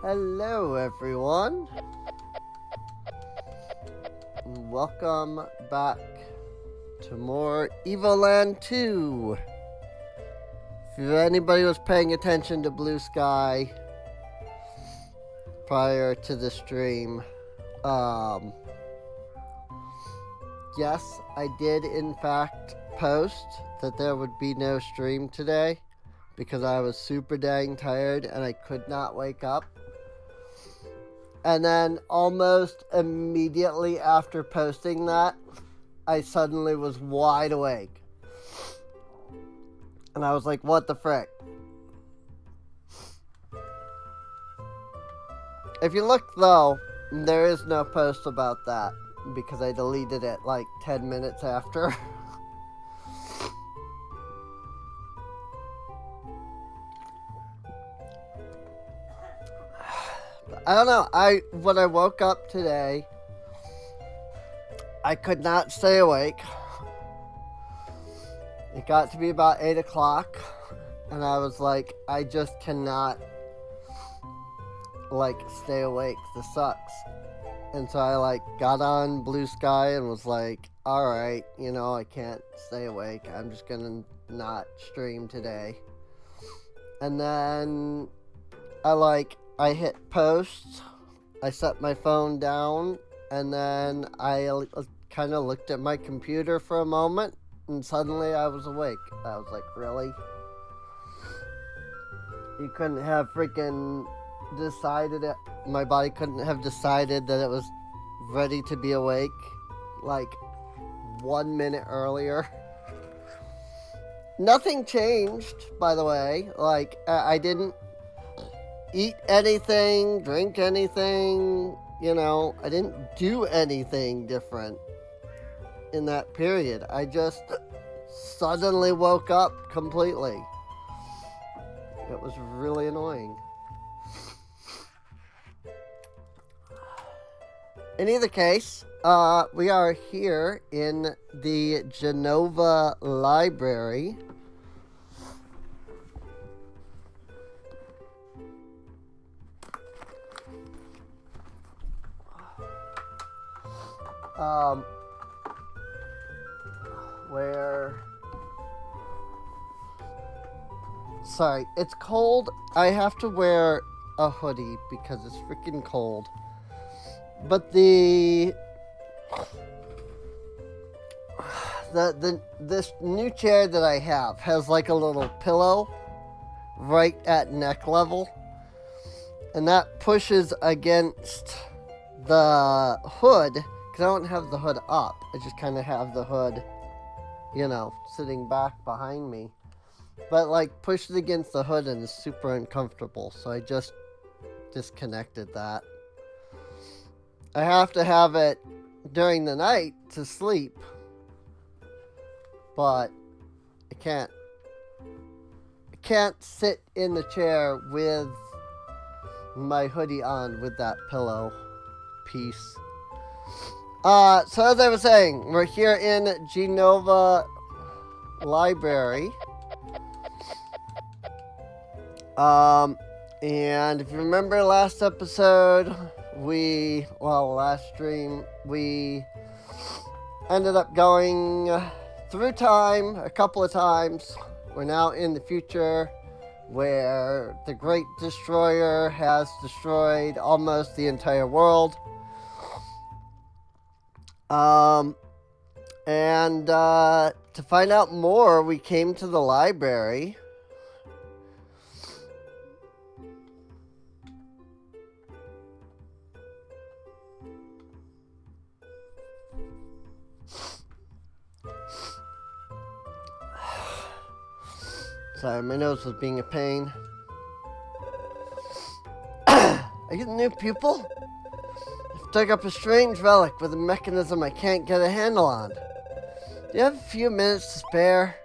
Hello, everyone. Welcome back to more Evoland 2. If anybody was paying attention to Blue Sky prior to the stream, yes, I did in fact post that there would be no stream today because I was super dang tired and I could not wake up. And then almost immediately after posting that, I suddenly was wide awake. And I was like, what the frick? If you look though, there is no post about that because I deleted it like 10 minutes after. I don't know. When I woke up today, I could not stay awake. It got to be about 8 o'clock, and I was like, I just cannot, stay awake. This sucks. And so I, got on Blue Sky and was like, alright, I can't stay awake. I'm just gonna not stream today. And then I hit post, I set my phone down, and then I kind of looked at my computer for a moment, and suddenly I was awake. I was like, really? You couldn't have freaking decided it, my body couldn't have decided that it was ready to be awake, 1 minute earlier. Nothing changed, by the way. I didn't eat anything, drink anything, I didn't do anything different in that period. I just suddenly woke up completely. It was really annoying. In either case, we are here in the Genova Library. Sorry, it's cold. I have to wear a hoodie because it's freaking cold. But this new chair that I have has a little pillow right at neck level, and that pushes against the hood, because I don't have the hood up. I just kind of have the hood, sitting back behind me. But pushes against the hood and is super uncomfortable, so I just disconnected that. I have to have it during the night to sleep, but I can't sit in the chair with my hoodie on with that pillow piece. So as I was saying, we're here in Genova Library. And if you remember last episode, last stream, we ended up going through time a couple of times. We're now in the future where the Great Destroyer has destroyed almost the entire world. And to find out more, we came to the library. Sorry, my nose was being a pain. Are you the new pupil? I've dug up a strange relic with a mechanism I can't get a handle on. Do you have a few minutes to spare?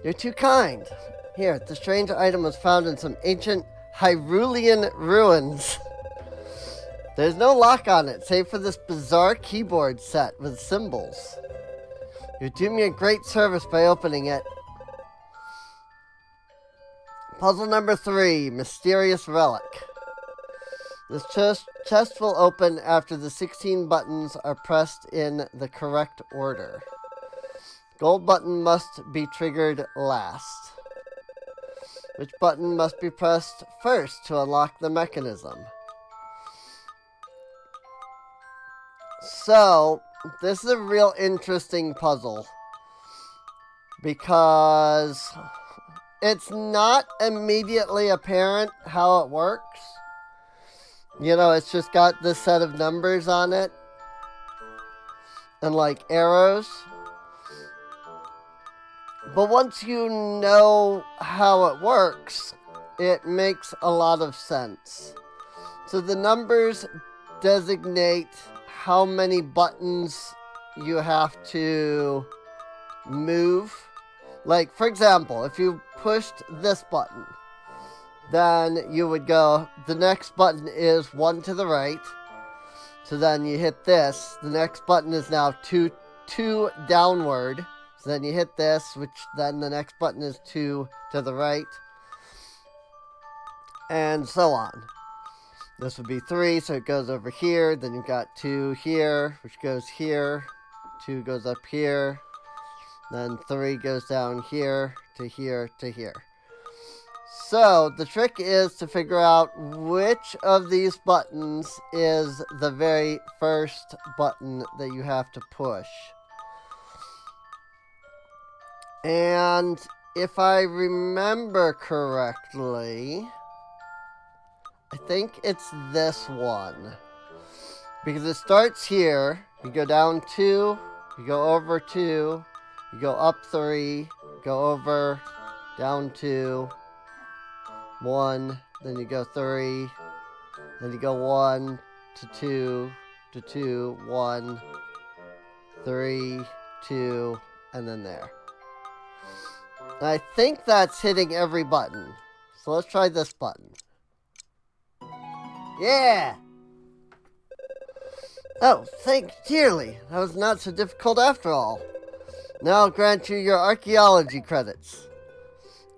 You're too kind. Here, the strange item was found in some ancient Hyrulean ruins. There's no lock on it, save for this bizarre keyboard set with symbols. You do me a great service by opening it. Puzzle number 3, Mysterious Relic. This chest will open after the 16 buttons are pressed in the correct order. Gold button must be triggered last. Which button must be pressed first to unlock the mechanism? So, this is a real interesting puzzle. Because it's not immediately apparent how it works. You know, it's just got this set of numbers on it. And like arrows. But once you know how it works, it makes a lot of sense. So the numbers designate how many buttons you have to move. Like, for example, if you pushed this button, then you would go, the next button is 1 to the right. So then you hit this. The next button is now 2 downward. So then you hit this, which then the next button is 2 to the right. And so on. This would be 3, so it goes over here. Then you've got 2 here, which goes here. 2 goes up here. Then 3 goes down here to here to here. So the trick is to figure out which of these buttons is the very first button that you have to push. And if I remember correctly, I think it's this one. Because it starts here, you go down 2, you go over 2, you go up 3, go over, down 2, 1, then you go 3, then you go 1 to 2, to 2, 1, 3, 2, and then there. And I think that's hitting every button. So let's try this button. Yeah! Oh, thank dearly. That was not so difficult after all. Now I'll grant you your archaeology credits.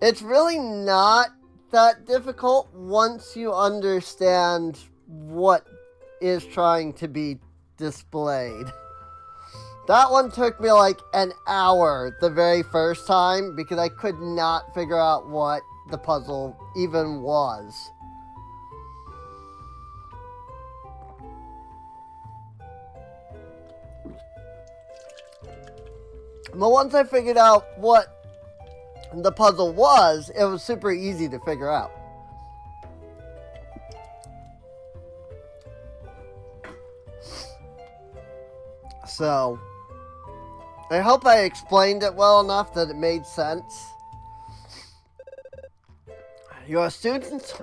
It's really not that difficult once you understand what is trying to be displayed. That one took me like an hour the very first time because I could not figure out what the puzzle even was. But once I figured out what the puzzle was, it was super easy to figure out. So, I hope I explained it well enough that it made sense. You're a student.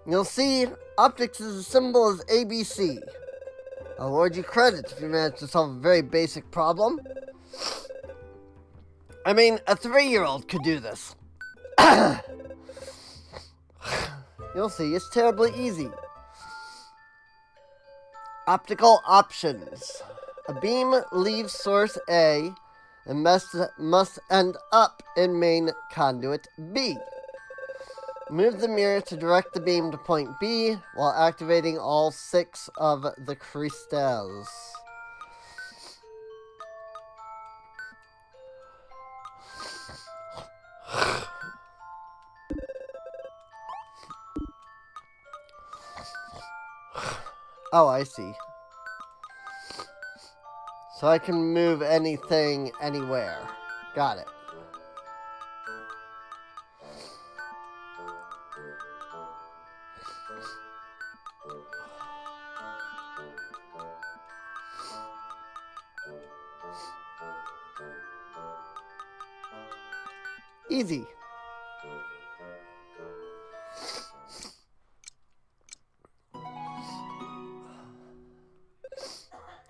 You'll see optics is as simple as ABC. I'll award you credit if you manage to solve a very basic problem. I mean, a 3-year-old could do this. You'll see, it's terribly easy. Optical options. A beam leaves source A and must end up in main conduit B. Move the mirror to direct the beam to point B while activating all 6 of the crystals. Oh, I see. So I can move anything, anywhere. Got it. Easy.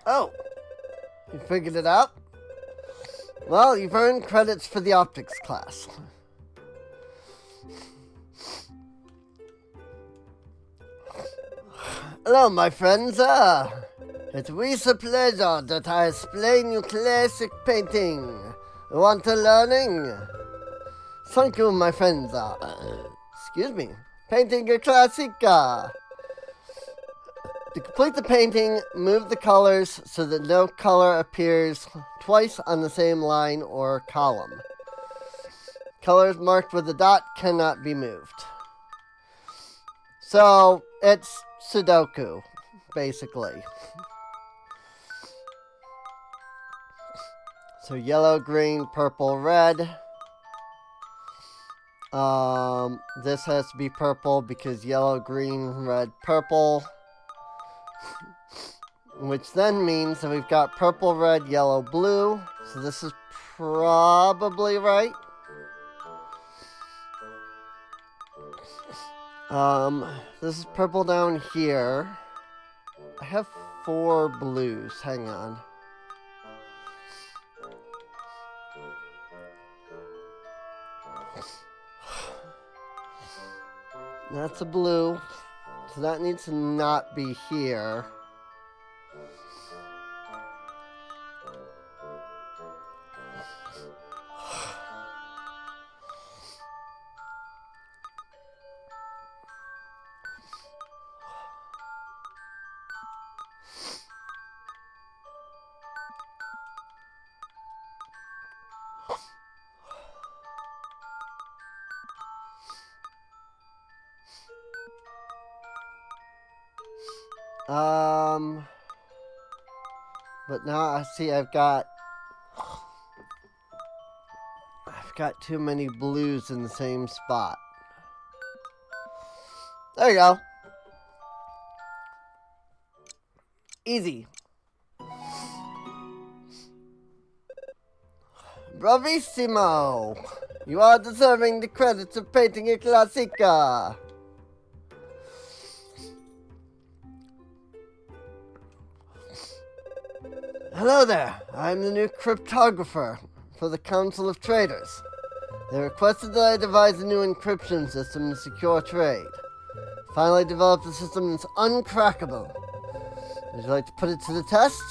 Oh, you figured it out? Well, you've earned credits for the optics class. Hello, my friends. It's with a pleasure that I explain you classic painting. Want to learning? Thank you, my friends. Excuse me. Painting a classic. To complete the painting, move the colors so that no color appears twice on the same line or column. Colors marked with a dot cannot be moved. So, it's Sudoku, basically. So, yellow, green, purple, red. This has to be purple because yellow, green, red, purple. Which then means that we've got purple, red, yellow, blue. So this is probably right. This is purple down here. I have 4 blues. Hang on. That's a blue. So that needs to not be here. But now I see I've got too many blues in the same spot. There you go. Easy. Bravissimo! You are deserving the credits of painting a classica. Hello there, I'm the new cryptographer for the Council of Traders. They requested that I devise a new encryption system to secure trade. Finally developed a system that's uncrackable. Would you like to put it to the test?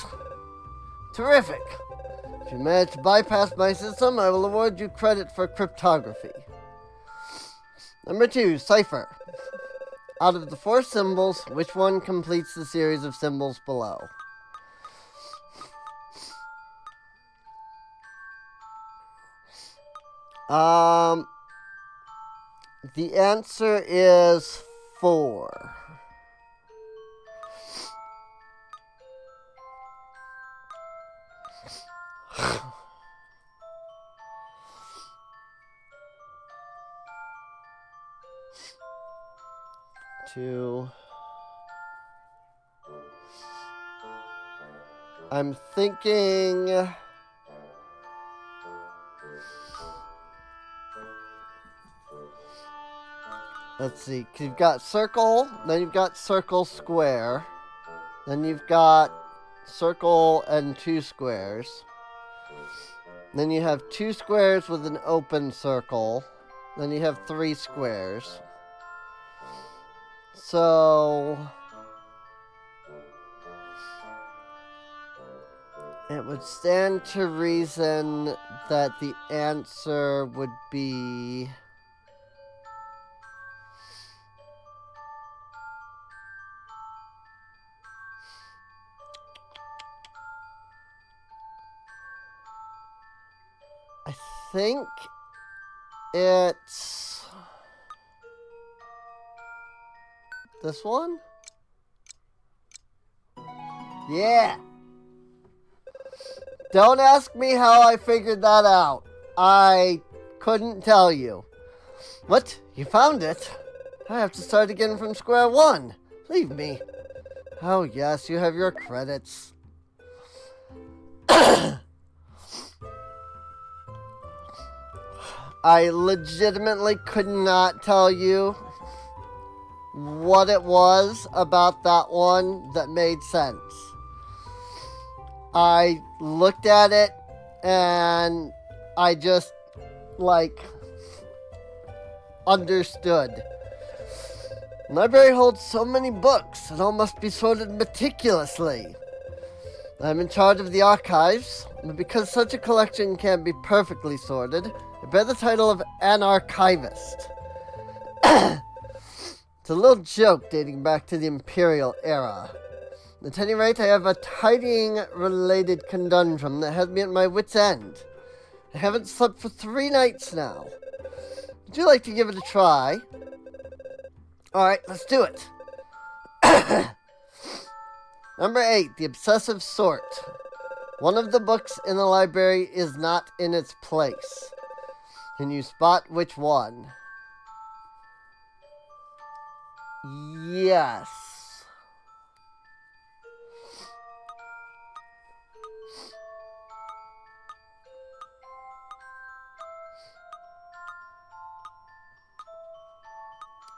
Terrific! If you manage to bypass my system, I will award you credit for cryptography. Number 2, cipher. Out of the 4 symbols, which one completes the series of symbols below? The answer is 4. Two. I'm thinking. Let's see, you've got circle, then you've got circle square, then you've got circle and 2 squares, then you have 2 squares with an open circle, then you have 3 squares. So it would stand to reason that the answer would be I think it's this one? Yeah. Don't ask me how I figured that out. I couldn't tell you. What? You found it? I have to start again from square one. Leave me. Oh yes, you have your credits. I legitimately could not tell you what it was about that one that made sense. I looked at it and I just, understood. The library holds so many books, it all must be sorted meticulously. I'm in charge of the archives, but because such a collection can't be perfectly sorted, I bear the title of an archivist. It's a little joke dating back to the Imperial era. At any rate, I have a tidying-related conundrum that has me at my wit's end. I haven't slept for 3 nights now. Would you like to give it a try? Alright, let's do it. Number 8, The Obsessive Sort. One of the books in the library is not in its place. Can you spot which one? Yes.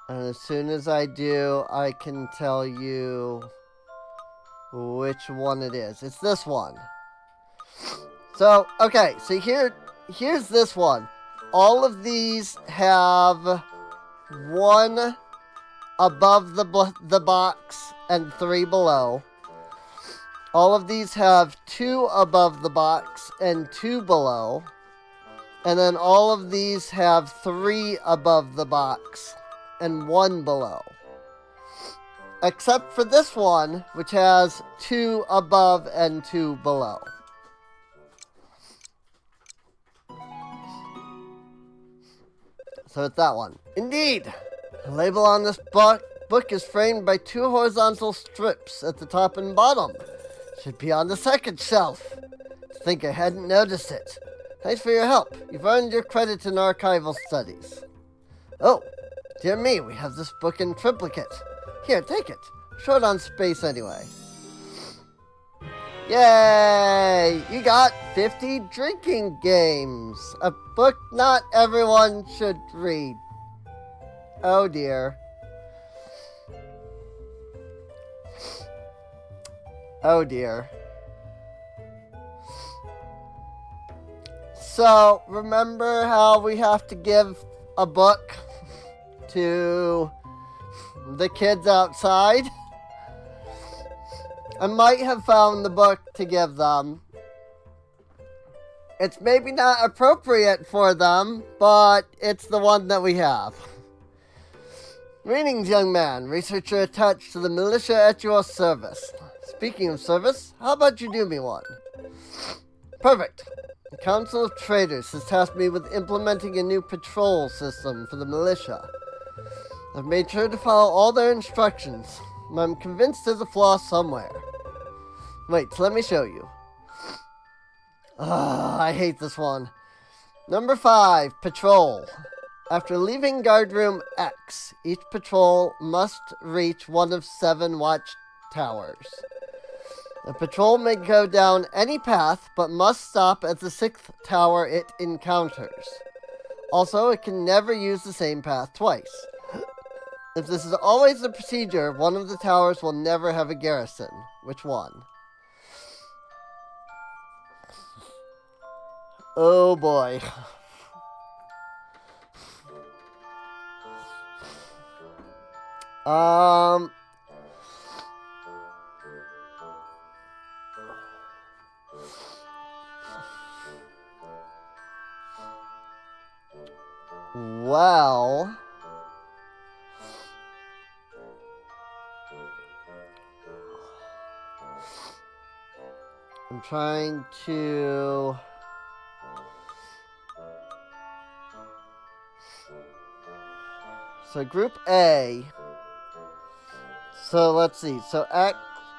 And as soon as I do, I can tell you which one it is. It's this one. So, okay, so here's this one. All of these have 1 above the box and 3 below. All of these have 2 above the box and 2 below. And then all of these have 3 above the box and 1 below. Except for this one, which has 2 above and 2 below. So it's that one. Indeed! The label on this book is framed by 2 horizontal strips at the top and bottom. Should be on the second shelf. I think I hadn't noticed it. Thanks for your help. You've earned your credit in archival studies. Oh, dear me, we have this book in triplicate. Here, take it. Short on space anyway. Yay! You got 50 drinking games. A book not everyone should read. Oh dear. Oh dear. So, remember how we have to give a book to the kids outside? I might have found the book to give them. It's maybe not appropriate for them, but it's the one that we have. Greetings, young man. Researcher attached to the militia at your service. Speaking of service, how about you do me one? Perfect. The Council of Traders has tasked me with implementing a new patrol system for the militia. I've made sure to follow all their instructions. I'm convinced there's a flaw somewhere. Wait, let me show you. I hate this one. Number 5, patrol. After leaving guard room X, each patrol must reach one of 7 watch towers. The patrol may go down any path, but must stop at the 6th tower it encounters. Also, it can never use the same path twice. If this is always the procedure, one of the towers will never have a garrison. Which one? Oh boy. Well, I'm trying to... So group A. So let's see. So X,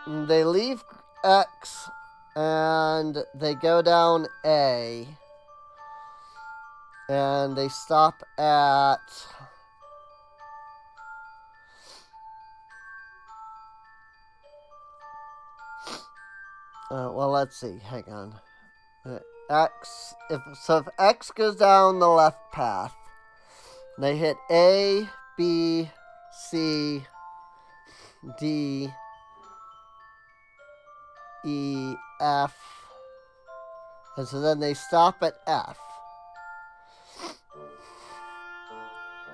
they leave X and they go down A. And they stop at... well, let's see. Hang on. X. If X goes down the left path, they hit A, B, C, D, E, F, and so then they stop at F.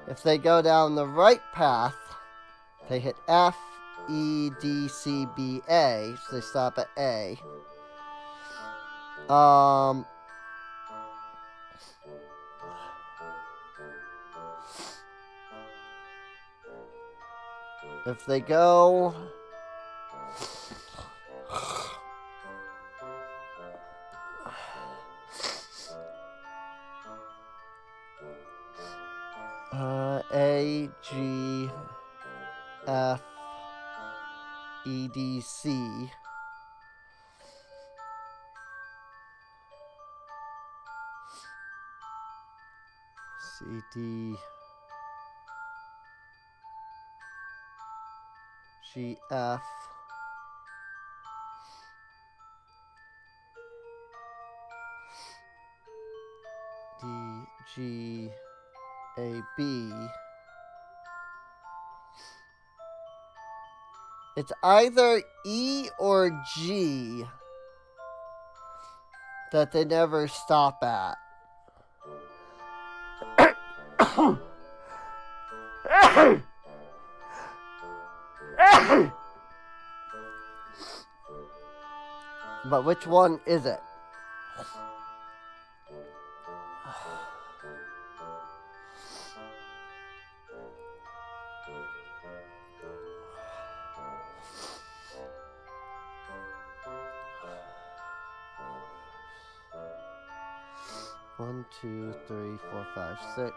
If they go down the right path, they hit F, E, D, C, B, A, so they stop at A. If they go... A, G, F, E, D, C. C, D, G, F. D, G, A, B. It's either E or G that they never stop at. But which one is it? One, two, three, four, five, six.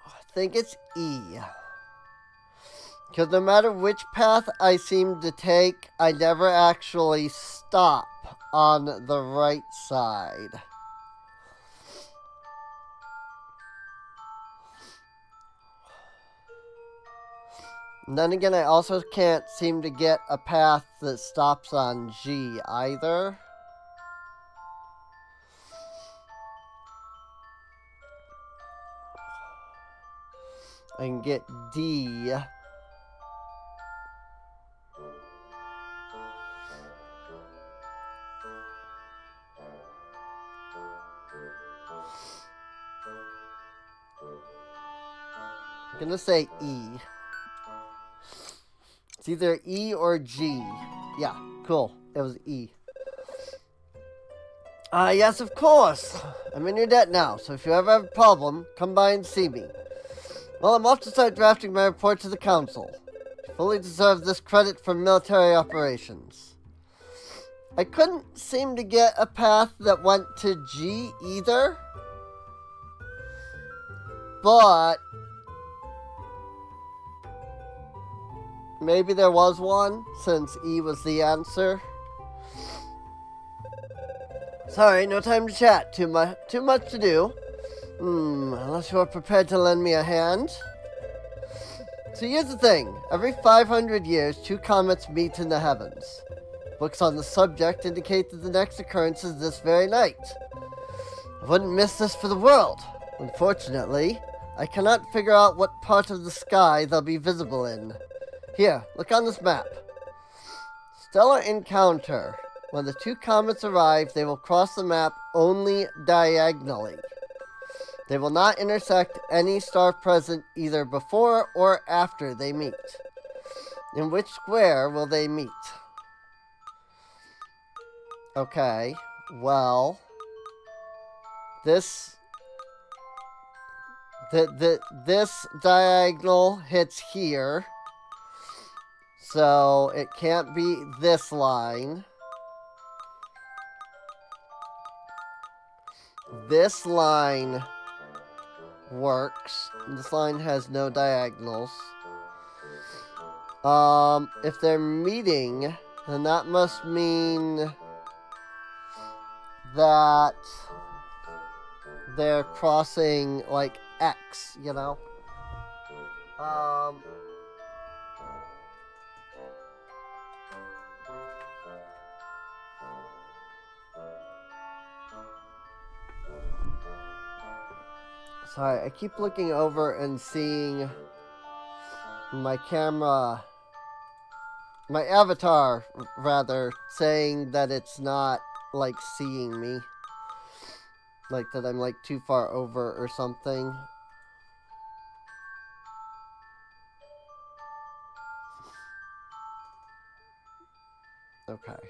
I think it's E. Because no matter which path I seem to take, I never actually stop on the right side. And then again, I also can't seem to get a path that stops on G either. I can get D. I'm gonna say E. It's either E or G. Yeah, cool. It was E. Yes, of course. I'm in your debt now, so if you ever have a problem, come by and see me. Well, I'm off to start drafting my report to the council. I fully deserve this credit for military operations. I couldn't seem to get a path that went to G either. But maybe there was one, since E was the answer. Sorry, no time to chat. Too much to do. Unless you're prepared to lend me a hand. So here's the thing. Every 500 years, two comets meet in the heavens. Books on the subject indicate that the next occurrence is this very night. I wouldn't miss this for the world. Unfortunately, I cannot figure out what part of the sky they'll be visible in. Here, look on this map. Stellar encounter. When the two comets arrive, they will cross the map only diagonally. They will not intersect any star present either before or after they meet. In which square will they meet? Okay, well, this diagonal hits here, so it can't be this line. This line works. This line has no diagonals. If they're meeting, then that must mean that they're crossing, like, X, you know? Sorry, I keep looking over and seeing my camera, my avatar, rather, saying that it's not, like, seeing me. Like, that I'm, like, too far over or something. Okay.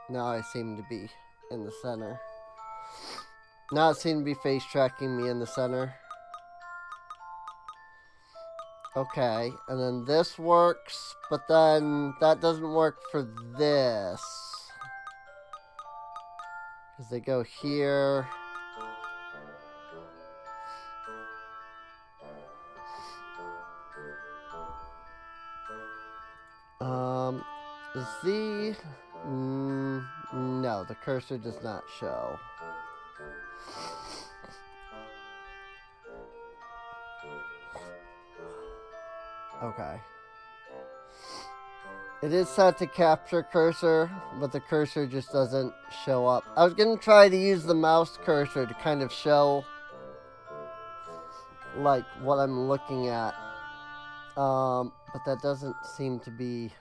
Now I seem to be in the center. Now it seems to be face tracking me in the center. Okay, and then this works, but then that doesn't work for this. Because they go here. Is the... no, the cursor does not show. Okay. It is set to capture cursor, but the cursor just doesn't show up. I was going to try to use the mouse cursor to kind of show, like, what I'm looking at. But that doesn't seem to be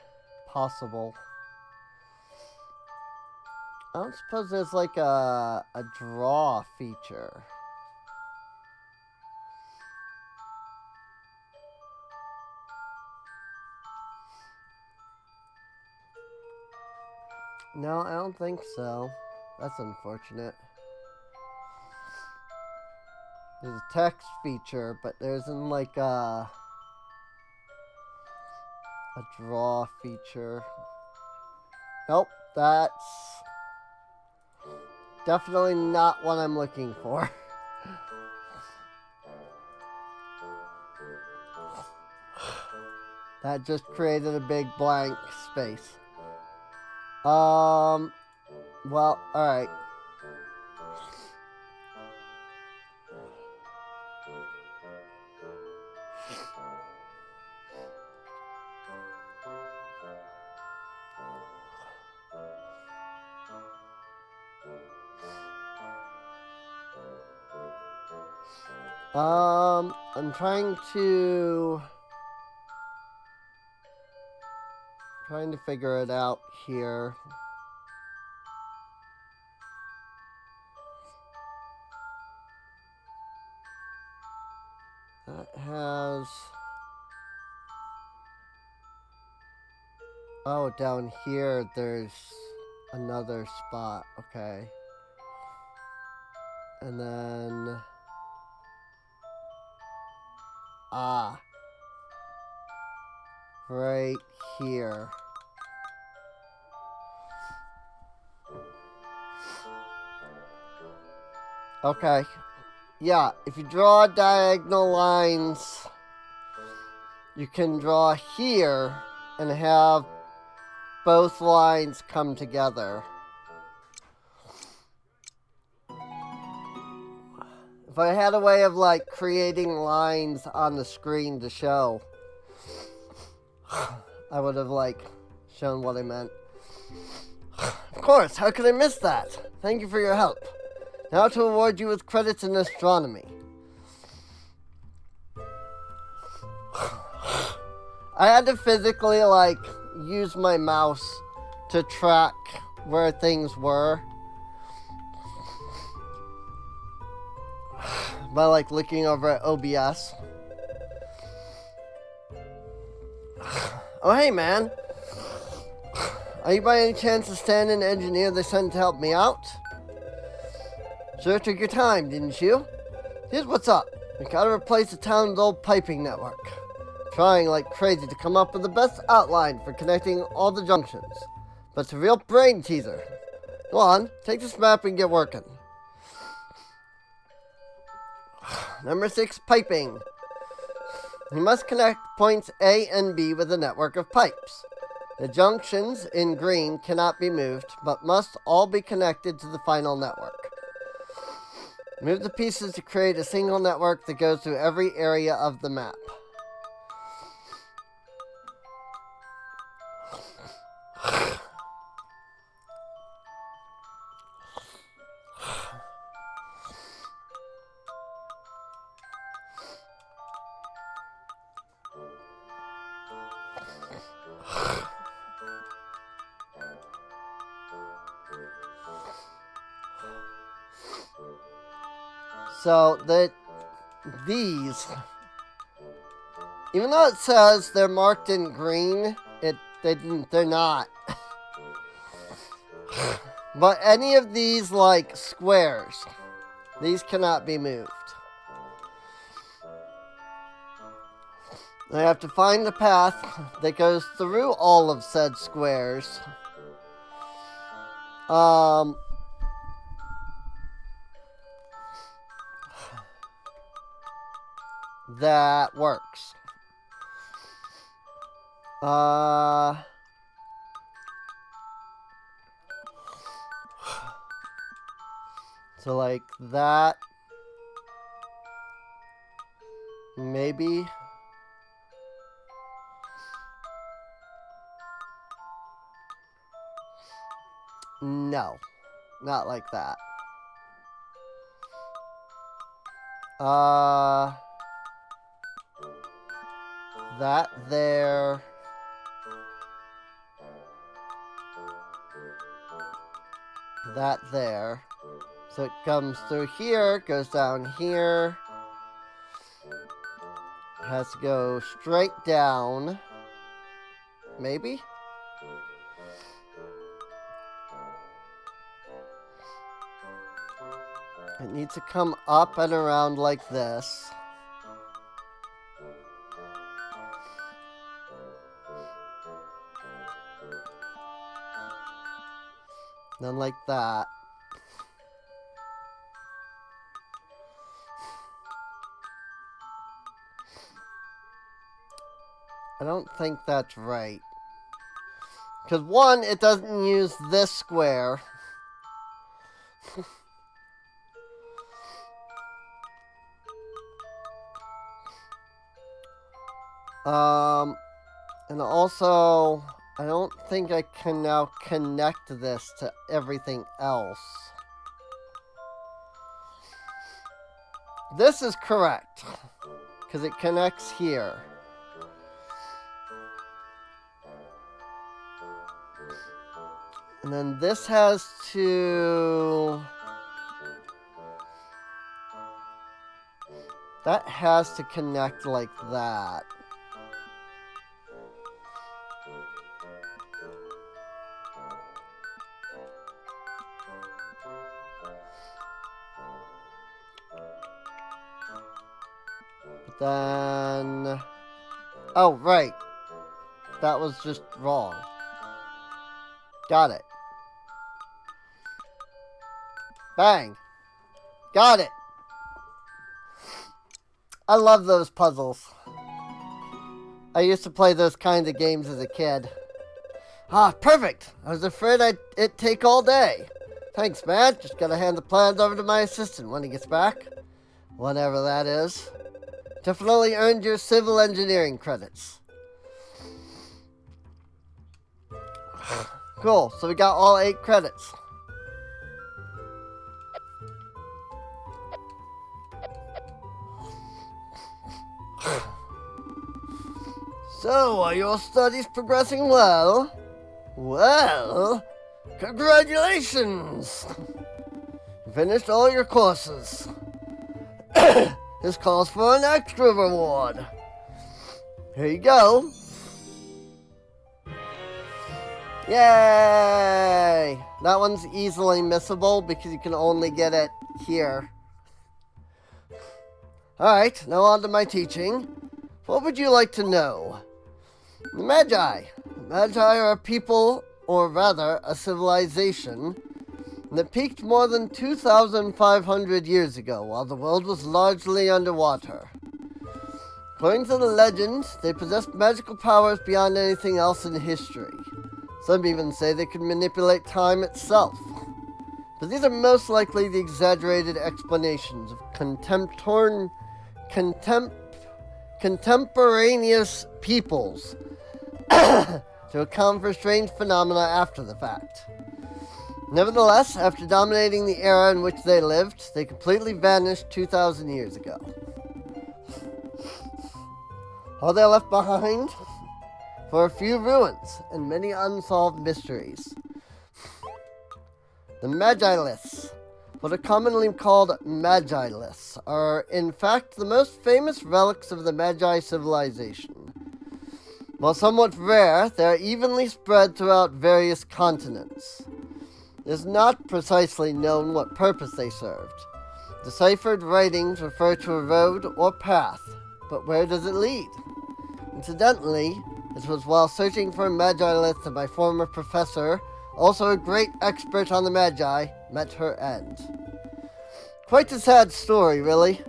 possible. I don't suppose there's like a draw feature. No, I don't think so. That's unfortunate. There's a text feature, but there isn't like a draw feature. Nope, that's definitely not what I'm looking for. That just created a big blank space. Well, alright. I'm trying to figure it out here. That has... oh, down here there's another spot. Okay. And then... ah. Right here. Okay. Yeah, if you draw diagonal lines, you can draw here and have both lines come together. If I had a way of like creating lines on the screen to show, I would have like shown what I meant. Of course, how could I miss that? Thank you for your help. Now to award you with credits in astronomy. I had to physically like use my mouse to track where things were by like looking over at OBS. Oh hey man, are you by any chance the stand-in engineer they sent to help me out? Sure took your time, didn't you? Here's what's up. We gotta replace the town's old piping network. Trying like crazy to come up with the best outline for connecting all the junctions. But it's a real brain teaser. Go on, take this map and get working. Number 6, piping. You must connect points A and B with a network of pipes. The junctions in green cannot be moved, but must all be connected to the final network. Move the pieces to create a single network that goes through every area of the map. So these, even though it says they're marked in green, they're not. But any of these like squares, these cannot be moved. I have to find the path that goes through all of said squares. That works. So like that. Maybe. No. Not like that. That there. That there. So it comes through here, goes down here. Has to go straight down. Maybe? It needs to come up and around like this. Then like that. I don't think that's right. Because one, it doesn't use this square. And also, I don't think I can now connect this to everything else. This is correct, because it connects here. And then this has to... That has to connect like that. But then... Oh, right. That was just wrong. Got it. Bang. Got it. I love those puzzles. I used to play those kinds of games as a kid. Ah, perfect. I was afraid it'd take all day. Thanks, man. Just gotta hand the plans over to my assistant when he gets back. Whatever that is. Definitely earned your civil engineering credits. Cool. So we got all 8 credits. So, are your studies progressing well? Well, congratulations! You finished all your courses. This calls for an extra reward. Here you go. Yay! That one's easily missable because you can only get it here. Alright, now on to my teaching. What would you like to know? The Magi. The Magi are a people, or rather, a civilization, that peaked more than 2,500 years ago while the world was largely underwater. According to the legend, they possessed magical powers beyond anything else in history. Some even say they could manipulate time itself. But these are most likely the exaggerated explanations of contemporaneous peoples to account for strange phenomena after the fact. Nevertheless, after dominating the era in which they lived, they completely vanished 2,000 years ago. All they left behind were a few ruins and many unsolved mysteries. The Magi-liths, what are commonly called Magi-liths, are in fact the most famous relics of the Magi civilization. While somewhat rare, they are evenly spread throughout various continents. It is not precisely known what purpose they served. Deciphered writings refer to a road or path, but where does it lead? Incidentally, it was while searching for a Magi list that my former professor, also a great expert on the Magi, met her end. Quite a sad story, really.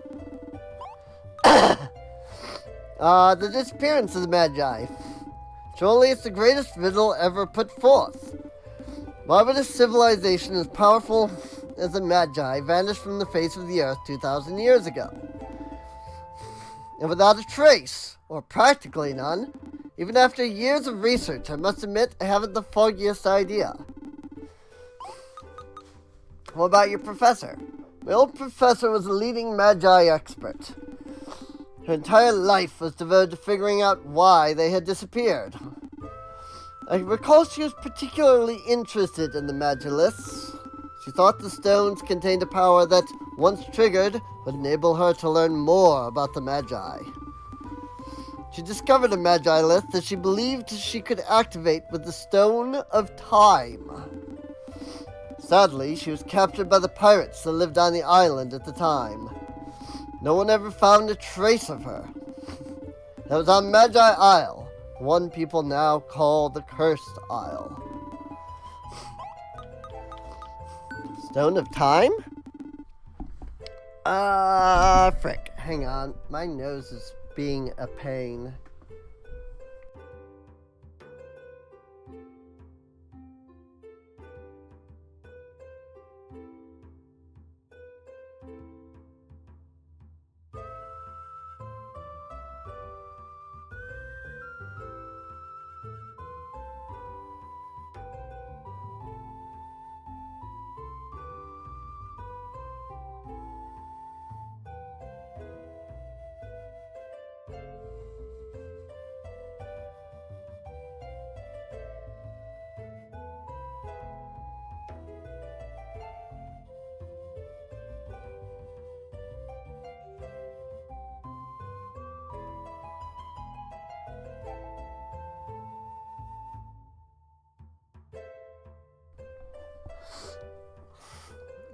The disappearance of the Magi. Surely it's the greatest riddle ever put forth. Why would a civilization as powerful as the Magi vanish from the face of the earth 2,000 years ago? And without a trace, or practically none, even after years of research, I must admit I haven't the foggiest idea. What about your professor? My old professor was a leading Magi expert. Her entire life was devoted to figuring out why they had disappeared. I recall she was particularly interested in the Magilists. She thought the stones contained a power that, once triggered, would enable her to learn more about the Magi. She discovered a Magi list that she believed she could activate with the Stone of Time. Sadly, she was captured by the pirates that lived on the island at the time. No one ever found a trace of her. That was on Magi Isle, one people now call the Cursed Isle. Stone of Time? Frick. Hang on. My nose is being a pain.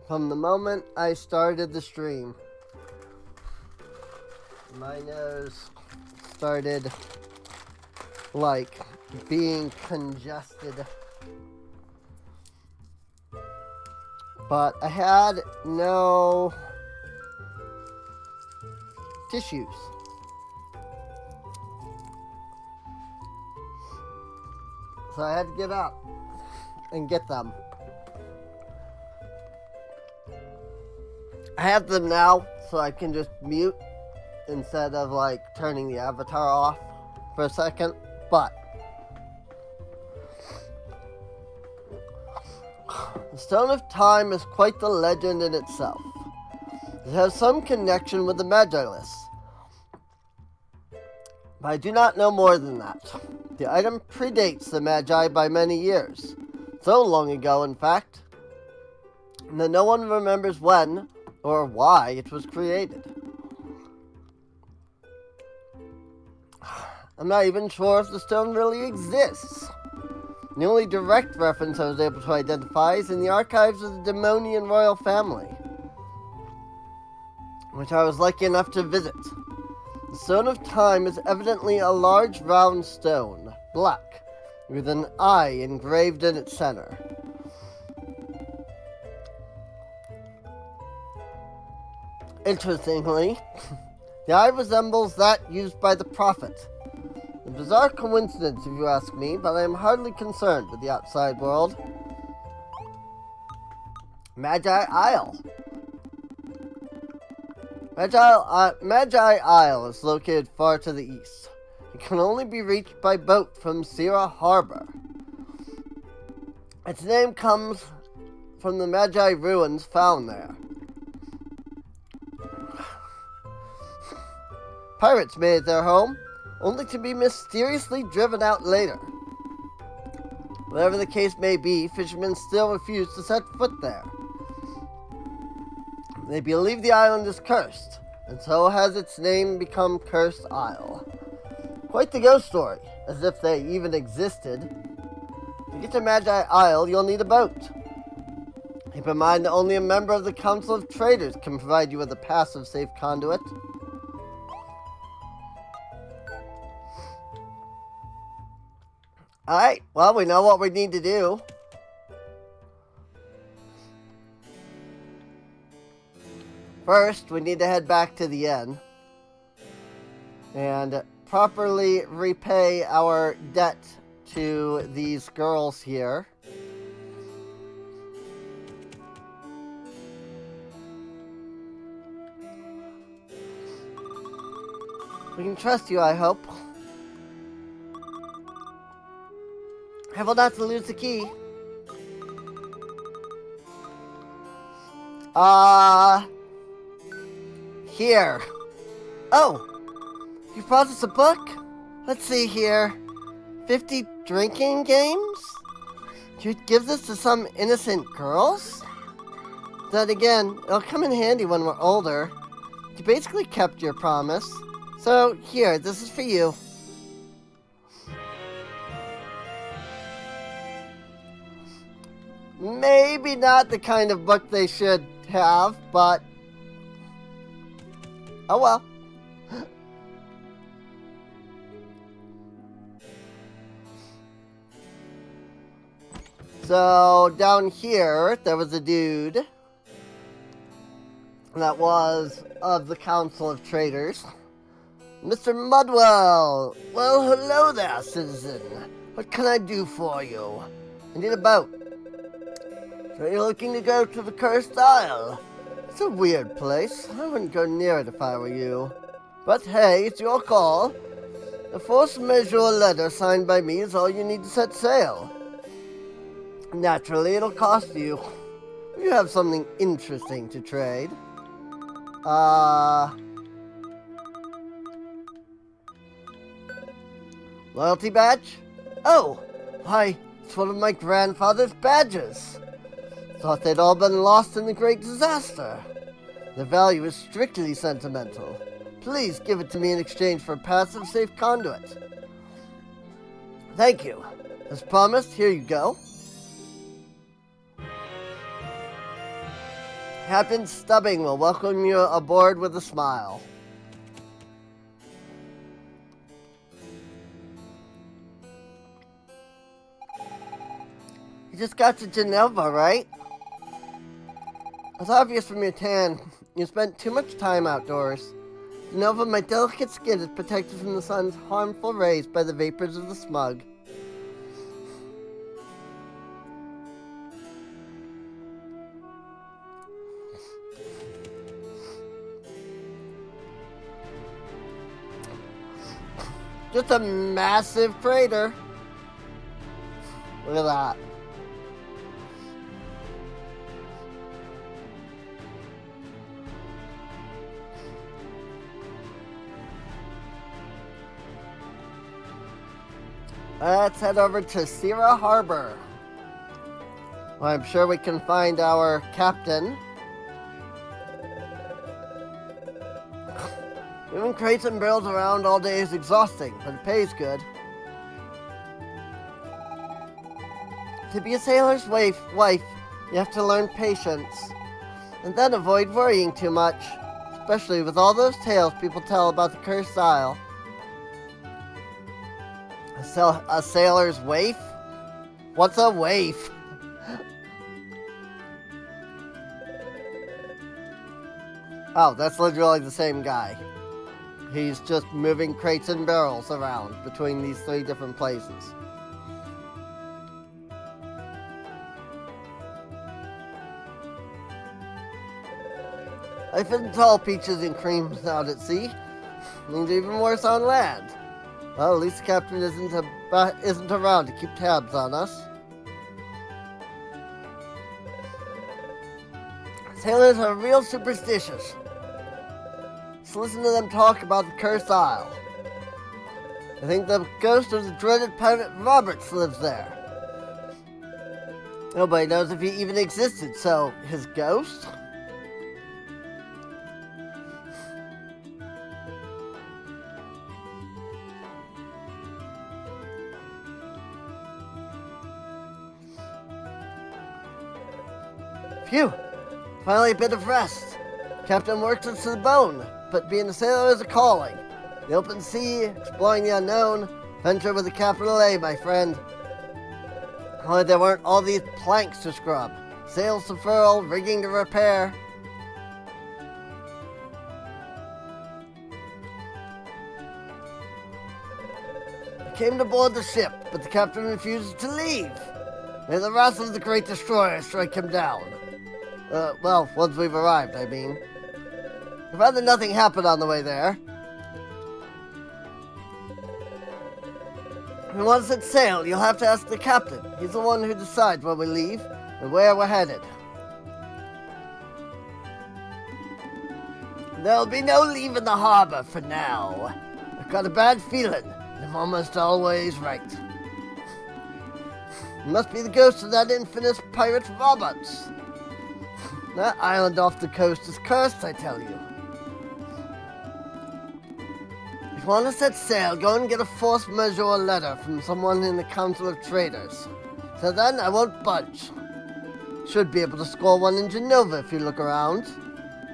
From the moment I started the stream, my nose started like being congested. But I had no tissues. So I had to get up and get them. I have them now, so I can just mute instead of like turning the avatar off for a second, but the Stone of Time is quite the legend in itself. It has some connection with the Magi list, but I do not know more than that. The item predates the Magi by many years, so long ago in fact, that no one remembers when or why it was created. I'm not even sure if the stone really exists. The only direct reference I was able to identify is in the archives of the Demonian royal family, which I was lucky enough to visit. The Stone of Time is evidently a large round stone, black, with an eye engraved in its center. Interestingly, the eye resembles that used by the prophet. A bizarre coincidence, if you ask me, but I am hardly concerned with the outside world. Magi Isle. Magi Isle is located far to the east. It can only be reached by boat from Sierra Harbor. Its name comes from the Magi ruins found there. Pirates made it their home, only to be mysteriously driven out later. Whatever the case may be, fishermen still refuse to set foot there. They believe the island is cursed, and so has its name become Cursed Isle. Quite the ghost story, as if they even existed. To get to Magi Isle, you'll need a boat. Keep in mind that only a member of the Council of Traders can provide you with a passive safe conduit. Alright, well, we know what we need to do. First, we need to head back to the inn and properly repay our debt to these girls here. We can trust you, I hope. Careful not to lose the key. Here. Oh, you brought us a book? Let's see here. 50 drinking games? You'd give this to some innocent girls? Then again, it'll come in handy when we're older. You basically kept your promise. So, here, this is for you. Maybe not the kind of book they should have, but... oh well. So, down here, there was a dude that was of the Council of Traders. Mr. Mudwell! Well, hello there, citizen. What can I do for you? I need a boat. So you're looking to go to the Cursed Isle? It's a weird place. I wouldn't go near it if I were you. But hey, it's your call. A force majeure letter signed by me is all you need to set sail. Naturally, it'll cost you. You have something interesting to trade. Loyalty badge? Oh, why, it's one of my grandfather's badges. Thought they'd all been lost in the Great Disaster. The value is strictly sentimental. Please give it to me in exchange for a passive safe conduit. Thank you. As promised, here you go. Captain Stubbing will welcome you aboard with a smile. You just got to Geneva, right? It's obvious from your tan. You spent too much time outdoors. Geneva, my delicate skin is protected from the sun's harmful rays by the vapors of the smug. Just a massive crater. Look at that. Let's head over to Sierra Harbor. Well, I'm sure we can find our captain. Moving crates and barrels around all day is exhausting, but it pays good. To be a sailor's wife, you have to learn patience. And then avoid worrying too much, especially with all those tales people tell about the Cursed Isle. A sailor's waif? What's a waif? Oh, that's literally the same guy. He's just moving crates and barrels around between these 3 different places. Life isn't all peaches and creams out at sea. It's even worse on land. Well, at least the captain isn't around to keep tabs on us. Sailors are real superstitious. Just listen to them talk about the Cursed Isle. I think the ghost of the dreaded pirate Roberts lives there. Nobody knows if he even existed, so his ghost? Phew! Finally a bit of rest. Captain works us to the bone, but being a sailor is a calling. The open sea, exploring the unknown, venture with a capital A, my friend. Only there weren't all these planks to scrub, sails to furl, rigging to repair. I came to board the ship, but the captain refuses to leave. May the wrath of the great destroyer strike him down. Well, once we've arrived, I mean. I'd rather nothing happened on the way there. If you want to set sail, you'll have to ask the captain. He's the one who decides when we leave and where we're headed. There'll be no leave in the harbor for now. I've got a bad feeling, and I'm almost always right. It must be the ghost of that infamous pirate Roberts. That island off the coast is cursed, I tell you. If you want to set sail, go and get a force majeure letter from someone in the Council of Traders. Till then, I won't budge. Should be able to score one in Genova if you look around.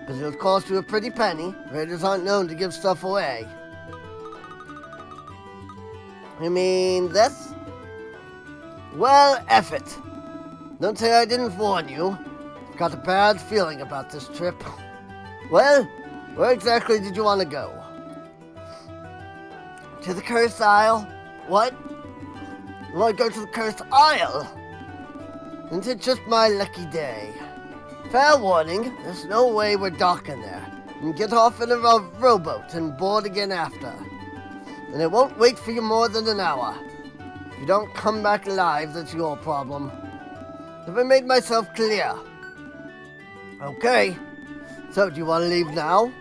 But it'll cost you a pretty penny. Raiders aren't known to give stuff away. You mean this? Well, F it. Don't say I didn't warn you. I've got a bad feeling about this trip. Well, where exactly did you want to go? To the Cursed Isle? What? You want to go to the Cursed Isle? Isn't it just my lucky day? Fair warning, there's no way we're docking there. And get off in a rowboat and board again after. And it won't wait for you more than an hour. If you don't come back alive, that's your problem. Have I made myself clear? Okay. So, do you want to leave now?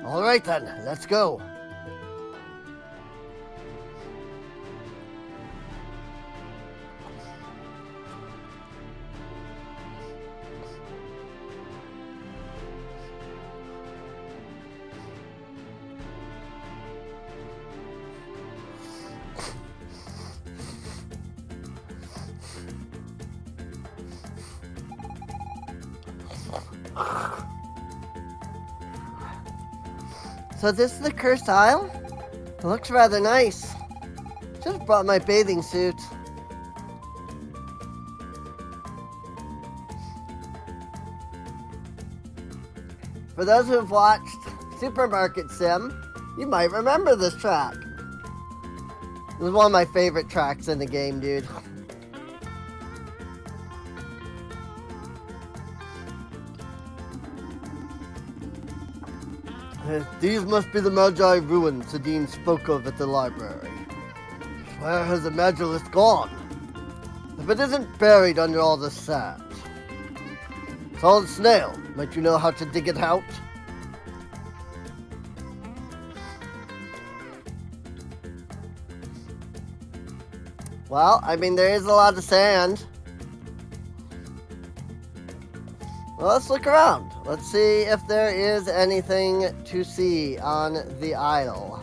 All right then, let's go. So this is the Cursed Isle? It looks rather nice. Just brought my bathing suit. For those who have watched Supermarket Sim, you might remember this track. It was one of my favorite tracks in the game, dude. These must be the Magi ruins the Dean spoke of at the library. Where has the Magilist gone? If it isn't buried under all this sand. Solid snail, might you know how to dig it out? Well, I mean, there is a lot of sand. Well, let's look around. Let's see if there is anything to see on the isle.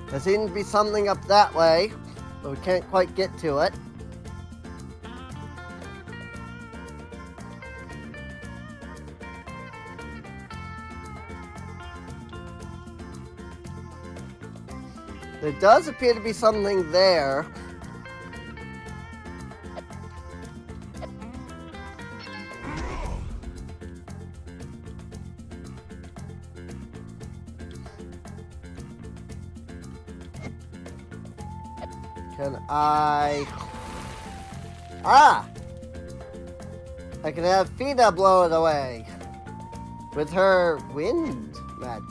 There seems to be something up that way, but we can't quite get to it. There does appear to be something there. Can I... Ah! I can have Fina blow it away with her wind magic.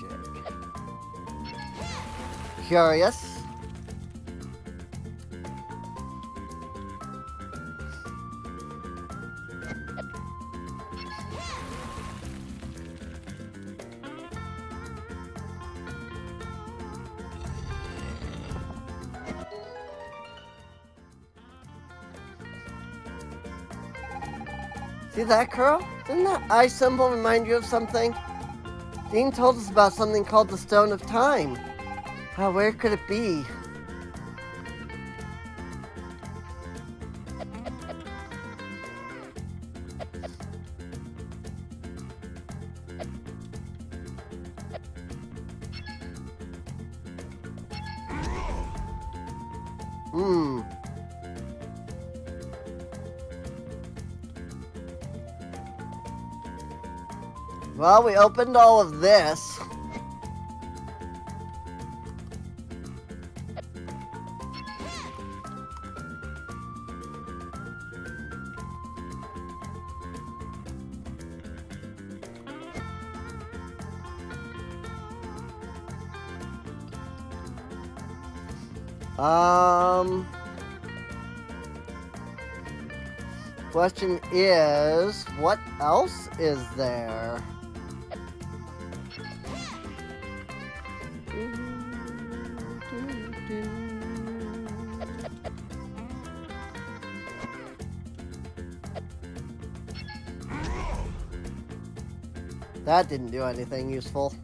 Curious. See that, girl? Didn't that eye symbol remind you of something? Dean told us about something called the Stone of Time. Oh, where could it be? Hmm. Well, we opened all of this. Question is, what else is there? That didn't do anything useful.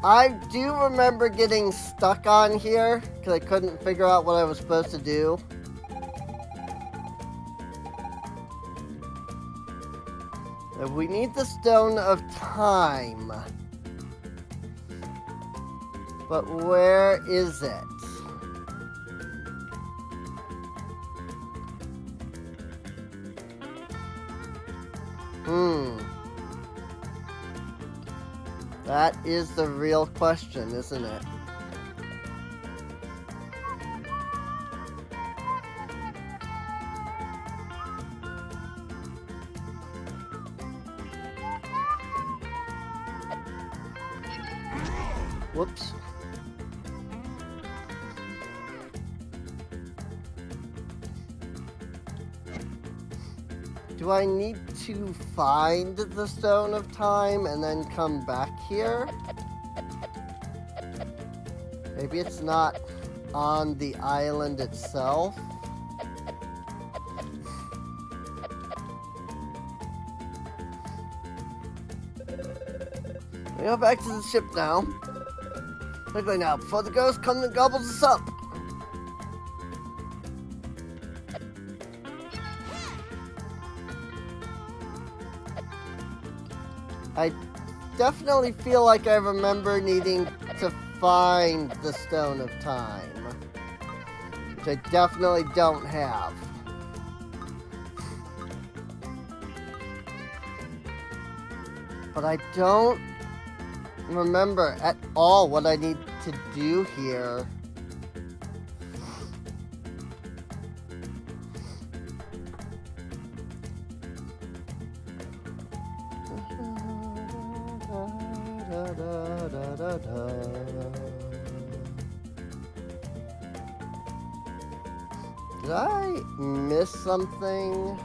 I do remember getting stuck on here because I couldn't figure out what I was supposed to do. We need the Stone of Time. But where is it? That is the real question, isn't it? Whoops. Do I need to find the Stone of Time and then come back here? Maybe it's not on the island itself. We go back to the ship now. Quickly now, before the ghost comes and gobbles us up. I definitely feel like I remember needing to find the Stone of Time, which I definitely don't have. But I don't remember at all what I need to do here. Did I miss something?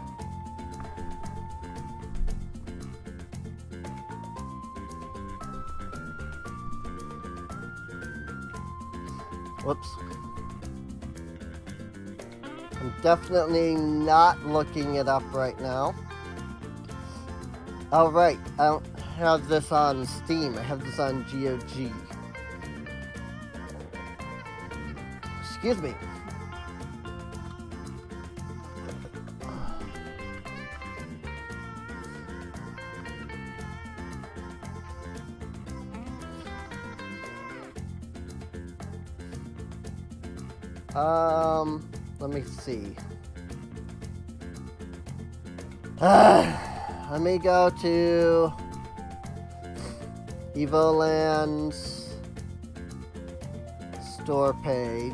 Whoops. I'm definitely not looking it up right now. Oh, right. I don't have this on Steam. I have this on GOG. Excuse me. Let me see. Let me go to Evoland's store page.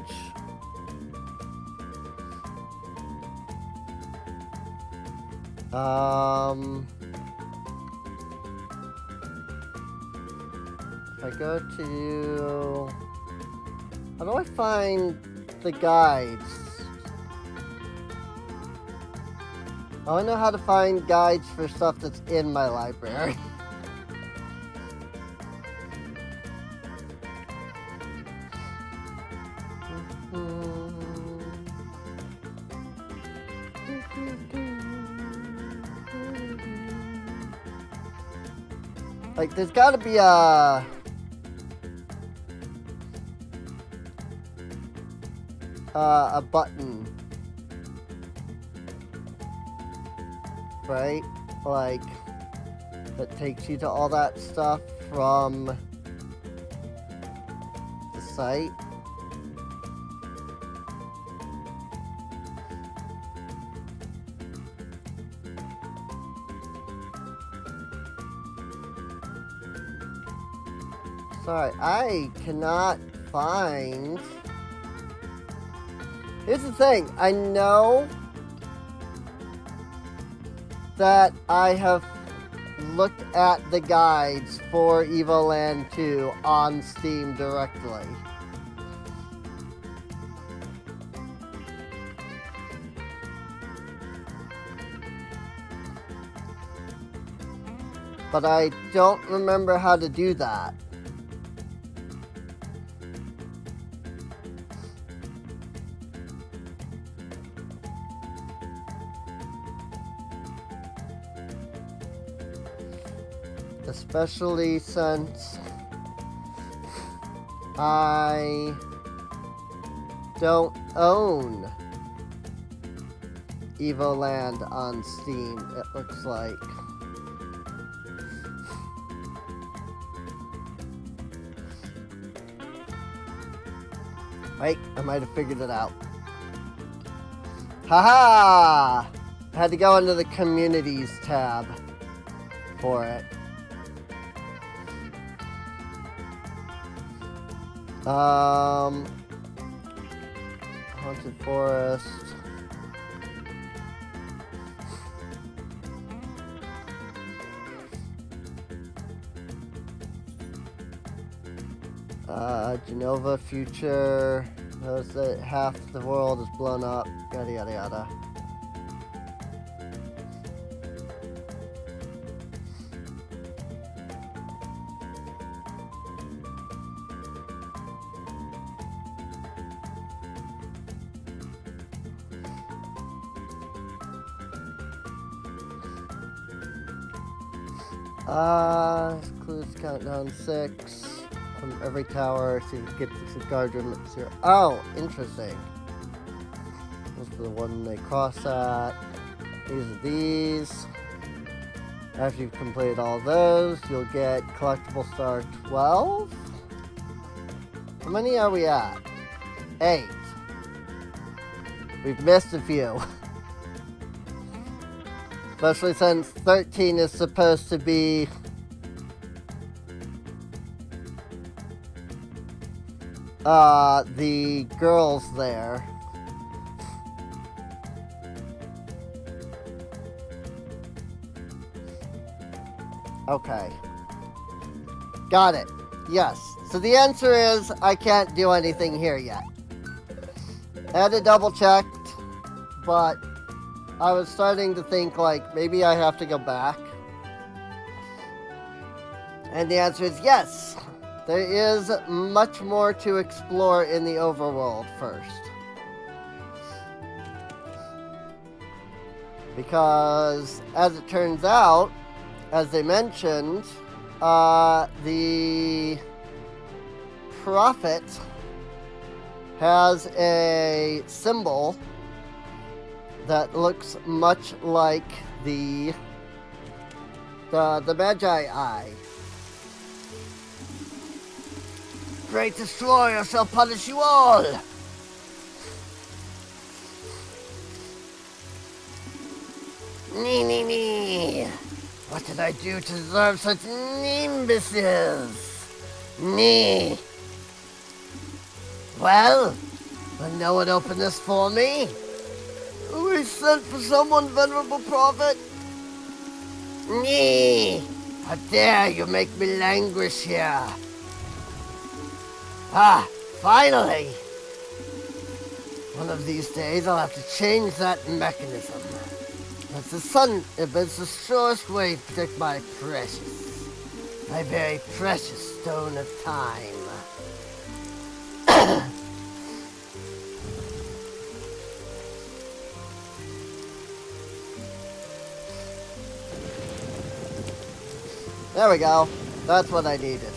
If I go to... How do I find the guides? I know how to find guides for stuff that's in my library. Like, there's gotta be a a button. Right? Like, that takes you to all that stuff from the site. Sorry, I cannot find... Here's the thing, I know that I have looked at the guides for Evoland 2 on Steam directly. But I don't remember how to do that. Especially since I don't own Evoland on Steam, it looks like. Wait, I might have figured it out. Haha! I had to go into the Communities tab for it. Haunted Forest. Genova Future. Notice that half the world is blown up. Yada yada yada. Clues countdown 6 from every tower so you get the guard room at 0. Oh, interesting. Those are the one they cross at. These are these. After you've completed all those, you'll get collectible star 12. How many are we at? 8. We've missed a few. Especially since 13 is supposed to be the girls there. Okay. Got it. Yes. So the answer is I can't do anything here yet. I had to double check, but I was starting to think like maybe I have to go back. And the answer is yes. There is much more to explore in the overworld first. Because as it turns out, as they mentioned, the prophet has a symbol that looks much like the Magi Eye. Great Destroyer shall punish you all! Nee. What did I do to deserve such nimbuses? Nee. Well, will no one open this for me? We sent for someone, venerable prophet. Nee. How dare you make me languish here? Ah, finally! One of these days I'll have to change that mechanism. It's the surest way to protect my very precious stone of time. There we go. That's what I needed.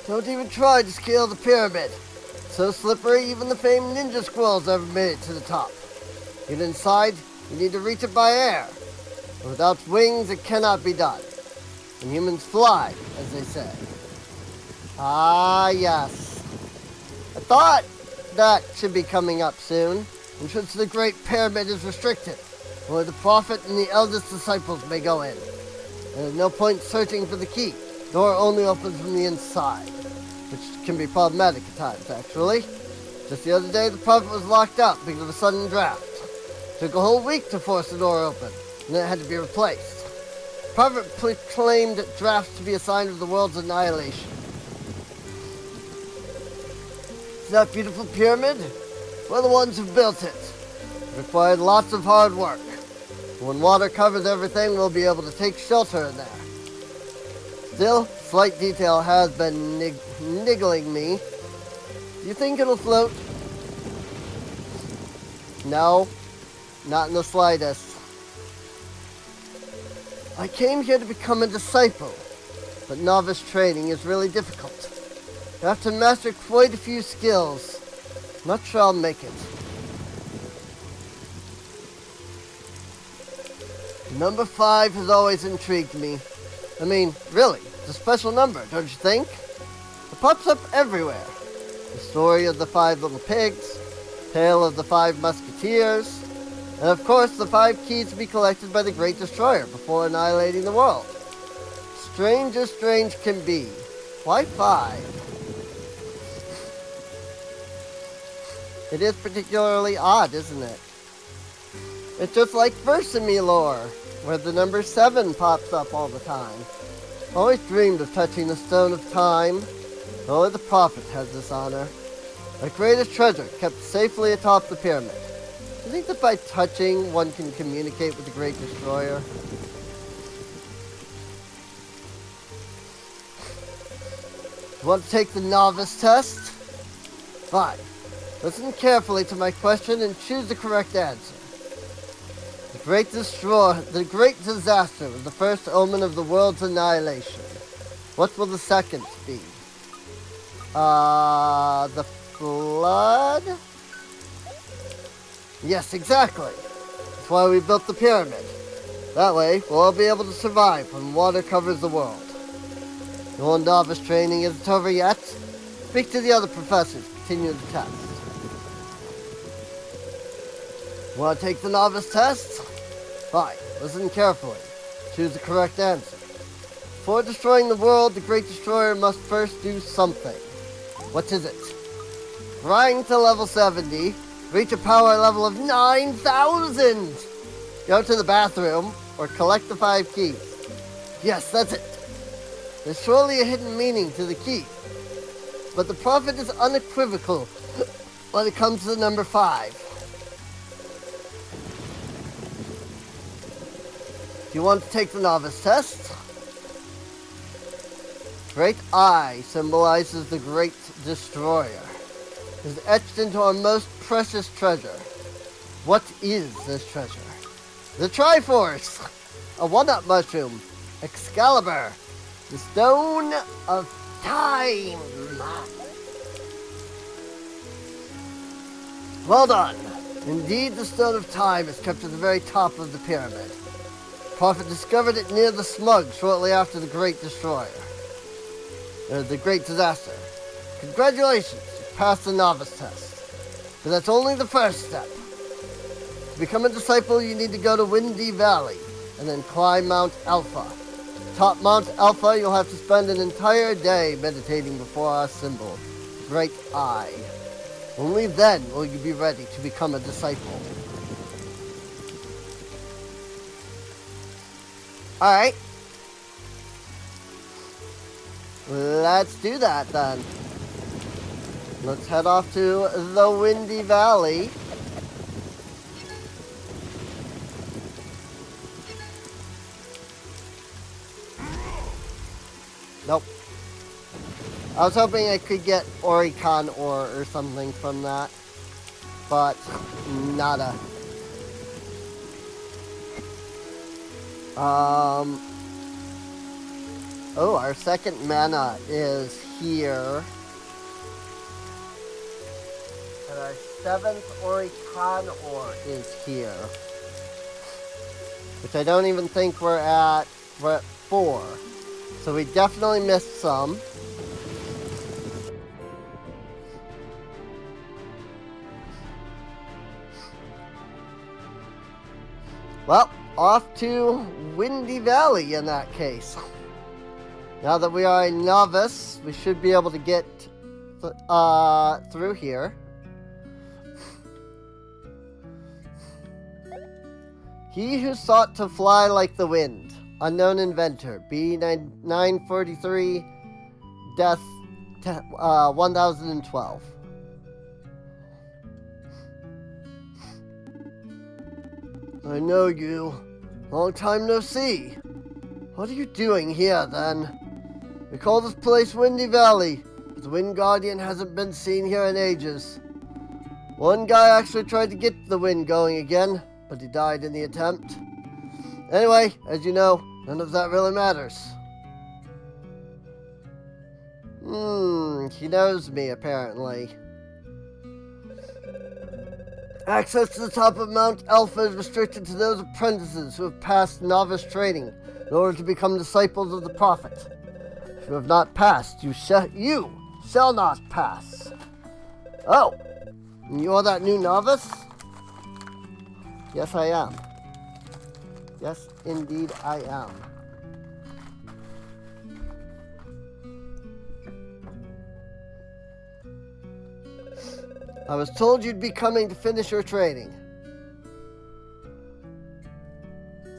Don't even try to scale the pyramid. so slippery even the famed ninja squirrels never made it to the top. Get inside, you need to reach it by air. But without wings, it cannot be done. And humans fly, as they say. Ah, yes. I thought that should be coming up soon. Entrance to the Great Pyramid is restricted. Only the Prophet and the eldest disciples may go in. There's no point searching for the key. The door only opens from the inside, which can be problematic at times, actually. Just the other day, the Prophet was locked out because of a sudden draft. It took a whole week to force the door open, and then it had to be replaced. The Prophet proclaimed drafts to be a sign of the world's annihilation. See that beautiful pyramid? We're the ones who built it. It required lots of hard work. When water covers everything, we'll be able to take shelter in there. Still, slight detail has been niggling me. Do you think it'll float? No, not in the slightest. I came here to become a disciple, but novice training is really difficult. You have to master quite a few skills. Not sure I'll make it. Number 5 has always intrigued me. I mean, really, it's a special number, don't you think? It pops up everywhere. The story of the 5 little pigs, tale of the 5 musketeers, and of course the 5 keys to be collected by the Great Destroyer before annihilating the world. Strange as strange can be. Why 5? It is particularly odd, isn't it? It's just like Versamy lore, where the number 7 pops up all the time. Always dreamed of touching the Stone of Time. Only the Prophet has this honor. The greatest treasure kept safely atop the pyramid. Do you think that by touching, one can communicate with the Great Destroyer? You want to take the novice test? Fine. Listen carefully to my question and choose the correct answer. The great disaster was the first omen of the world's annihilation. What will the second be? The flood? Yes, exactly. That's why we built the pyramid. That way, we'll all be able to survive when water covers the world. Your novice training isn't over yet. Speak to the other professors. Continue the test. Want to take the novice test? Fine. Listen carefully. Choose the correct answer. Before destroying the world, the Great Destroyer must first do something. What is it? Grind to level 70. Reach a power level of 9,000. Go to the bathroom or collect the 5 keys. Yes, that's it. There's surely a hidden meaning to the key. But the Prophet is unequivocal when it comes to the number 5. Do you want to take the novice test? Great Eye symbolizes the Great Destroyer. It is etched into our most precious treasure. What is this treasure? The Triforce! A walnut mushroom. Excalibur. The Stone of Time. Well done. Indeed, the Stone of Time is kept at the very top of the pyramid. The Prophet discovered it near the smug shortly after the Great Destroyer. The Great Disaster. Congratulations, you passed the novice test. But that's only the first step. To become a disciple, you need to go to Windy Valley and then climb Mount Alpha. Top Mount Alpha, you'll have to spend an entire day meditating before our symbol, the Great Eye. Only then will you be ready to become a disciple. Alright. Let's do that then. Let's head off to the Windy Valley. Nope. I was hoping I could get Oricon ore or something from that, but nada. Oh, our second mana is here. And our 7th Oricon ore is here. Which I don't even think we're at 4. So we definitely missed some. Well, off to Windy Valley in that case. Now that we are a novice, we should be able to get through here. He who sought to fly like the wind. Unknown inventor. B943. Death 1012. I know you. Long time no see. What are you doing here, then? We call this place Windy Valley, but the Wind Guardian hasn't been seen here in ages. One guy actually tried to get the wind going again, but he died in the attempt. Anyway, as you know, none of that really matters. He knows me, apparently. Access to the top of Mount Alpha is restricted to those apprentices who have passed novice training in order to become disciples of the Prophet. If you have not passed, you shall not pass. Oh, you're that new novice? Yes, I am. Yes, indeed, I am. I was told you'd be coming to finish your training.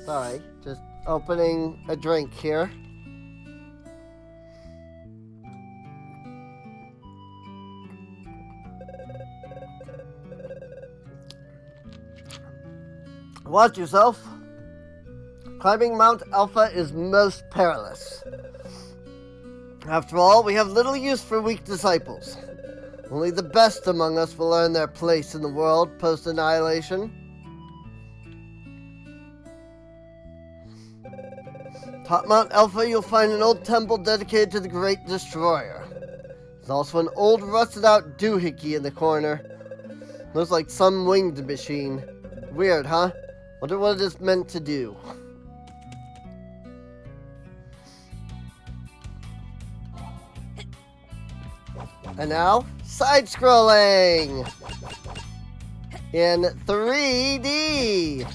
Sorry, just opening a drink here. Watch yourself. Climbing Mount Alpha is most perilous. After all, we have little use for weak disciples. Only the best among us will earn their place in the world post-annihilation. Top Mount Alpha, you'll find an old temple dedicated to the Great Destroyer. There's also an old rusted-out doohickey in the corner. Looks like some winged machine. Weird, huh? Wonder what it is meant to do. And now, side-scrolling! In 3D!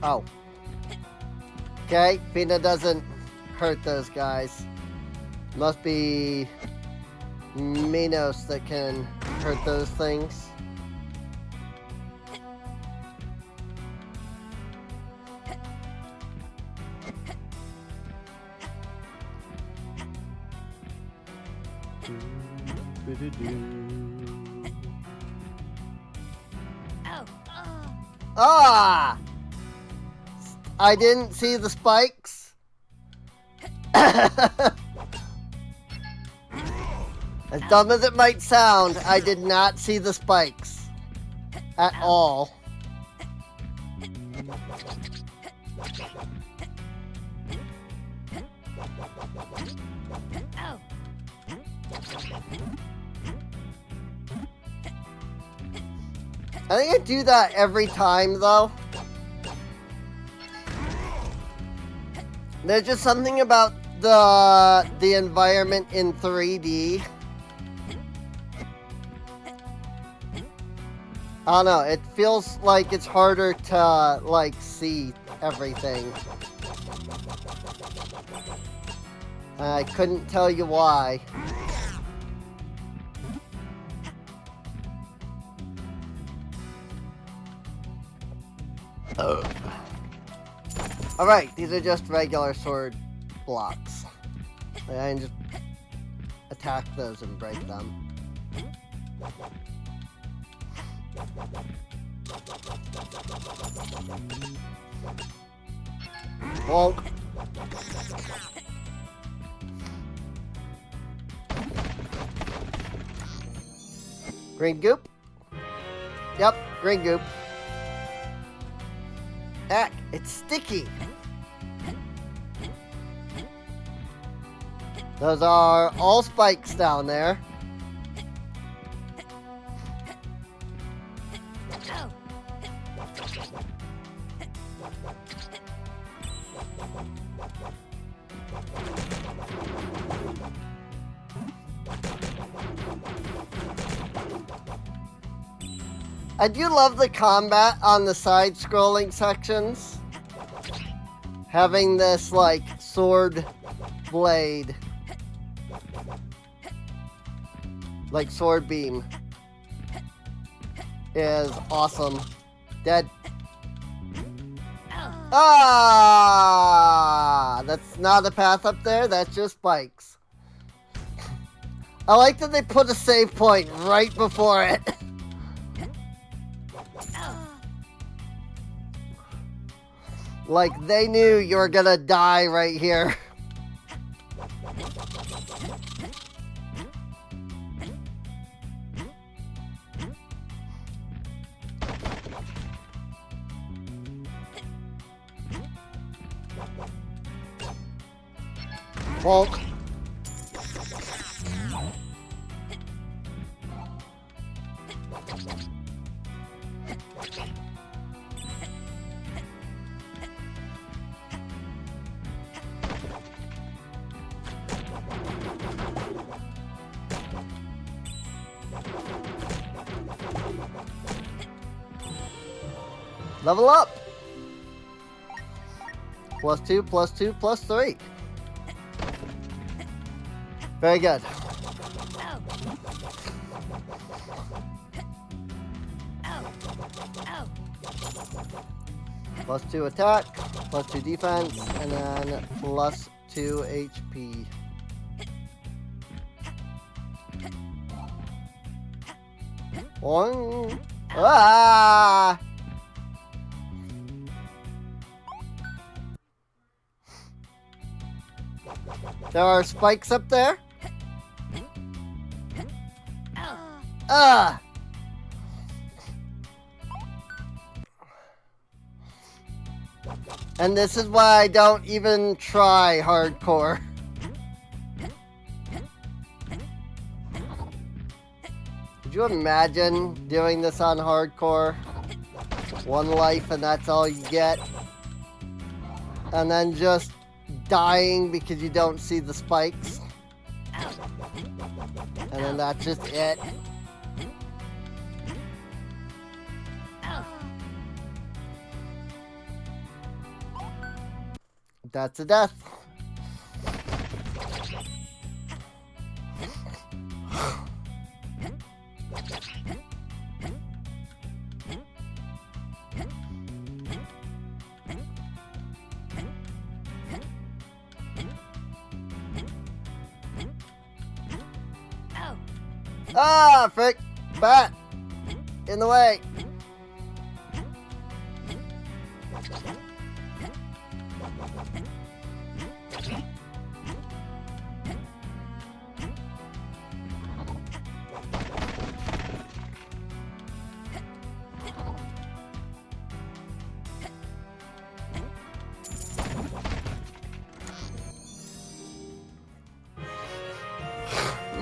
Oh. Okay, Fina doesn't hurt those guys. Must be Minos that can hurt those things. Ah! I didn't see the spikes. As dumb as it might sound, I did not see the spikes at all. I think I do that every time, though. There's just something about the environment in 3D. I don't know, it feels like it's harder to, like, see everything. I couldn't tell you why. Alright, these are just regular sword blocks. I can just attack those and break them. Bonk. Green goop? Yep, green goop. Heck, it's sticky. Those are all spikes down there. I do love the combat on the side-scrolling sections. Having this, like, sword blade. Like, sword beam. Is awesome. Dead. Ah! That's not a path up there, that's just spikes. I like that they put a save point right before it. Like, they knew you were gonna die right here. Bonk. Level up! +2, +2, +3. Very good. +2 attack, +2 defense, and then +2 HP. One. Ah! There are spikes up there. Ah! And this is why I don't even try hardcore. Could you imagine doing this on hardcore? One life and that's all you get. And then just dying because you don't see the spikes. And then that's just it. That's a death. Ah, frick! Bat! In the way!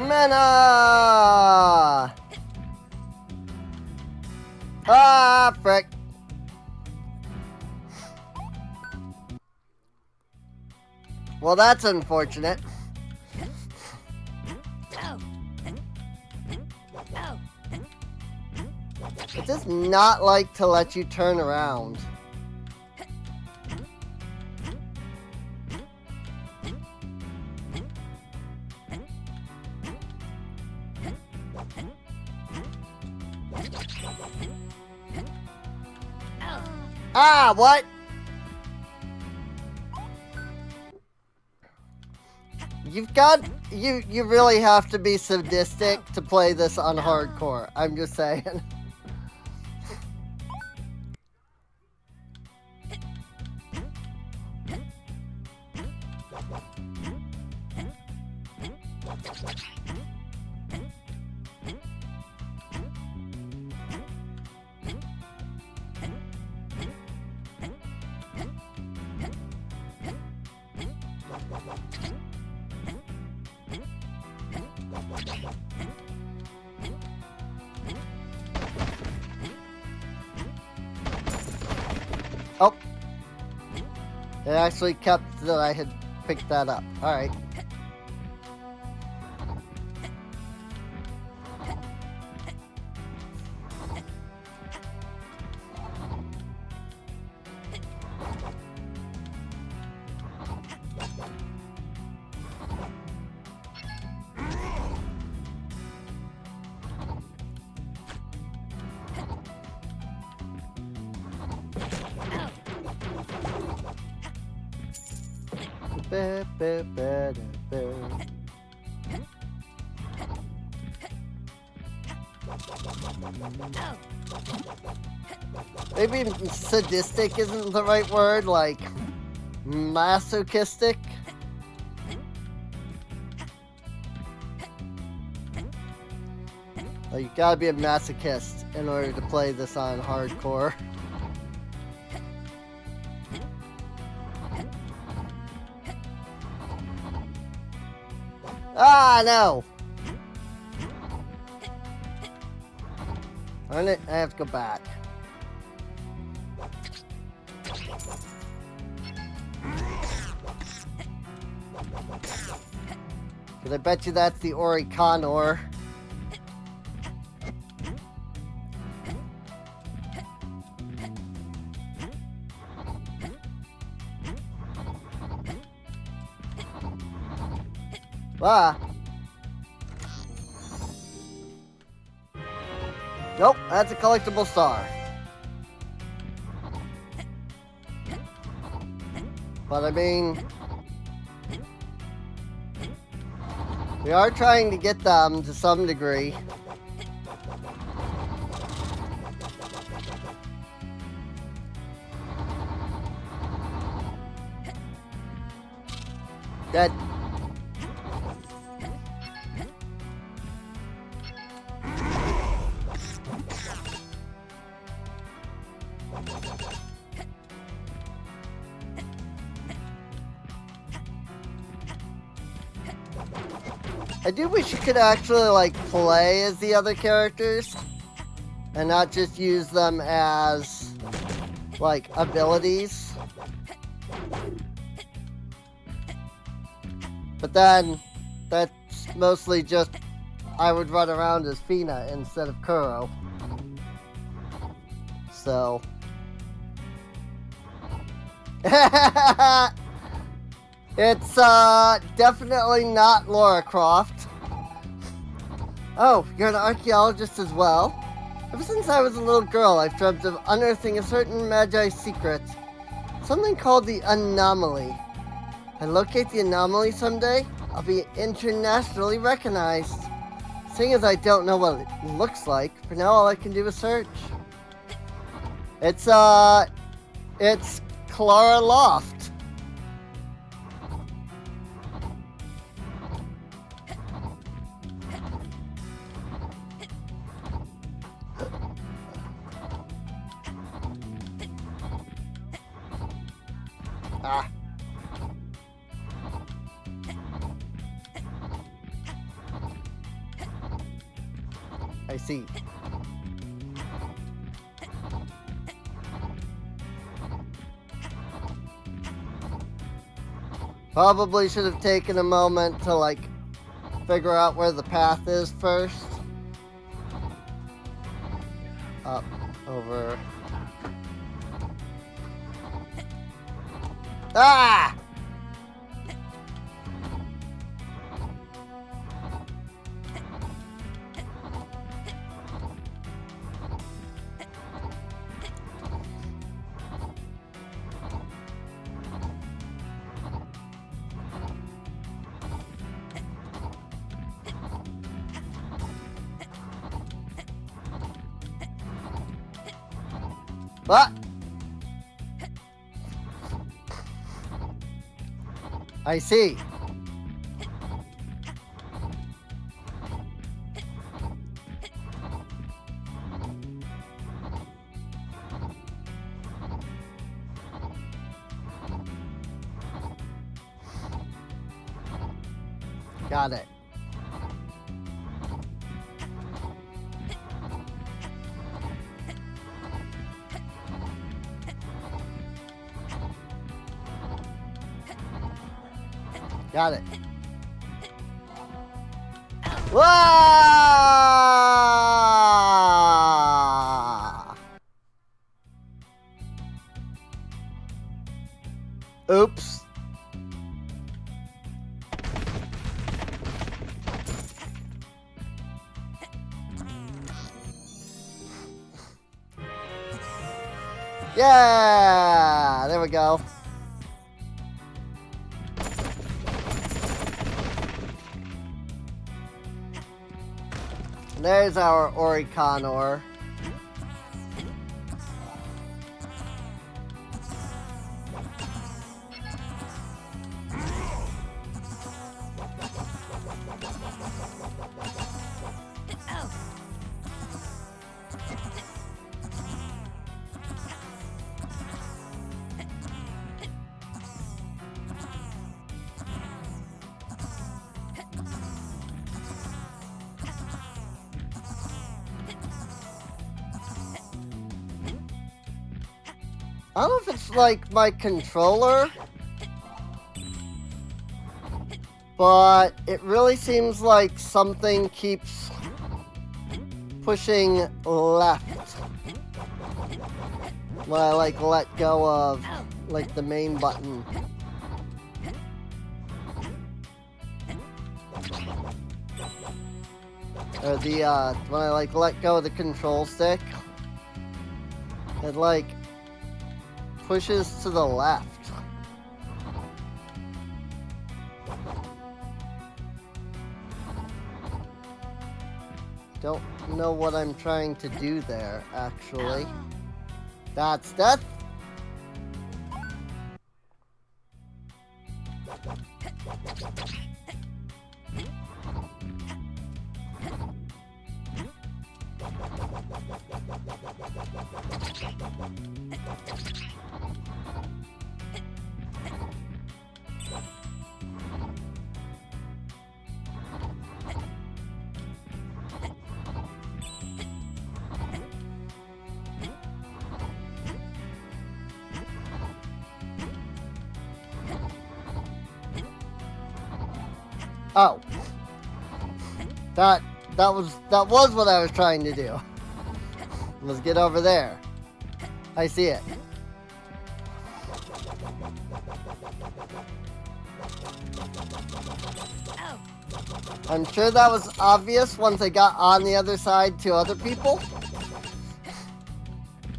Mana! Ah, frick. Well, that's unfortunate. It does not like to let you turn around. Ah, what? You really have to be sadistic to play this on hardcore. I'm just saying. Oh. It actually kept that I had picked that up. Alright. Maybe sadistic isn't the right word, like masochistic. Like, you gotta be a masochist in order to play this on hardcore. Ah, no! Darn it, I have to go back. Because I bet you that's the Oriconor. Ah. Nope, that's a collectible star. But I mean, we are trying to get them to some degree. Dead. I do wish you could actually, like, play as the other characters and not just use them as, like, abilities. But then, that's mostly just, I would run around as Fina instead of Kuro. So. It's, definitely not Lara Croft. Oh, you're an archaeologist as well? Ever since I was a little girl, I've dreamt of unearthing a certain Magi secret. Something called the Anomaly. If I locate the Anomaly someday, I'll be internationally recognized. Seeing as I don't know what it looks like, for now all I can do is search. It's Clara Loft. Ah. I see. Probably should have taken a moment to, like, figure out where the path is first. Up, over. Ah! What? I see. Got it. Got it. Whoa! Oops. Yeah! There we go. There's our Oriconor. I don't know if it's like my controller, but it really seems like something keeps pushing left when I like let go of like the main button. Or the when I like let go of the control stick, it like pushes to the left. Don't know what I'm trying to do there, actually. That's death. Oh. That was what I was trying to do. Let's get over there. I see it. I'm sure that was obvious once I got on the other side to other people.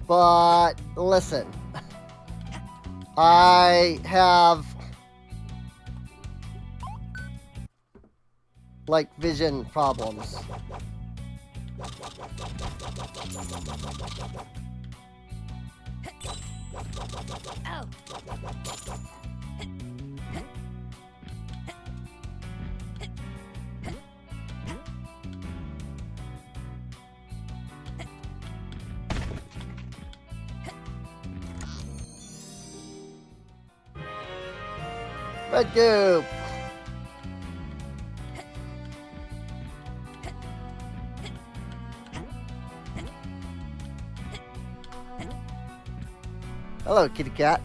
But listen. I have like vision problems. Red goop. Hello, kitty cat.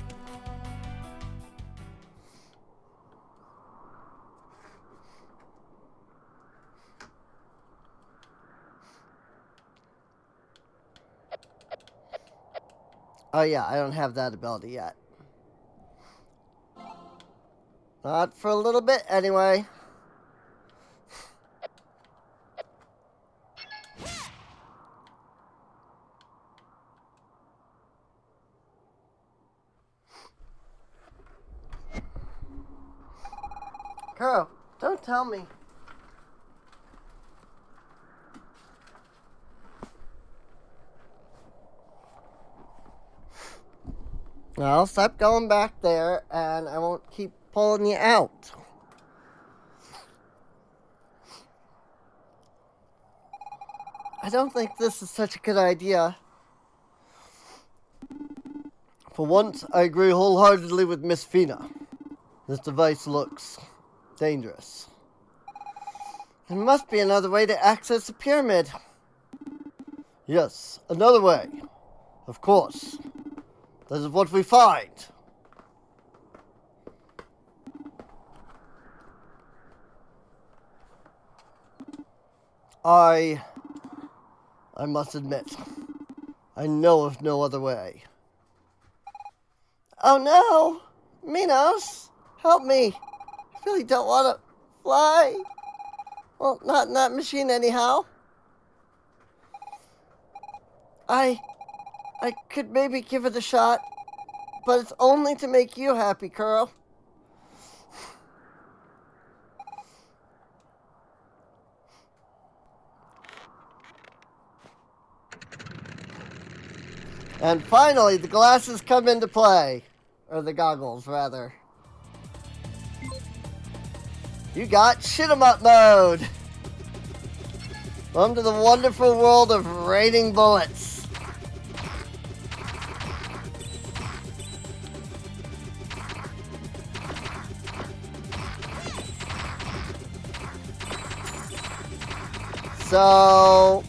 Oh yeah, I don't have that ability yet. Not for a little bit, anyway. Girl, don't tell me. Well, stop going back there, and I won't keep pulling you out. I don't think this is such a good idea. For once, I agree wholeheartedly with Miss Fina. This device looks dangerous. There must be another way to access the pyramid. Yes, another way. Of course. That is what we find. I must admit, I know of no other way. Oh no! Minos! Help me! I really don't want to fly. Well, not in that machine anyhow. I could maybe give it a shot, but it's only to make you happy, Kuro. And finally, the glasses come into play. Or the goggles, rather. You got shit 'em up mode. Welcome to the wonderful world of raining bullets. So,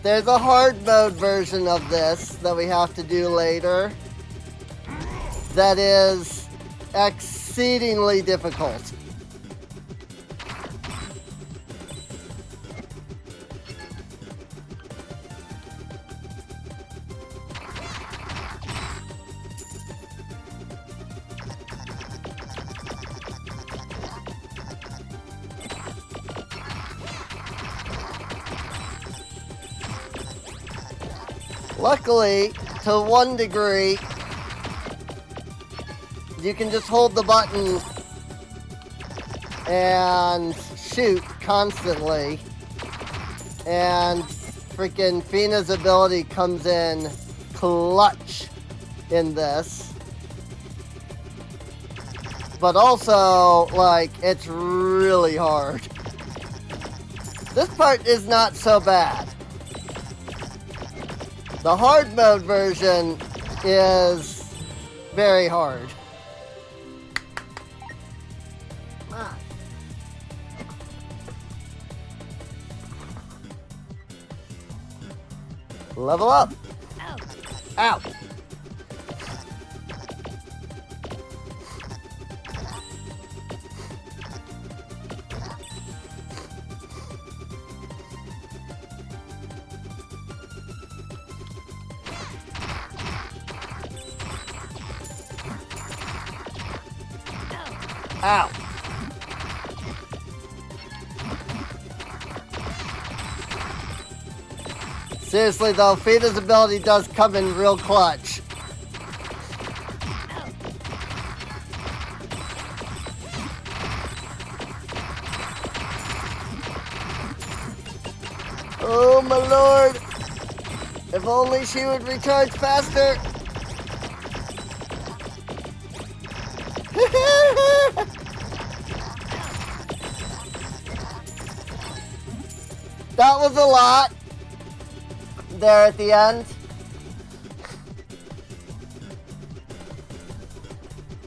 there's a hard mode version of this that we have to do later that is exceedingly difficult. Luckily, to one degree, you can just hold the button and shoot constantly. And freaking Fina's ability comes in clutch in this. But also, like, it's really hard. This part is not so bad. The hard mode version is very hard. Level up. Ow. Ow. Seriously though, Fina's ability does come in real clutch. Oh my lord. If only she would recharge faster. That was a lot there at the end.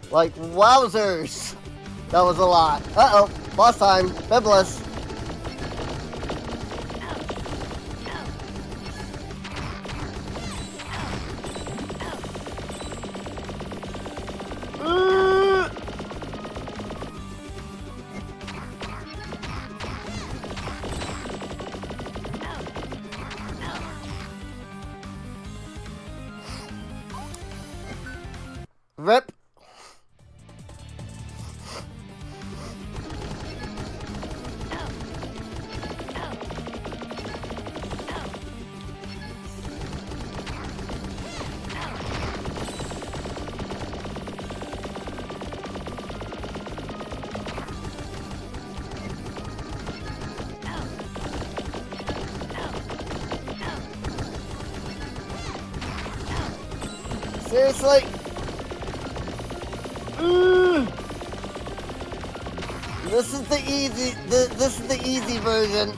Like, wowzers. That was a lot. Uh-oh, boss time. Biblis. Rip. Seriously? This is the easy. This is the easy version.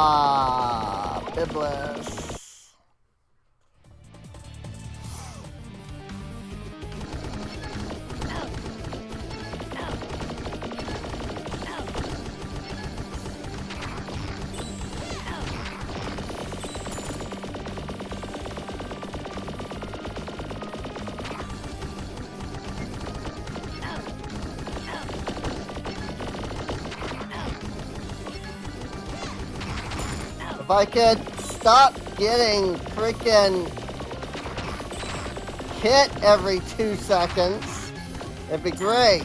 Ah, Biblis. If I could stop getting freaking hit every 2 seconds, it'd be great.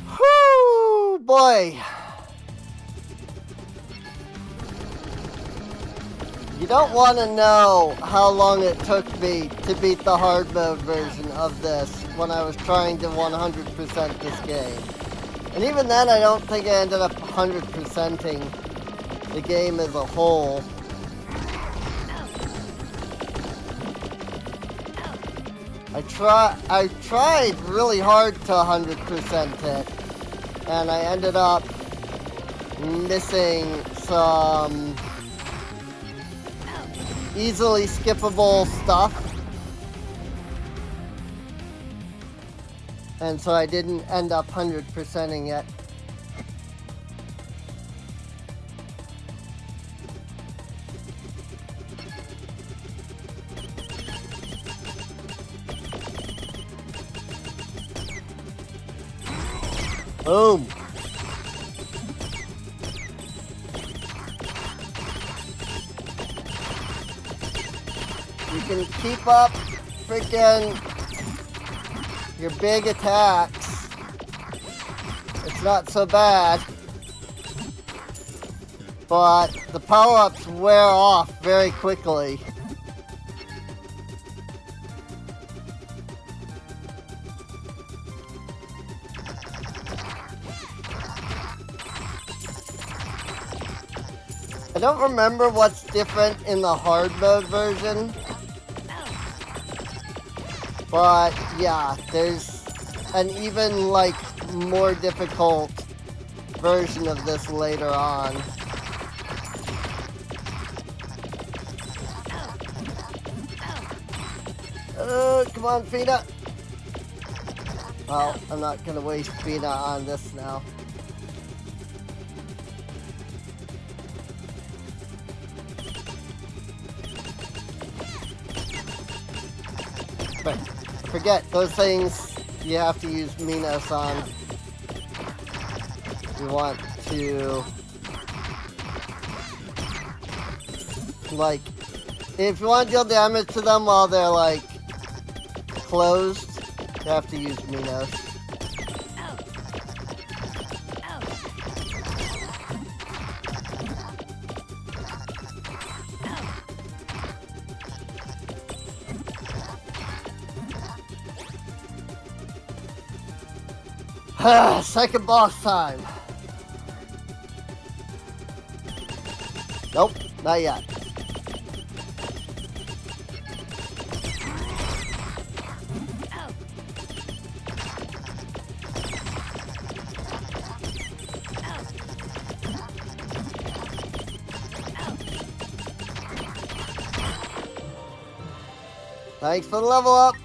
Whew, boy. You don't want to know how long it took me to beat the hard mode version of this when I was trying to 100% this game. And even then, I don't think I ended up 100%ing the game as a whole. I tried really hard to 100% it, and I ended up missing some easily skippable stuff, and so I didn't end up 100%ing it. Boom. You can keep up freaking your big attacks. It's not so bad. But the power-ups wear off very quickly. I don't remember what's different in the hard mode version, but yeah, there's an even like more difficult version of this later on. Come on, Fina. Well, I'm not gonna waste Fina on this now. But forget, those things you have to use Minos on. You want to, like, if you want to deal damage to them while they're, like, closed, you have to use Minos. Second boss time. Nope, not yet. Thanks for the level up.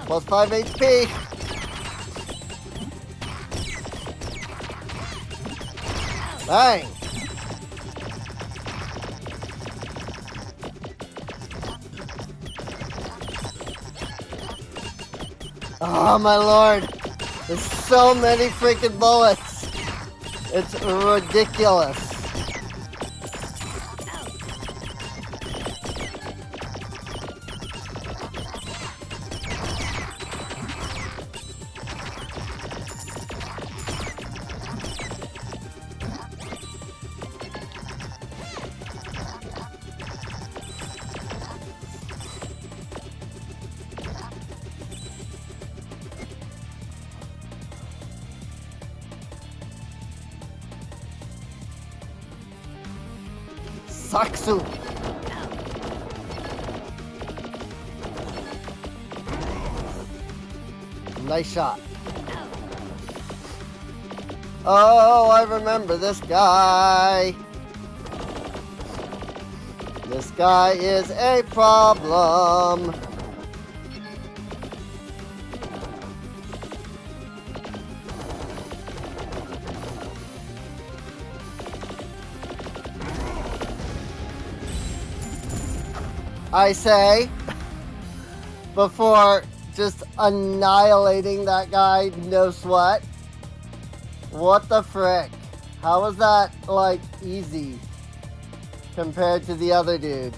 Plus 5 HP. Bang! Oh my lord! There's so many freaking bullets! It's ridiculous. Saksu. Nice shot. Oh, I remember this guy. This guy is a problem. I say, before just annihilating that guy, no sweat. What the frick? How is that, like, easy compared to the other dude?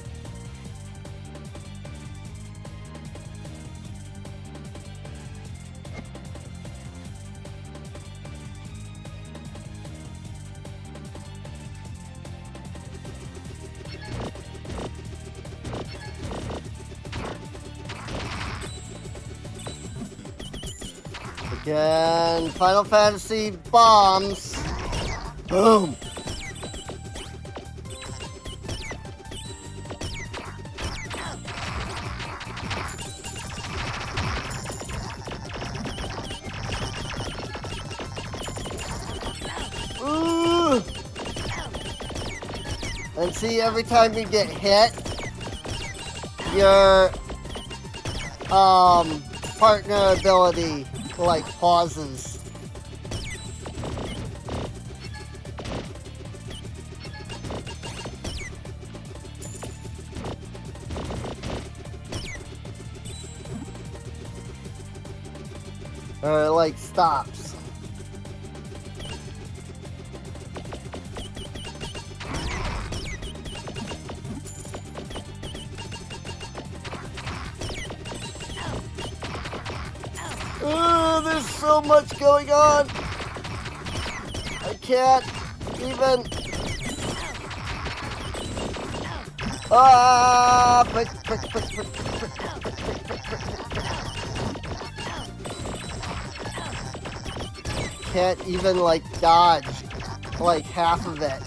Again, Final Fantasy bombs. Boom. Ooh. And see, every time you get hit, your partner ability like pauses. Or like stops. Oh, there's so much going on. I can't even. Ah! Can't even like dodge like half of it.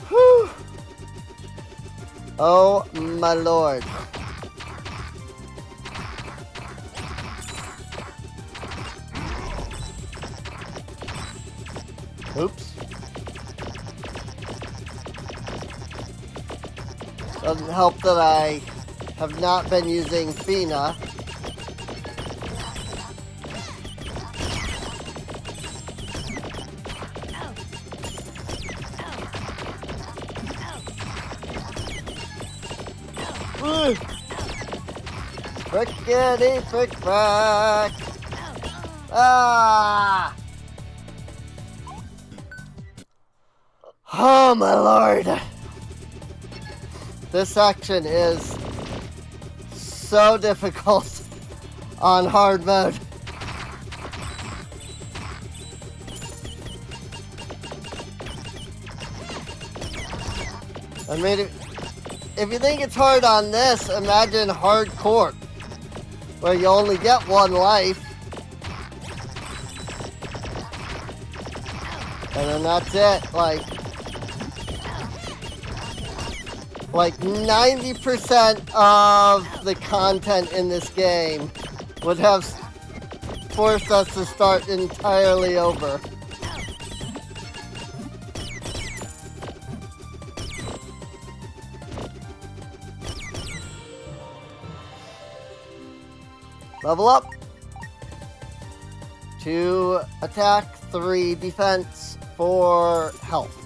Whew. Oh my lord. Oops. Doesn't help that I have not been using Fina. Frickity frick frack. Ah! Oh my lord. This section is so difficult on hard mode. I mean, if you think it's hard on this, imagine hardcore, where you only get one life. And then that's it, like 90% of the content in this game would have forced us to start entirely over. Level up. 2 attack, 3 defense, 4 health.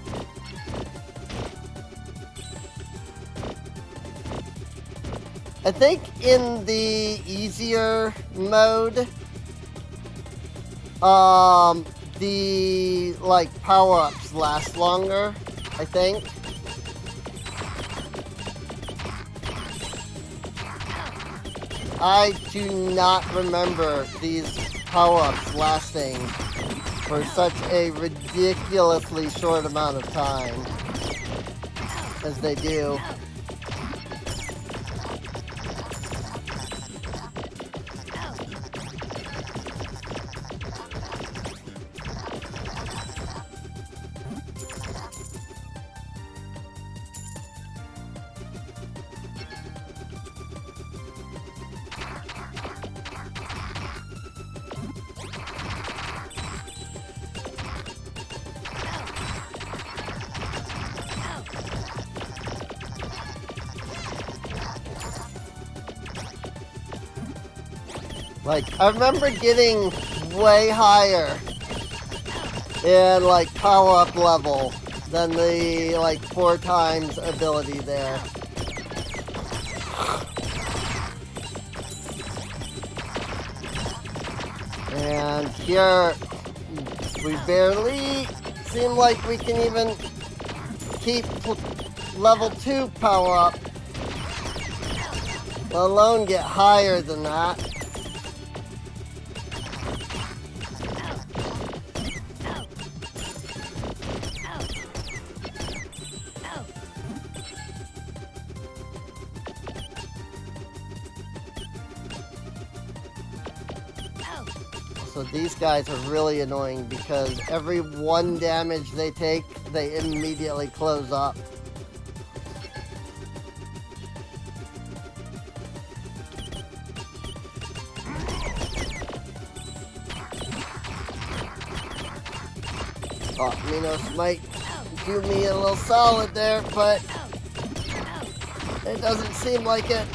I think in the easier mode, the like power-ups last longer, I think. I do not remember these power-ups lasting for such a ridiculously short amount of time as they do. Like, I remember getting way higher in, like, power-up level than the, like, 4 times ability there. And here, we barely seem like we can even keep level 2 power-up, let alone get higher than that. So these guys are really annoying because every 1 damage they take, they immediately close up. Oh, Minos might do me a little solid there, but it doesn't seem like it.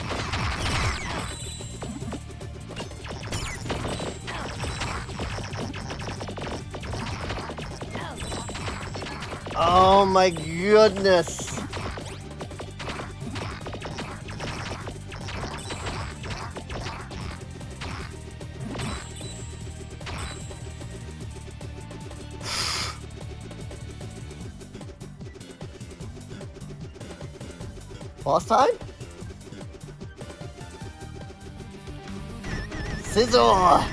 Oh my goodness. Boss time? Sizzle!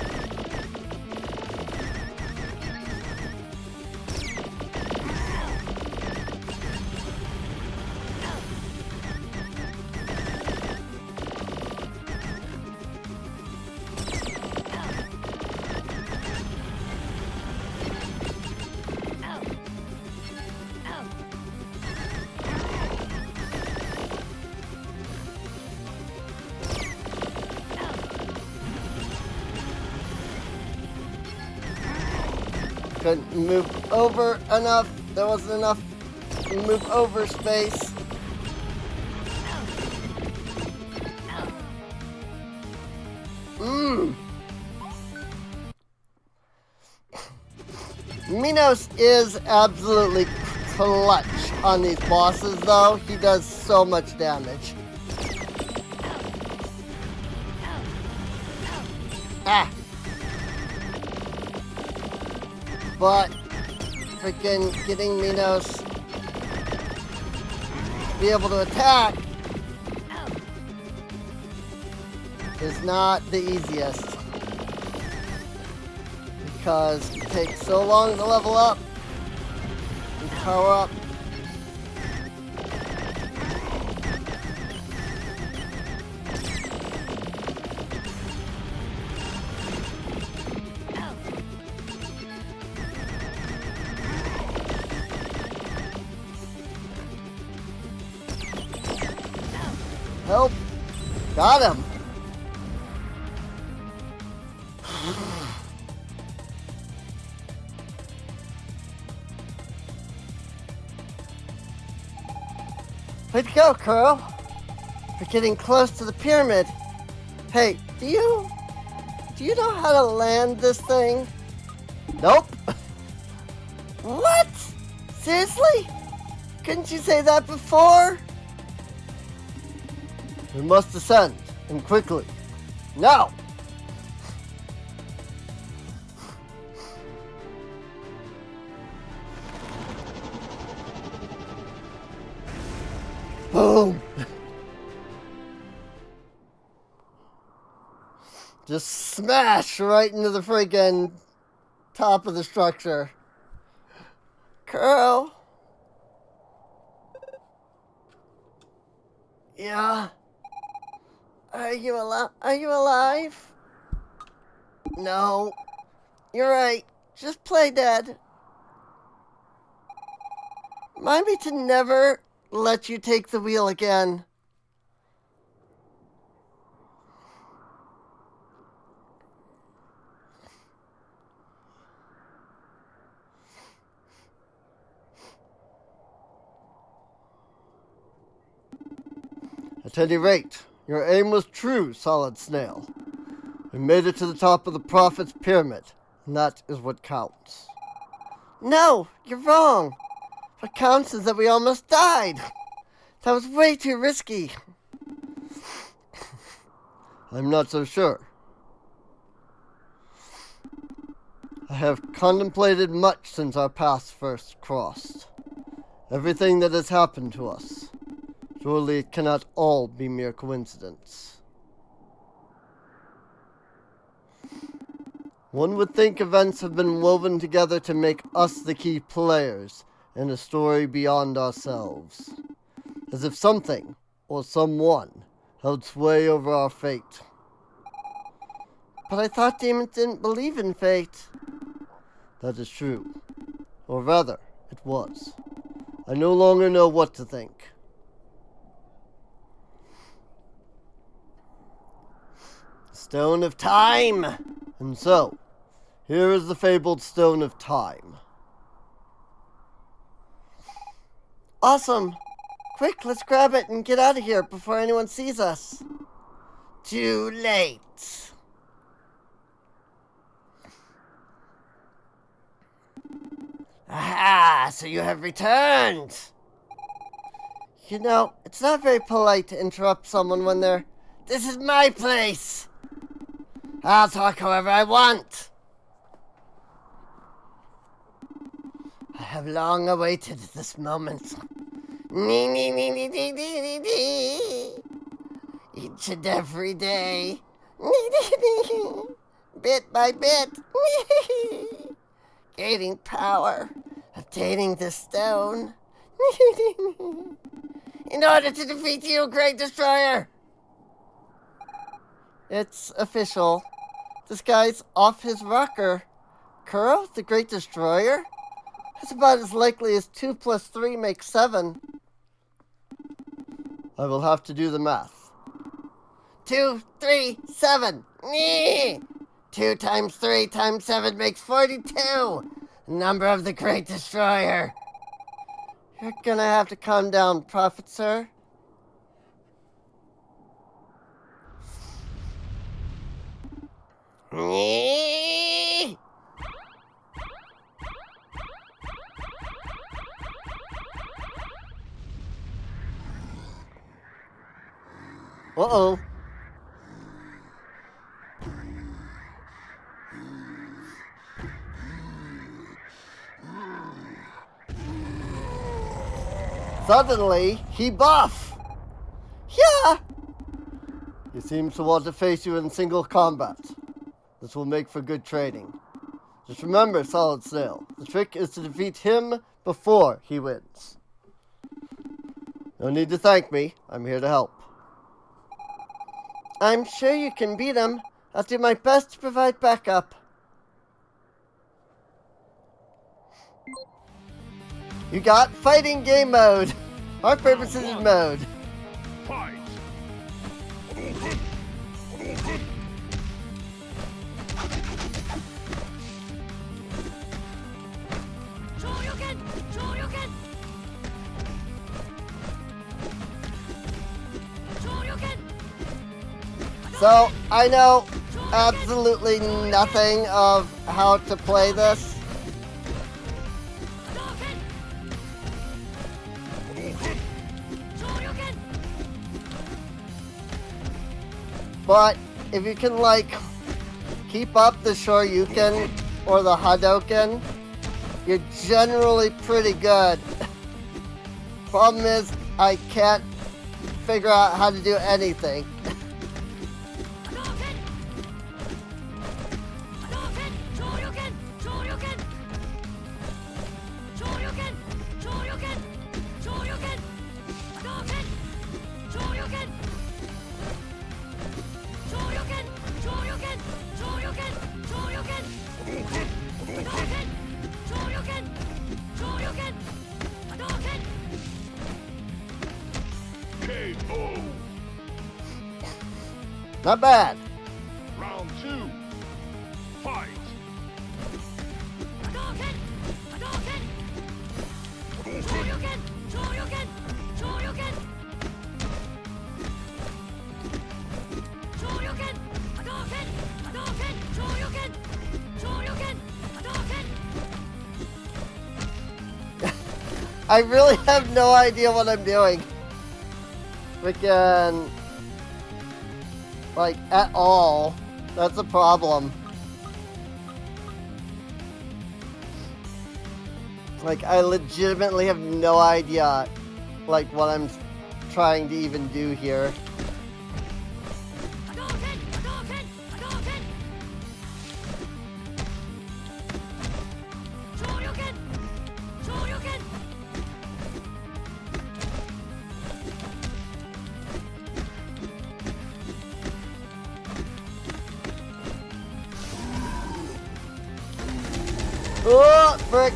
Couldn't move over enough. There wasn't enough move over space. Minos is absolutely clutch on these bosses, though. He does so much damage. Ah! But freaking getting Minos to be able to attack is not the easiest, because it takes so long to level up and power up. Help! Got him! Way to go, Curl! We're getting close to the pyramid. Hey, do you know how to land this thing? Nope. What? Seriously? Couldn't you say that before? We must descend, and quickly. Now! Boom! Just smash right into the freaking top of the structure. Curl. Yeah. Are you alive? No. You're right. Just play dead. Remind me to never let you take the wheel again. At any rate, your aim was true, Solid Snail. We made it to the top of the Prophet's Pyramid, and that is what counts. No, you're wrong. What counts is that we almost died. That was way too risky. I'm not so sure. I have contemplated much since our paths first crossed. Everything that has happened to us. Surely it cannot all be mere coincidence. One would think events have been woven together to make us the key players in a story beyond ourselves. As if something, or someone, held sway over our fate. But I thought demons didn't believe in fate. That is true. Or rather, it was. I no longer know what to think. Stone of Time! And so, here is the fabled Stone of Time. Awesome! Quick, let's grab it and get out of here before anyone sees us. Too late. Aha! So you have returned! You know, it's not very polite to interrupt someone when they're... This is my place! I'll talk however I want! I have long awaited this moment. Each and every day. Bit by bit. Gaining power. Obtaining the stone. In order to defeat you, Great Destroyer! It's official. This guy's off his rocker. Kuro, the Great Destroyer? That's about as likely as 2 plus 3 makes 7. I will have to do the math. 2, 3, 7. 2 times 3 times 7 makes 42. Number of the Great Destroyer. You're gonna have to calm down, Prophet, sir. Uh-oh. Suddenly, he buff! Yeah! He seems to want to face you in single combat. This will make for good training. Just remember, Solid Snail, the trick is to defeat him before he wins. No need to thank me. I'm here to help. I'm sure you can beat him. I'll do my best to provide backup. You got fighting game mode. Our purposes in mode. Fight. So, I know absolutely nothing of how to play this. But if you can, like, keep up the Shoryuken or the Hadouken, you're generally pretty good. Problem is, I can't figure out how to do anything. KO. Not bad. Round 2. Fight. I really have no idea what I'm doing. Freaking... like, at all. That's a problem. Like, I legitimately have no idea, like, what I'm trying to even do here. Oh, frick!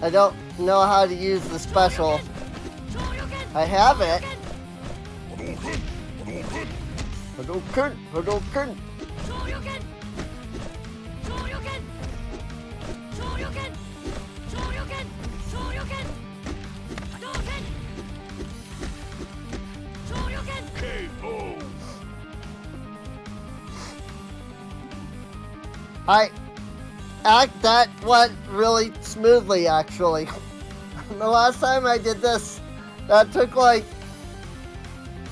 I don't know how to use the special. I have it. Hadouken! Hadouken! That went really smoothly, actually. The last time I did this, that took like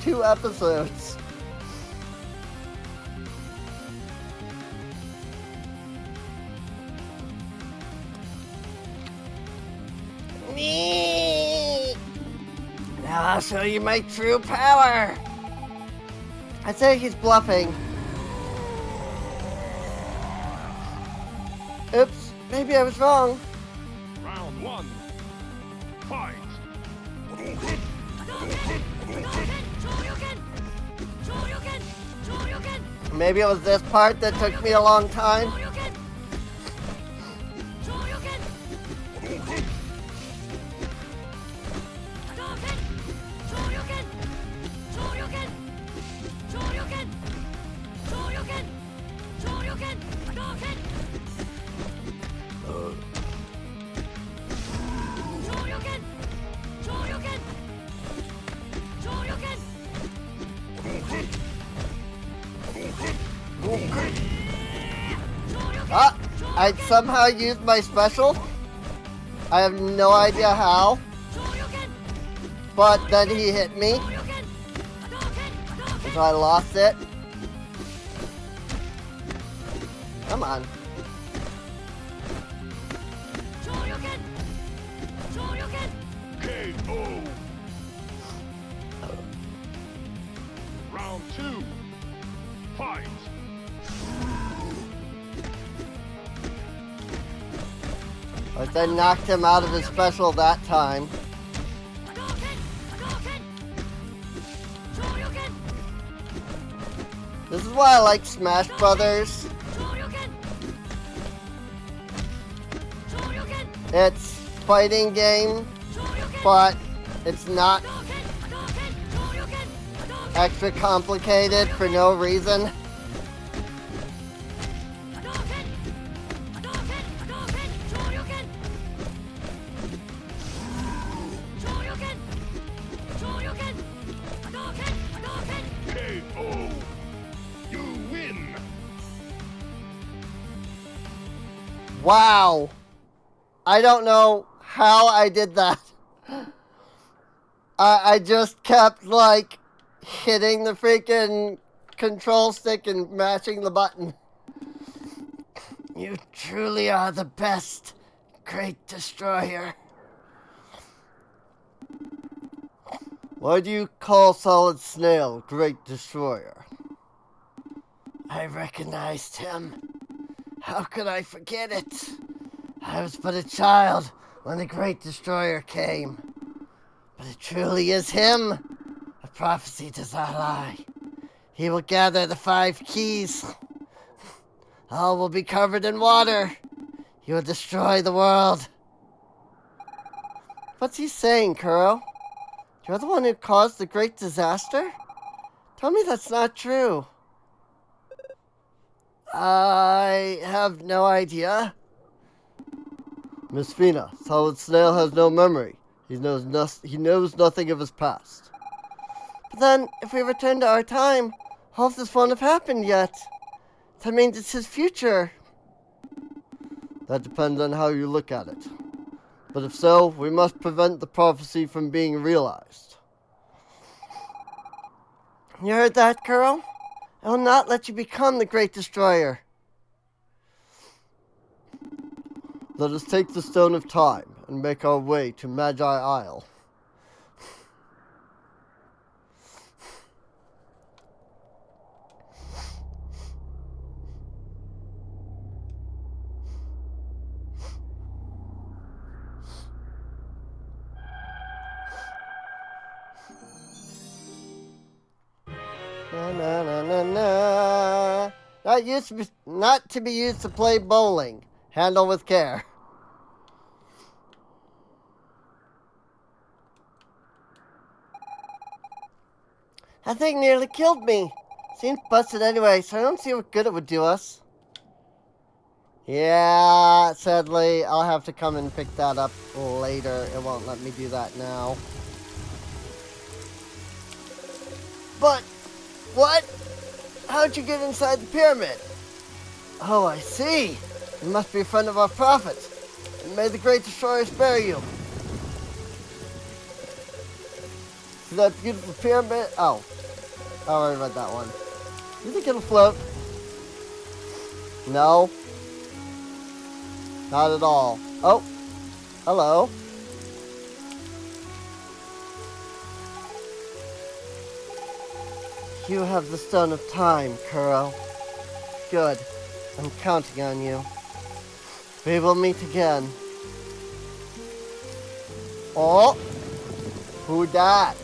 2 episodes. Now I'll show you my true power. I'd say he's bluffing. Oops, maybe I was wrong. Round 1. Fight. Maybe it was this part that took me a long time. I somehow used my special. I have no idea how. But then he hit me. So I lost it. Come on. KO. Round 2. Fight. But then knocked him out of his special that time. This is why I like Smash Brothers. It's fighting game, but it's not extra complicated for no reason. KO. You win. Wow. I don't know how I did that. I just kept, like, hitting the freaking control stick and mashing the button. You truly are the best, Great Destroyer. Why do you call Solid Snail Great Destroyer? I recognized him. How could I forget it? I was but a child when the Great Destroyer came. But it truly is him. A prophecy does not lie. He will gather the 5 keys. All will be covered in water. He will destroy the world. What's he saying, Kuro? You're the one who caused the great disaster? Tell me that's not true. I have no idea. Miss Fina, Solid Snail has no memory. He knows nothing of his past. But then, if we return to our time, all of this won't have happened yet. That means it's his future. That depends on how you look at it. But if so, we must prevent the prophecy from being realized. You heard that, Kuro? I will not let you become the Great Destroyer. Let us take the Stone of Time and make our way to Magi Isle. Na na na na na. Not to be used to play bowling. Handle with care. That thing nearly killed me. Seems busted anyway, so I don't see what good it would do us. Yeah, sadly, I'll have to come and pick that up later. It won't let me do that now. But, what? How'd you get inside the pyramid? Oh, I see. You must be a friend of our prophet. And may the Great Destroyer spare you. See that beautiful pyramid? Oh. I already read that one. You think it'll float? No. Not at all. Oh. Hello. You have the Stone of Time, Kuro. Good. I'm counting on you. We will meet again. Oh! Who dat?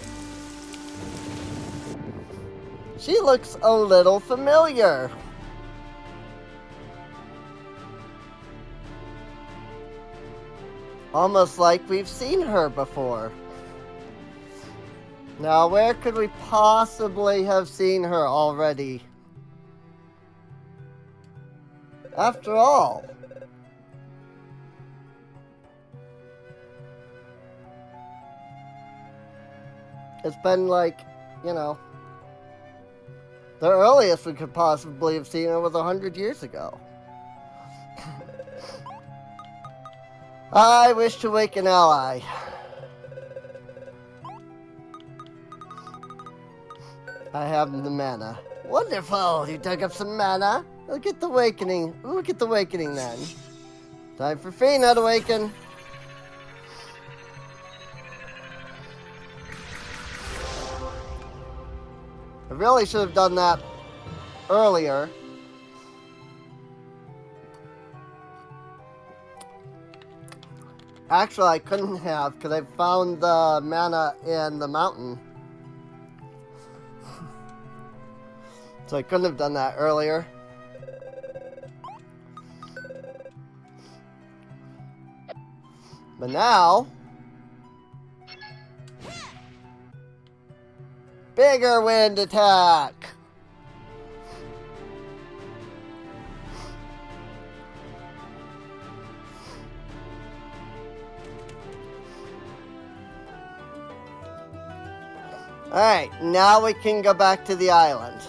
She looks a little familiar. Almost like we've seen her before. Now, where could we possibly have seen her already? After all, it's been like, you know, the earliest we could possibly have seen her was 100 years ago. I wish to wake an ally. I have the mana. Wonderful! You dug up some mana? Look at the awakening. Look at the awakening then. Time for Fina to awaken. I really should have done that earlier. Actually, I couldn't have because I found the mana in the mountain. So I couldn't have done that earlier. But now, bigger wind attack. Alright, now we can go back to the island.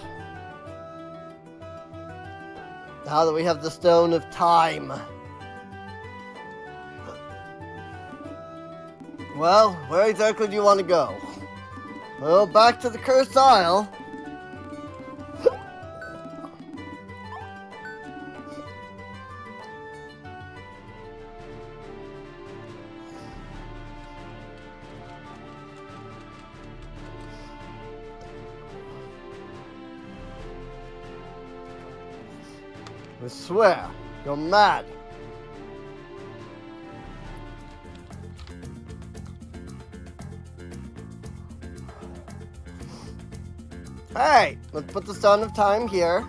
Now that we have the Stone of Time. Well, where exactly do you want to go? Well, back to the Cursed Isle. I swear, you're mad. Alright, let's put the Stone of Time here.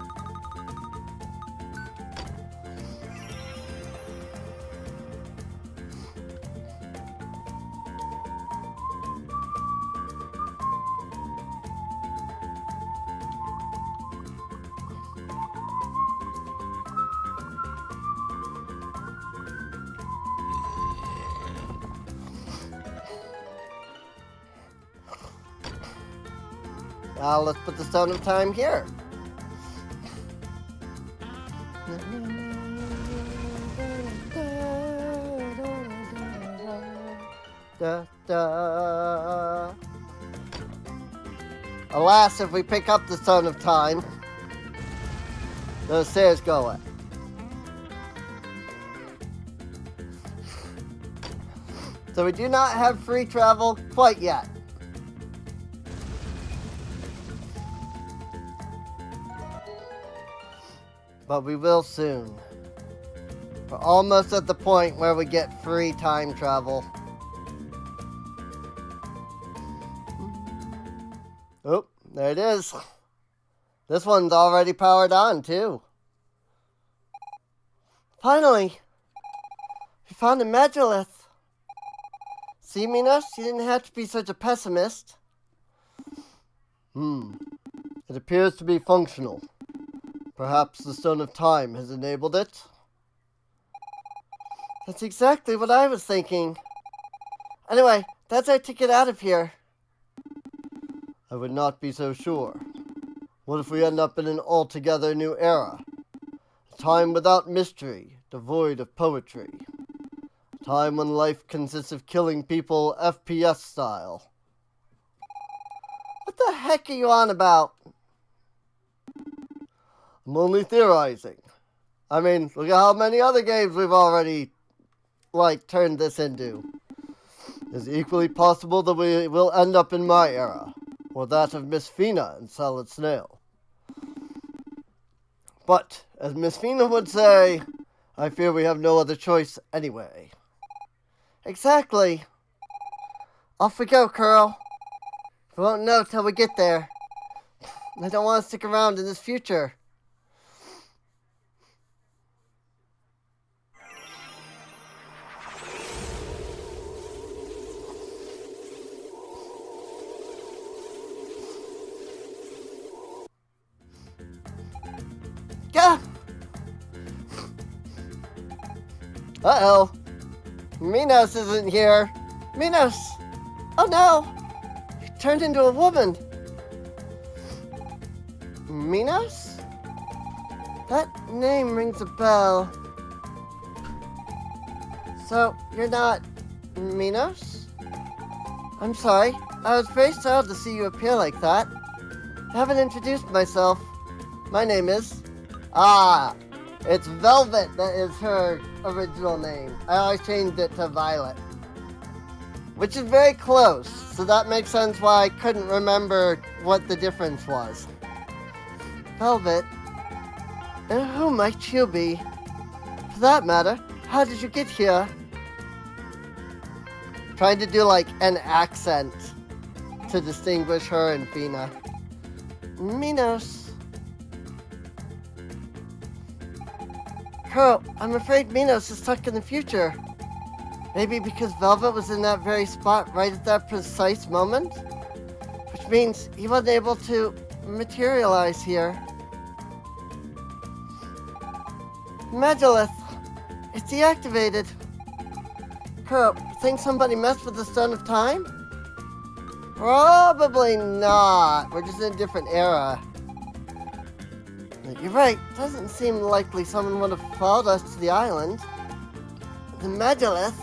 Now let's put the Stone of Time here. Da, da. Alas, if we pick up the Stone of Time, those stairs go up. So we do not have free travel quite yet. But we will soon. We're almost at the point where we get free time travel. Oh, there it is. This one's already powered on, too. Finally! We found a megalith. See, Minos? You didn't have to be such a pessimist. It appears to be functional. Perhaps the Stone of Time has enabled it? That's exactly what I was thinking. Anyway, that's our ticket out of here. I would not be so sure. What if we end up in an altogether new era? A time without mystery, devoid of poetry. A time when life consists of killing people FPS style. What the heck are you on about? I'm only theorizing. I mean, look at how many other games we've already, turned this into. It's equally possible that we will end up in my era, or that of Miss Fina and Solid Snail. But, as Miss Fina would say, I fear we have no other choice anyway. Exactly. Off we go, Curl. We won't know till we get there. I don't want to stick around in this future. Gah! Uh-oh. Minos isn't here. Minos! Oh no! You turned into a woman. Minos? That name rings a bell. So, you're not Minos? I'm sorry. I was very startled to see you appear like that. I haven't introduced myself. My name is... it's Velvet that is her original name. I always changed it to Violet. Which is very close, so that makes sense why I couldn't remember what the difference was. Velvet? And who might you be? For that matter, how did you get here? Trying to do an accent to distinguish her and Fina. Minos. Curl, I'm afraid Minos is stuck in the future. Maybe because Velvet was in that very spot right at that precise moment? Which means he wasn't able to materialize here. Megalith! It's deactivated. Curl, you think somebody messed with the Stone of Time? Probably not. We're just in a different era. You're right. Doesn't seem likely someone would have followed us to the island. The Megalith?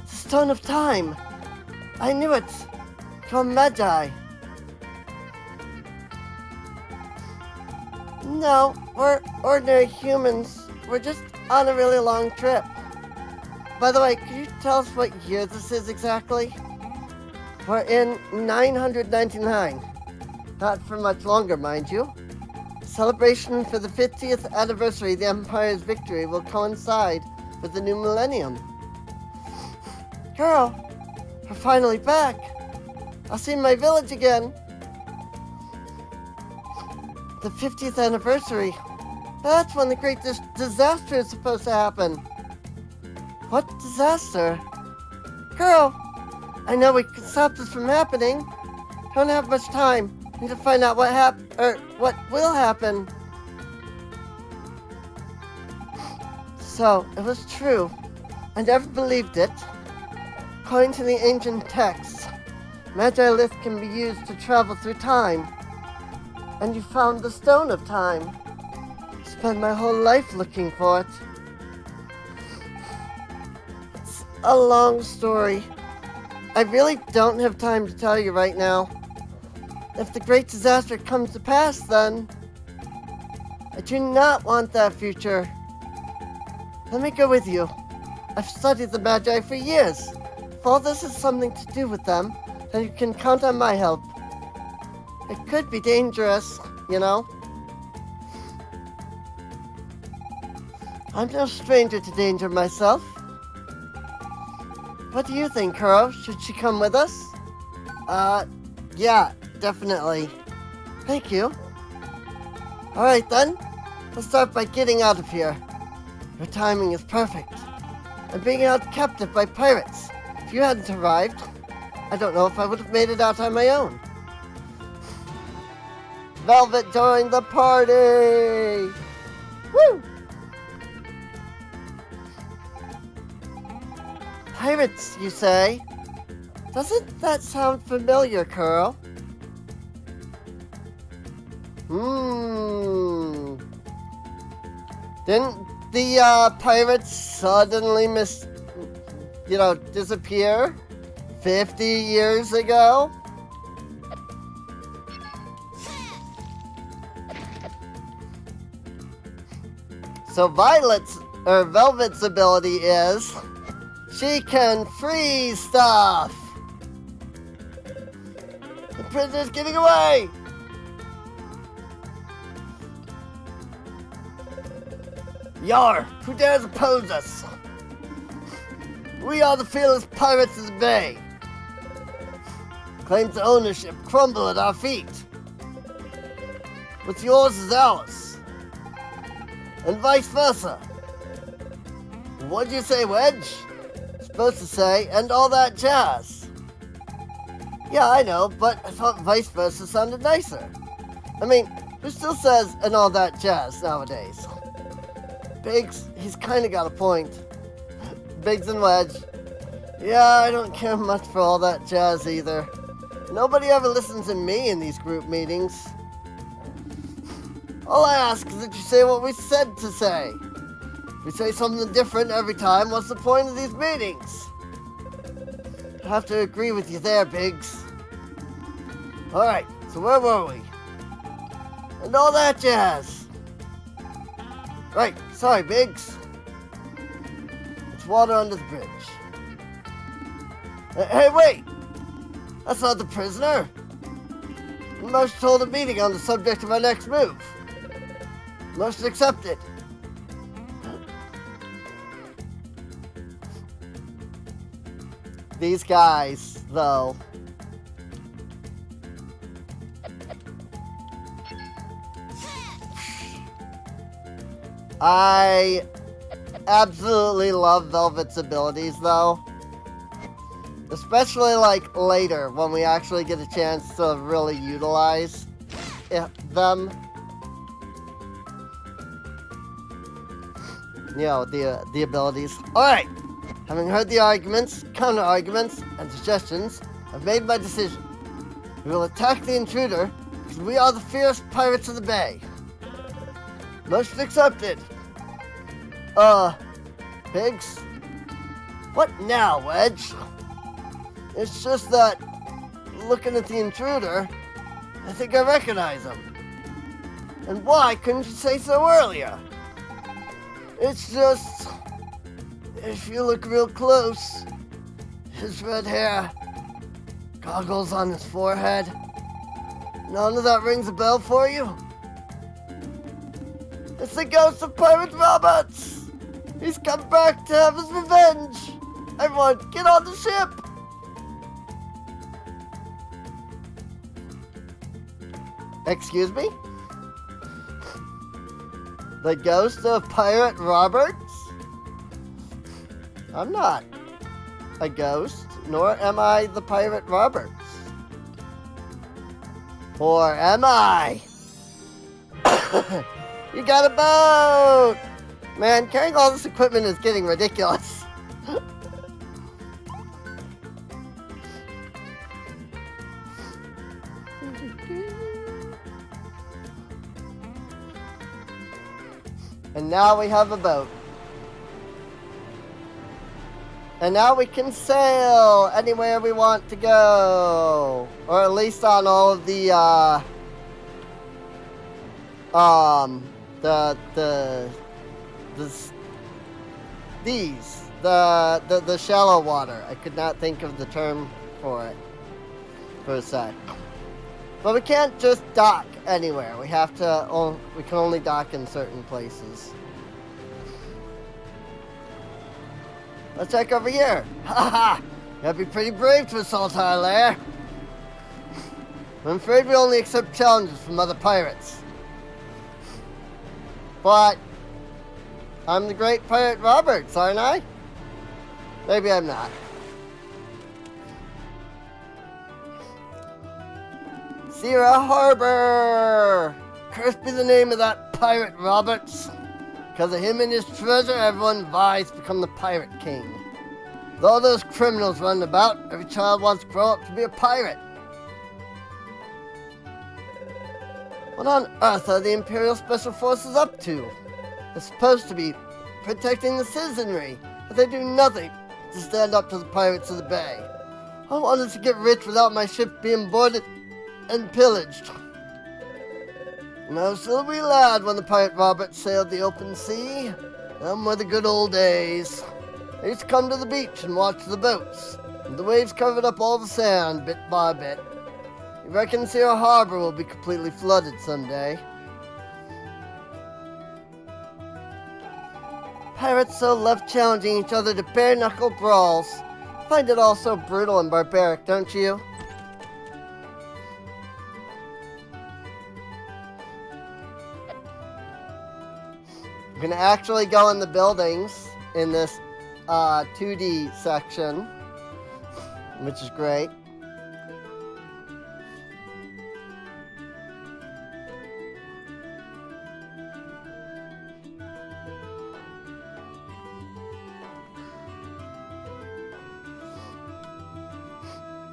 The Stone of Time! I knew it! You're Magi! No, we're ordinary humans. We're just on a really long trip. By the way, could you tell us what year this is exactly? We're in 999. Not for much longer, mind you. Celebration for the 50th anniversary of the Empire's victory will coincide with the new millennium. Girl, we're finally back. I'll see my village again. The 50th anniversary. That's when the great disaster is supposed to happen. What disaster? Girl, I know we can stop this from happening. Don't have much time. Need to find out what will happen. So, it was true. I never believed it. According to the ancient texts, Magilift can be used to travel through time. And you found the Stone of Time. Spent my whole life looking for it. It's a long story. I really don't have time to tell you right now. If the great disaster comes to pass, then I do not want that future. Let me go with you. I've studied the Magi for years. If all this has something to do with them, then you can count on my help. It could be dangerous, you know? I'm no stranger to danger myself. What do you think, Kuro? Should she come with us? Yeah, definitely. Thank you. Alright then, let's start by getting out of here. Your timing is perfect. I'm being held captive by pirates. If you hadn't arrived, I don't know if I would have made it out on my own. Velvet joined the party! Woo! Pirates, you say? Doesn't that sound familiar, Kuro? Didn't the pirates suddenly disappear 50 years ago? So Velvet's ability is she can freeze stuff. The prisoner's getting away. Yar, who dares oppose us? We are the fearless pirates of the bay. Claims of ownership crumble at our feet. What's yours is ours. And vice versa. What'd you say, Wedge? Supposed to say, and all that jazz. Yeah, I know, but I thought vice versa sounded nicer. I mean, who still says, and all that jazz nowadays? Biggs, he's kinda got a point. Biggs and Wedge. Yeah, I don't care much for all that jazz either. Nobody ever listens to me in these group meetings. All I ask is that you say what we said to say. If we say something different every time, what's the point of these meetings? I have to agree with you there, Biggs. Alright, so where were we? And all that jazz. Right, sorry, Biggs. It's water under the bridge. Hey, wait! That's not the prisoner. Most told a meeting on the subject of our next move. Most accepted. These guys, though. I absolutely love Velvet's abilities, though. Especially, like, later, when we actually get a chance to really utilize them. You know, the abilities. Alright! Having heard the arguments, counter-arguments, and suggestions, I've made my decision. We will attack the intruder, because we are the fierce pirates of the bay. Motion accepted. Pigs? What now, Wedge? It's just that, looking at the intruder, I think I recognize him. And why couldn't you say so earlier? It's just, if you look real close, his red hair, goggles on his forehead, none of that rings a bell for you? It's the ghost of Pirate Roberts! He's come back to have his revenge! Everyone, get on the ship! Excuse me? The ghost of Pirate Roberts? I'm not a ghost, nor am I the Pirate Roberts. Or am I? You got a boat! Man, carrying all this equipment is getting ridiculous. And now we have a boat. And now we can sail anywhere we want to go. Or at least on all of the, the shallow water. I could not think of the term for it for a sec. But we can't just dock anywhere. We have to, we can only dock in certain places. Let's check over here. Haha! Gotta be pretty brave to assault our lair. I'm afraid we only accept challenges from other pirates. But I'm the great pirate Roberts, aren't I? Maybe I'm not. Sierra Harbor! Cursed be the name of that pirate Roberts. Because of him and his treasure, everyone vies to become the pirate king. With all those criminals running about, every child wants to grow up to be a pirate. What on earth are the Imperial Special Forces up to? They're supposed to be protecting the citizenry, but they do nothing to stand up to the pirates of the bay. I wanted to get rich without my ship being boarded and pillaged. And I was still a wee lad when the pirate Robert sailed the open sea. Them were the good old days. I used to come to the beach and watch the boats, and the waves covered up all the sand bit by bit. You reckon Sierra Harbor will be completely flooded someday? Pirates so love challenging each other to bare-knuckle brawls. I find it all so brutal and barbaric, don't you? I'm gonna actually go in the buildings in this 2D section, which is great.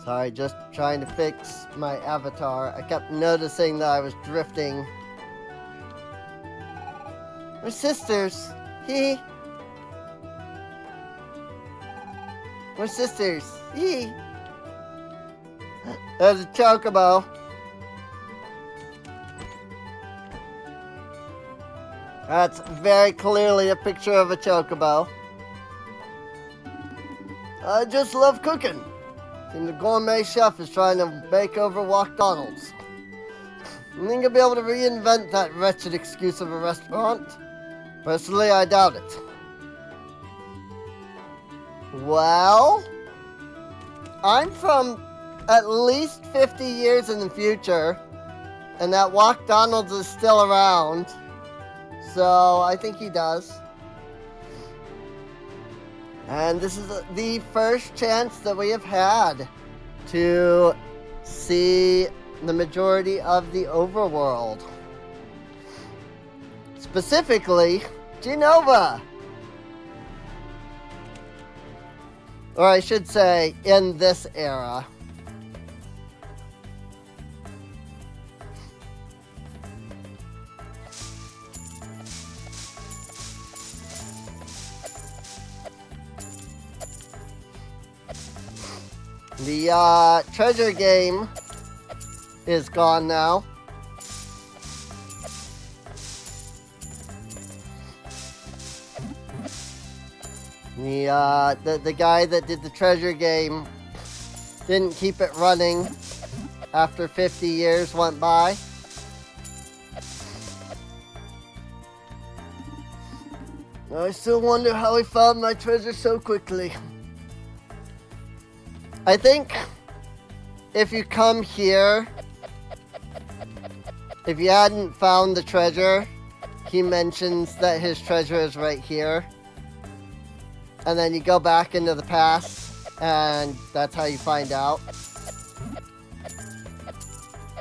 Sorry, just trying to fix my avatar. I kept noticing that I was drifting. We're sisters. Hee. We're sisters. Hee. There's a chocobo. That's very clearly a picture of a chocobo. I just love cooking. Seems the gourmet chef is trying to make over McDonald's. You think he'll be able to reinvent that wretched excuse of a restaurant? Personally, I doubt it. Well, I'm from at least 50 years in the future, and that McDonald's is still around, so I think he does. And this is the first chance that we have had to see the majority of the overworld. Specifically, Genova. Or I should say, in this era. The treasure game is gone now. The guy that did the treasure game didn't keep it running after 50 years went by. I still wonder how he found my treasure so quickly. I think if you come here, if you hadn't found the treasure, he mentions that his treasure is right here. And then you go back into the past, and that's how you find out.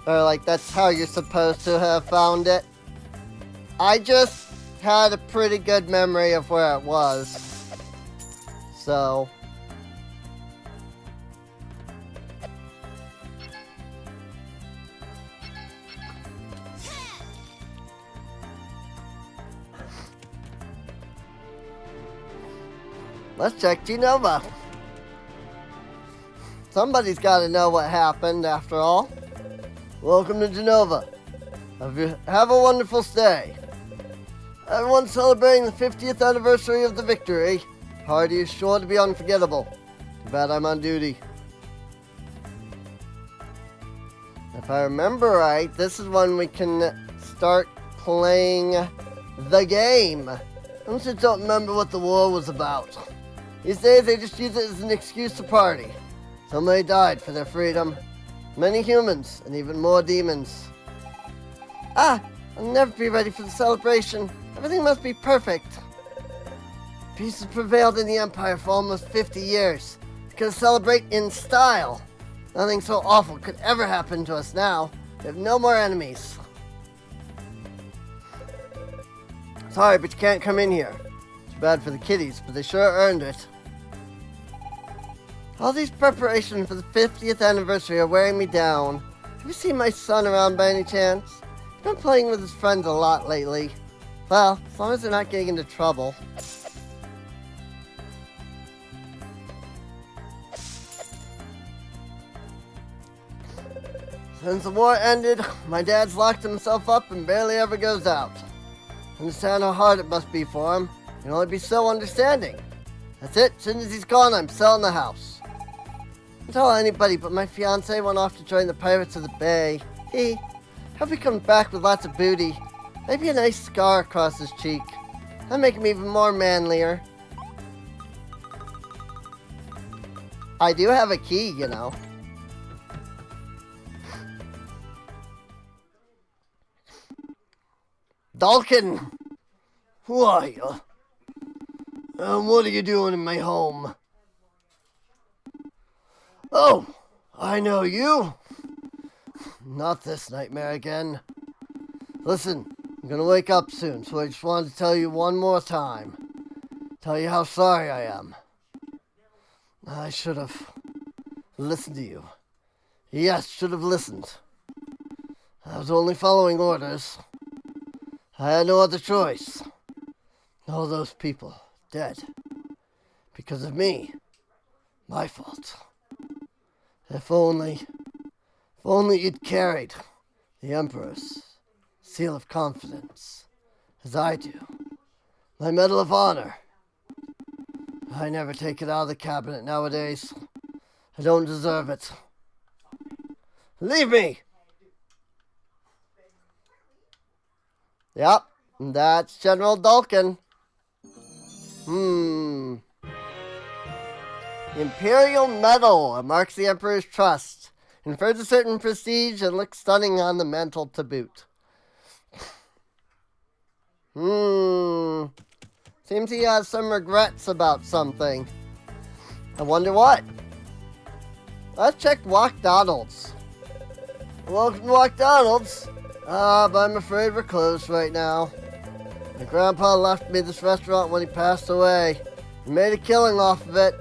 Or, like, that's how you're supposed to have found it. I just had a pretty good memory of where it was. So... Let's check Genova. Somebody's got to know what happened after all. Welcome to Genova. Have a wonderful stay. Everyone's celebrating the 50th anniversary of the victory. Party is sure to be unforgettable. Too bad I'm on duty. If I remember right, this is when we can start playing the game. I just don't remember what the war was about. These days they just use it as an excuse to party. So many died for their freedom. Many humans and even more demons. I'll never be ready for the celebration. Everything must be perfect. Peace has prevailed in the Empire for almost 50 years. It's gonna celebrate in style. Nothing so awful could ever happen to us now. We have no more enemies. Sorry, but you can't come in here. It's bad for the kiddies, but they sure earned it. All these preparations for the 50th anniversary are wearing me down. Have you seen my son around by any chance? He's been playing with his friends a lot lately. Well, as long as they're not getting into trouble. Since the war ended, my dad's locked himself up and barely ever goes out. Understand how hard it must be for him. He can only be so understanding. That's it. As soon as he's gone, I'm selling the house. Don't tell anybody, but my fiancé went off to join the Pirates of the Bay. Hope he comes back with lots of booty. Maybe a nice scar across his cheek. That'll make him even more manlier. I do have a key, you know. Dalkin! Who are you? What are you doing in my home? Oh, I know you. Not this nightmare again. Listen, I'm gonna wake up soon, so I just wanted to tell you one more time. Tell you how sorry I am. I should have listened to you. Yes, should have listened. I was only following orders. I had no other choice. All those people dead. Because of me. My fault. If only you'd carried the Emperor's seal of confidence, as I do. My Medal of Honor. I never take it out of the cabinet nowadays. I don't deserve it. Leave me! Yep, that's General Dalkin. The Imperial Medal. It marks the Emperor's trust. Confers a certain prestige and looks stunning on the mantle to boot. Seems he has some regrets about something. I wonder what. Let's check McDonald's. Welcome to McDonald's. But I'm afraid we're closed right now. My grandpa left me this restaurant when he passed away. He made a killing off of it.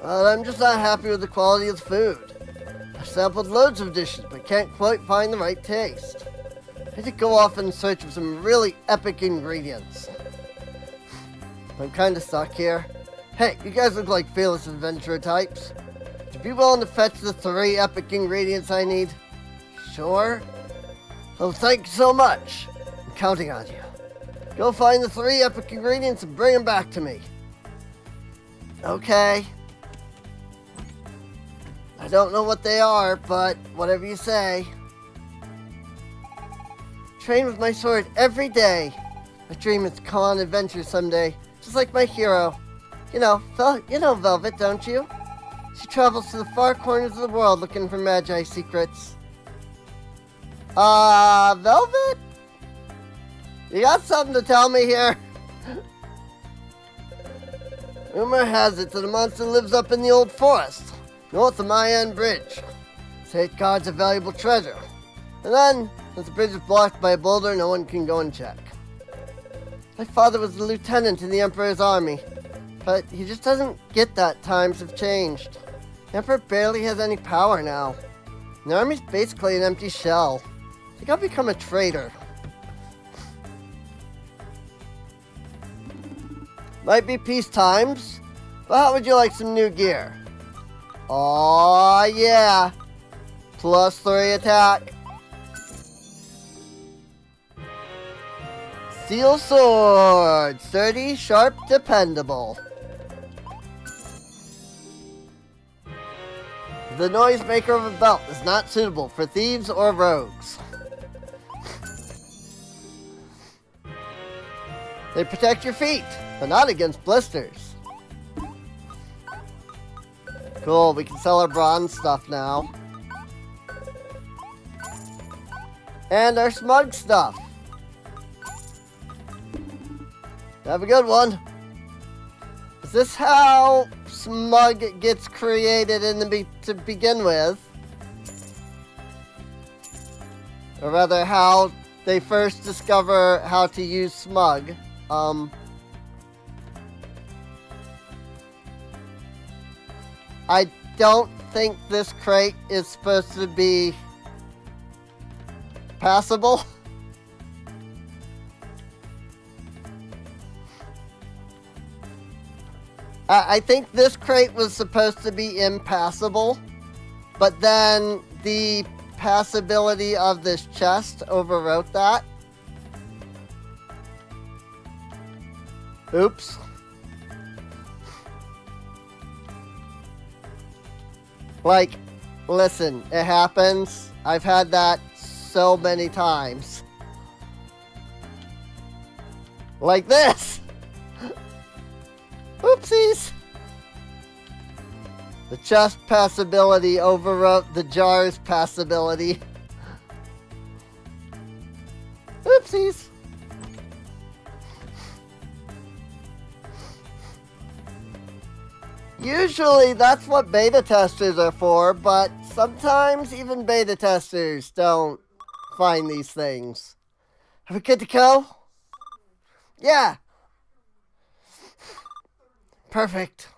I'm just not happy with the quality of the food. I sampled loads of dishes, but can't quite find the right taste. I had to go off in search of some really epic ingredients. I'm kinda stuck here. Hey, you guys look like fearless adventurer types. Would you be willing to fetch the 3 epic ingredients I need? Sure. Oh, thank you so much. I'm counting on you. Go find the 3 epic ingredients and bring them back to me. Okay. I don't know what they are, but whatever you say. Train with my sword every day. My dream is to go on adventures someday, just like my hero. You know Velvet, don't you? She travels to the far corners of the world looking for Magi secrets. Velvet? You got something to tell me here? Rumor has it that a monster lives up in the old forest, north of Mayan Bridge. Say it guards a valuable treasure. And then, if the bridge is blocked by a boulder, no one can go and check. My father was a lieutenant in the Emperor's army, but he just doesn't get that times have changed. The Emperor barely has any power now. And the army's basically an empty shell. I think I'll become a traitor. Might be peace times, Well, how would you like some new gear? Oh yeah. +3 attack. Steel sword. Sturdy, sharp, dependable. The noisemaker of a belt is not suitable for thieves or rogues. They protect your feet, but not against blisters. Cool, we can sell our bronze stuff now. And our smug stuff. Have a good one. Is this how smug gets created to begin with? Or rather, how they first discover how to use smug? I don't think this crate is supposed to be passable. I think this crate was supposed to be impassable, but then the passability of this chest overwrote that. Oops. Like, listen, it happens. I've had that so many times. Like this. Oopsies. The chest passability overwrote the jar's passability. Oopsies. Usually that's what beta testers are for, but sometimes even beta testers don't find these things. Are we good to go? Yeah. Perfect.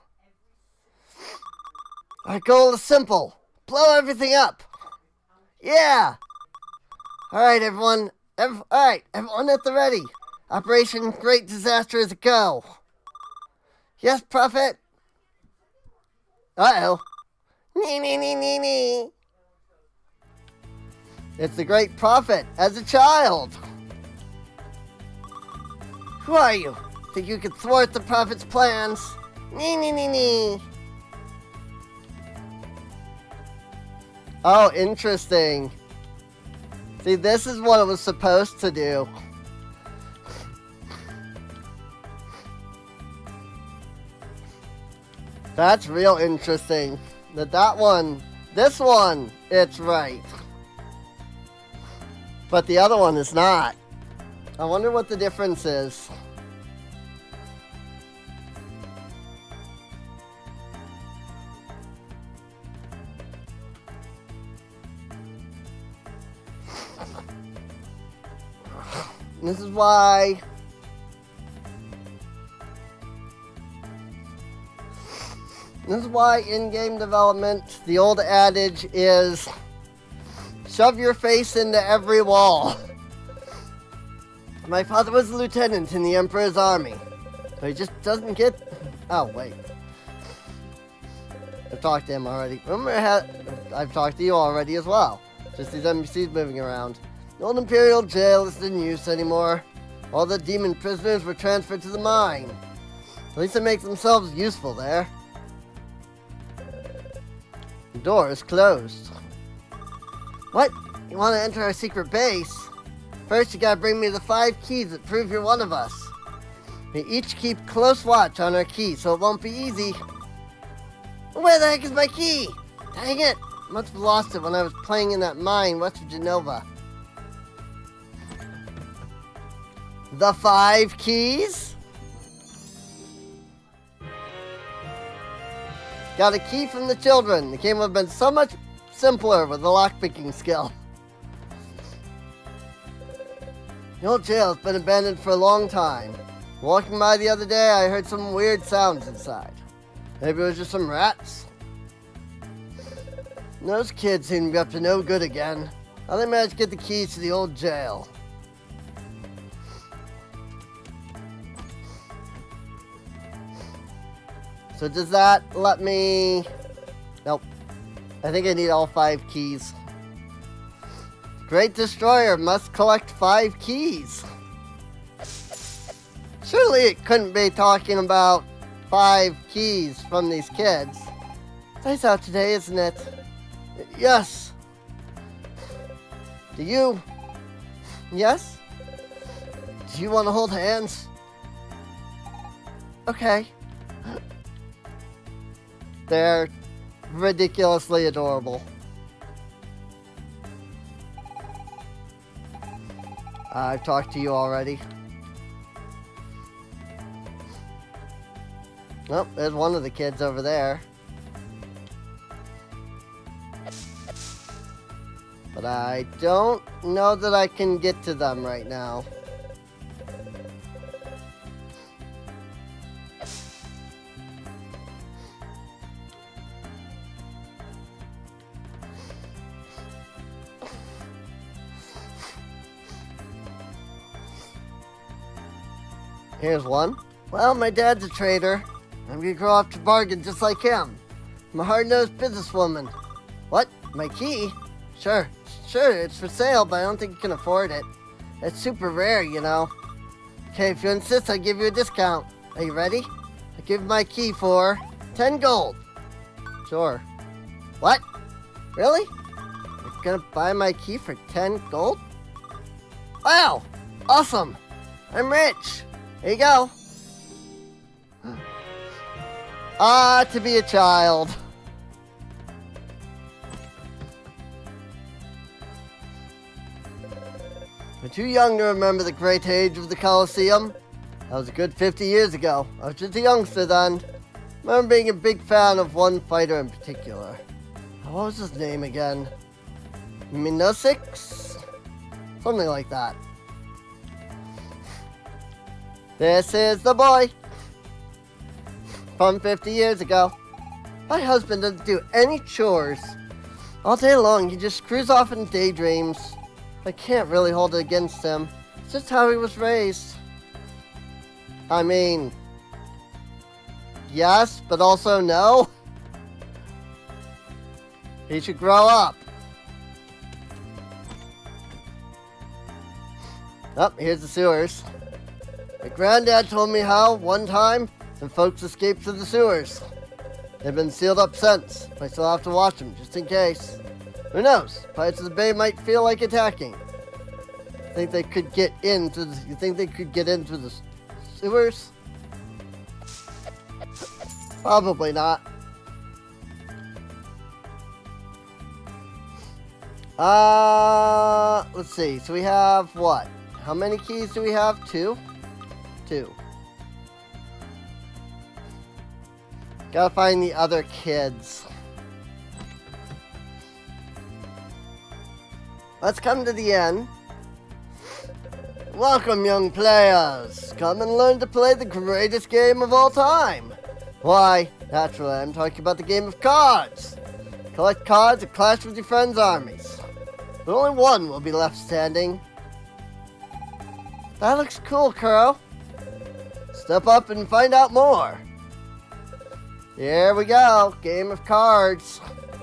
Our goal is simple. Blow everything up. Yeah. Alright, everyone. Alright, everyone at the ready. Operation Great Disaster is a go. Yes, Prophet? Uh-oh. Nee. It's the Great Prophet as a child. Who are you? Think you could thwart the Prophet's plans? Nee. Oh, interesting. See, this is what it was supposed to do. That's real interesting. This one, it's right. But the other one is not. I wonder what the difference is. This is why in-game development, the old adage is shove your face into every wall. My father was a lieutenant in the Emperor's army, but he just doesn't get... Oh, wait. I've talked to him already. Remember, I've talked to you already as well. Just these NPCs moving around. The old Imperial jail isn't in use anymore. All the demon prisoners were transferred to the mine. At least they make themselves useful there. The door is closed. What? You want to enter our secret base? First, you gotta bring me the 5 keys that prove you're one of us. We each keep close watch on our key, so it won't be easy. Where the heck is my key? Dang it! I must have lost it when I was playing in that mine west of Genova. The 5 keys? Got a key from the children. The game would have been so much simpler with the lockpicking skill. The old jail has been abandoned for a long time. Walking by the other day, I heard some weird sounds inside. Maybe it was just some rats. Those kids seem to be up to no good again. How they managed to get the keys to the old jail? So does that let me... Nope. I think I need all 5 keys. Great Destroyer must collect 5 keys. Surely it couldn't be talking about 5 keys from these kids. It's nice out today, isn't it? Yes. Do you... Yes? Do you want to hold hands? Okay. They're ridiculously adorable. I've talked to you already. Oh, there's one of the kids over there. But I don't know that I can get to them right now. Here's one. Well, my dad's a trader. I'm gonna grow up to bargain just like him. I'm a hard-nosed businesswoman. What? My key? Sure, it's for sale, but I don't think you can afford it. It's super rare, you know. Okay, if you insist, I'll give you a discount. Are you ready? I'll give my key for 10 gold. Sure. What? Really? You're gonna buy my key for 10 gold? Wow! Awesome! I'm rich! There you go. To be a child. I'm too young to remember the great age of the Colosseum. That was a good 50 years ago. I was just a youngster then. I remember being a big fan of one fighter in particular. What was his name again? Minosix? Something like that. This is the boy from 50 years ago. My husband doesn't do any chores. All day long, he just screws off in daydreams. I can't really hold it against him. It's just how he was raised. I mean, yes, but also no. He should grow up. Oh, here's the sewers. My granddad told me how, one time, some folks escaped through the sewers. They've been sealed up since, but I still have to watch them, just in case. Who knows? Pirates of the Bay might feel like attacking. You think they could get in through the sewers? Probably not. Let's see. So we have what? How many keys do we have? 2? 2. Gotta find the other kids. Let's come to the end. Welcome, young players. Come and learn to play the greatest game of all time. Why, naturally, I'm talking about the game of cards. Collect cards and clash with your friends' armies. But only one will be left standing. That looks cool, Kuro. Step up and find out more. Here we go. Game of cards.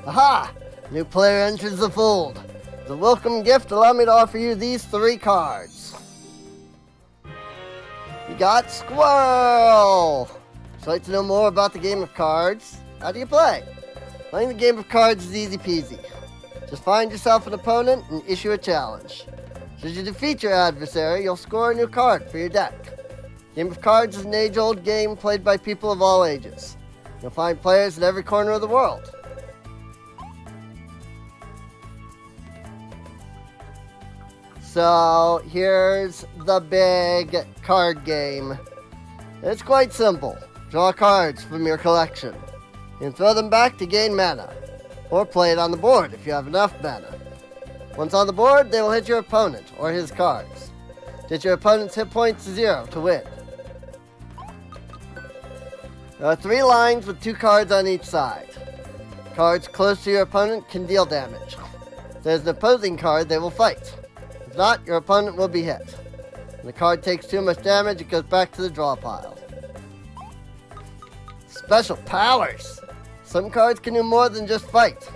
Aha! New player enters the fold. As a welcome gift, allow me to offer you these 3 cards. You got Squirrel! Would you like to know more about the game of cards? How do you play? Playing the game of cards is easy peasy. Just find yourself an opponent and issue a challenge. Should you defeat your adversary, you'll score a new card for your deck. Game of cards is an age-old game played by people of all ages. You'll find players in every corner of the world. So here's the big card game. It's quite simple. Draw cards from your collection. You can throw them back to gain mana, or play it on the board if you have enough mana. Once on the board, they will hit your opponent or his cards. Get your opponent's hit points to 0 to win. There are 3 lines with 2 cards on each side. Cards close to your opponent can deal damage. If there's an opposing card, they will fight. If not, your opponent will be hit. When the card takes too much damage, it goes back to the draw pile. Special powers. Some cards can do more than just fight.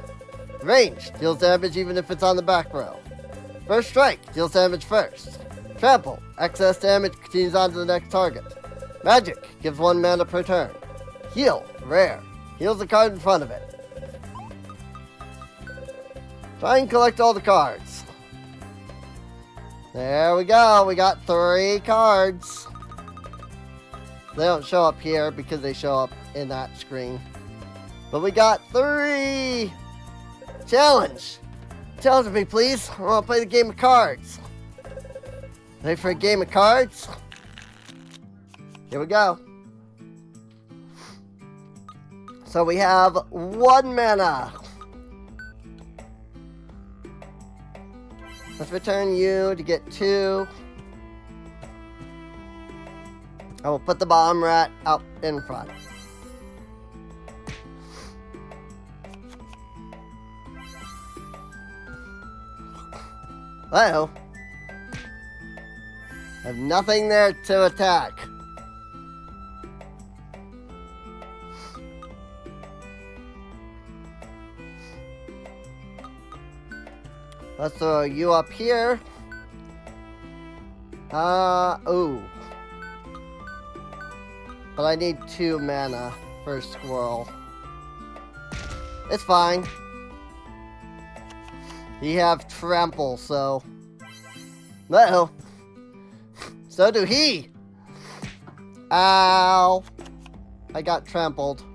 Range deals damage even if it's on the back row. First strike deals damage first. Trample, excess damage continues on to the next target. Magic gives 1 mana per turn. Heal, rare, heals the card in front of it. Try and collect all the cards. There we go, we got 3 cards. They don't show up here because they show up in that screen. But we got 3! Challenge! Challenge me, please. I want to play the game of cards. Ready for a game of cards? Here we go. So we have 1 mana. Let's return you to get 2. I will put the bomb rat out in front. Uh-oh. I have nothing there to attack. Let's throw you up here. Ooh. But I need 2 mana for Squirrel. It's fine. You have Trample, so... Uh-oh. So do he! Ow! I got trampled.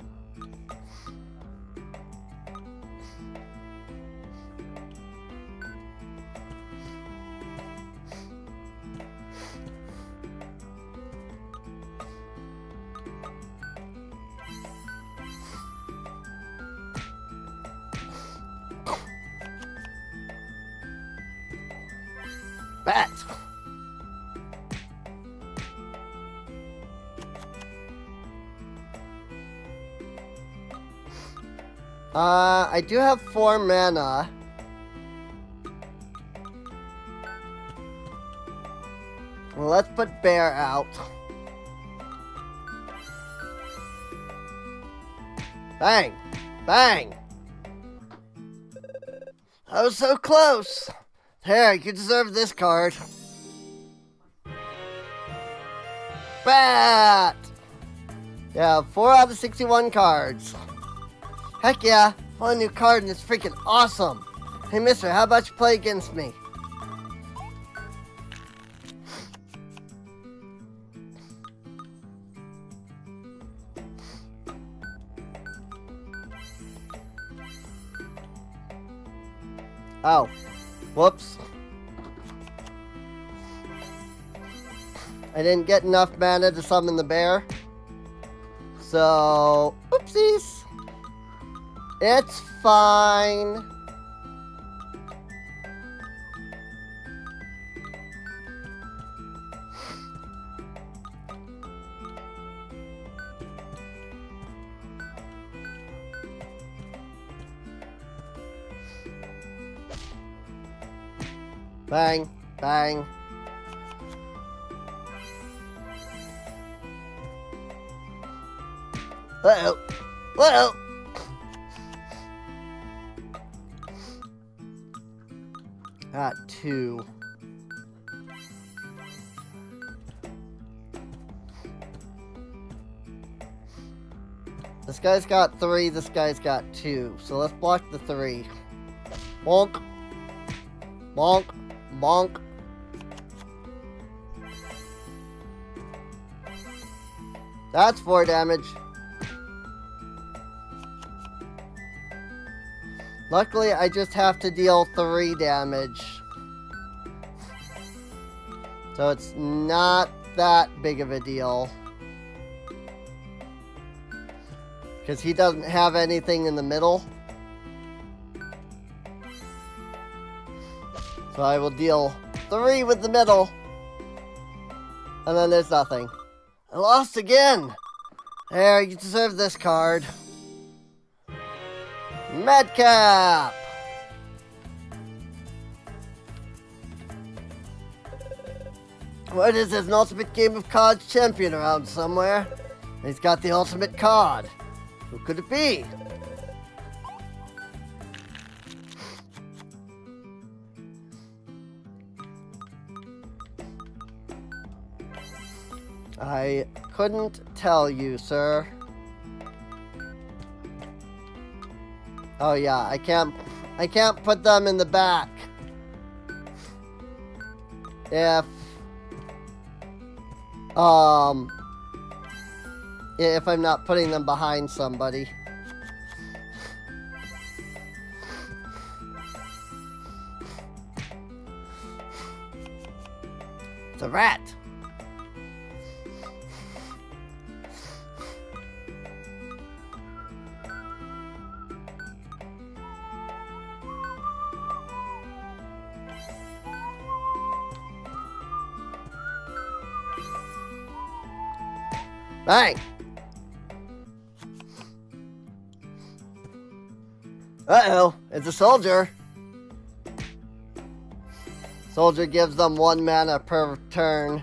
Bat! I do have 4 mana. Well, let's put Bear out. Bang! Bang! I was so close! Here, you deserve this card. Bat! Yeah, 4 out of 61 cards. Heck yeah, one new card and it's freaking awesome. Hey mister, how about you play against me? Oh, whoops. I didn't get enough mana to summon the bear. So, oopsies. It's fine. Bang, bang. Uh-oh. Uh-oh. Got 2. This guy's got 3, this guy's got 2. So let's block the 3. Bonk. Bonk. Bonk. That's 4 damage. Luckily, I just have to deal 3 damage. So it's not that big of a deal. Because he doesn't have anything in the middle. So I will deal 3 with the middle. And then there's nothing. I lost again! There, you deserve this card. Madcap! What is this, an ultimate game of cards champion around somewhere? He's got the ultimate card. Who could it be? I couldn't tell you, sir. Oh yeah, I can't put them in the back. If I'm not putting them behind somebody. It's a rat. Bang! Uh-oh, it's a soldier. Soldier gives them 1 mana per turn.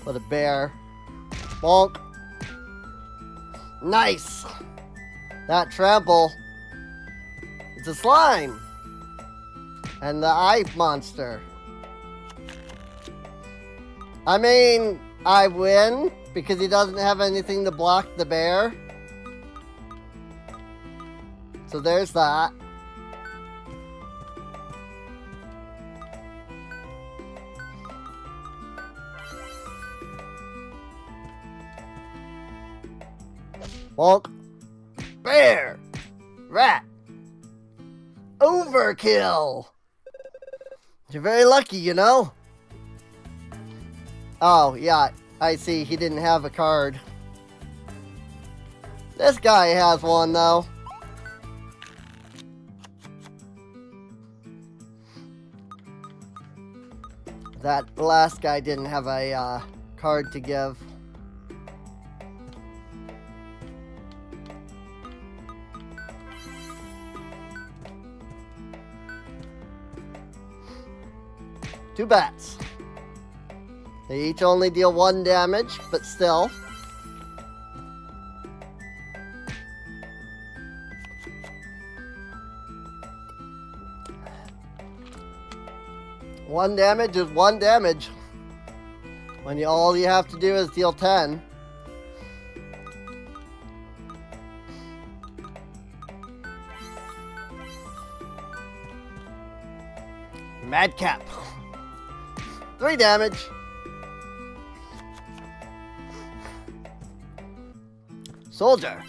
What a bear. Bonk. Nice! That trample. It's a slime. And the eye monster. I mean, I win because he doesn't have anything to block the bear. So there's that. Bonk. Bear. Rat. Overkill. You're very lucky, you know. Oh, yeah, I see. He didn't have a card. This guy has one, though. That last guy didn't have a card to give. Two bats. They each only deal 1 damage, but still. One damage is 1 damage. When all you have to do is deal 10. Madcap. 3 damage. Soldier.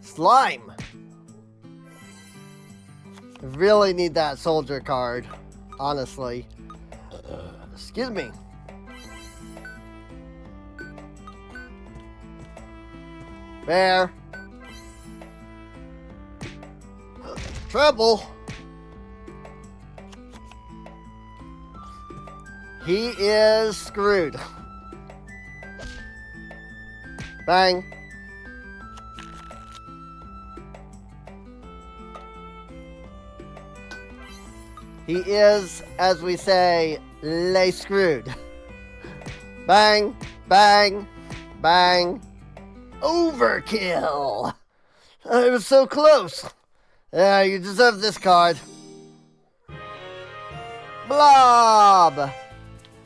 Slime. I really need that soldier card, honestly. Excuse me. Bear. Treble. He is screwed. Bang. He is, as we say, lay screwed. Bang, bang, bang. Overkill. I was so close. Yeah, you deserve this card. Blob.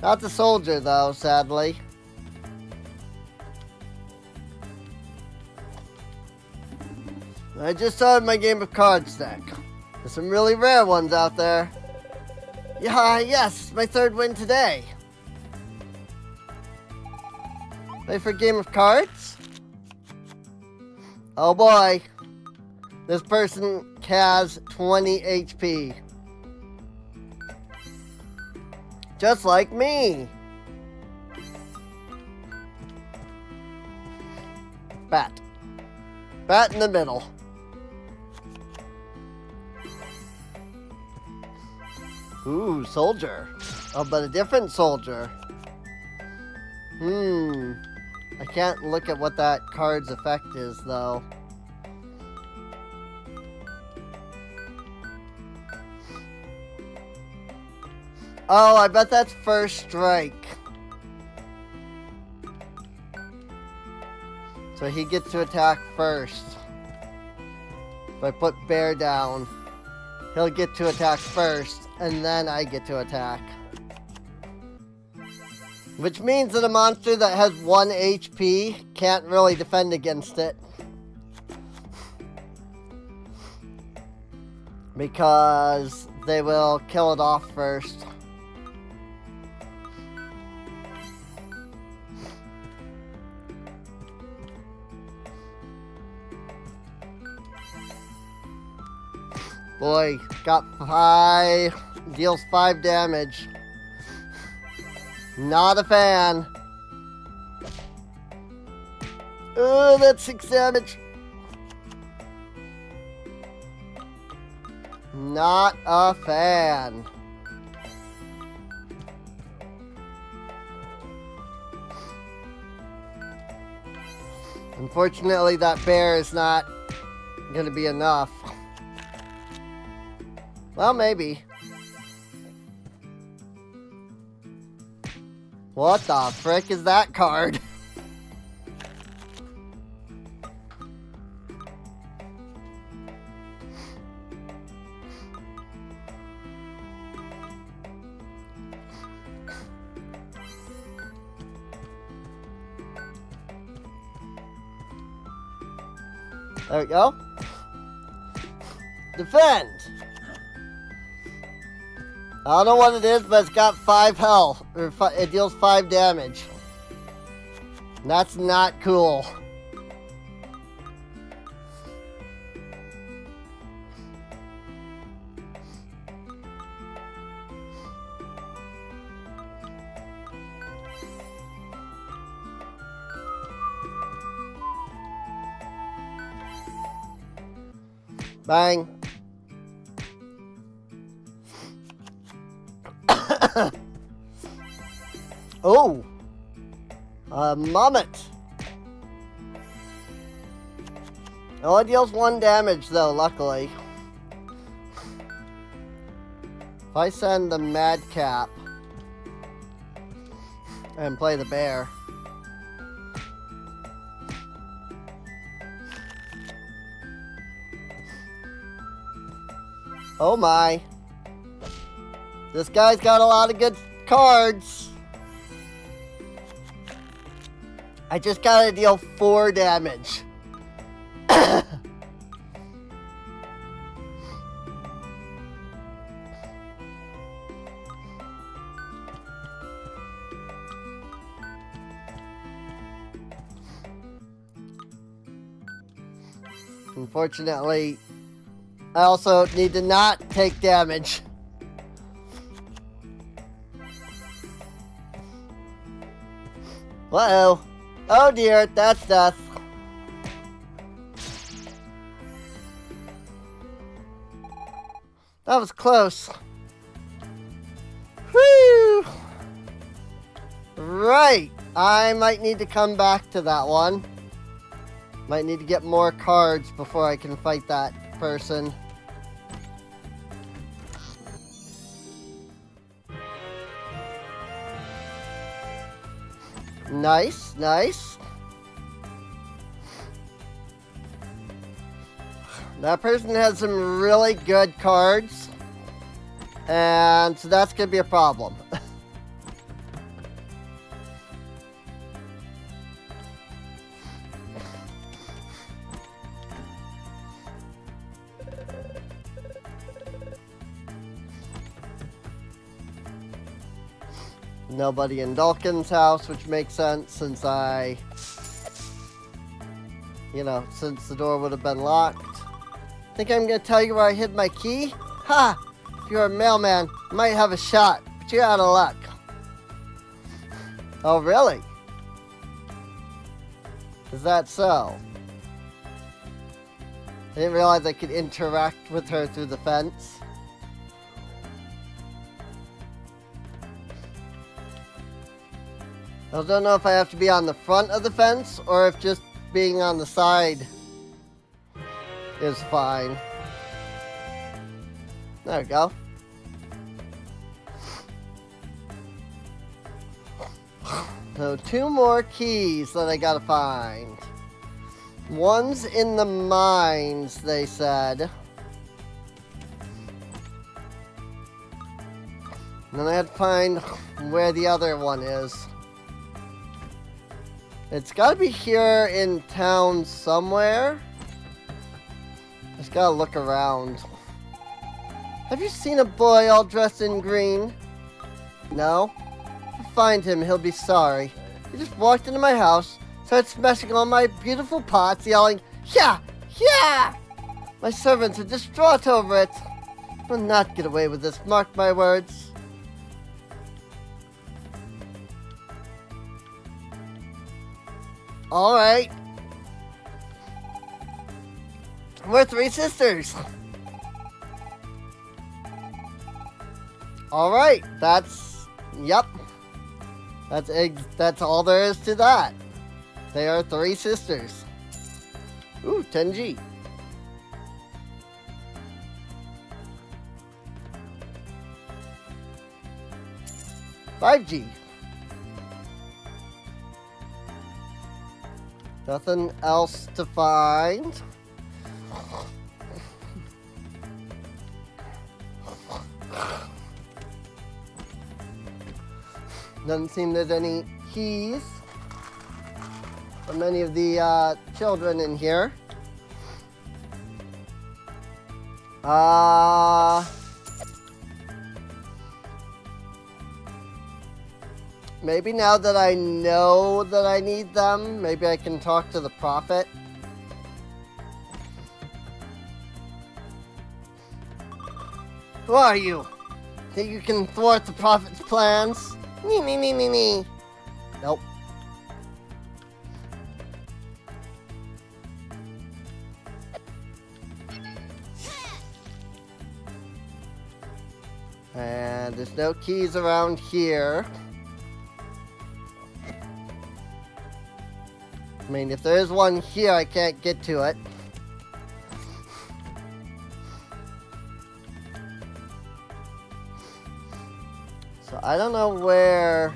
Not the soldier, though, sadly. I just started my game of cards deck. There's some really rare ones out there. Yeah, yes, my 3rd win today. Play for a game of cards? Oh boy. This person has 20 HP. Just like me. Bat. Bat in the middle. Ooh, soldier. Oh, but a different soldier. I can't look at what that card's effect is, though. Oh, I bet that's first strike. So he gets to attack first. If I put bear down, he'll get to attack first, and then I get to attack. Which means that a monster that has 1 HP can't really defend against it. Because they will kill it off first. Boy, got 5, deals 5 damage. Not a fan. Oh, that's 6 damage. Not a fan. Unfortunately, that bear is not going to be enough. Well, maybe. What the frick is that card? There we go. Defend. I don't know what it is, but it's got 5 health. Or it deals 5 damage. That's not cool. Bang. Oh, a Mummet. It only deals 1 damage though, luckily. If I send the Madcap and play the bear. Oh my. This guy's got a lot of good cards. I just gotta deal 4 damage. Unfortunately, I also need to not take damage. Uh-oh. Oh dear, that's death. That was close. Whew. Right. I might need to come back to that one. Might need to get more cards before I can fight that person. Nice, nice. That person has some really good cards. And so that's going to be a problem. Nobody in Dulkin's house, which makes sense since since the door would have been locked. Think I'm gonna tell you where I hid my key? Ha! If you're a mailman, you might have a shot, but you're out of luck. Oh, really? Is that so? I didn't realize I could interact with her through the fence. I don't know if I have to be on the front of the fence or if just being on the side is fine. There we go. So 2 more keys that I gotta find. One's in the mines, they said. And then I had to find where the other one is. It's gotta be here in town somewhere. Just gotta look around. Have you seen a boy all dressed in green? No? If you find him, he'll be sorry. He just walked into my house, started smashing all my beautiful pots, yelling, "Yeah! Yeah!" My servants are distraught over it. Will not get away with this, mark my words. Alright. We're 3 sisters. Alright, yep. That's all there is to that. They are 3 sisters. Ooh, 10G. $5G. Nothing else to find. Doesn't seem there's any keys for many of the children in here. Maybe now that I know that I need them, maybe I can talk to the prophet. Who are you? Think you can thwart the prophet's plans? Nee. Nope. And there's no keys around here. I mean, if there is one here, I can't get to it. So I don't know where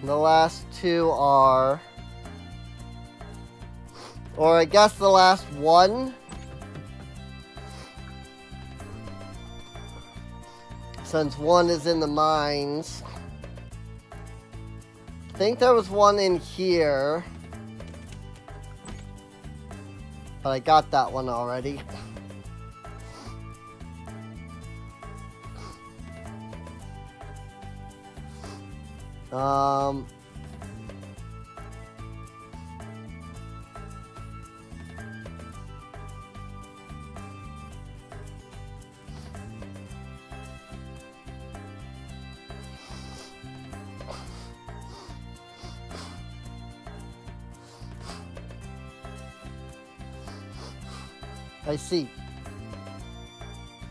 the last 2 are. Or I guess the last one. Since 1 is in the mines. I think there was one in here. But I got that one already. I see.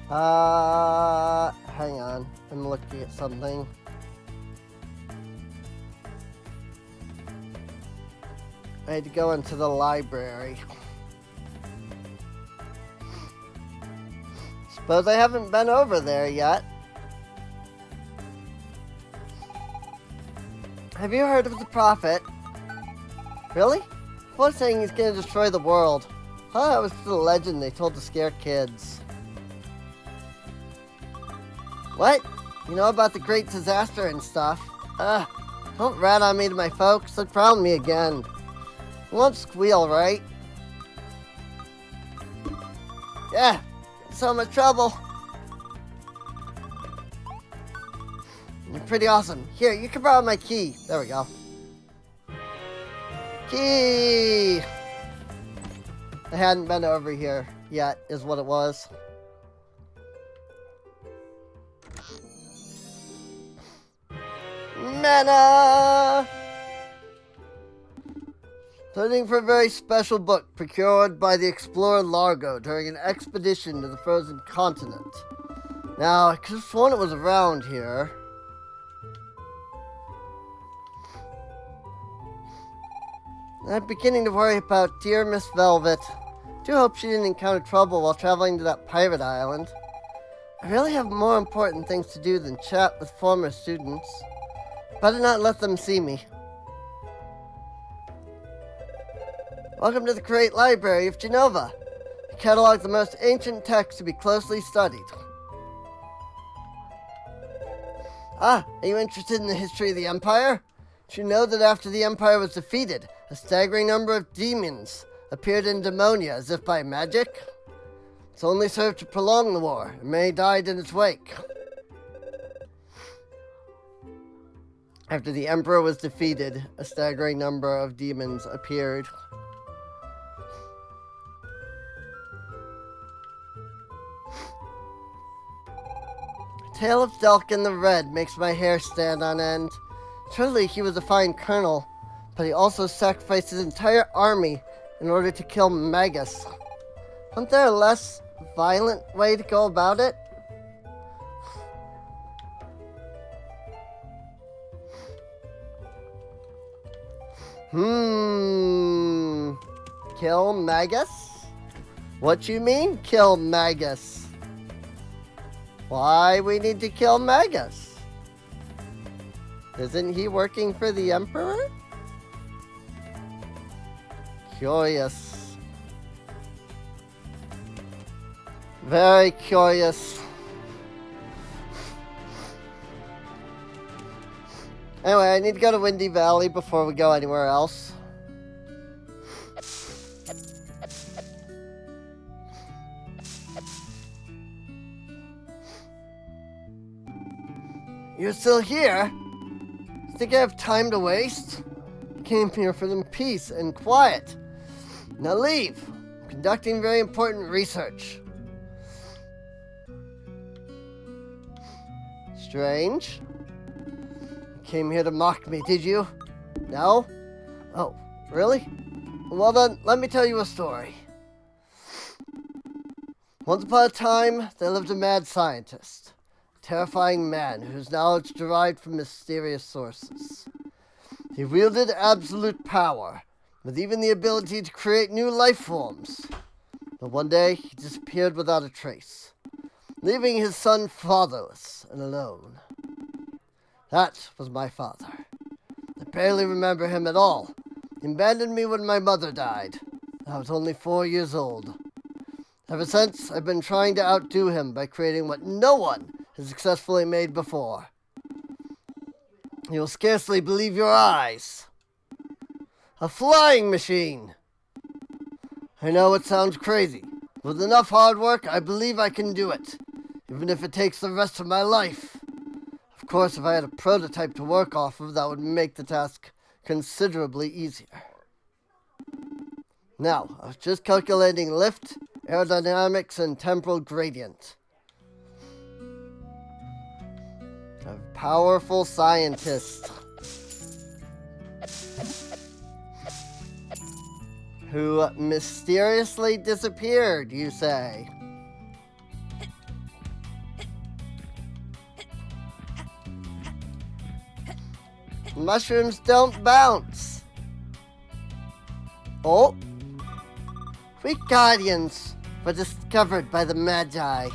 Hang on. I'm looking at something. I had to go into the library. Suppose I haven't been over there yet. Have you heard of the prophet? Really? I was saying he's gonna destroy the world. Huh, that was just a legend they told to scare kids. What? You know about the great disaster and stuff? Don't rat on me to my folks. They'll crown me again. You won't squeal, right? Yeah, so much trouble. You're pretty awesome. Here, you can borrow my key. There we go. Key! I hadn't been over here yet, is what it was. Mana! Searching for a very special book procured by the explorer Largo during an expedition to the frozen continent. Now, I could have sworn it was around here. I'm beginning to worry about dear Miss Velvet. Do hope she didn't encounter trouble while traveling to that pirate island. I really have more important things to do than chat with former students. Better not let them see me. Welcome to the Great Library of Genova. It catalogs the most ancient texts to be closely studied. Ah, are you interested in the history of the Empire? Did you know that after the Empire was defeated, a staggering number of demons appeared in Demonia as if by magic? This only served to prolong the war, and many died in its wake. After the Emperor was defeated, a staggering number of demons appeared. Tale of Delkin the Red makes my hair stand on end. Truly, he was a fine colonel, but he also sacrificed his entire army in order to kill Magus. Wasn't there a less violent way to go about it? Kill Magus? What you mean, kill Magus? Why we need to kill Magus? Isn't he working for the Emperor? Curious. Very curious. Anyway, I need to go to Windy Valley before we go anywhere else. You're still here? Think I have time to waste? I came here for some peace and quiet. Now leave. I'm conducting very important research. Strange. You came here to mock me, did you? No? Oh, really? Well then, let me tell you a story. Once upon a time, there lived a mad scientist. A terrifying man whose knowledge derived from mysterious sources. He wielded absolute power, with even the ability to create new life forms. But one day, he disappeared without a trace, leaving his son fatherless and alone. That was my father. I barely remember him at all. He abandoned me when my mother died. I was only 4 years old. Ever since, I've been trying to outdo him by creating what no one has successfully made before. You'll scarcely believe your eyes. A flying machine! I know it sounds crazy. With enough hard work, I believe I can do it, even if it takes the rest of my life. Of course, if I had a prototype to work off of, that would make the task considerably easier. Now, I was just calculating lift, aerodynamics, and temporal gradient. A powerful scientist who mysteriously disappeared, you say? Mushrooms don't bounce. Oh. We guardians were discovered by the Magi.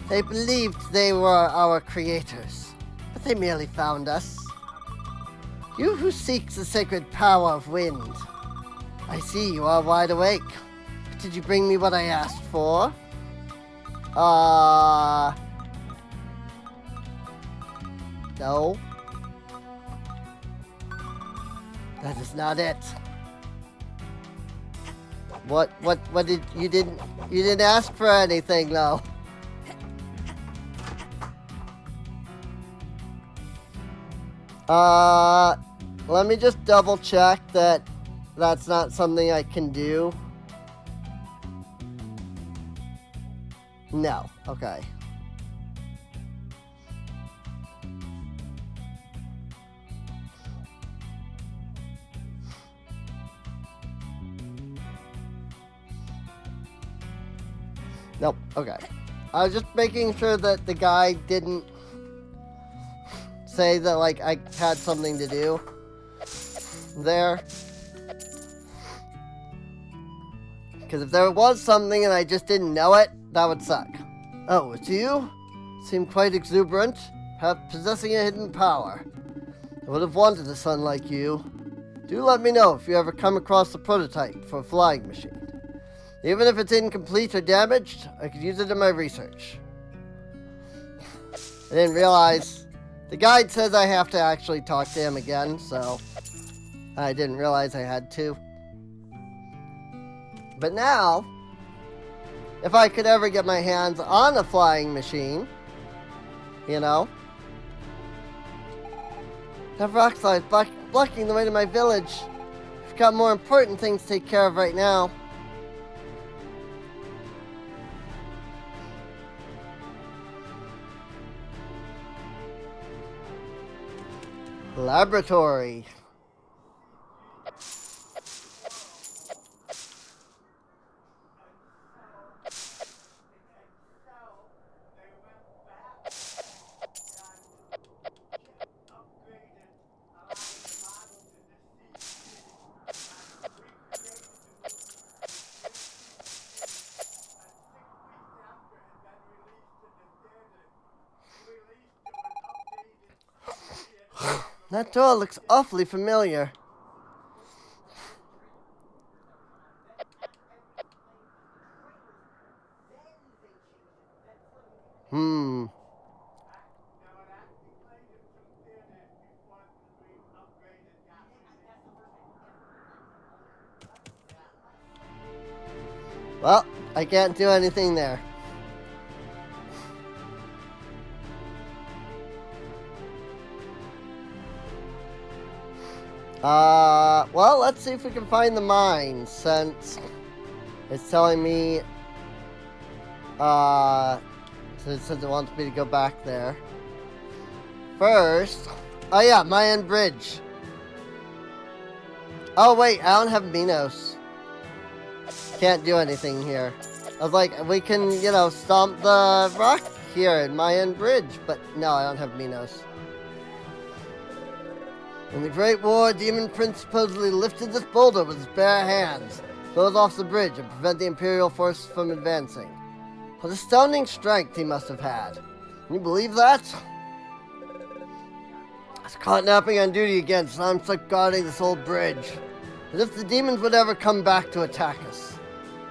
They believed they were our creators, but they merely found us. You who seeks the sacred power of wind. I see you are wide awake. But did you bring me what I asked for? No. That is not it. What did you didn't ask for anything though. Let me just double check that that's not something I can do. No. Okay. Nope. Okay. I was just making sure that the guy didn't say that, like, I had something to do there. Because if there was something and I just didn't know it, that would suck. Oh, it's you? Seem quite exuberant, possessing a hidden power. I would have wanted a son like you. Do let me know if you ever come across the prototype for a flying machine. Even if it's incomplete or damaged, I could use it in my research. I didn't realize the guide says I have to actually talk to him again, so I didn't realize I had to. But now, if I could ever get my hands on a flying machine, you know. That rock slide blocking the way to my village. I've got more important things to take care of right now. Laboratory. That door looks awfully familiar. Well, I can't do anything there. Well, let's see if we can find the mine, since it's telling me, since it wants me to go back there. First, oh yeah, Mayan Bridge. Oh wait, I don't have Minos. Can't do anything here. I was like, we can, you know, stomp the rock here in Mayan Bridge, but no, I don't have Minos. In the Great War, Demon Prince supposedly lifted this boulder with his bare hands, close off the bridge, and prevent the Imperial force from advancing. What astounding strength he must have had. Can you believe that? I was caught napping on duty again, so I'm stuck guarding this old bridge. As if the demons would ever come back to attack us.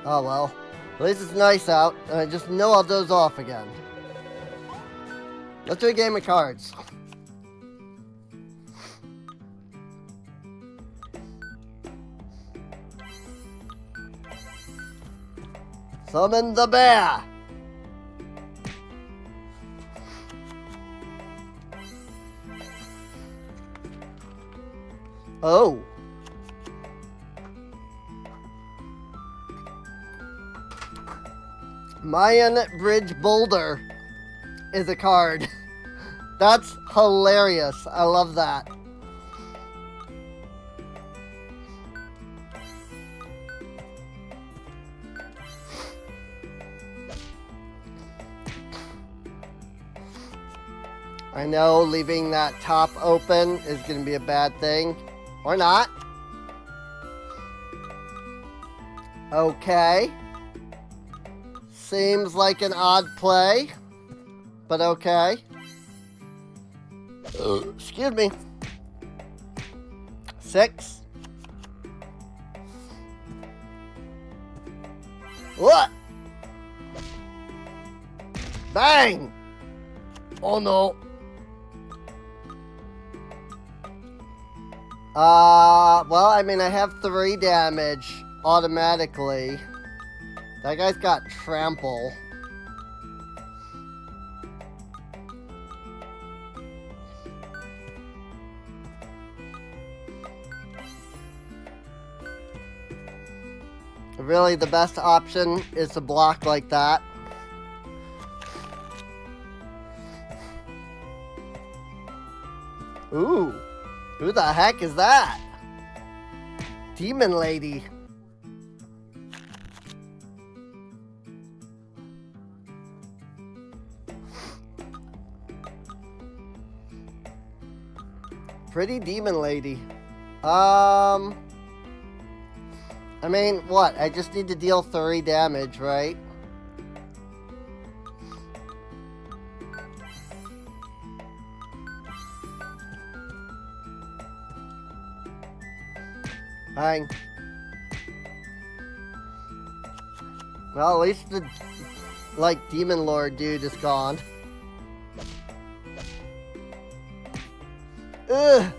Oh well, at least it's nice out, and I just know I'll doze off again. Let's do a game of cards. Summon the bear! Oh. Mayan Bridge Boulder is a card. That's hilarious. I love that. I know leaving that top open is going to be a bad thing. Or not. Okay. Seems like an odd play. But okay. Excuse me. 6. What? Bang! Oh no. Well, I mean, I have 3 damage automatically. That guy's got trample. Really, the best option is to block like that. Ooh. Who the heck is that? Demon Lady. Pretty Demon Lady. I mean, what? I just need to deal 3 damage, right? Fine. Well, at least the, like, Demon Lord dude is gone. Ugh!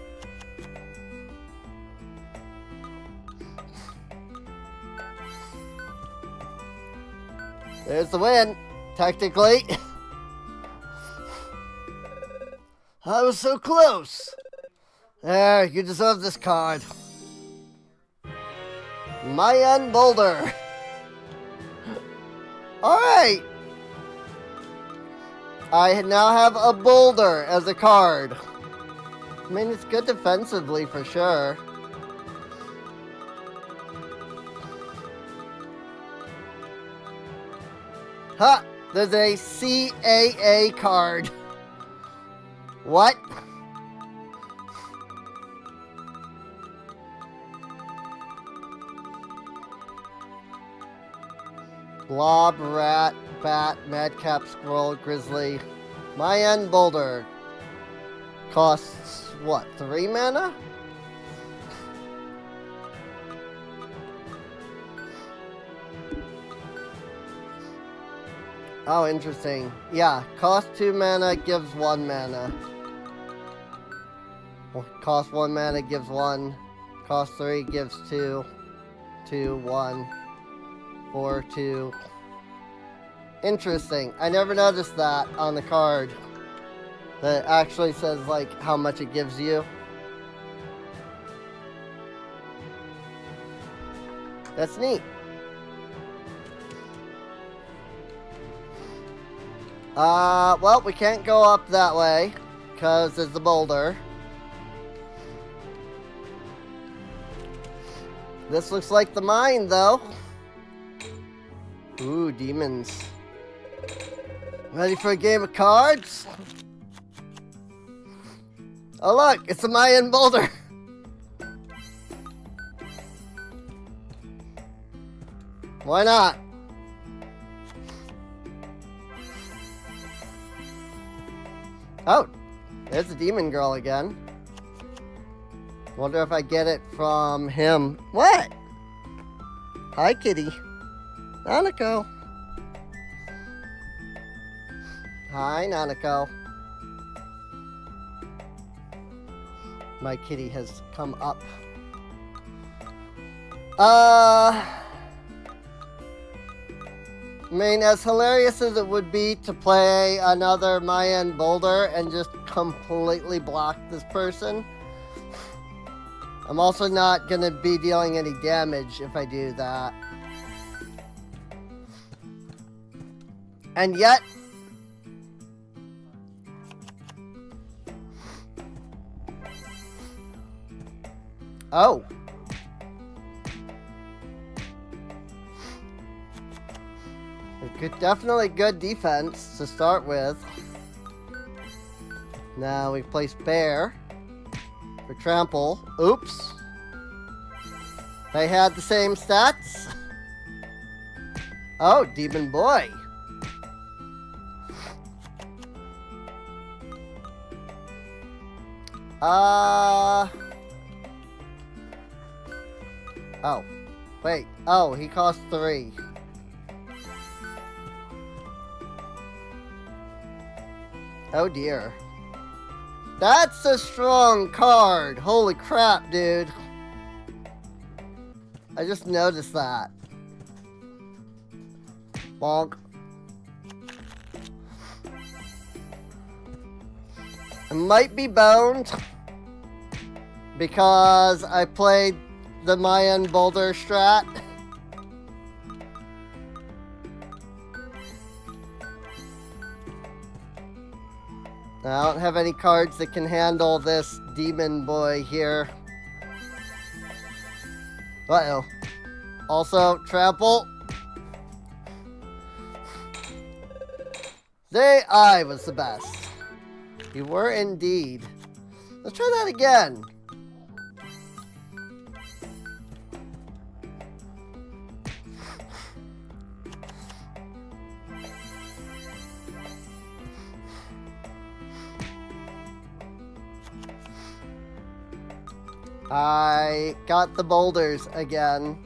There's the win, technically. I was so close. There, you deserve this card. Mayan Boulder. Alright. I now have a boulder as a card. I mean, it's good defensively for sure. Ha! There's a CAA card. What? Blob, rat, bat, madcap, squirrel, grizzly. Mayan Boulder. Costs, what, 3 mana? Oh, interesting. Yeah, cost 2 mana, gives 1 mana. Well, cost 1 mana, gives 1. Cost 3, gives 2. 2, 1. 4, 2. Interesting. I never noticed that on the card. That actually says, like, how much it gives you. That's neat. Well, we can't go up that way, because there's the boulder. This looks like the mine, though. Ooh, demons. Ready for a game of cards? Oh look, it's a Mayan boulder. Why not? Oh, there's the demon girl again. Wonder if I get it from him. What? Hi, kitty. Nanako. Hi, Nanako. My kitty has come up. I mean, as hilarious as it would be to play another Mayan boulder and just completely block this person, I'm also not going to be dealing any damage if I do that. And yet, oh. Definitely good defense to start with. Now we place bear for trample. Oops. They had the same stats. Oh, demon boy. Oh. Wait. Oh, he cost 3. Oh dear. That's a strong card. Holy crap, dude. I just noticed that. Bonk. I might be boned because I played the Mayan boulder strat. I don't have any cards that can handle this demon boy here. Uh-oh. Also, trample. I was the best. You were indeed. Let's try that again. I got the boulders again.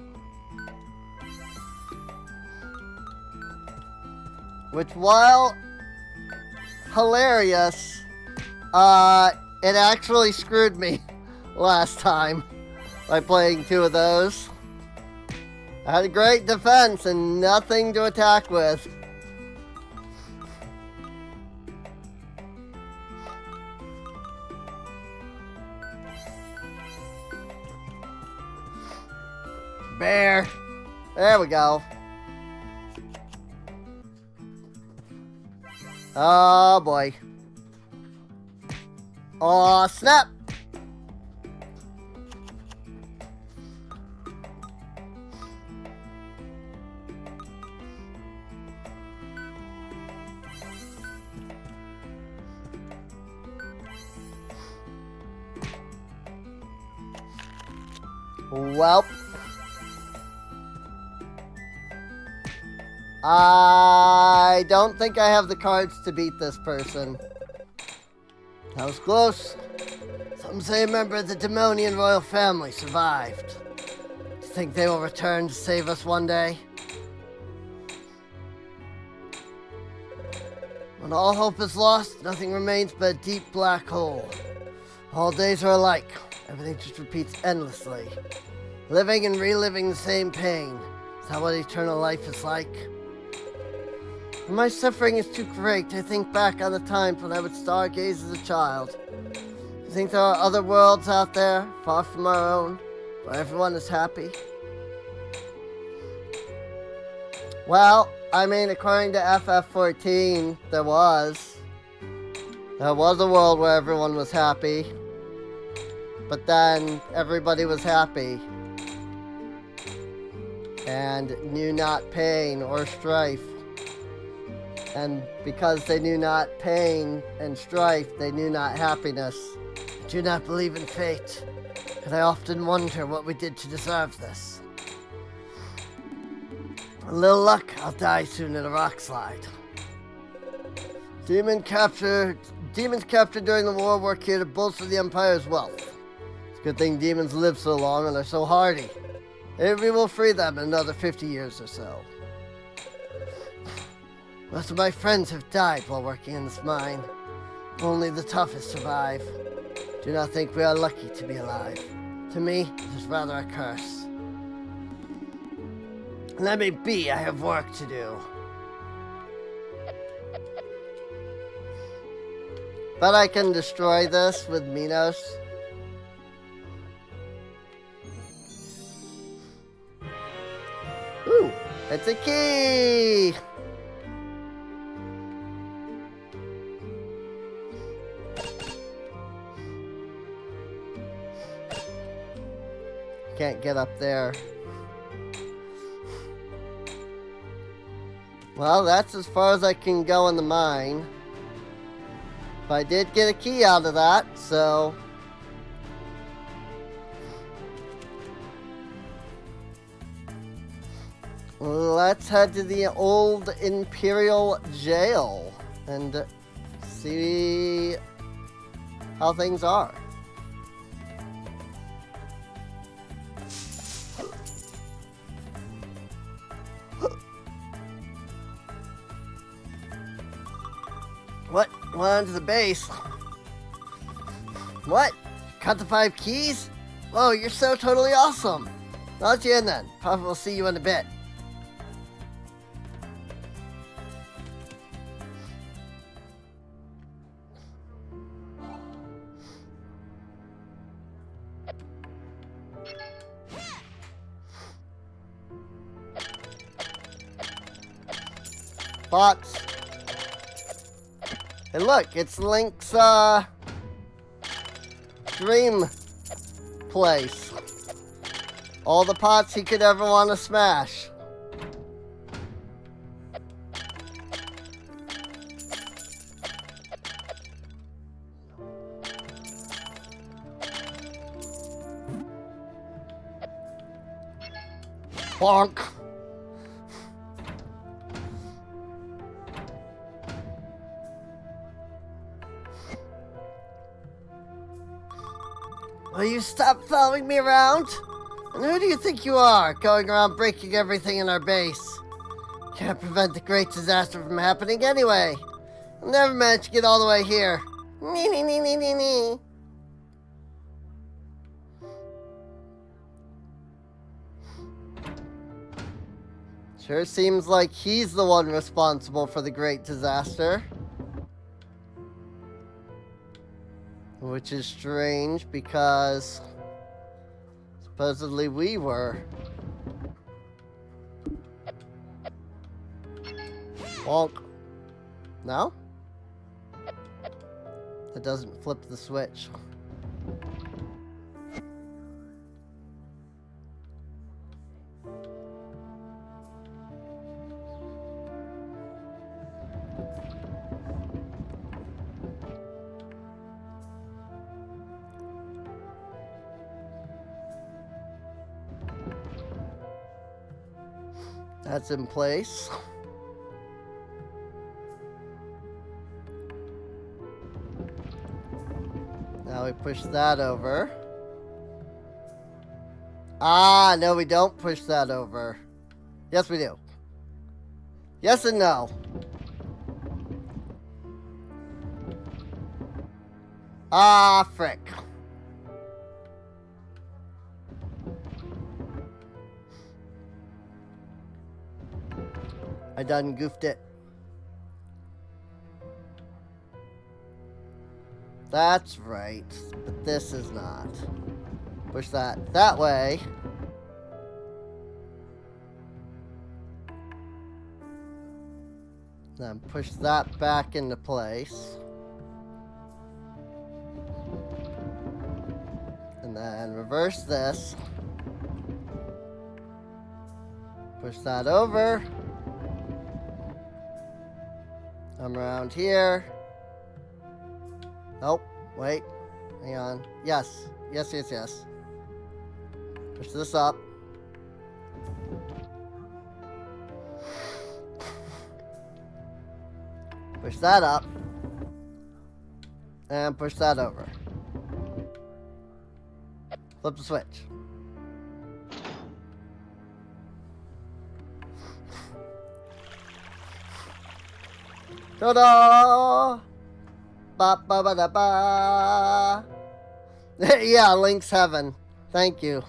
Which, while hilarious, it actually screwed me last time by playing 2 of those. I had a great defense and nothing to attack with. Bear. There we go. Oh boy. Oh snap. Well, I don't think I have the cards to beat this person. That was close. Some say a member of the Demonian royal family survived. Do you think they will return to save us one day? When all hope is lost, nothing remains but a deep black hole. All days are alike. Everything just repeats endlessly. Living and reliving the same pain. Is that what eternal life is like? When my suffering is too great, I think back on the times when I would stargaze as a child. Do you think there are other worlds out there, far from our own, where everyone is happy? Well, I mean, according to FF14, there was. There was a world where everyone was happy. But then everybody was happy and knew not pain or strife. And because they knew not pain and strife, they knew not happiness. I do not believe in fate, and I often wonder what we did to deserve this. A little luck, I'll die soon in a rock slide. Demons captured during the war work here to bolster the Empire's wealth. It's a good thing demons live so long and are so hardy. Maybe we'll free them in another 50 years or so. Most of my friends have died while working in this mine. Only the toughest survive. Do not think we are lucky to be alive. To me, it is rather a curse. Let me be, I have work to do. But I can destroy this with Minos. Ooh, it's a key! Can't get up there. Well, that's as far as I can go in the mine. But I did get a key out of that, so... let's head to the old Imperial Jail and see how things are. What? Went on to the base. What? Cut the 5 keys? Whoa, you're so totally awesome. I'll let you in then. Probably will see you in a bit. Bots. Hey look, it's Link's, dream place. All the pots he could ever want to smash. Bonk. Will you stop following me around? And who do you think you are, going around breaking everything in our base? Can't prevent the great disaster from happening anyway. I'll never manage to get all the way here. Nee, nee, nee, nee, nee, nee. Sure seems like he's the one responsible for the great disaster. Which is strange because supposedly we were. Wonk. No? That doesn't flip the switch. That's in place. Now we push that over. Ah, no, we don't push that over. Yes, we do. Yes and no. Ah, frick. I done goofed it. That's right, but this is not. Push that way. Then push that back into place. And then reverse this. Push that over. Come around here. Nope. Wait. Hang on. Yes. Yes, yes, yes. Push this up. Push that up. And push that over. Flip the switch. Ta-da! Ba ba ba da ba. Yeah, Link's Heaven. Thank you.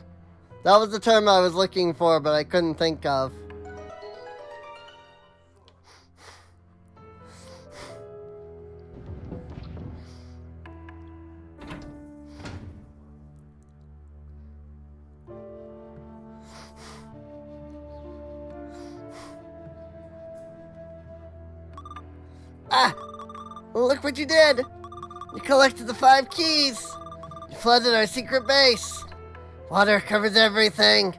That was the term I was looking for, but I couldn't think of. Ah! Look what you did! You collected the 5 keys! You flooded our secret base! Water covers everything!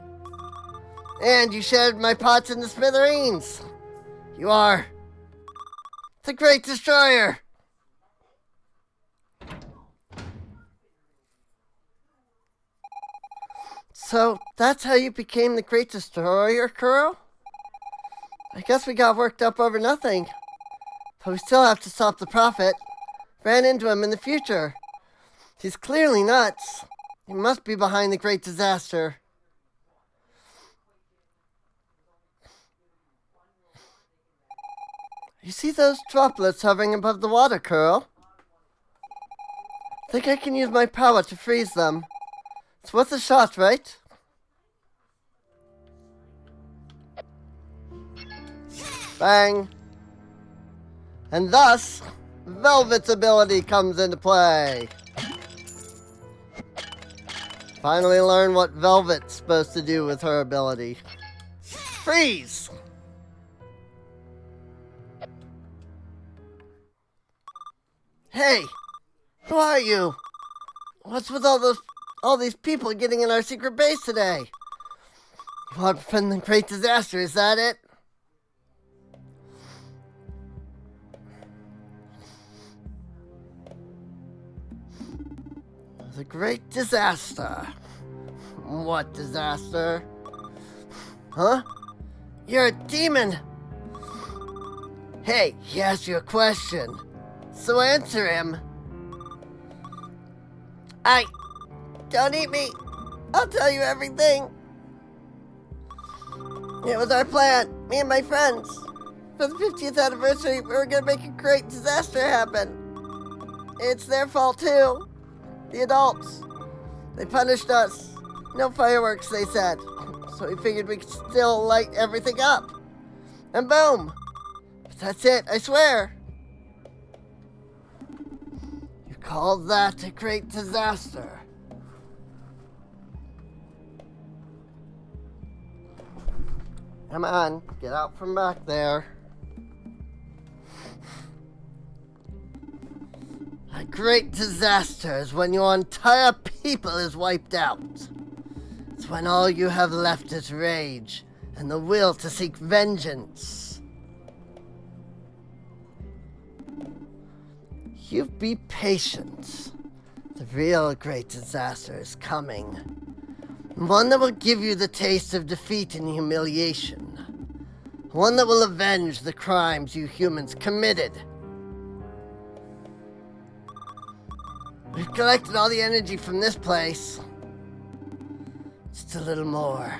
And you shattered my pots into smithereens! You are the Great Destroyer! So, that's how you became the Great Destroyer, Kuro? I guess we got worked up over nothing. But we still have to stop the Prophet. Ran into him in the future. He's clearly nuts. He must be behind the great disaster. You see those droplets hovering above the water, Curl? Think I can use my power to freeze them. It's worth a shot, right? Bang. And thus, Velvet's ability comes into play. Finally learn what Velvet's supposed to do with her ability. Freeze! Hey! Who are you? What's with all these people getting in our secret base today? You want to prevent the great disaster, is that it? The great disaster. What disaster? Huh? You're a demon! Hey, he asked you a question. So answer him. Don't eat me. I'll tell you everything. It was our plan, me and my friends. For the 50th anniversary, we were gonna make a great disaster happen. It's their fault too. The adults. They punished us. No fireworks, they said. So we figured we could still light everything up. And boom. But that's it, I swear. You call that a great disaster? Come on, get out from back there. A great disaster is when your entire people is wiped out. It's when all you have left is rage and the will to seek vengeance. You be patient. The real great disaster is coming. One that will give you the taste of defeat and humiliation. One that will avenge the crimes you humans committed. We've collected all the energy from this place. Just a little more.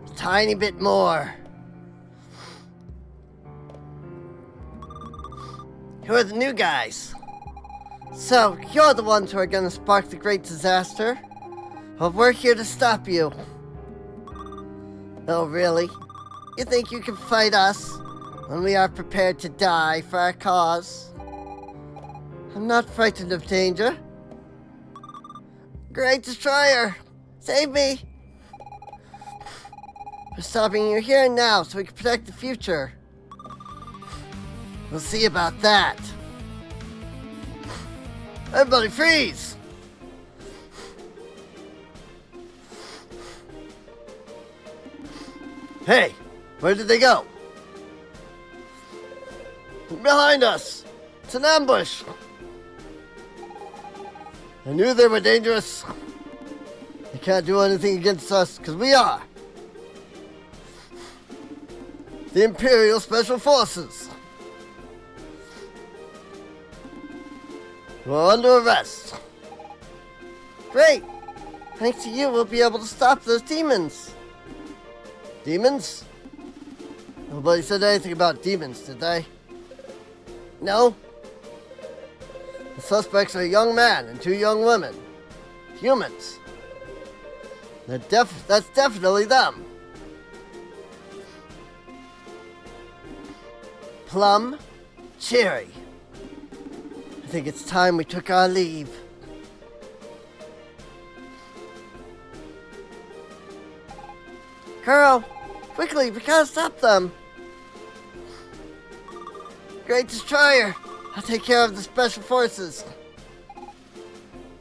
A tiny bit more. Who are the new guys? So, you're the ones who are gonna spark the great disaster? Well, we're here to stop you. Oh, really? You think you can fight us when we are prepared to die for our cause? I'm not frightened of danger. Great Destroyer, save me! We're stopping you here and now so we can protect the future. We'll see about that. Everybody freeze! Hey, where did they go? Behind us! It's an ambush! I knew they were dangerous. They can't do anything against us, because we are the Imperial Special Forces. We're under arrest. Great! Thanks to you, we'll be able to stop those demons. Demons? Nobody said anything about demons, did they? No? The suspects are a young man and 2 young women. Humans. That's definitely them. Plum, Cherry. I think it's time we took our leave. Girl, quickly, we gotta stop them. Great Destroyer, I'll take care of the Special Forces.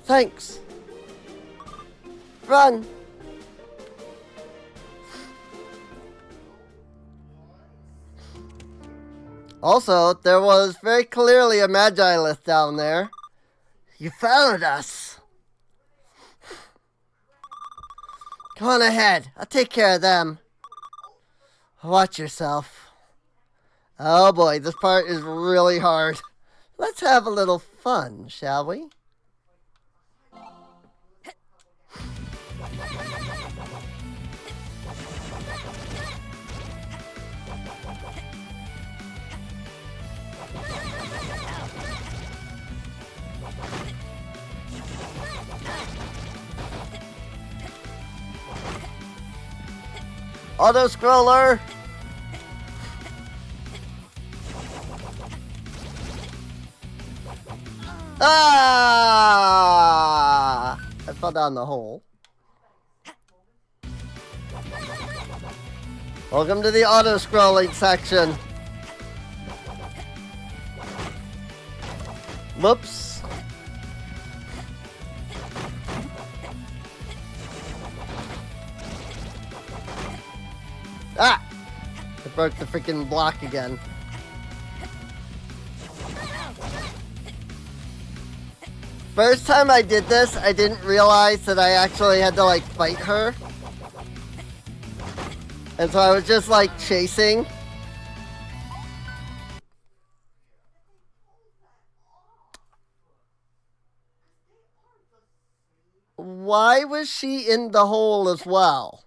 Thanks. Run. Also, there was very clearly a Magilith down there. You followed us. Come on ahead. I'll take care of them. Watch yourself. Oh boy, this part is really hard. Let's have a little fun, shall we? Auto-scroller! Ah! I fell down the hole. Welcome to the auto-scrolling section. Whoops. Ah! I broke the freaking block again. First time I did this, I didn't realize that I actually had to, like, fight her. And so I was just, like, chasing. why was she in the hole as well?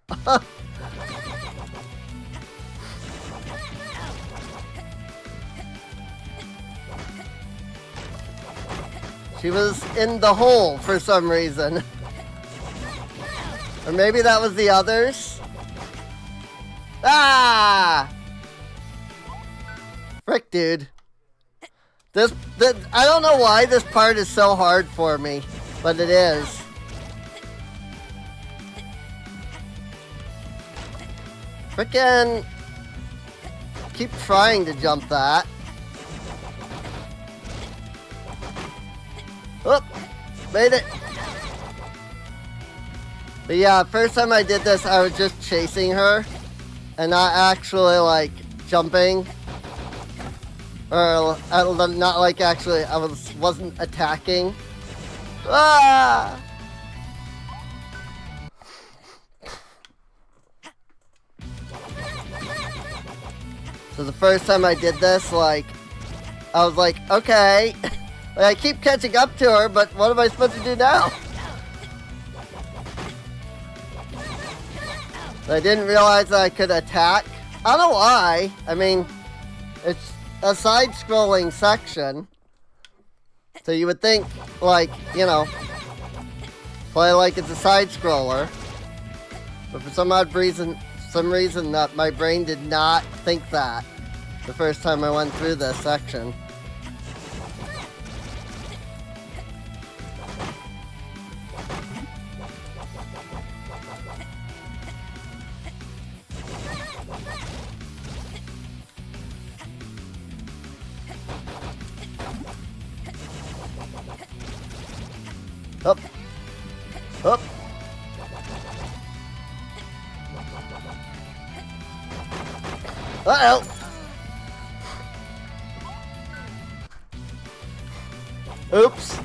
She was in the hole for some reason. Or maybe that was the others? Ah! Frick, dude. I don't know why this part is so hard for me, but it is. Frickin' keep trying to jump that. Oop! Made it! But yeah, first time I did this, I was just chasing her and not actually like jumping. Or not like actually, I wasn't attacking. Ah! So the first time I did this, like, I was like, okay. Like, I keep catching up to her, but what am I supposed to do now? I didn't realize that I could attack. I don't know why. I mean, it's a side-scrolling section. So you would think, like, you know, play like it's a side-scroller. But for some odd reason, that my brain did not think that the first time I went through this section. Up. Up. Uh-oh. Oops.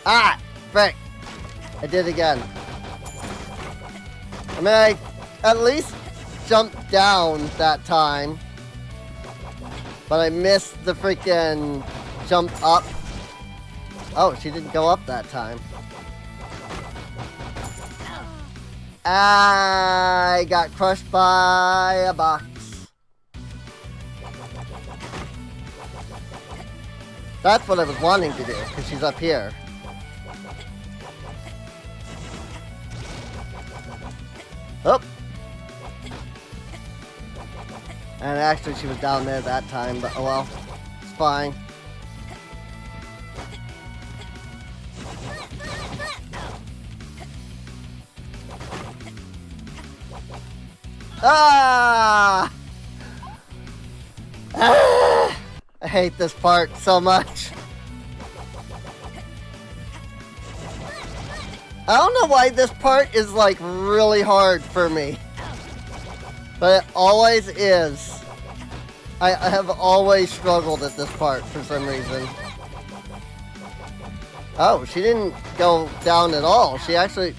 Ah, frick. I did it again. I mean, I at least jumped down that time. But I missed the freaking jump up. Oh, she didn't go up that time. I got crushed by a box. That's what I was wanting to do, because she's up here. Oh! And actually she was down there that time, but oh well. It's fine. Ah! Ah! I hate this part so much. I don't know why this part is like really hard for me. But it always is. I have always struggled at this part for some reason. Oh, she didn't go down at all. She actually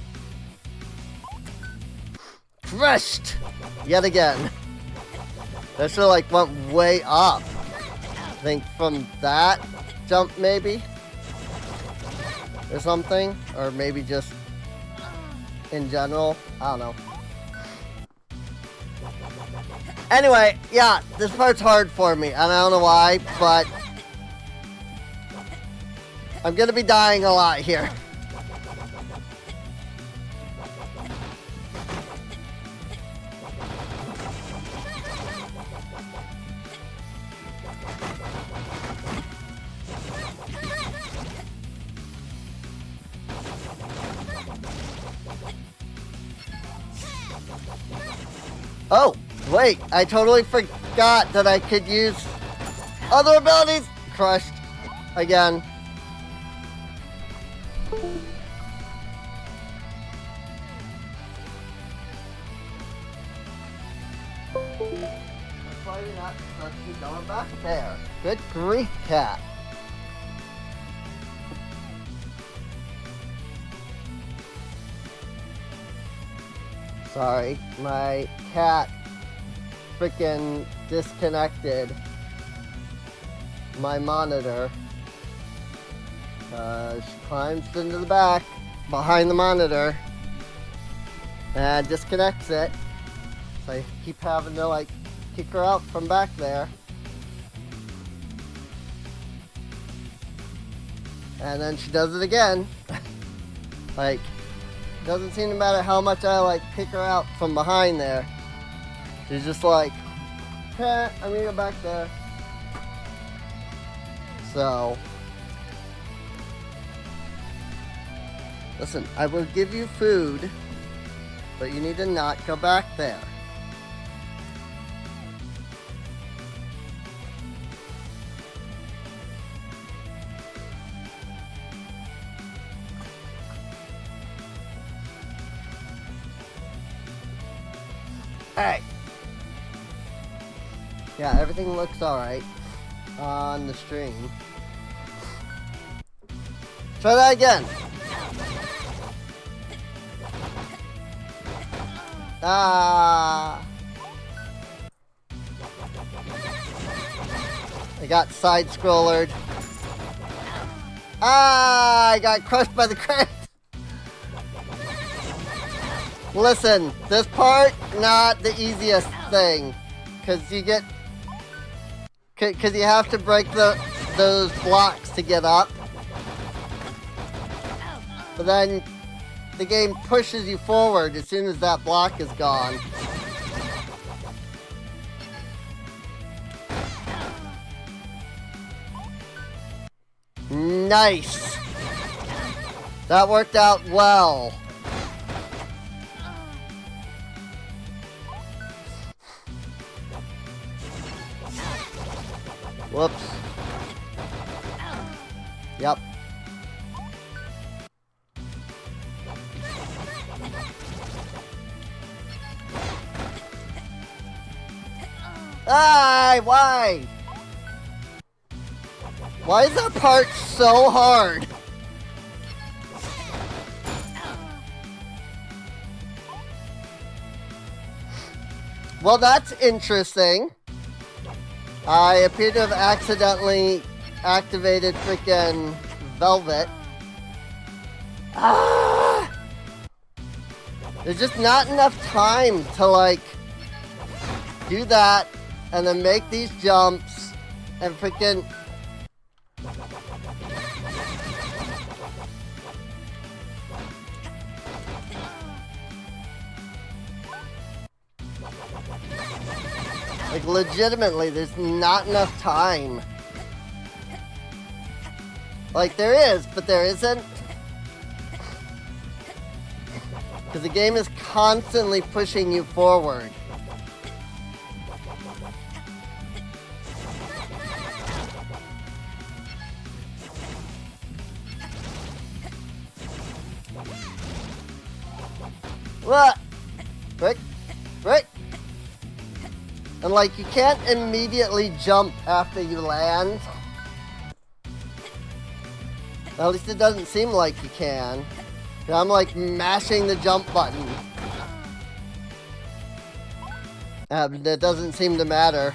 crushed yet again. That should like went way up. I think from that jump maybe. Or something. Or maybe just in general. I don't know. Anyway, yeah, this part's hard for me. And I don't know why, but I'm gonna be dying a lot here. Oh, wait, I totally forgot that I could use other abilities. Crushed again. Probably not supposed to be going back there. Good grief, cat. Sorry, my cat freaking disconnected my monitor. She climbs into the back. behind the monitor and disconnects it. So I keep having to like kick her out from back there. And then she does it again. Like, doesn't seem to matter how much I like kick her out from behind there. She's just like, I'm gonna go back there. So, listen, I will give you food, but you need to not go back there. Alright. Yeah, everything looks alright on the stream. Try that again. Ah. I got side scrollered. Ah, I got crushed by the crate. Listen, this part, not the easiest thing. Because you get... Because you have to break those blocks to get up. But then the game pushes you forward as soon as that block is gone. Nice! That worked out well. Whoops. Yep. Ah, why? Why is that part so hard? Well, that's interesting. I appear to have accidentally activated frickin' Velvet. Ah! There's just not enough time to, like, do that and then make these jumps and frickin'... Like, legitimately, there's not enough time. Like, there is, but there isn't. Because the game is constantly pushing you forward. What? Rick? Rick? And like, you can't immediately jump after you land. At least it doesn't seem like you can. I'm like mashing the jump button. It doesn't seem to matter.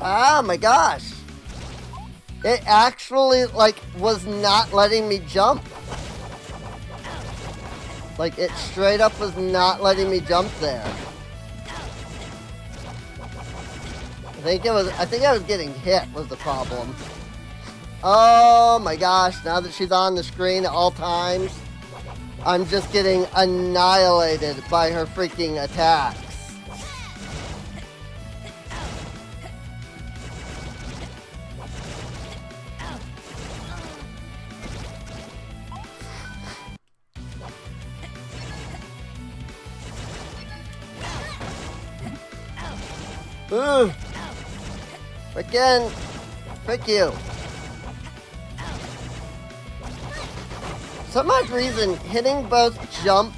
Oh my gosh. It actually, like, was not letting me jump. Like, it straight up was not letting me jump there. I think I was getting hit was the problem. Oh my gosh, now that she's on the screen at all times, I'm just getting annihilated by her freaking attacks. Ooh! Again! Frick you! For some odd reason, hitting both jump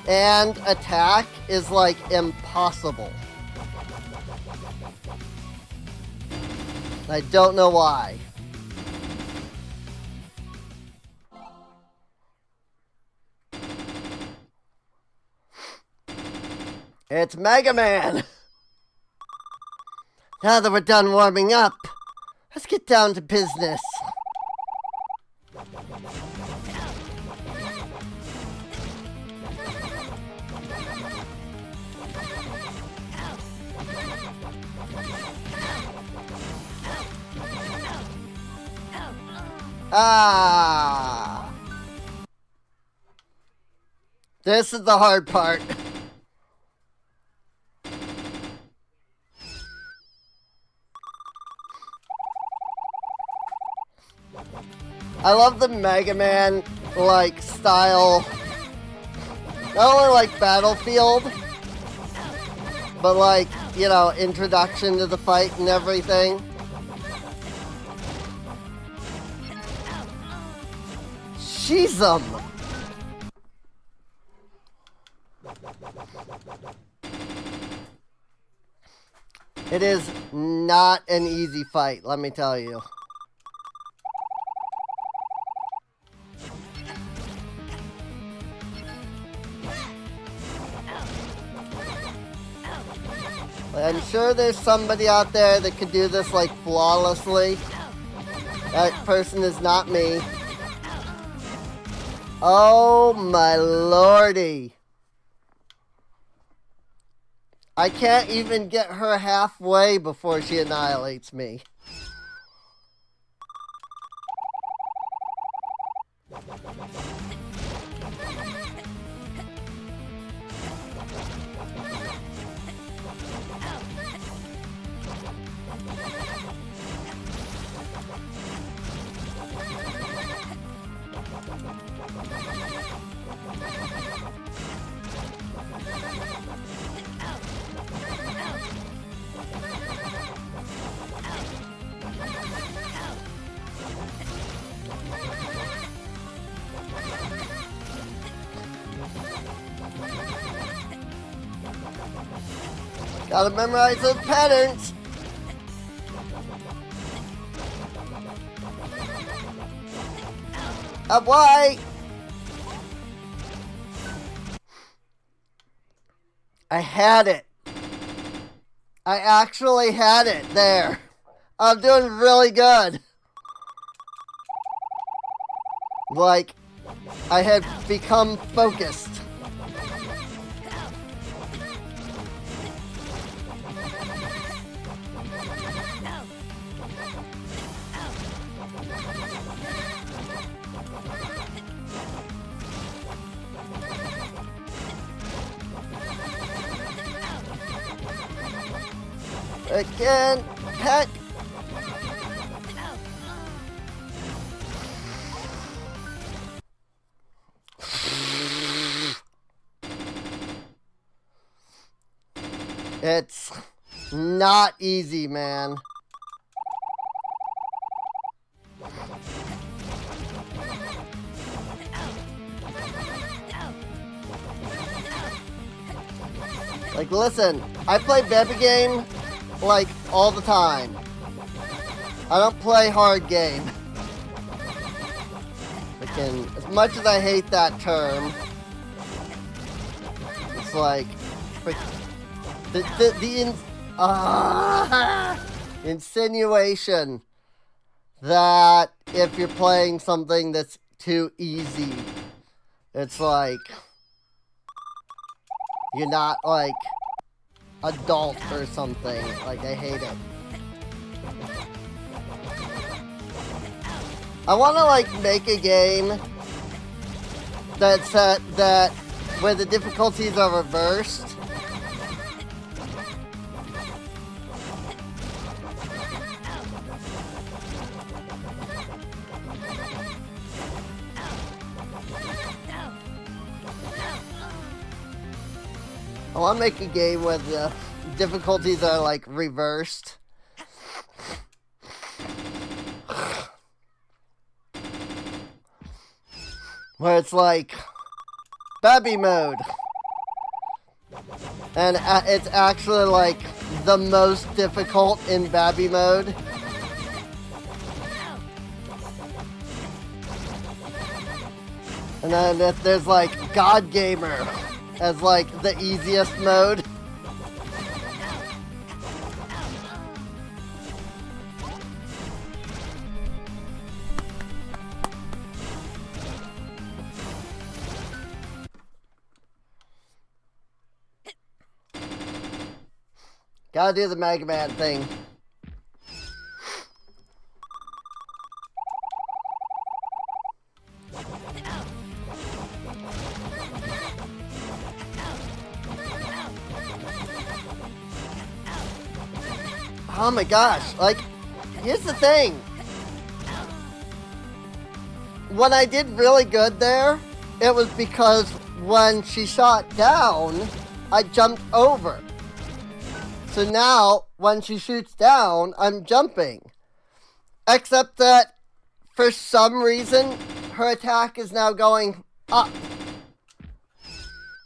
and attack is like impossible. I don't know why. It's Mega Man! Now that we're done warming up, let's get down to business. Ah! This is the hard part. I love the Mega Man, like, style. Not only like Battlefield, but like, you know, introduction to the fight and everything. She's 'em. It is not an easy fight, let me tell you. I'm sure there's somebody out there that could do this like flawlessly. That person is not me. Oh my lordy. I can't even get her halfway before she annihilates me. Gotta memorize those patterns. Up why? I had it. I actually had it there. I'm doing really good. Like, I had become focused. Again, heck. It's not easy, man. Like, listen, I play baby game like all the time. I don't play hard game. Freaking, as much as I hate that term, it's like the insinuation that if you're playing something that's too easy, it's like you're not like adult or something. Like, I hate it. I want to like make a game that's that where the difficulties are reversed. I want to make a game where the difficulties are like reversed. Where it's like Babby mode. And it's actually like the most difficult in Babby mode. And then if there's like God Gamer as like the easiest mode. Gotta do the Mega Man thing. Oh my gosh, like, here's the thing. When I did really good there, it was because when she shot down, I jumped over. So now, when she shoots down, I'm jumping. Except that, for some reason, her attack is now going up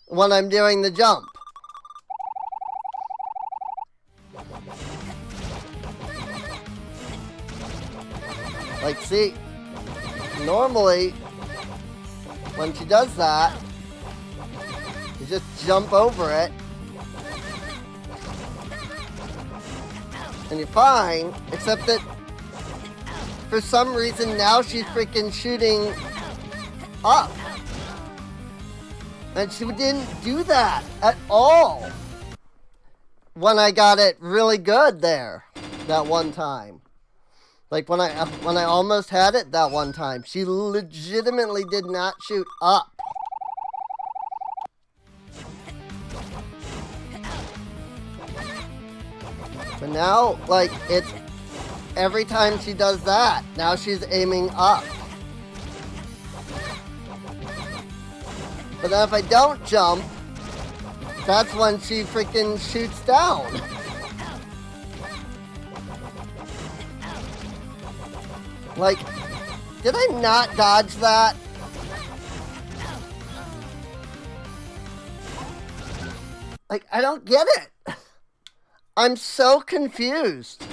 when I'm doing the jump. Like, see, normally, when she does that, you just jump over it, and you're fine, except that, for some reason, now she's freaking shooting up. And she didn't do that at all when I got it really good there, that one time. Like, when I almost had it that one time, she legitimately did not shoot up. But now, like, it's every time she does that, now she's aiming up. But then if I don't jump, that's when she freaking shoots down. Like, did I not dodge that? Like, I don't get it. I'm so confused.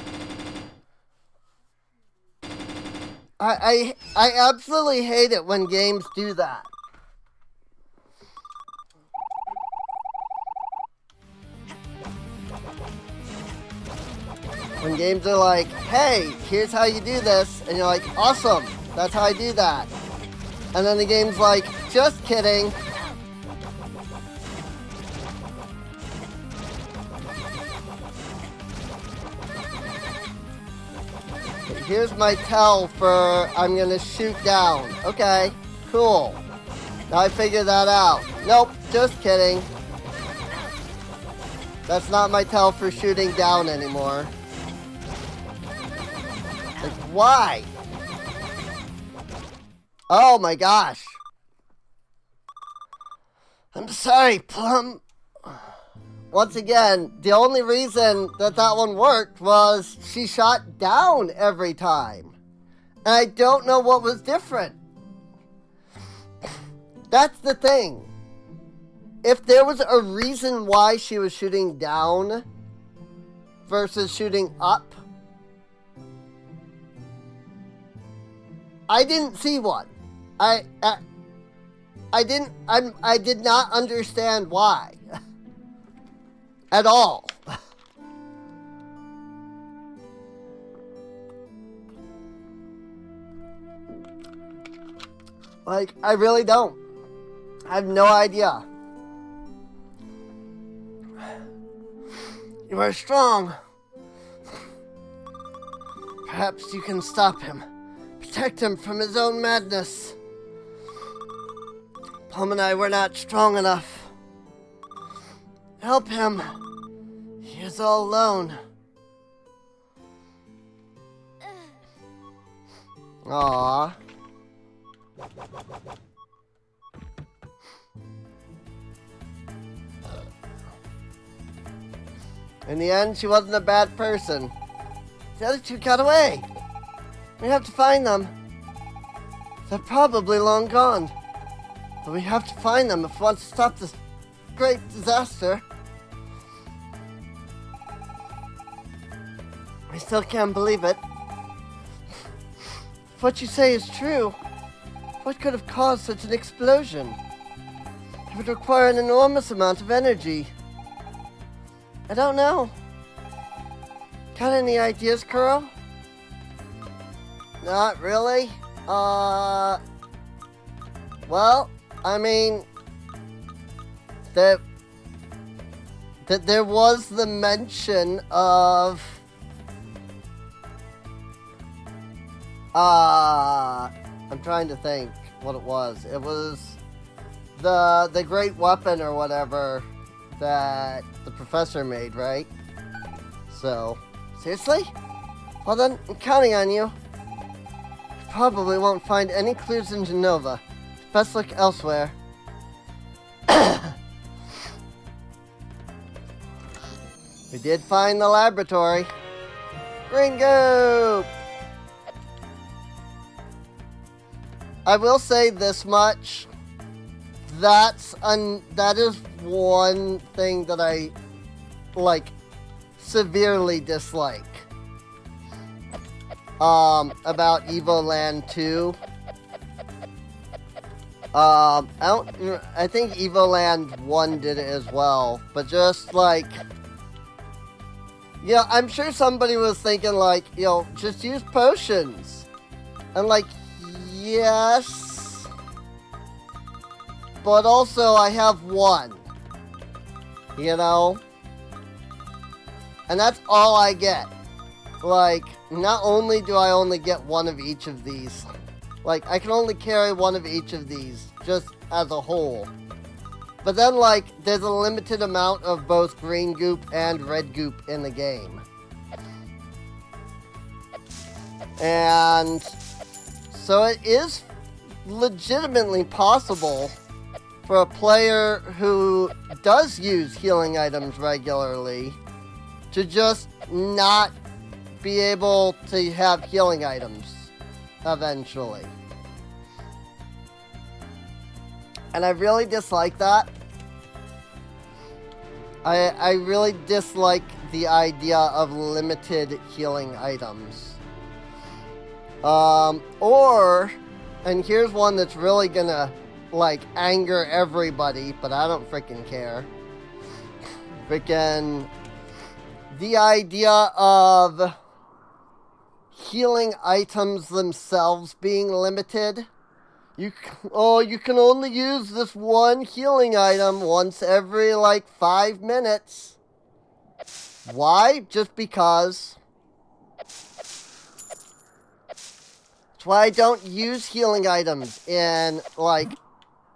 I absolutely hate it when games do that. When games are like, hey, here's how you do this, and you're like, awesome, that's how I do that. And then the game's like, just kidding. Here's my tell for I'm gonna shoot down. Okay, cool. Now I figured that out. Nope, just kidding. That's not my tell for shooting down anymore. Like, why? Oh my gosh. I'm sorry, Plum. Once again, the only reason that one worked was she shot down every time. And I don't know what was different. That's the thing. If there was a reason why she was shooting down versus shooting up, I didn't see one. I did not understand why. At all. Like, I really don't. I have no idea. You are strong. Perhaps you can stop him. Protect him from his own madness. Plum and I were not strong enough. Help him. He is all alone. Aww. In the end, she wasn't a bad person. The other two got away. We have to find them. They're probably long gone. But we have to find them if we want to stop this great disaster. I still can't believe it. If what you say is true, What could have caused such an explosion? It would require an enormous amount of energy. I don't know. Got any ideas, Kuro? Not really. Well, I mean, there was the mention of, I'm trying to think what it was. It was the great weapon or whatever that the professor made, right? So, seriously? Well then, I'm counting on you. You probably won't find any clues in Genova. Best look elsewhere. We did find the laboratory. Green goop! I will say this much. That is one thing that I, like, severely dislike. About Evoland 2. I think Evoland 1 did it as well, but just like, yeah, I'm sure somebody was thinking like, you know, just use potions. And like, yes, but also I have one, you know, and that's all I get. Like, not only do I only get one of each of these, like, I can only carry one of each of these, just as a whole. But then, like, there's a limited amount of both green goop and red goop in the game. And so it is legitimately possible for a player who does use healing items regularly to just not be able to have healing items eventually. And I really dislike that. I really dislike the idea of limited healing items. And here's one that's really gonna, like, anger everybody, but I don't freaking care. Freaking the idea of healing items themselves being limited. You can only use this one healing item once every, like, 5 minutes. Why? Just because. That's why I don't use healing items in, like,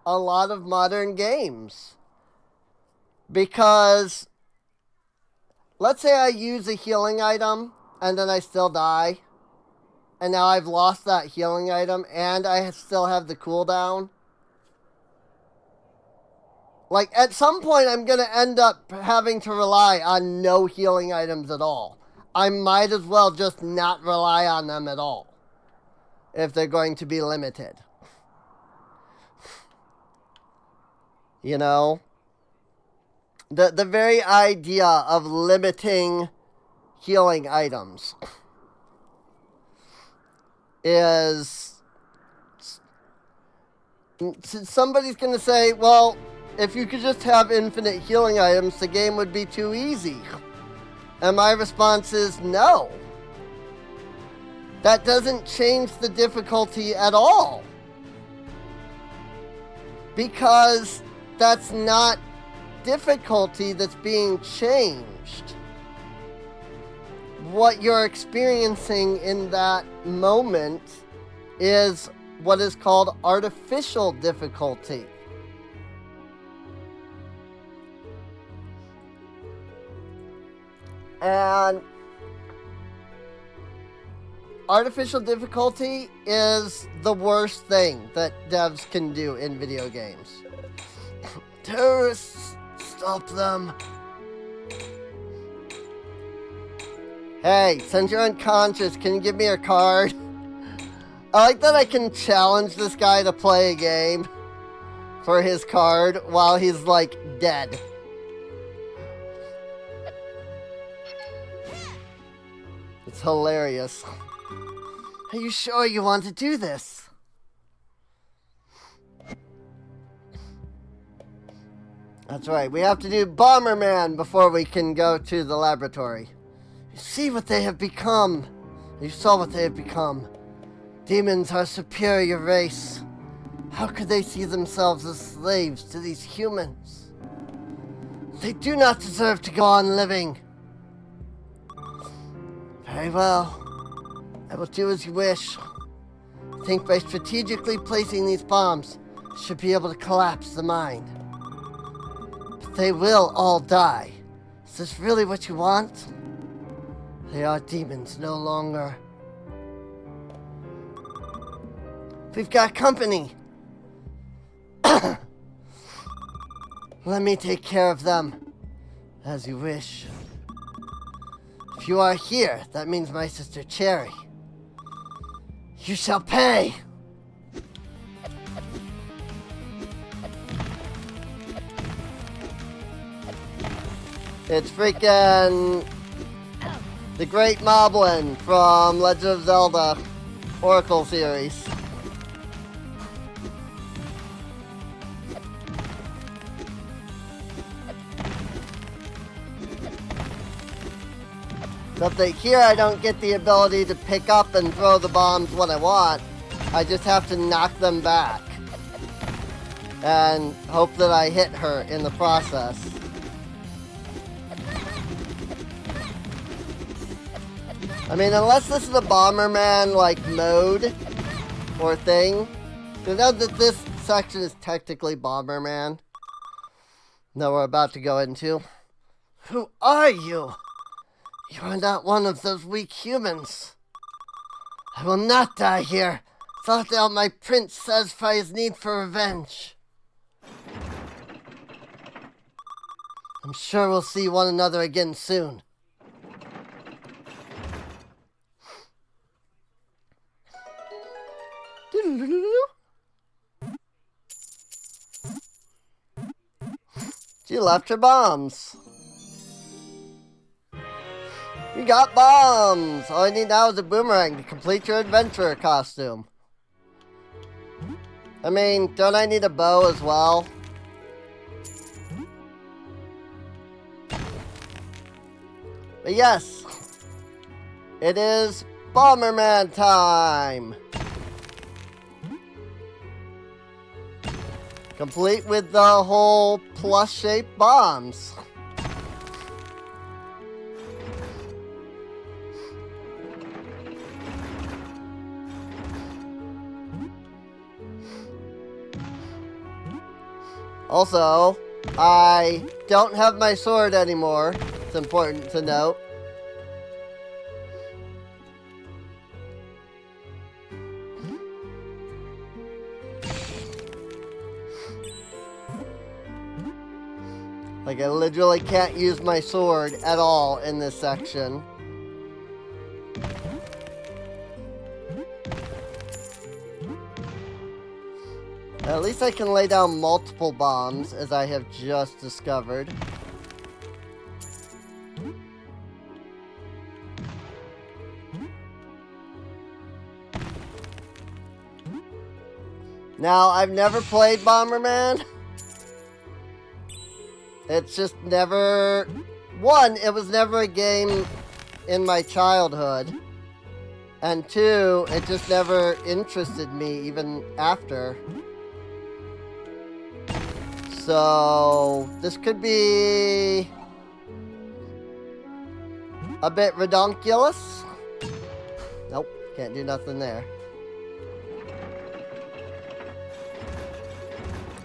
a lot of modern games. Because, let's say I use a healing item, and then I still die. And now I've lost that healing item, and I still have the cooldown. Like, at some point, I'm going to end up having to rely on no healing items at all. I might as well just not rely on them at all, if they're going to be limited. You know? The very idea of limiting healing items is, somebody's gonna say, well, if you could just have infinite healing items, the game would be too easy. And my response is no. That doesn't change the difficulty at all. Because that's not difficulty that's being changed. What you're experiencing in that moment is what is called artificial difficulty. And artificial difficulty is the worst thing that devs can do in video games. Terrorists, stop them. Hey, since you're unconscious, can you give me your card? I like that I can challenge this guy to play a game for his card while he's, like, dead. It's hilarious. Are you sure you want to do this? That's right. We have to do Bomberman before we can go to the laboratory. You see what they have become. You saw what they have become. Demons are a superior race. How could they see themselves as slaves to these humans? They do not deserve to go on living. Very well. I will do as you wish. I think by strategically placing these bombs, I should be able to collapse the mind. But they will all die. Is this really what you want? They are demons no longer. We've got company. Let me take care of them. As you wish. If you are here, that means my sister Cherry. You shall pay! It's freaking the Great Moblin from Legend of Zelda Oracle series. Except here I don't get the ability to pick up and throw the bombs when I want. I just have to knock them back. And hope that I hit her in the process. I mean, unless this is a Bomberman, like, mode or thing. You know that this section is technically Bomberman. That we're about to go into. Who are you? You are not one of those weak humans. I will not die here. Thought out my prince satisfy his need for revenge. I'm sure we'll see one another again soon. She left her bombs. You got bombs! All I need now is a boomerang to complete your adventure costume. I mean, don't I need a bow as well? But yes, it is Bomberman time! Complete with the whole plus-shaped bombs. Also, I don't have my sword anymore. It's important to note. Like, I literally can't use my sword at all in this section. At least I can lay down multiple bombs, as I have just discovered. Now, I've never played Bomberman. It's just never... One, it was never a game in my childhood. And two, it just never interested me even after. So, this could be a bit redonkulous. Nope, can't do nothing there.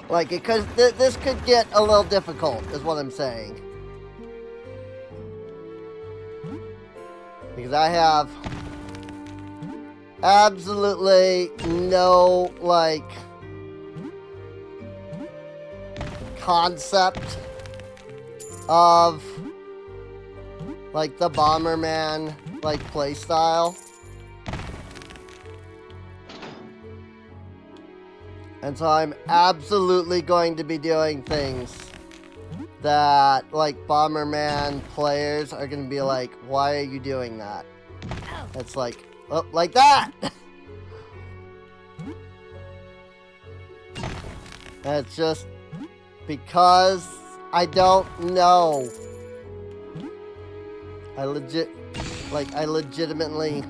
Like, it could, this could get a little difficult, is what I'm saying. Because I have absolutely no, like, concept of, like, the Bomberman, like, playstyle. And so I'm absolutely going to be doing things that, like, Bomberman players are going to be like, why are you doing that? It's like, oh, like that! And it's just because I don't know. I legitimately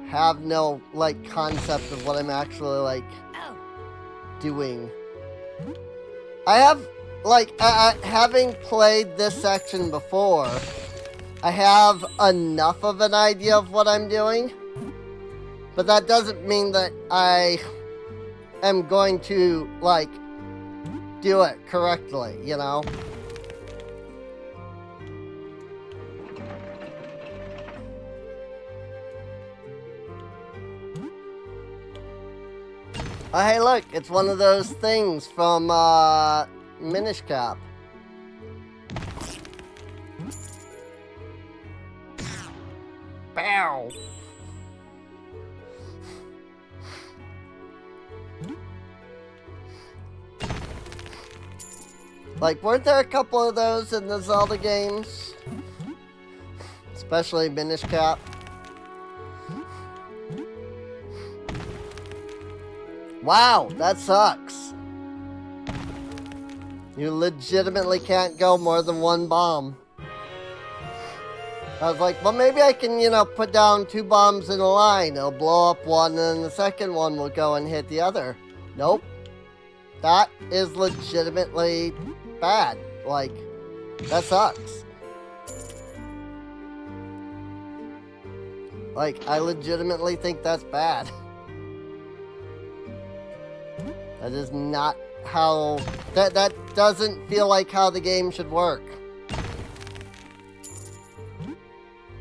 have no, like, concept of what I'm actually, like, doing. I have, like, having played this section before, I have enough of an idea of what I'm doing, but that doesn't mean that I am going to, like, do it correctly, you know? Oh, hey, look, it's one of those things from, Minish Cap. Bow! Like, weren't there a couple of those in the Zelda games? Especially Minish Cap. Wow, that sucks. You legitimately can't go more than one bomb. I was like, well, maybe I can, you know, put down 2 bombs in a line. It'll blow up one, and then the second one will go and hit the other. Nope. That is legitimately bad. Like, that sucks. Like, I legitimately think that's bad. That is not how... That doesn't feel like how the game should work.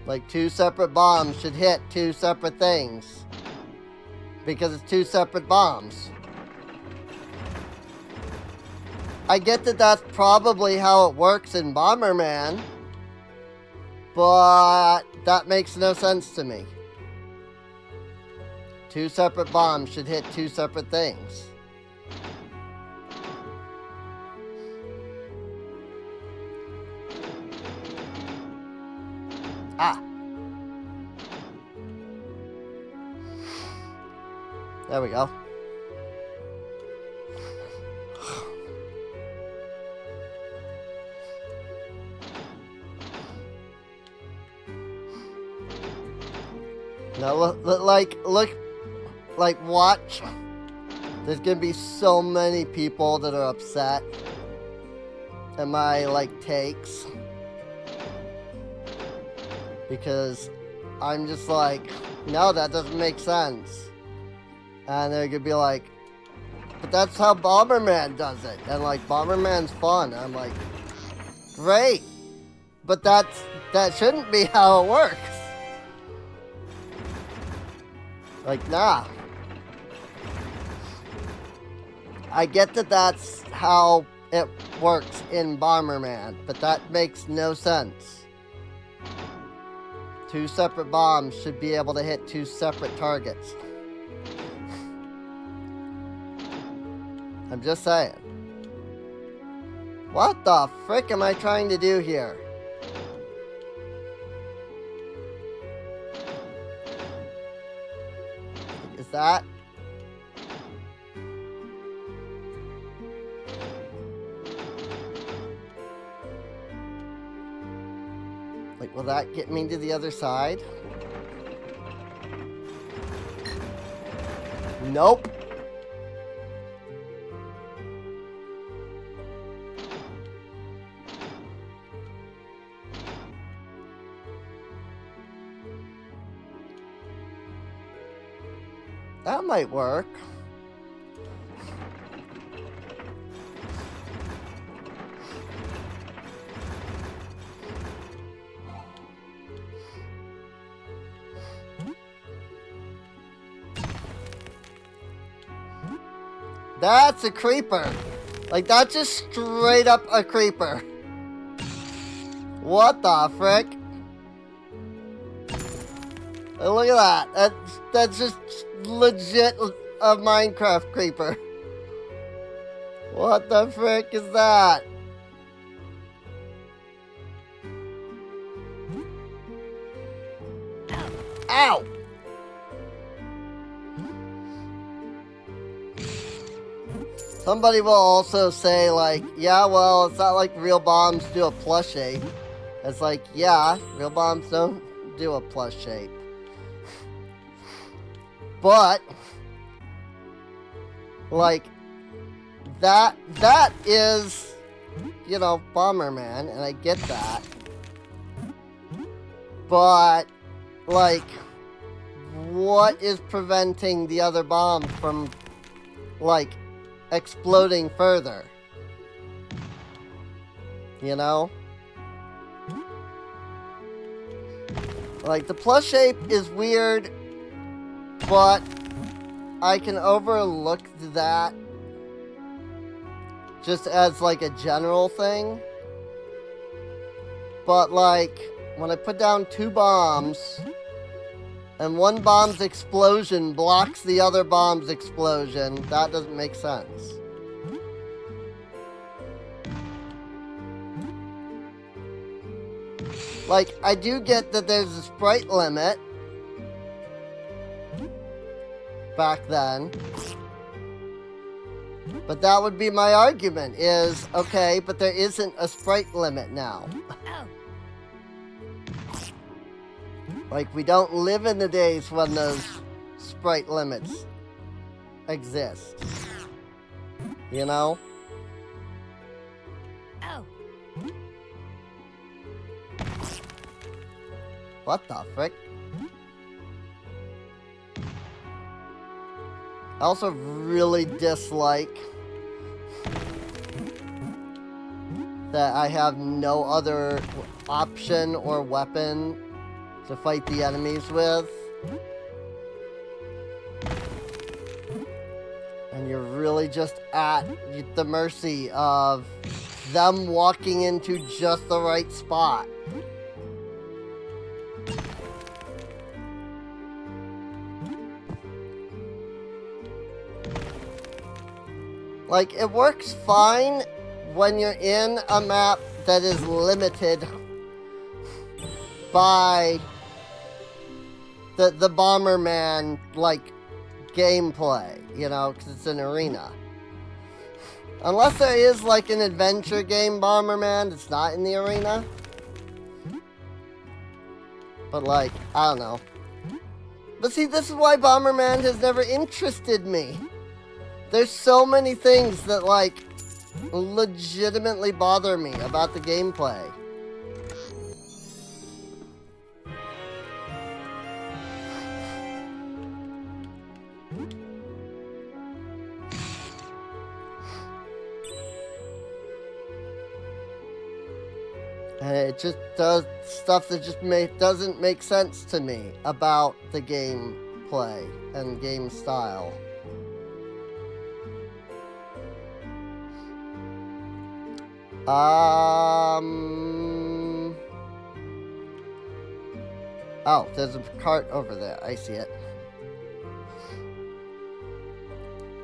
Like, 2 separate bombs should hit 2 separate things. Because it's 2 separate bombs. I get that that's probably how it works in Bomberman. But that makes no sense to me. 2 separate bombs should hit 2 separate things. Ah. There we go. Now, like, watch. There's gonna be so many people that are upset at my, like, takes. Because I'm just like, no, that doesn't make sense. And they're gonna be like, but that's how Bomberman does it. And, like, Bomberman's fun. I'm like, great. But that shouldn't be how it works. Like, nah. I get that that's how it works in Bomberman, but that makes no sense. 2 separate bombs should be able to hit 2 separate targets. I'm just saying. What the frick am I trying to do here? Is that... Like, will that get me to the other side? Nope. That might work. That's a creeper. Like, that's just straight up a creeper. What the frick? Hey, look at that. That's just legit a Minecraft creeper. What the frick is that? Ow! Somebody will also say, like, yeah, well, it's not like real bombs do a plus shape. It's like, yeah, real bombs don't do a plus shape. But, like, that is, you know, Bomberman, and I get that. But, like, what is preventing the other bomb from, like, exploding further? You know? Like, the plus shape is weird, but I can overlook that just as, like, a general thing. But, like, when I put down 2 bombs, and one bomb's explosion blocks the other bomb's explosion, that doesn't make sense. Like, I do get that there's a sprite limit back then. But that would be my argument, is, okay, but there isn't a sprite limit now. Like, we don't live in the days when those sprite limits exist. You know? What the frick? I also really dislike that I have no other option or weapon to fight the enemies with. And you're really just at the mercy of them walking into just the right spot. Like, it works fine when you're in a map that is limited by the Bomberman, like, gameplay, you know, because it's an arena. Unless there is, like, an adventure game Bomberman that's not in the arena. But, like, I don't know. But see, this is why Bomberman has never interested me. There's so many things that, like, legitimately bother me about the gameplay. And it just does stuff that just doesn't make sense to me about the gameplay and game style. Oh, there's a cart over there. I see it.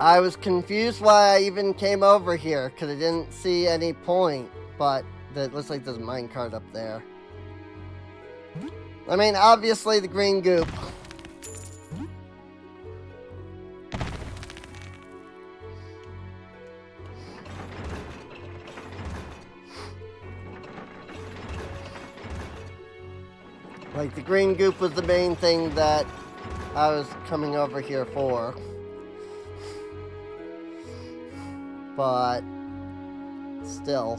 I was confused why I even came over here, because I didn't see any point, but it looks like there's a minecart up there. I mean, obviously the green goop. Like, the green goop was the main thing that I was coming over here for. But still.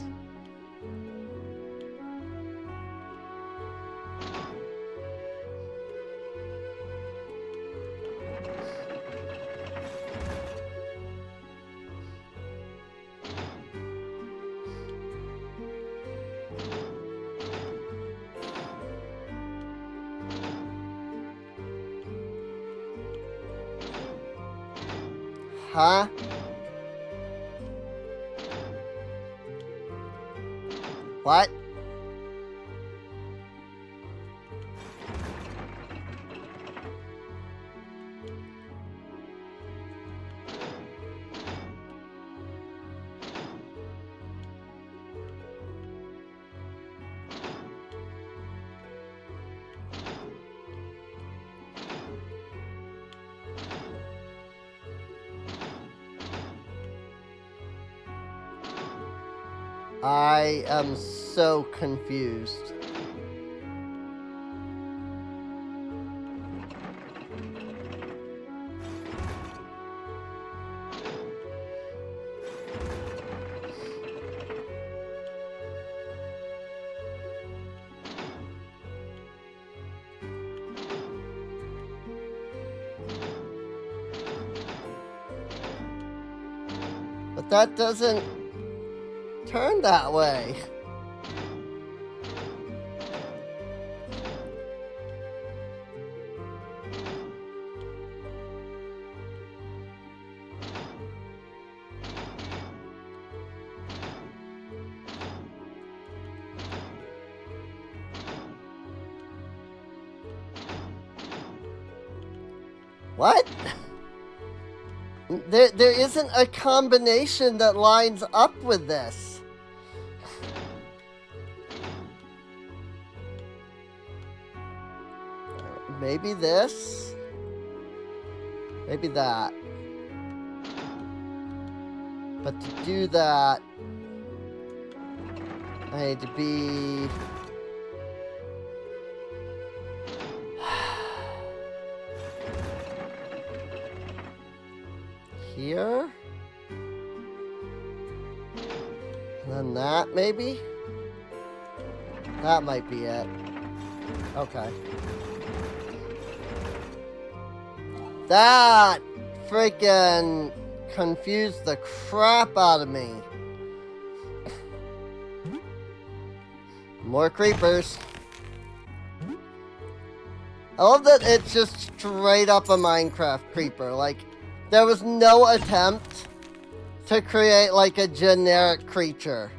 Huh? What? I am so confused. But that doesn't turn that way. What? There isn't a combination that lines up with this. Maybe this? Maybe that. But to do that, I need to be... here? And then that, maybe? That might be it. Okay. That freaking confused the crap out of me. More creepers. I love that it's just straight up a Minecraft creeper. Like, there was no attempt to create like a generic creature.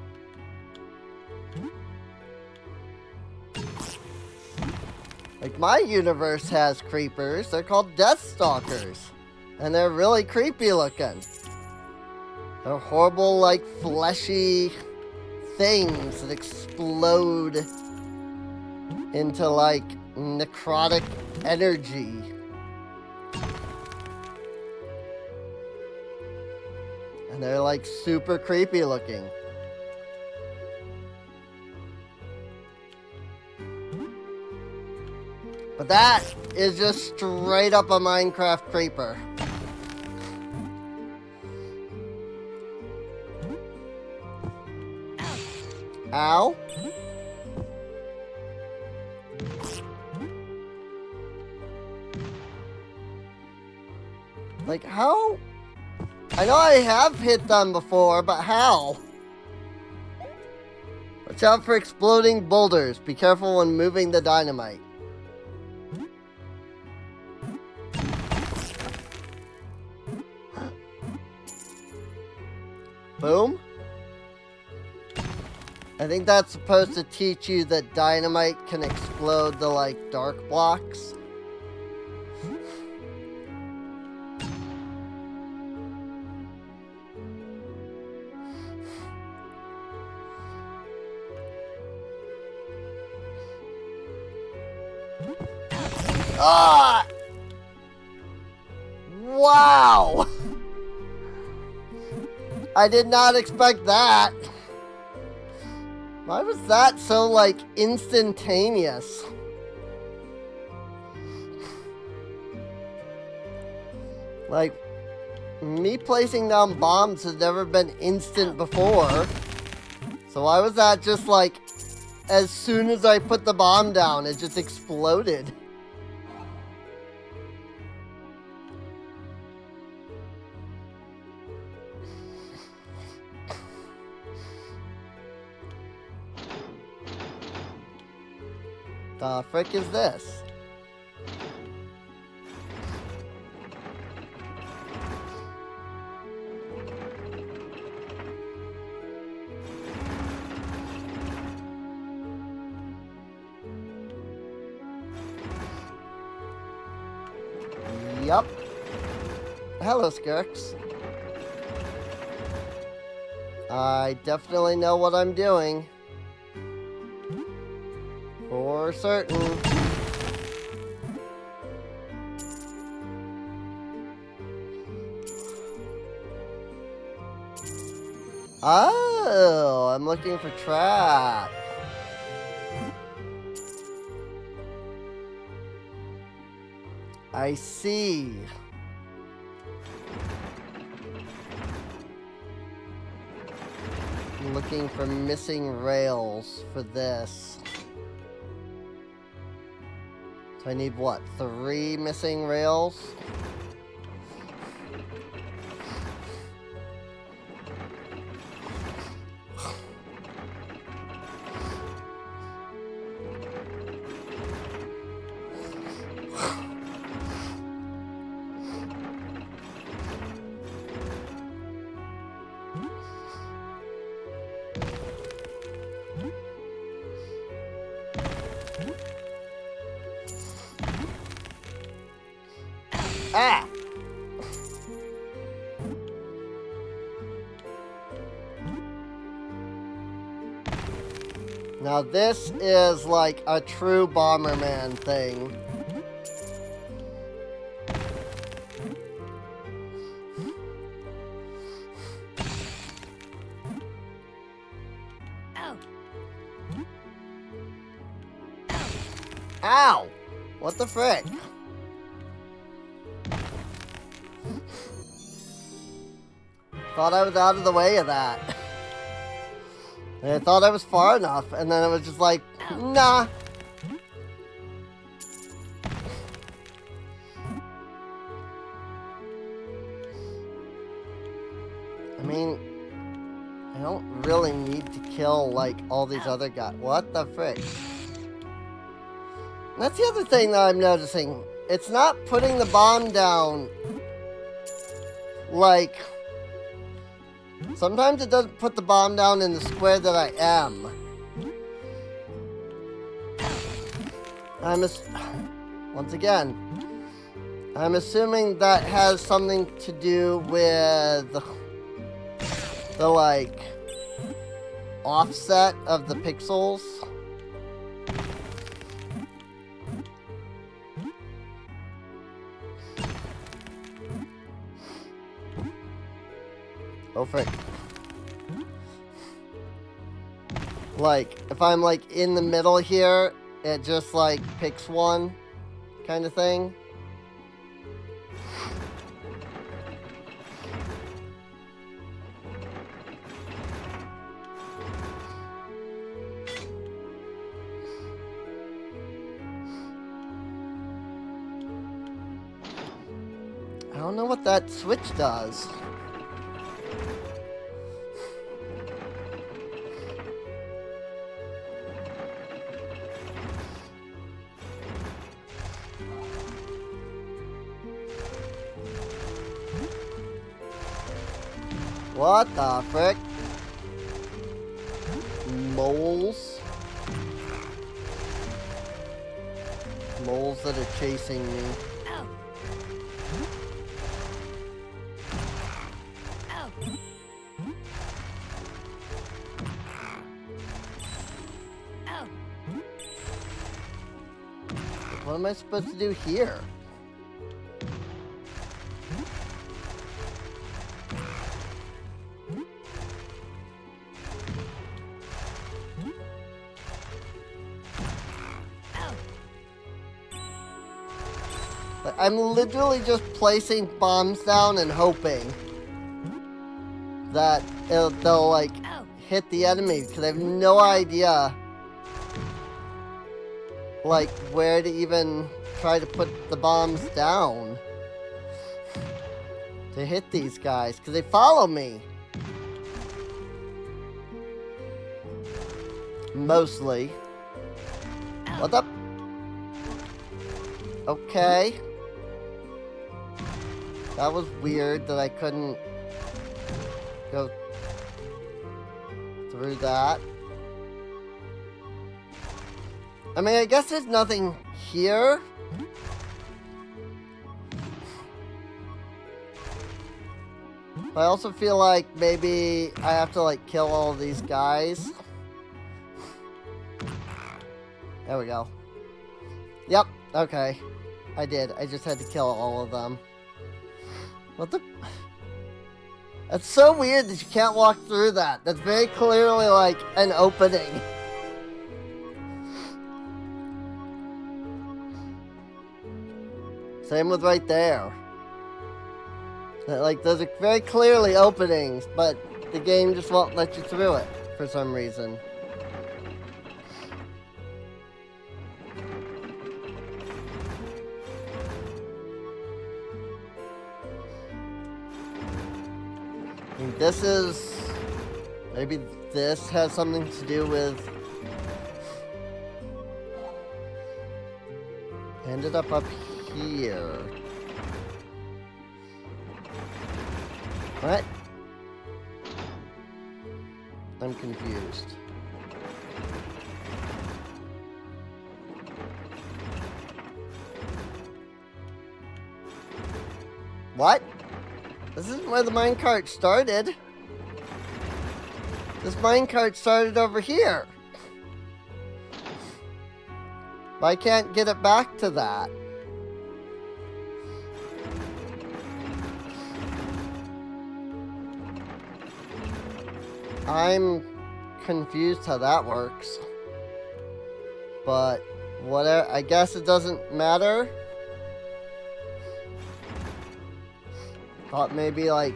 Like, my universe has creepers. They're called Death Stalkers. And they're really creepy looking. They're horrible, like, fleshy things that explode into, like, necrotic energy. And they're, like, super creepy looking. But that is just straight up a Minecraft creeper. Ow. Like, how? I know I have hit them before, but how? Watch out for exploding boulders. Be careful when moving the dynamite. Boom. I think that's supposed to teach you that dynamite can explode the, like, dark blocks. Ah! Wow! I did not expect that. Why was that so, like, instantaneous? Like, me placing down bombs has never been instant before. So why was that just, like, as soon as I put the bomb down, it just exploded? The frick is this? Yup. Hello, Skirks. I definitely know what I'm doing. For certain. Ah! Oh, I'm looking for track. I see. I'm looking for missing rails for this. So I need what? 3 missing rails? Ah! Now this is like a true Bomberman thing. Ow! What the frick? Thought I was out of the way of that. And I thought I was far enough, and then it was just like, nah. I mean, I don't really need to kill, like, all these other guys. What the frick? That's the other thing that I'm noticing. It's not putting the bomb down, like... Sometimes it doesn't put the bomb down in the square that I am. Once again, I'm assuming that has something to do with the like offset of the pixels. Oh frick. Like, if I'm like in the middle here, it just like picks one kind of thing. I don't know what that switch does. What the frick? Moles? Moles that are chasing me. Ow. Ow. Ow. What am I supposed to do here? I'm literally just placing bombs down and hoping that they'll like hit the enemy, because I have no idea like where to even try to put the bombs down to hit these guys, because they follow me mostly. What up? Okay. That was weird that I couldn't go through that. I mean, I guess there's nothing here. But I also feel like maybe I have to like kill all of these guys. There we go. Yep, okay. I did. I just had to kill all of them. What the... It's so weird that you can't walk through that. That's very clearly like an opening. Same with right there. Like, those are very clearly openings, but the game just won't let you through it for some reason. I mean, this is... Maybe this has something to do with... Ended up here. What? I'm confused. What? This isn't where the minecart started. This minecart started over here. But I can't get it back to that. I'm confused how that works. But whatever, I guess it doesn't matter. Thought maybe like,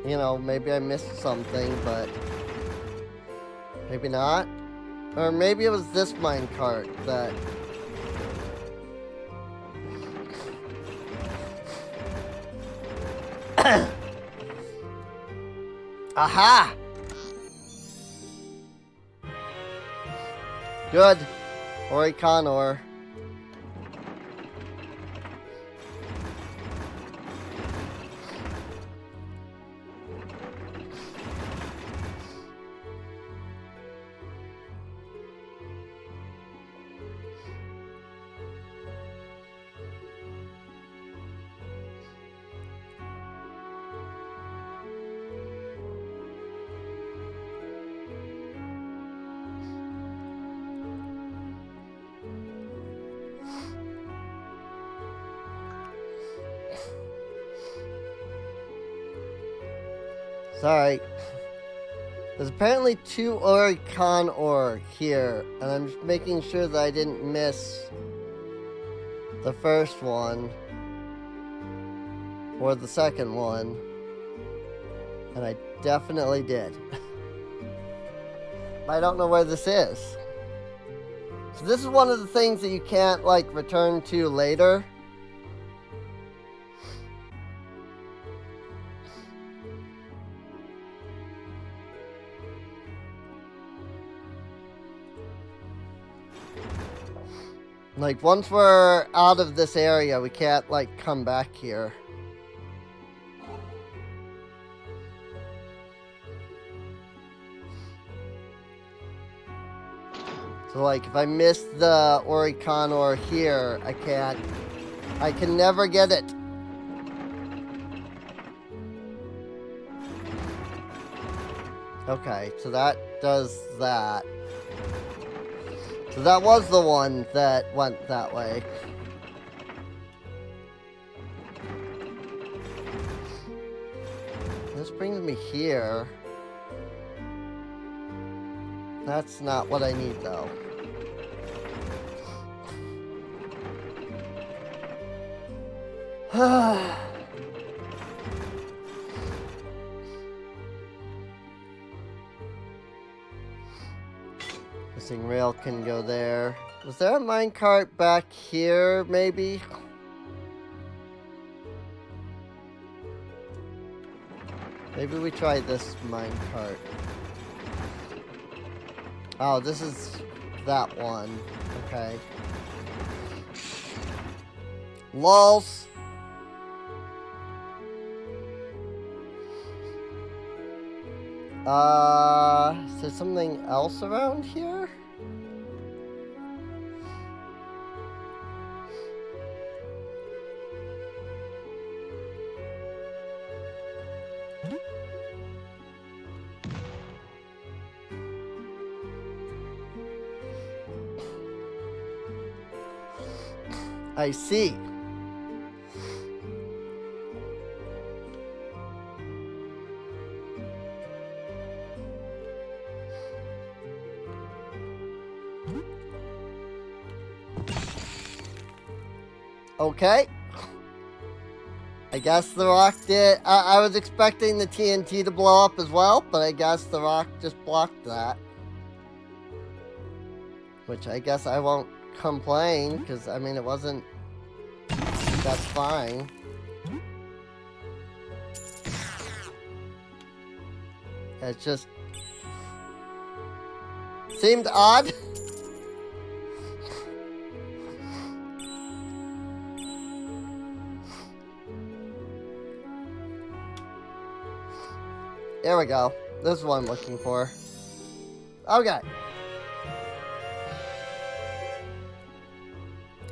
you know, maybe I missed something, but maybe not. Or maybe it was this minecart that... Aha! Good. Oricon ore. Sorry. There's apparently 2 Oricon ore here, and I'm just making sure that I didn't miss the first one or the second one, and I definitely did. I don't know where this is. So this is one of the things that you can't like return to later. Like, once we're out of this area, we can't, like, come back here. So, like, if I miss the Oricon ore here, I can never get it. Okay, so that does that. So that was the one that went that way. This brings me here. That's not what I need, though. Missing rail can go there. Was there a minecart back here, maybe? Maybe we try this minecart. Oh, this is that one. Okay. Lols. Is there something else around here? I see. Okay. I guess the rock did. I was expecting the TNT to blow up as well, but I guess the rock just blocked that. Which I guess I won't complain, because, I mean, it wasn't... That's fine. It just... seemed odd. There we go. This is what I'm looking for. Okay.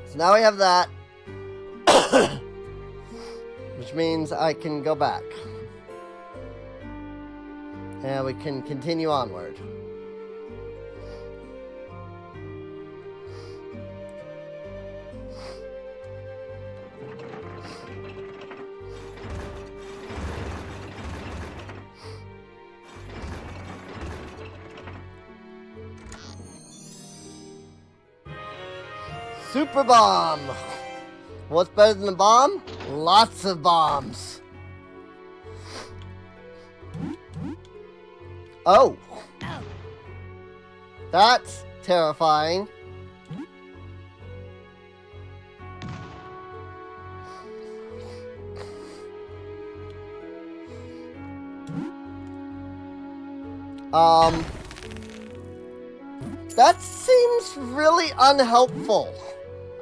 So now we have that. Which means I can go back. And we can continue onward. Super bomb! What's better than a bomb? Lots of bombs. Oh! Oh. That's terrifying. That seems really unhelpful.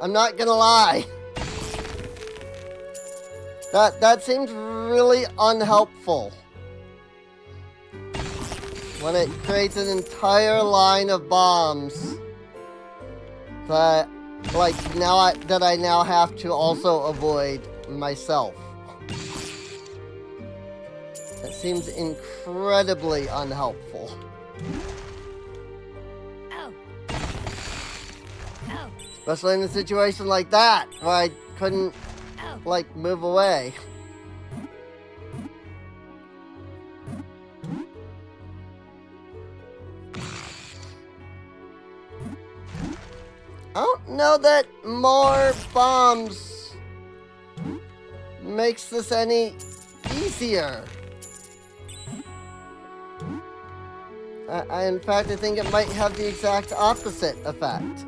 I'm not gonna lie. That seems really unhelpful. When it creates an entire line of bombs that, like, that I now have to also avoid myself. That seems incredibly unhelpful. Oh. Oh. Especially in a situation like that, where I couldn't, Oh. like, move away. I don't know that more bombs makes this any easier. In fact, I think it might have the exact opposite effect.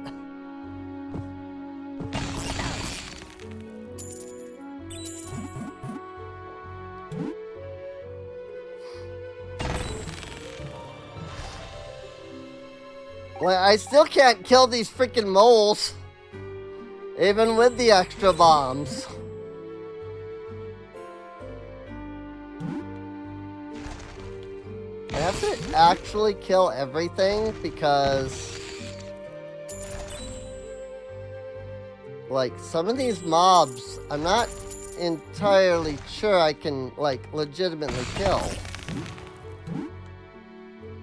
Well, I still can't kill these freaking moles, even with the extra bombs. I have to actually kill everything because, like, some of these mobs, I'm not entirely sure I can, like, legitimately kill.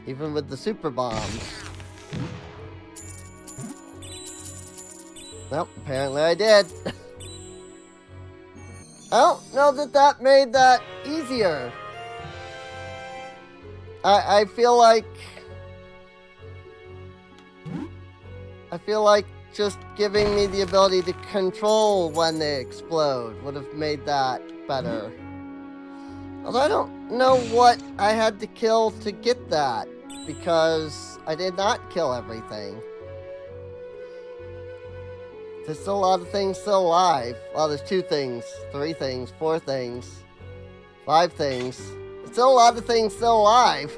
Even with the super bombs. Nope, apparently I did. I don't know that that made that easier. I feel like just giving me the ability to control when they explode would have made that better. Although I don't know what I had to kill to get that, because I did not kill everything. There's still a lot of things still alive. Well, there's 2 things, 3 things, 4 things, 5 things. There's still a lot of things still alive.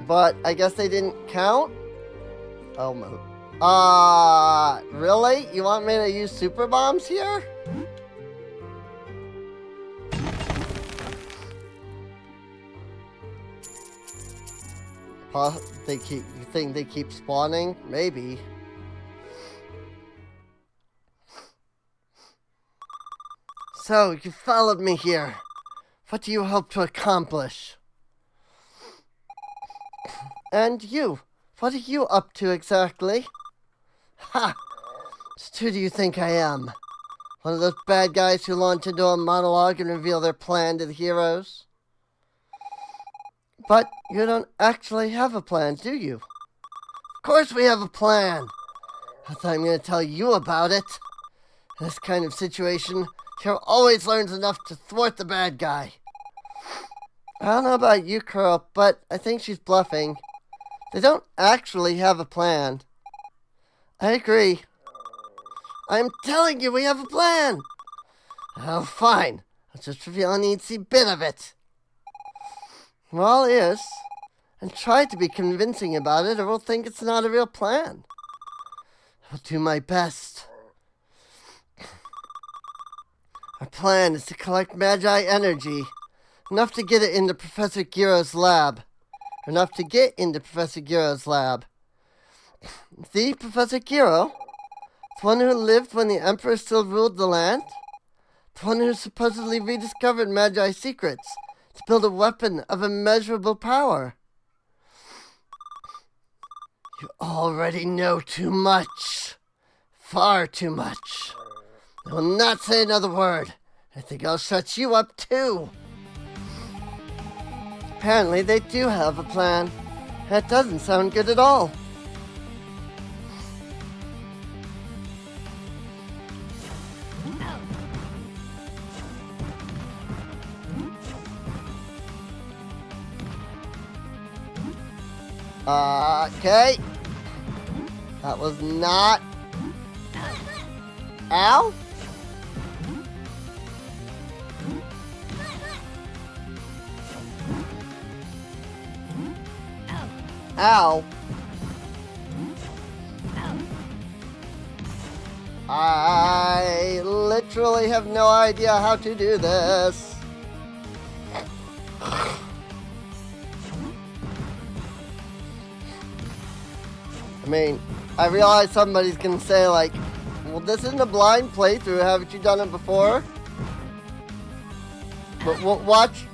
But I guess they didn't count? Oh my. Really? You want me to use super bombs here? You think they keep spawning? Maybe. So, you followed me here. What do you hope to accomplish? And you? What are you up to exactly? Ha! Just who do you think I am? One of those bad guys who launch into a monologue and reveal their plan to the heroes? But you don't actually have a plan, do you? Of course we have a plan. I thought I'm going to tell you about it. In this kind of situation, Carol always learns enough to thwart the bad guy. I don't know about you, Carol, but I think she's bluffing. They don't actually have a plan. I agree. I'm telling you, we have a plan. Oh, fine. I'll just reveal an eensy bit of it. We're all ears. And try to be convincing about it, or we'll think it's not a real plan. I'll do my best. Our plan is to collect Magi energy. Enough to get it into Professor Giro's lab. Enough to get into Professor Giro's lab. The Professor Giro? The one who lived when the Emperor still ruled the land? The one who supposedly rediscovered Magi's secrets to build a weapon of immeasurable power. You already know too much. Far too much. I will not say another word. I think I'll shut you up too. Apparently they do have a plan. That doesn't sound good at all. Okay. That was not... Ow? Ow. I literally have no idea how to do this. I mean, I realize somebody's gonna say like, well, this isn't a blind playthrough, haven't you done it before? But watch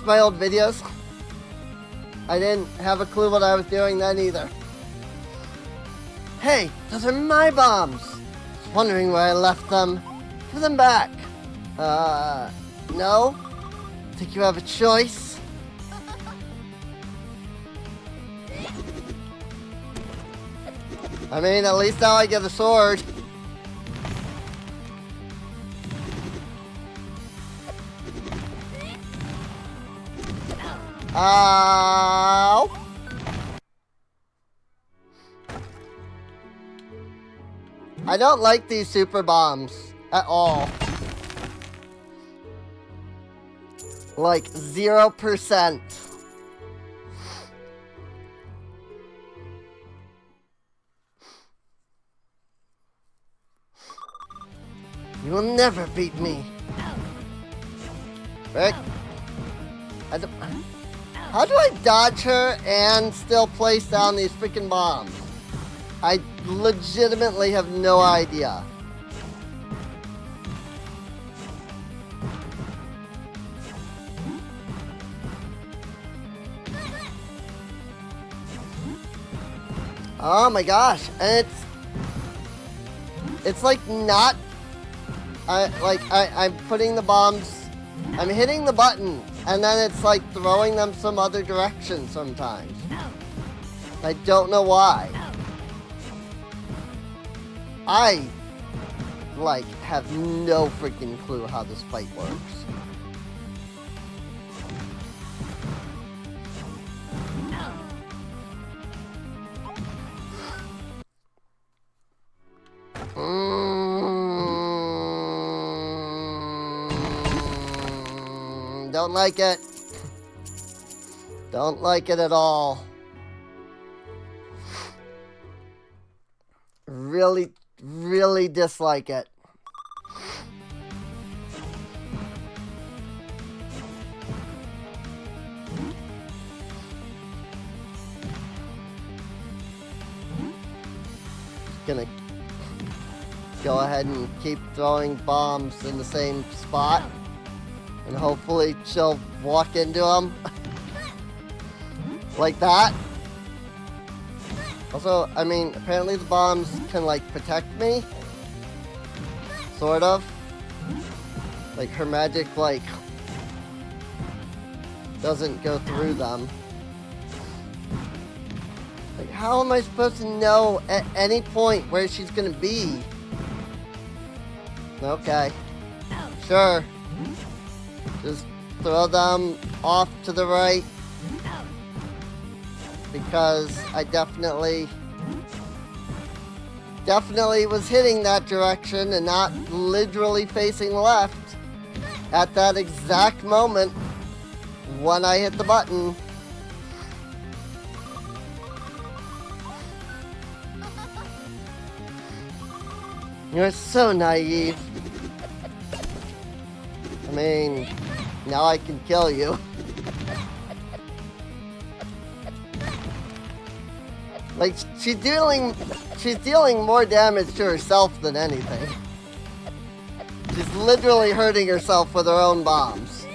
my old videos. I didn't have a clue what I was doing then either. Hey, those are my bombs! Just wondering where I left them. Give them back. No? Think you have a choice? I mean, at least now I get a sword. Ow! I don't like these super bombs at all. Like 0%. You will never beat me. Rick. How do I dodge her and still place down these freaking bombs? I legitimately have no idea. Oh my gosh, and it's like not... I'm putting the bombs, I'm hitting the button, and then it's like throwing them some other direction sometimes. I don't know why. I, have no freaking clue how this fight works. Don't like it. Don't like it at all. Really, really dislike it. Gonna go ahead and keep throwing bombs in the same spot. And hopefully she'll walk into them. Like that. Also, I mean, apparently the bombs can, protect me. Sort of. Like, her magic, doesn't go through them. Like, how am I supposed to know at any point where she's gonna be? Okay. Sure. Just throw them off to the right. Because I definitely was hitting that direction and not literally facing left at that exact moment when I hit the button. You're so naive. I mean, now I can kill you. Like, she's dealing more damage to herself than anything. She's literally hurting herself with her own bombs.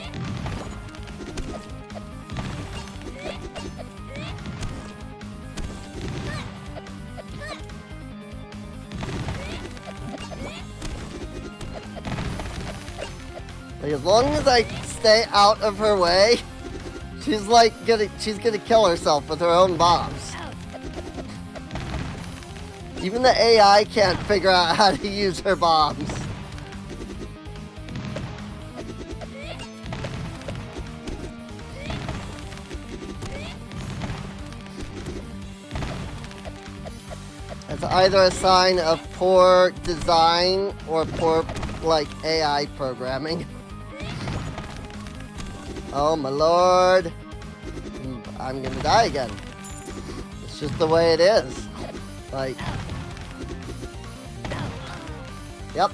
Like, as long as I stay out of her way, she's gonna kill herself with her own bombs. Even the AI can't figure out how to use her bombs. It's either a sign of poor design or poor, like, AI programming. Oh my lord. I'm gonna die again. It's just the way it is. Like... Yep.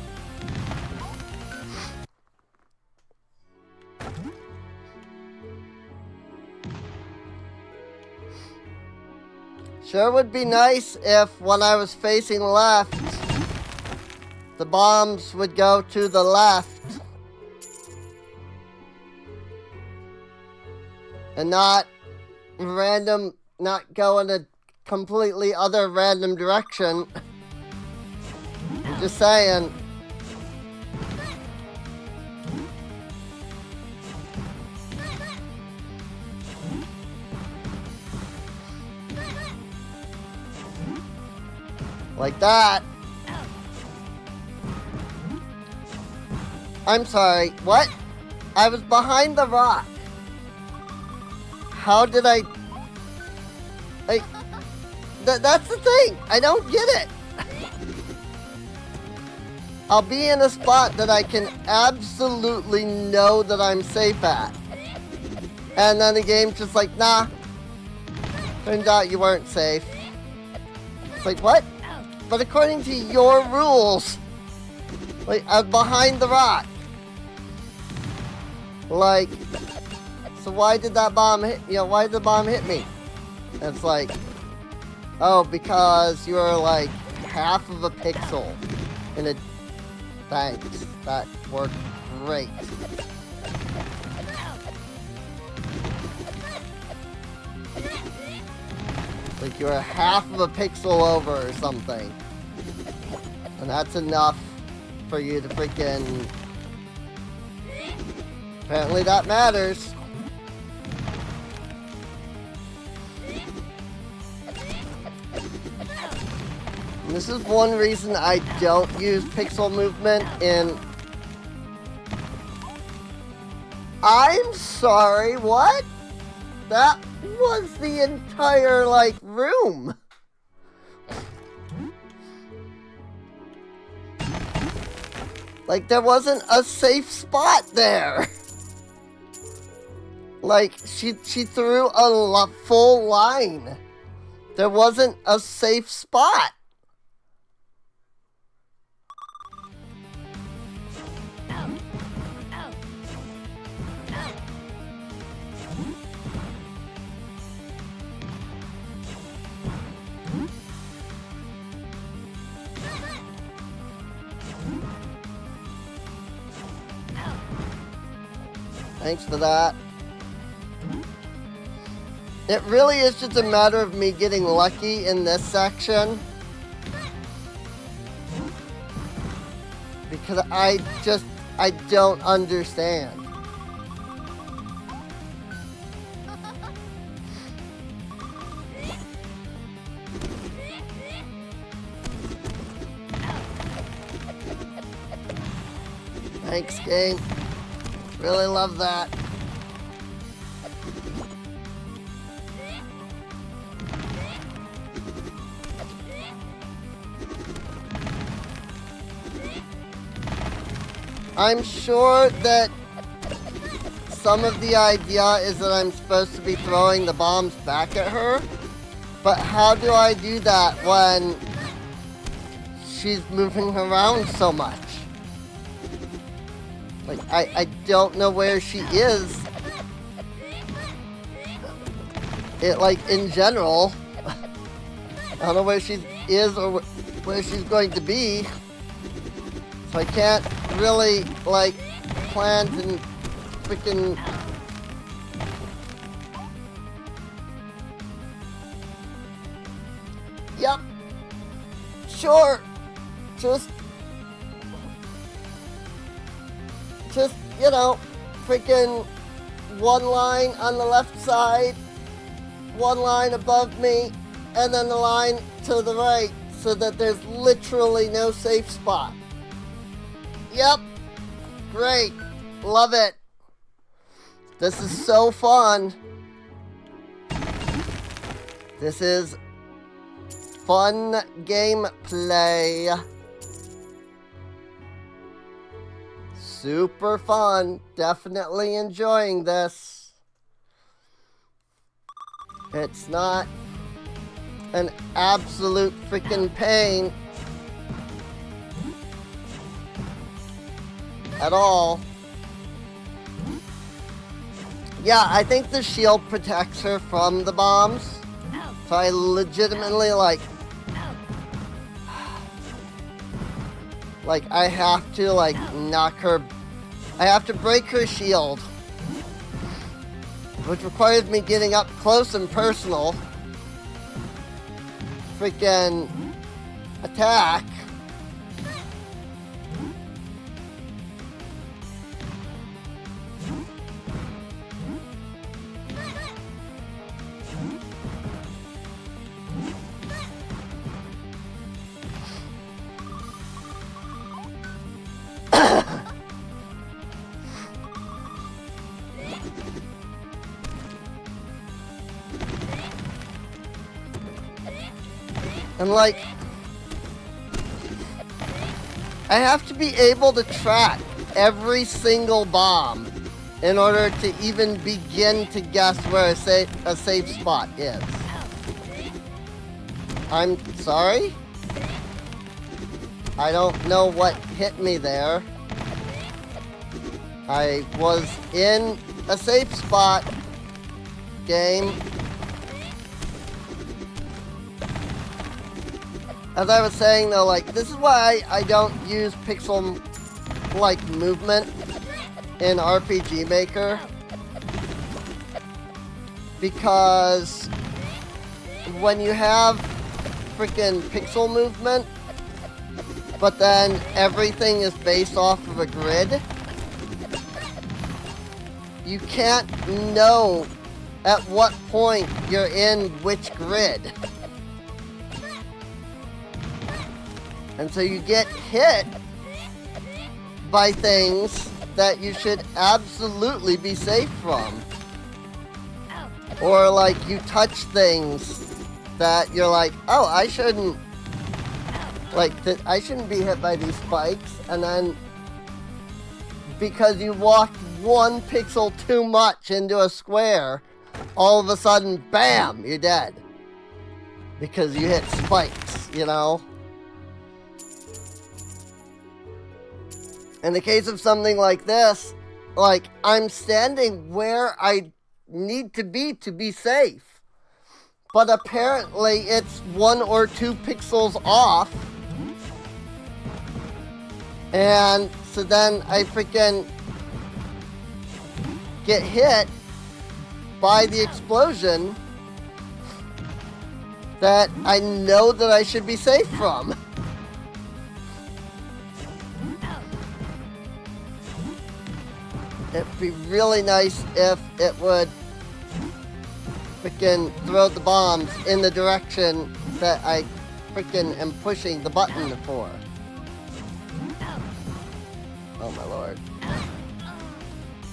Sure would be nice if when I was facing left, the bombs would go to the left. And not go in a completely other random direction. I'm just saying. Like that. I'm sorry, what? I was behind the rock. How did I... Like... That's the thing. I don't get it. I'll be in a spot that I can absolutely know that I'm safe at. And then the game's just like, nah. Turns out you weren't safe. It's like, what? But according to your rules, like, I'm behind the rock. Like, so why did that bomb hit, why did the bomb hit me? And it's like, oh, because you're like half of a pixel in a... Thanks. That worked great. Like you're half of a pixel over or something. And that's enough for you to freaking... Apparently that matters. And this is one reason I don't use pixel movement in... I'm sorry, what? That was the entire, like, room. Like, there wasn't a safe spot there. Like, she threw a full line. There wasn't a safe spot. Thanks for that. It really is just a matter of me getting lucky in this section. Because I don't understand. Thanks, game. Really love that. I'm sure that some of the idea is that I'm supposed to be throwing the bombs back at her, but how do I do that when she's moving around so much? Like, I don't know where she is. Like, in general. I don't know where she is or where she's going to be. So I can't really, like, plant and freaking... Yep. Sure. Just, you know, freaking one line on the left side, one line above me, and then the line to the right, so that there's literally no safe spot. Yep. Great. Love it. This is so fun. This is fun gameplay. Super fun. Definitely enjoying this. It's not an absolute freaking pain at all. Yeah, I think the shield protects her from the bombs. So I legitimately like I have to like knock her, I have to break her shield, which requires me getting up close and personal. Freaking attack. And like, I have to be able to track every single bomb in order to even begin to guess where a safe spot is. I'm sorry? I don't know what hit me there. I was in a safe spot, game. As I was saying though, like, this is why I don't use pixel, like, movement in RPG Maker. Because when you have freaking pixel movement, but then everything is based off of a grid, you can't know at what point you're in which grid. And so you get hit by things that you should absolutely be safe from. Or like you touch things that you're like, oh, I shouldn't, like, I shouldn't be hit by these spikes. And then because you walked one pixel too much into a square, all of a sudden, bam, you're dead. Because you hit spikes, you know? In the case of something like this, like, I'm standing where I need to be safe. But apparently it's 1 or 2 pixels off. And so then I freaking get hit by the explosion that I know that I should be safe from. It'd be really nice if it would freaking throw the bombs in the direction that I freaking am pushing the button for. Oh my lord.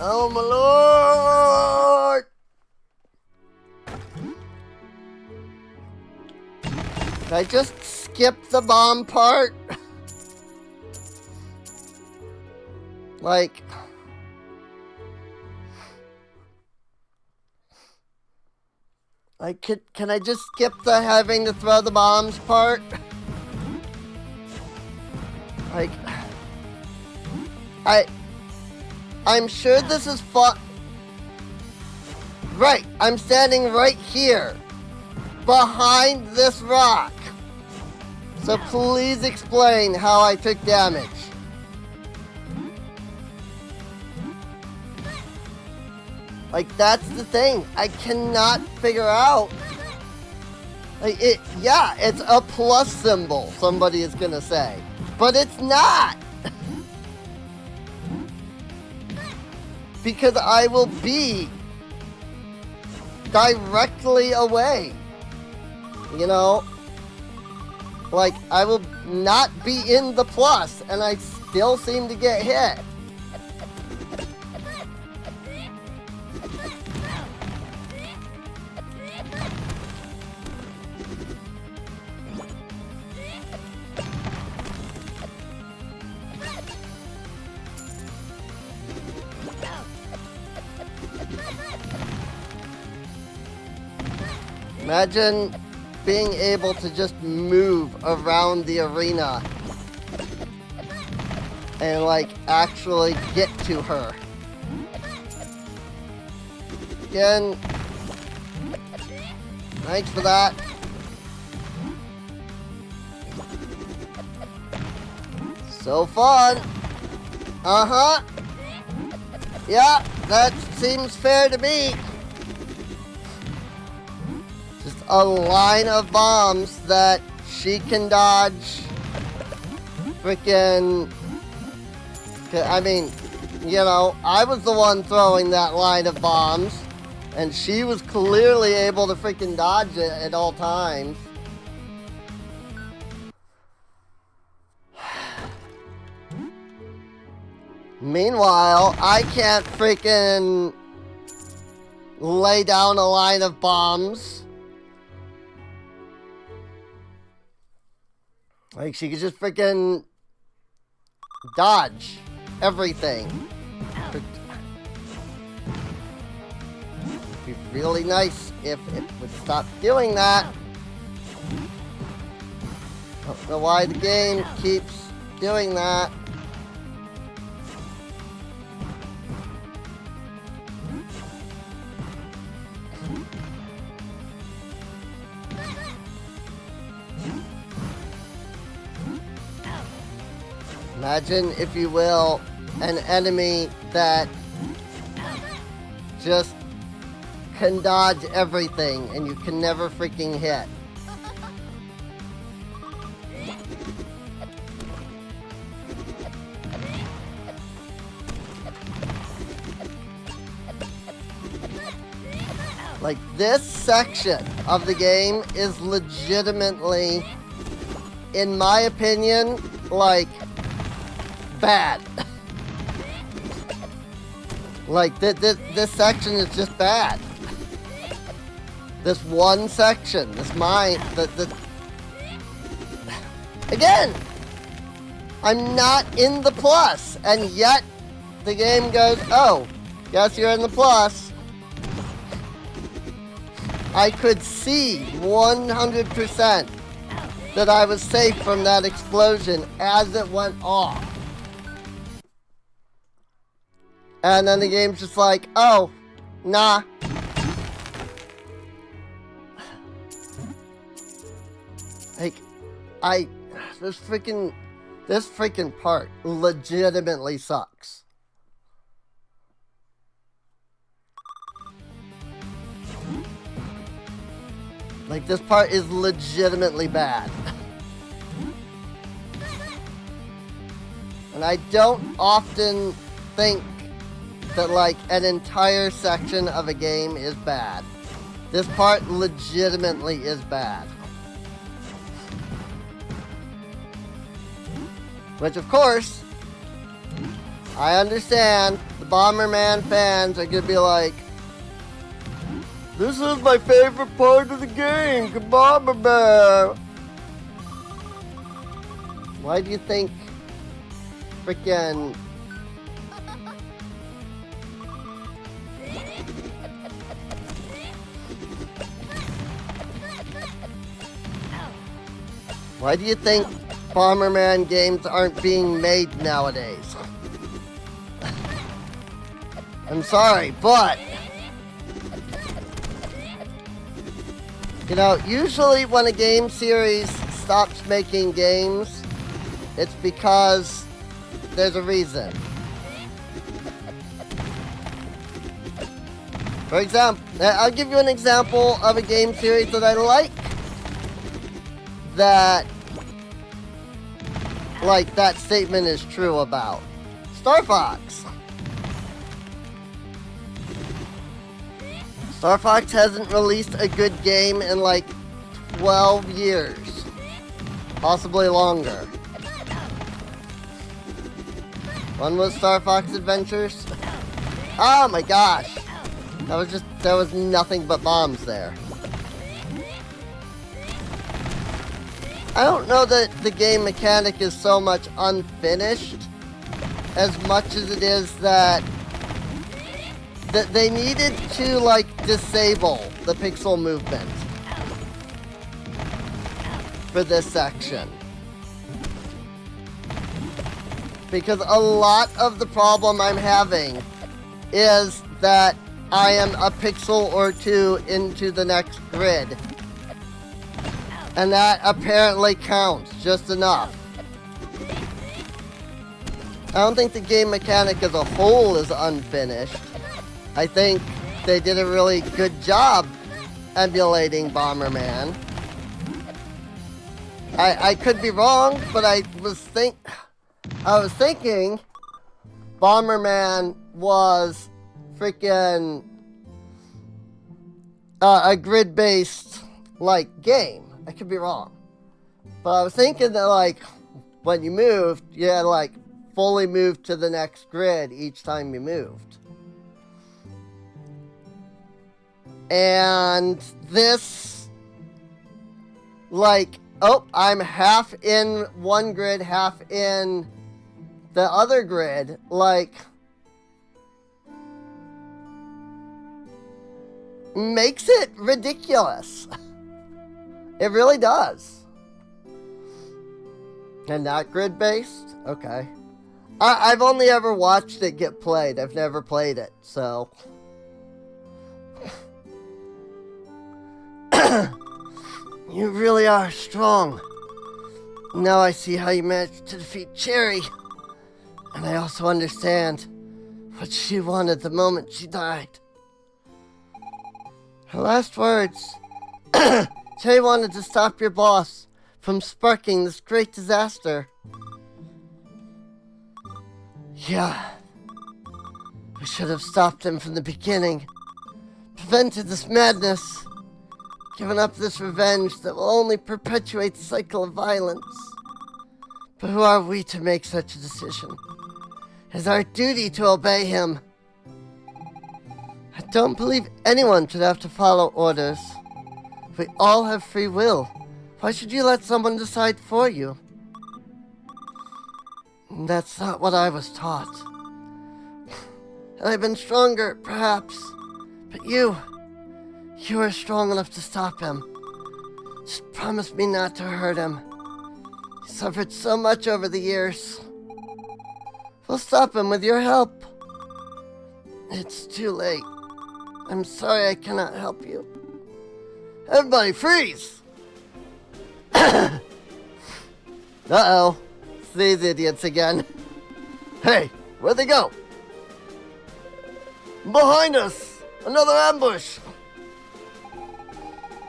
Oh my lord! Can I just skip the bomb part? Like... Can I just skip the having to throw the bombs part? Like... I'm sure this is fun. Right, I'm standing right here. Behind this rock. So please explain how I took damage. Like, that's the thing. I cannot figure out. Like, yeah, it's a plus symbol, somebody is gonna say. But it's not. Because I will be directly away. You know? Like, I will not be in the plus, and I still seem to get hit. Imagine being able to just move around the arena and like actually get to her. Again, thanks for that. So fun. Uh-huh. Yeah, that seems fair to me. Just a line of bombs that she can dodge. Freaking... I mean, you know, I was the one throwing that line of bombs, and she was clearly able to freaking dodge it at all times. Meanwhile, I can't freaking lay down a line of bombs. Like, she could just freaking dodge everything. It'd be really nice if it would stop doing that. I don't know why the game keeps doing that. Imagine, if you will, an enemy that just can dodge everything and you can never freaking hit. Like, this section of the game is legitimately, in my opinion, like, bad. Like, this section is just bad. This one section, this mine, again, I'm not in the plus, and yet the game goes, oh, guess you're in the plus. I could see 100% that I was safe from that explosion as it went off. And then the game's just like, oh, nah. Like, this freaking part legitimately sucks. Like, this part is legitimately bad. And I don't often think that, like, an entire section of a game is bad. This part legitimately is bad. Which, of course, I understand the Bomberman fans are gonna be like, this is my favorite part of the game, Bomberman. Why do you think freaking Why do you think Bomberman games aren't being made nowadays? I'm sorry, but you know, usually when a game series stops making games, it's because there's a reason. For example, I'll give you an example of a game series that I like, that that statement is true about. Star Fox. Star Fox hasn't released a good game in like 12 years. Possibly longer. When was Star Fox Adventures? Oh my gosh. There was nothing but bombs there. I don't know that the game mechanic is so much unfinished as much as it is that they needed to like disable the pixel movement for this section. Because a lot of the problem I'm having is that I am a pixel or two into the next grid. And that apparently counts just enough. I don't think the game mechanic as a whole is unfinished. I think they did a really good job emulating Bomberman. I could be wrong, but I was thinking Bomberman was freaking a grid-based like game. I could be wrong. But I was thinking that like when you moved, you had to like fully move to the next grid each time you moved. And this like, oh, I'm half in one grid, half in the other grid, like makes it ridiculous. It really does. And not grid-based? Okay. I've only ever watched it get played. I've never played it, so. You really are strong. Now I see how you managed to defeat Cherry. And I also understand what she wanted the moment she died. Her last words. Cherry wanted to stop your boss from sparking this great disaster. Yeah. We should have stopped him from the beginning. Prevented this madness. Given up this revenge that will only perpetuate the cycle of violence. But who are we to make such a decision? It is our duty to obey him. I don't believe anyone should have to follow orders. We all have free will. Why should you let someone decide for you? That's not what I was taught. Had I been stronger, perhaps. But you are strong enough to stop him. Just promise me not to hurt him. He suffered so much over the years. We'll stop him with your help. It's too late. I'm sorry I cannot help you. Everybody freeze! Uh-oh. It's these idiots again. Hey, where'd they go? Behind us! Another ambush!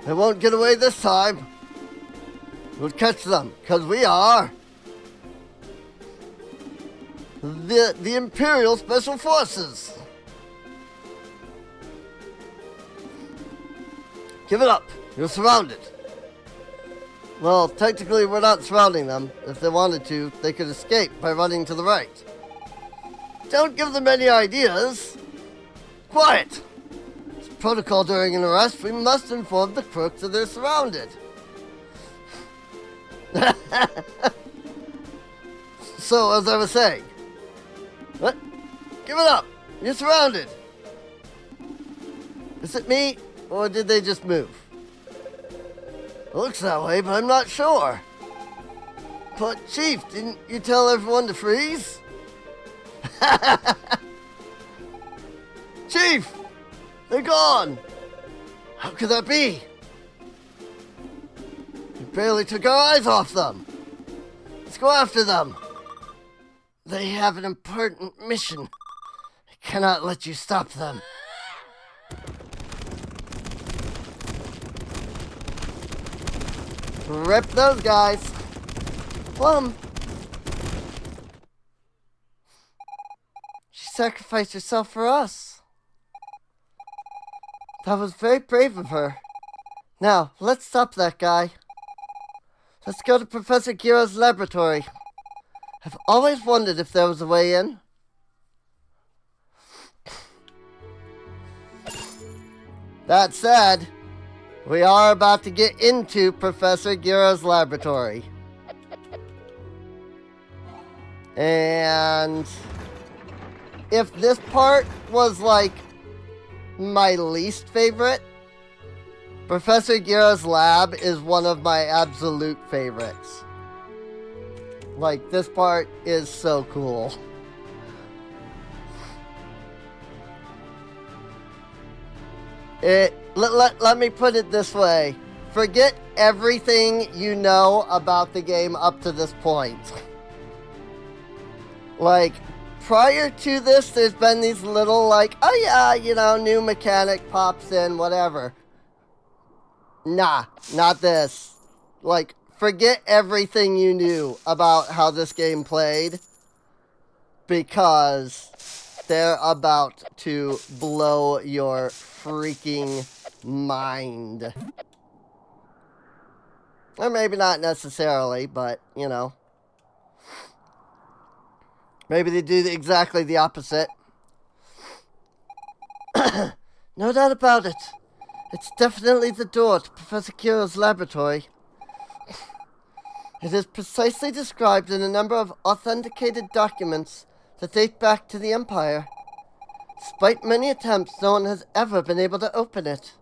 They won't get away this time. We'll catch them, 'cause we are the Imperial Special Forces. Give it up. You're surrounded. Well, technically we're not surrounding them. If they wanted to, they could escape by running to the right. don't give them any ideas. Quiet! As protocol during an arrest, we must inform the crooks that they're surrounded. So, as I was saying... What? Give it up! You're surrounded! Is it me, or did they just move? It looks that way, but I'm not sure. But, Chief, didn't you tell everyone to freeze? Chief! They're gone! How could that be? We barely took our eyes off them. Let's go after them. They have an important mission. I cannot let you stop them. Rip those guys. Plum. She sacrificed herself for us. That was very brave of her. Now, let's stop that guy. Let's go to Professor Giro's laboratory. I've always wondered if there was a way in. That said, we are about to get into Professor Giro's laboratory. And if this part was like my least favorite, Professor Giro's lab is one of my absolute favorites. Like, this part is so cool. Let me put it this way. Forget everything you know about the game up to this point. Like, prior to this, there's been these little, like, oh yeah, you know, new mechanic pops in, whatever. Nah, not this. Like, forget everything you knew about how this game played, because they're about to blow your freaking mind. Or maybe not necessarily, but, you know. Maybe they do exactly the opposite. No doubt about it. It's definitely the door to Professor Kiro's laboratory. It is precisely described in a number of authenticated documents that date back to the Empire. Despite many attempts, no one has ever been able to open it.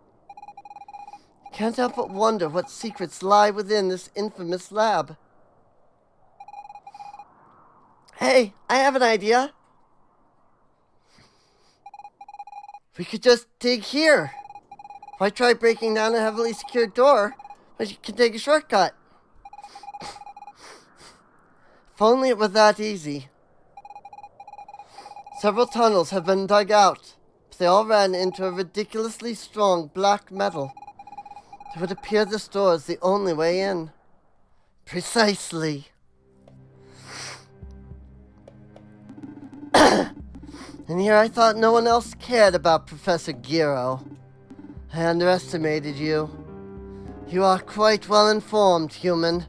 Can't help but wonder what secrets lie within this infamous lab. Hey, I have an idea. We could just dig here. Why try breaking down a heavily secured door when you can take a shortcut? If only it were that easy. Several tunnels have been dug out, but they all ran into a ridiculously strong black metal. It would appear this door is the only way in. Precisely. And here I thought no one else cared about Professor Giro. I underestimated you. You are quite well informed, human.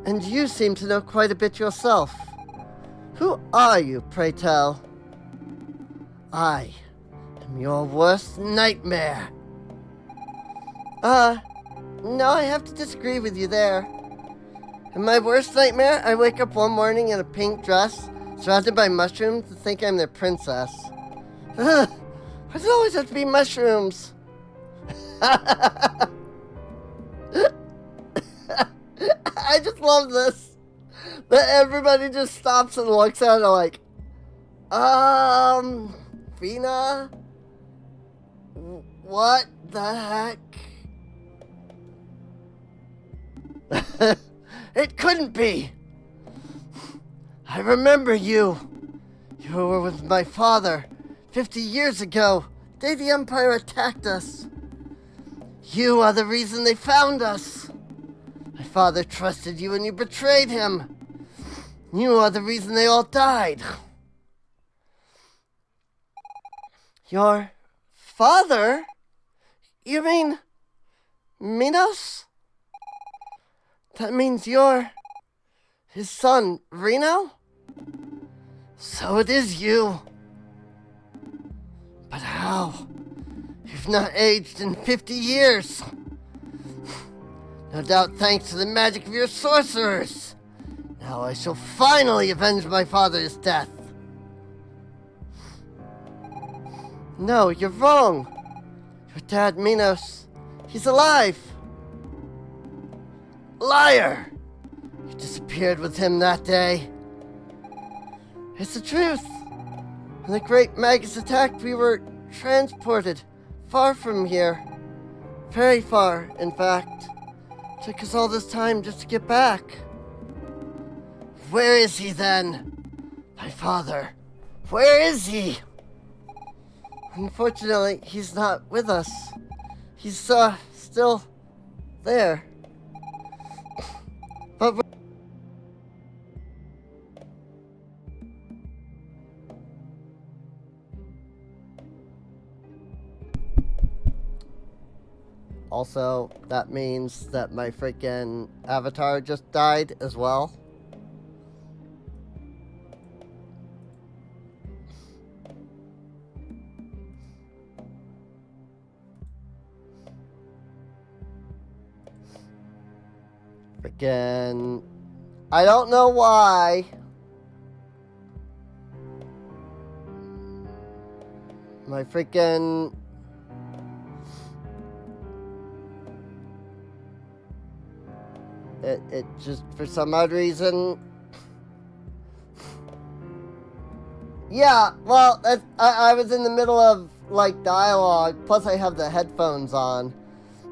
And you seem to know quite a bit yourself. Who are you, pray tell? I am your worst nightmare. No, I have to disagree with you there. In my worst nightmare, I wake up one morning in a pink dress, surrounded by mushrooms, and think I'm their princess. Why does it always have to be mushrooms? I just love this. That everybody just stops and looks at it like, Vina? What the heck? It couldn't be. I remember you. You were with my father 50 years ago, the day the Empire attacked us. You are the reason they found us. My father trusted you and you betrayed him. You are the reason they all died. Your father? You mean Minos? That means you're his son, Reno? So it is you. But how? You've not aged in 50 years. No doubt thanks to the magic of your sorcerers. Now I shall finally avenge my father's death. No, you're wrong. Your dad, Minos, he's alive. Liar! You disappeared with him that day. It's the truth. When the great Magus attacked, we were transported far from here. Very far, in fact. Took us all this time just to get back. Where is he then? My father. Where is he? Unfortunately, he's not with us. He's, still there. But also, that means that my freaking avatar just died as well. Freaking, I don't know why. My freaking it just, for some odd reason. Yeah, well, I was in the middle of, like, dialogue, plus I have the headphones on.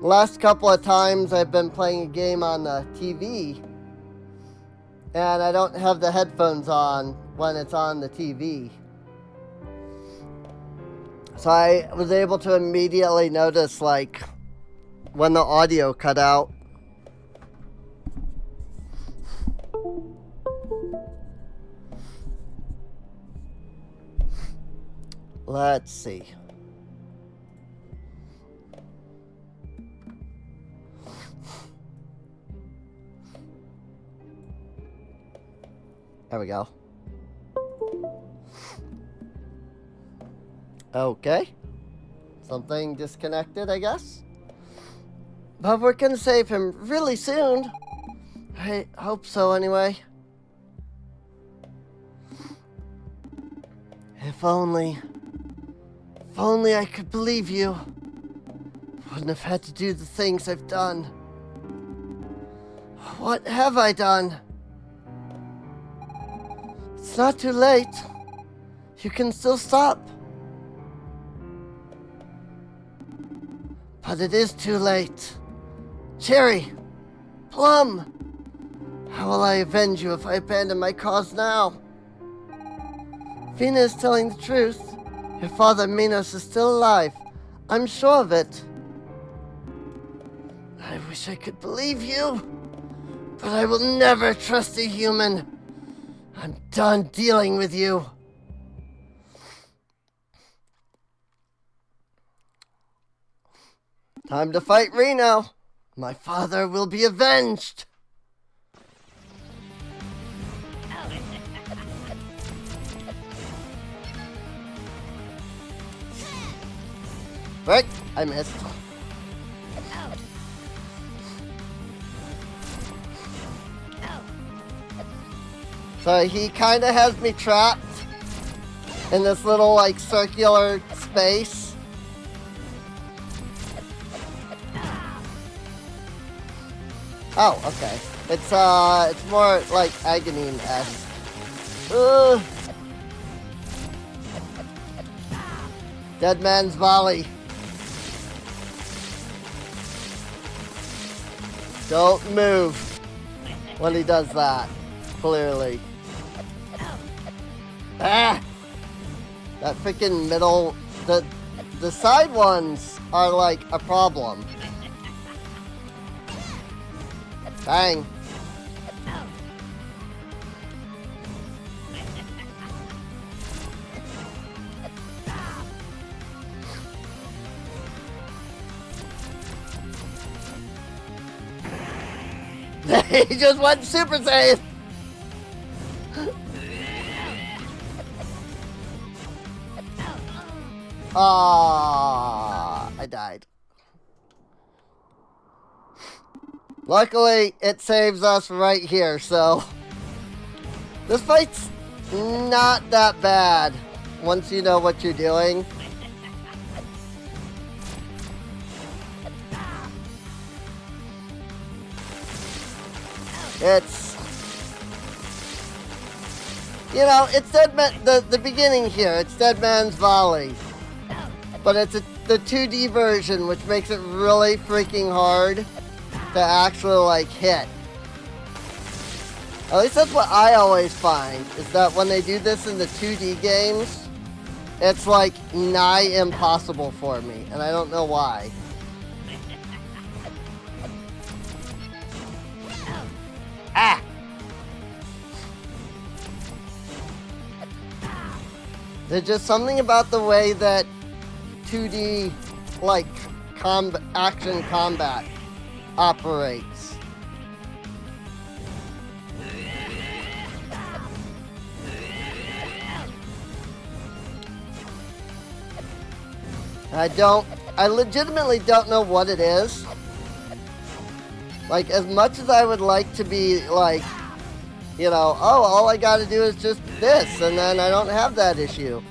The last couple of times I've been playing a game on the TV, and I don't have the headphones on when it's on the TV. So I was able to immediately notice, like, when the audio cut out. Let's see. There we go. Okay. Something disconnected, I guess. But we're gonna save him really soon. I hope so, anyway. If only I could believe you. Wouldn't have had to do the things I've done. What have I done? It's not too late. You can still stop. But it is too late. Cherry! Plum! How will I avenge you if I abandon my cause now? Vina is telling the truth. Your father Minos is still alive. I'm sure of it. I wish I could believe you, but I will never trust a human. I'm done dealing with you. Time to fight Reno. My father will be avenged. Right, I missed. So he kind of has me trapped in this little, like, circular space. Oh, okay. It's more like Aghanim-esque. Dead man's volley. Don't move when he does that, clearly. Ah! That freaking middle, the side ones are like a problem. Bang. He just went Super Saiyan. Ah, I died. Luckily, it saves us right here, so this fight's not that bad once you know what you're doing. It's, you know, it's Dead Man, the beginning here, it's Dead Man's Volley. But it's the 2D version, which makes it really freaking hard to actually, like, hit. At least that's what I always find, is that when they do this in the 2D games, it's, like, nigh impossible for me, and I don't know why. Ah! There's just something about the way that 2D, like, action combat operates. I legitimately don't know what it is. Like, as much as I would like to be, like, you know, oh, all I gotta do is just this, and then I don't have that issue.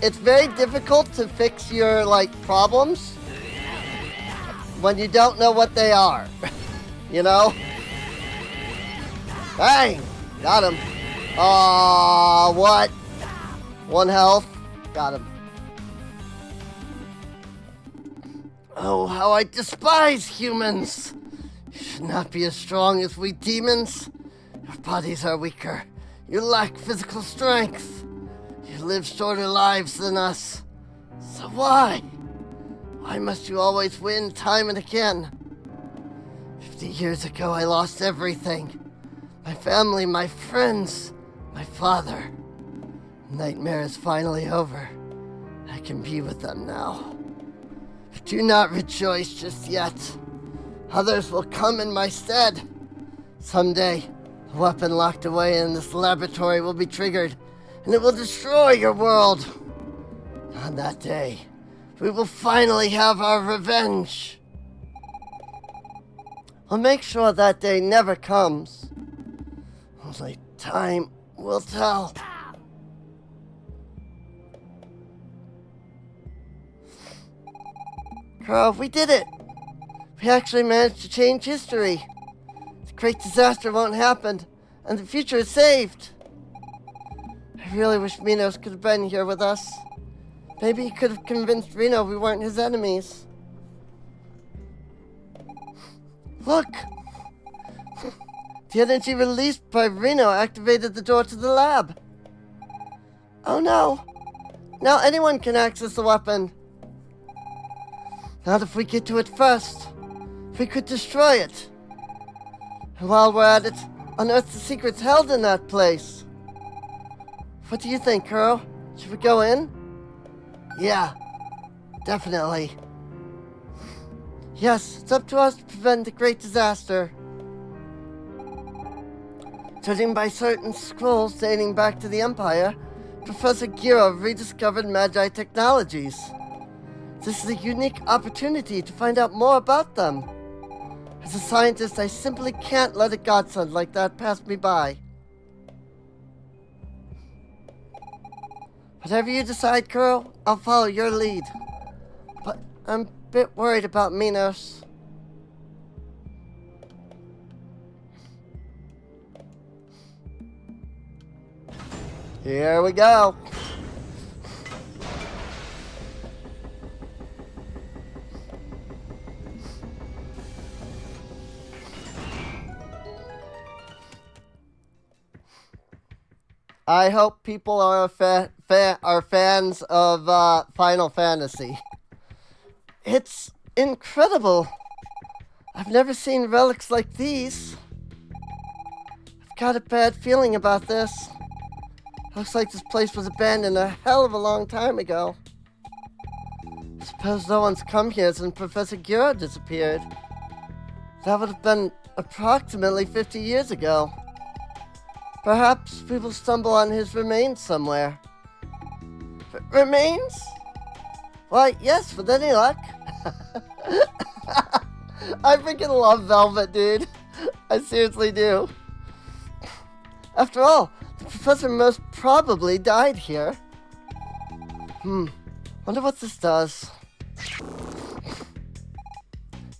It's very difficult to fix your, like, problems when you don't know what they are. You know? Bang! Got him. Aw, what? 1 health. Got him. Oh, how I despise humans! You should not be as strong as we demons. Your bodies are weaker. You lack physical strength. You live shorter lives than us. So why? Why must you always win time and again? 50 years ago, I lost everything. My family, my friends, my father. Nightmare is finally over. I can be with them now. But do not rejoice just yet. Others will come in my stead. Someday, a weapon locked away in this laboratory will be triggered, and it will destroy your world. On that day, we will finally have our revenge. I'll make sure that day never comes. Only time will tell. Carl, we did it! We actually managed to change history. The great disaster won't happen, and the future is saved. I really wish Minos could have been here with us. Maybe he could have convinced Reno we weren't his enemies. Look! The energy released by Reno activated the door to the lab. Oh no! Now anyone can access the weapon. Not if we get to it first. We could destroy it. And while we're at it, unearth the secrets held in that place. What do you think, Carl? Should we go in? Yeah, definitely. Yes, it's up to us to prevent the great disaster. Judging by certain scrolls dating back to the Empire, Professor Giro rediscovered Magi technologies. This is a unique opportunity to find out more about them. As a scientist, I simply can't let a godsend like that pass me by. Whatever you decide, Carl, I'll follow your lead. But I'm a bit worried about Minos. Here we go. I hope people are fans of Final Fantasy. It's incredible. I've never seen relics like these. I've got a bad feeling about this. Looks like this place was abandoned a hell of a long time ago. I suppose no one's come here since Professor Giro disappeared. That would have been approximately 50 years ago. Perhaps we will stumble on his remains somewhere. Remains? Why, yes, with any luck. I freaking love Velvet, dude. I seriously do. After all, the professor most probably died here. Wonder what this does.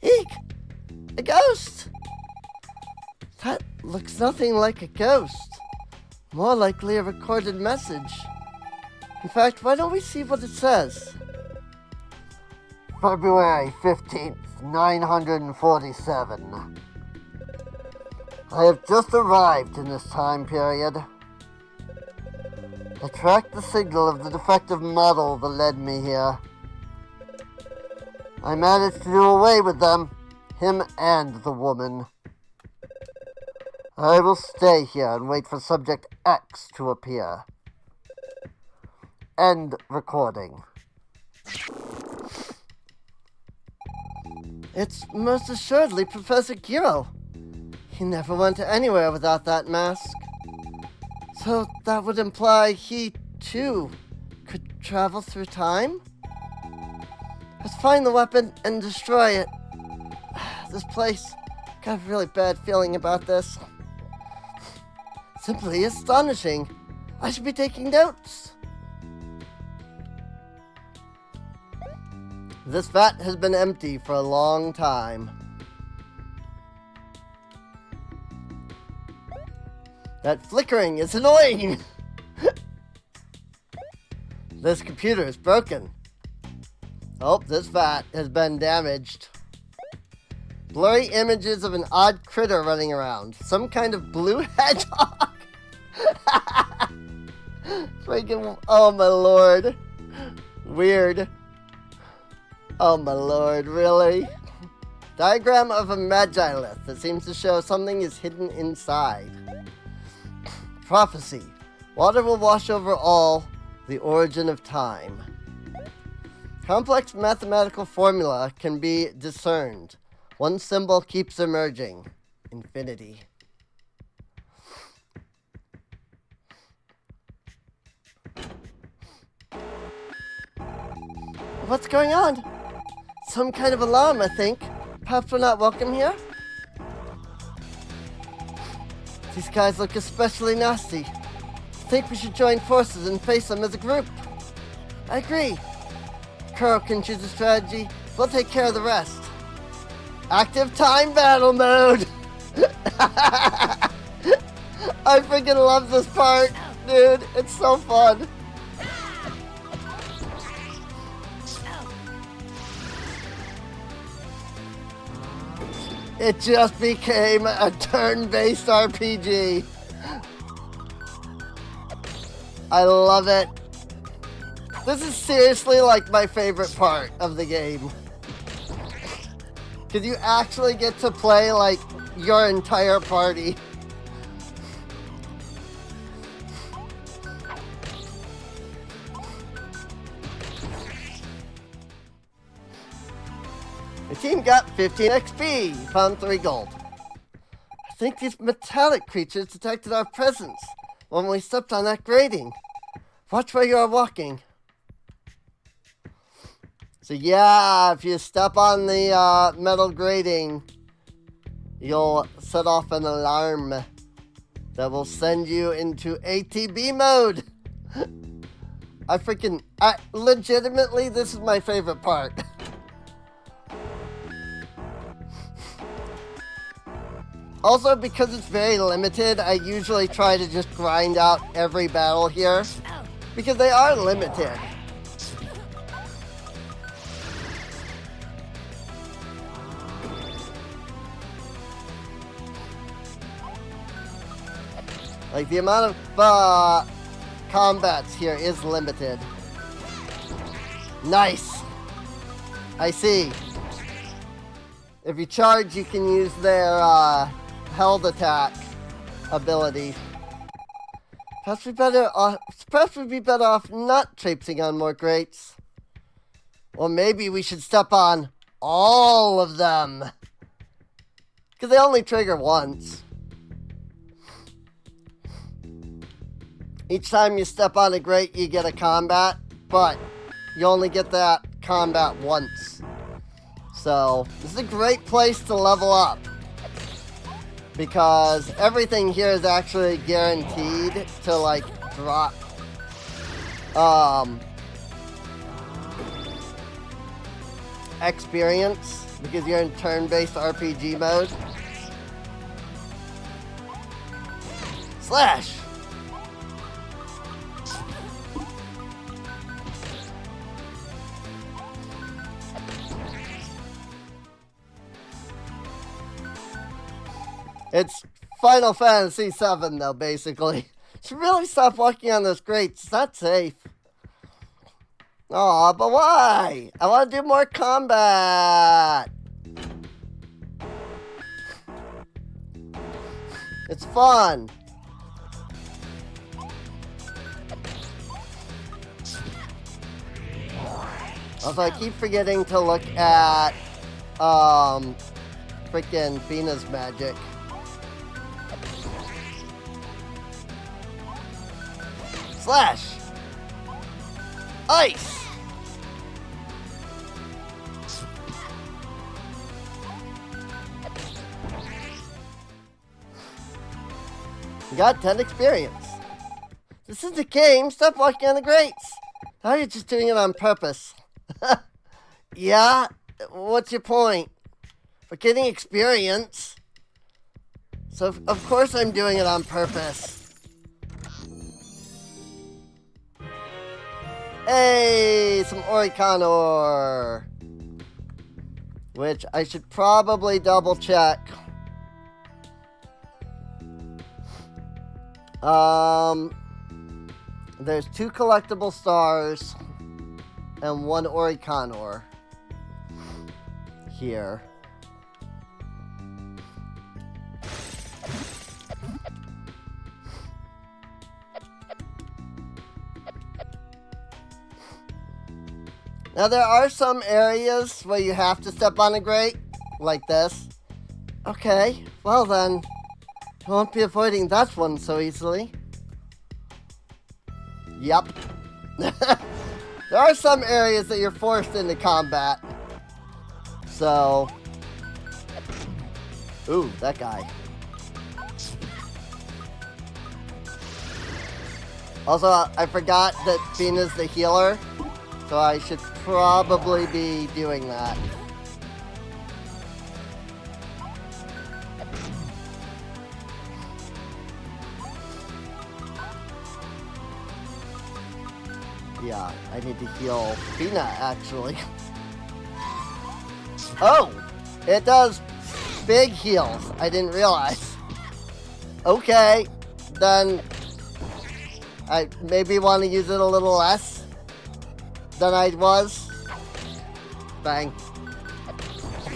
Eek! A ghost! That looks nothing like a ghost. More likely a recorded message. In fact, why don't we see what it says? February 15th, 947. I have just arrived in this time period. I tracked the signal of the defective model that led me here. I managed to do away with them, him and the woman. I will stay here and wait for Subject X to appear. End recording. It's most assuredly Professor Giro. He never went anywhere without that mask. So that would imply he, too, could travel through time? Let's find the weapon and destroy it. This place, got a really bad feeling about this. Simply astonishing. I should be taking notes. This vat has been empty for a long time. That flickering is annoying! This computer is broken. Oh, this vat has been damaged. Blurry images of an odd critter running around. Some kind of blue hedgehog! Freaking, oh my lord. Weird. Oh my lord, really? Diagram of a Magilith that seems to show something is hidden inside. Prophecy. Water will wash over all. The origin of time. Complex mathematical formula can be discerned. One symbol keeps emerging. Infinity. What's going on? Some kind of alarm, I think. Perhaps we're not welcome here? These guys look especially nasty. I think we should join forces and face them as a group. I agree. Kuro can choose a strategy. We'll take care of the rest. Active time battle mode! I freaking love this part, dude. It's so fun. It just became a turn-based RPG. I love it. This is seriously like my favorite part of the game. Because you actually get to play like your entire party. The team got 15 XP, found 3 gold. I think these metallic creatures detected our presence when we stepped on that grating. Watch where you are walking. So yeah, if you step on the metal grating, you'll set off an alarm that will send you into ATB mode. Legitimately, this is my favorite part. Also, because it's very limited, I usually try to just grind out every battle here. Because they are limited. Like, the amount of combats here is limited. Nice! I see. If you charge, you can use their held attack ability. Perhaps we'd be better off not traipsing on more grates. Or maybe we should step on all of them. Because they only trigger once. Each time you step on a grate, you get a combat. but you only get that combat once. So, this is a great place to level up. Because everything here is actually guaranteed to, like, drop, experience. Because you're in turn-based RPG mode. Slash! It's Final Fantasy VII, though, basically. Should really stop walking on those grates. It's not safe. Aw, but why? I want to do more combat. It's fun. Also, I keep forgetting to look at, freaking Fina's magic. Slash! Ice! You got 10 experience. This is the game. Stop walking on the grates. How are you just doing it on purpose? Yeah? What's your point? For getting experience. So, of course I'm doing it on purpose. Hey, some Oricon ore. Which I should probably double check. There's 2 collectible stars and 1 Oricon ore here. Now there are some areas where you have to step on a grate, like this. Okay, well then, I won't be avoiding that one so easily. Yup. There are some areas that you're forced into combat. So... Ooh, that guy. Also, I forgot that Fina's the healer. So I should probably be doing that. Yeah, I need to heal Fina, actually. Oh! It does big heals. I didn't realize. Okay, then I maybe want to use it a little less than I was. Bang.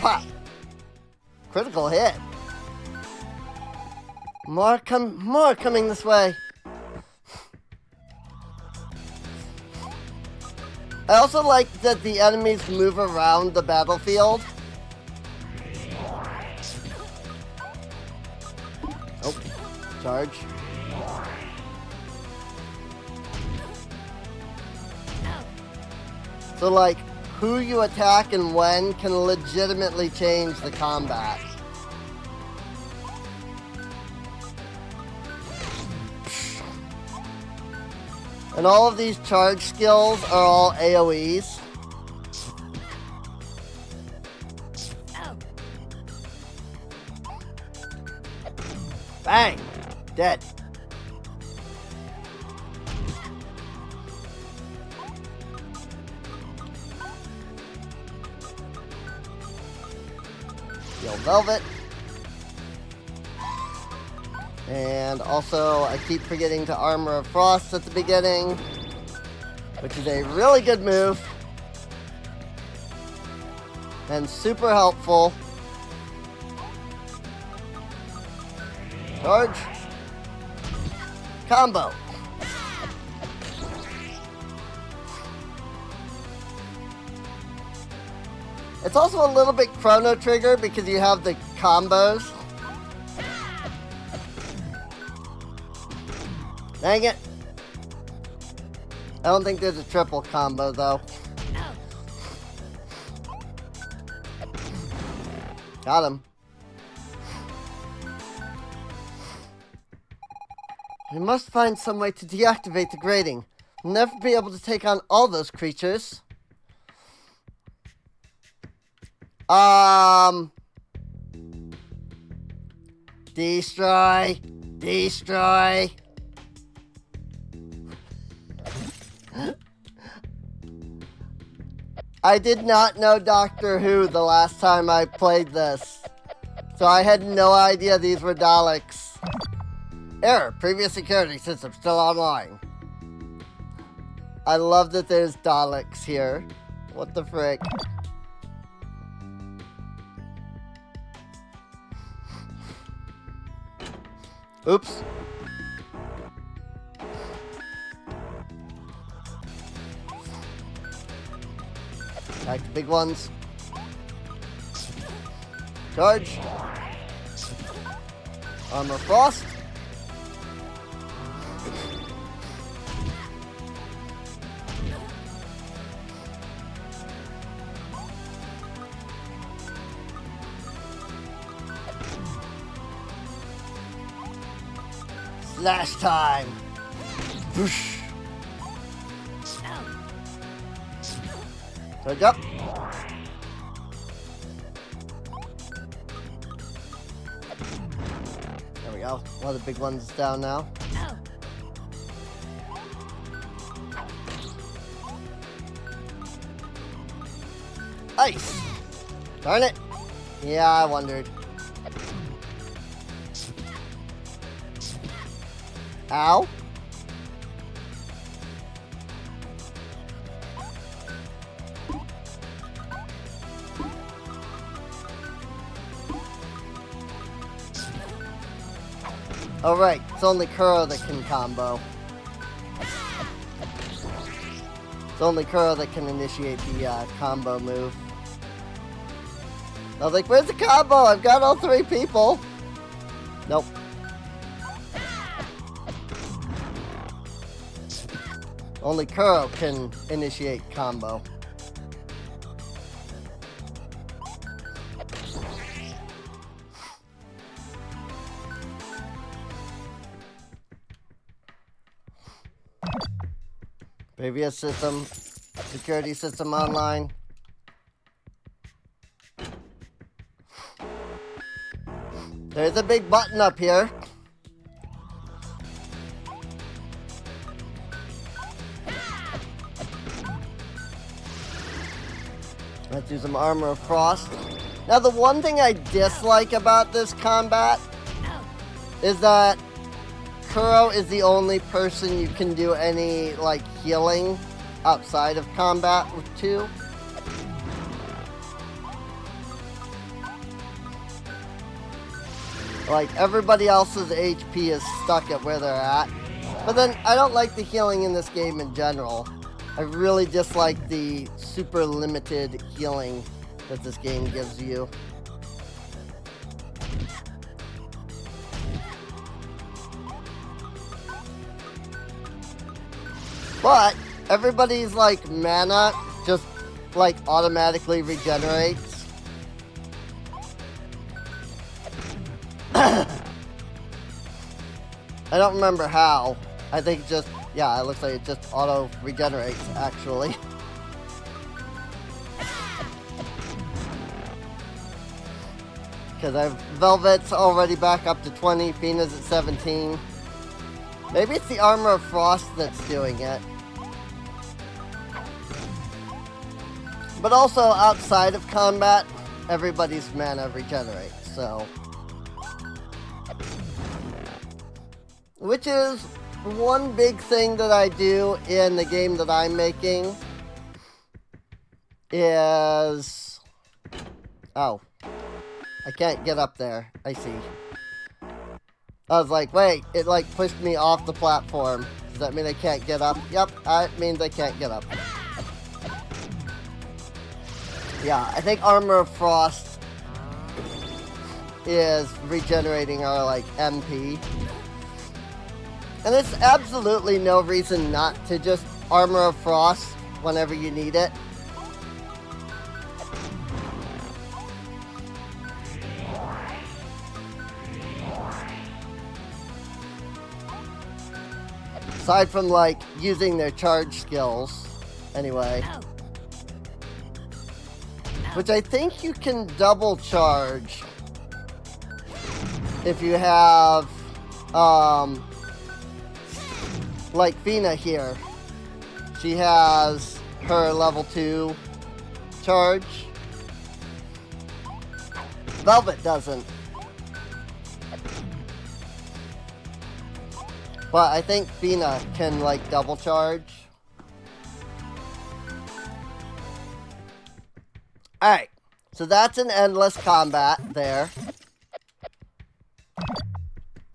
Pop. Critical hit. More coming this way. I also like that the enemies move around the battlefield. Oh, charge. So, like, who you attack and when can legitimately change the combat. And all of these charge skills are all AoEs. Oh. Bang! Dead. Yellow Velvet. And also, I keep forgetting to Armor of Frost at the beginning, which is a really good move. And super helpful. Charge. Combo. It's also a little bit Chrono Trigger because you have the combos. Dang it. I don't think there's a triple combo, though. Oh. Got him. We must find some way to deactivate the grating. We'll never be able to take on all those creatures. Destroy. Destroy. I did not know Doctor Who the last time I played this, so I had no idea these were Daleks. Error, previous security system still online. I love that there's Daleks here. What the frick? Oops. Attack the big ones. Charge. Armor Frost. Slash time. Whoosh. Charge up. There we go. One of the big ones is down now. Oh. Ice. Darn it. Yeah, I wondered. Ow. Oh right, it's only Kuro that can combo. It's only Kuro that can initiate the combo move. I was like, where's the combo? I've got all three people. Nope. Only Kuro can initiate combo. Previous system, security system online. There's a big button up here. Let's do some Armor of Frost. Now the one thing I dislike about this combat is that Kuro is the only person you can do any, like, healing outside of combat to. Like, everybody else's HP is stuck at where they're at. But then, I don't like the healing in this game in general. I really dislike the super limited healing that this game gives you. But everybody's like mana just like automatically regenerates. I don't remember how. I think just, yeah, it looks like it just auto regenerates actually. Because I've Velvet's already back up to 20, Fina's at 17. Maybe it's the Armor of Frost that's doing it. But also, outside of combat, everybody's mana regenerates, so. Which is one big thing that I do in the game that I'm making. Is... Oh. I can't get up there. I see. I was like, wait, it like pushed me off the platform. Does that mean I can't get up? Yep, it means I can't get up. Yeah, I think Armor of Frost is regenerating our, like, MP. And there's absolutely no reason not to just Armor of Frost whenever you need it. Aside from, like, using their charge skills. Anyway. Ow. Which I think you can double charge. If you have, like Fina here. She has her level 2 charge. Velvet doesn't. But I think Fina can, like, double charge. Alright, so that's an endless combat there.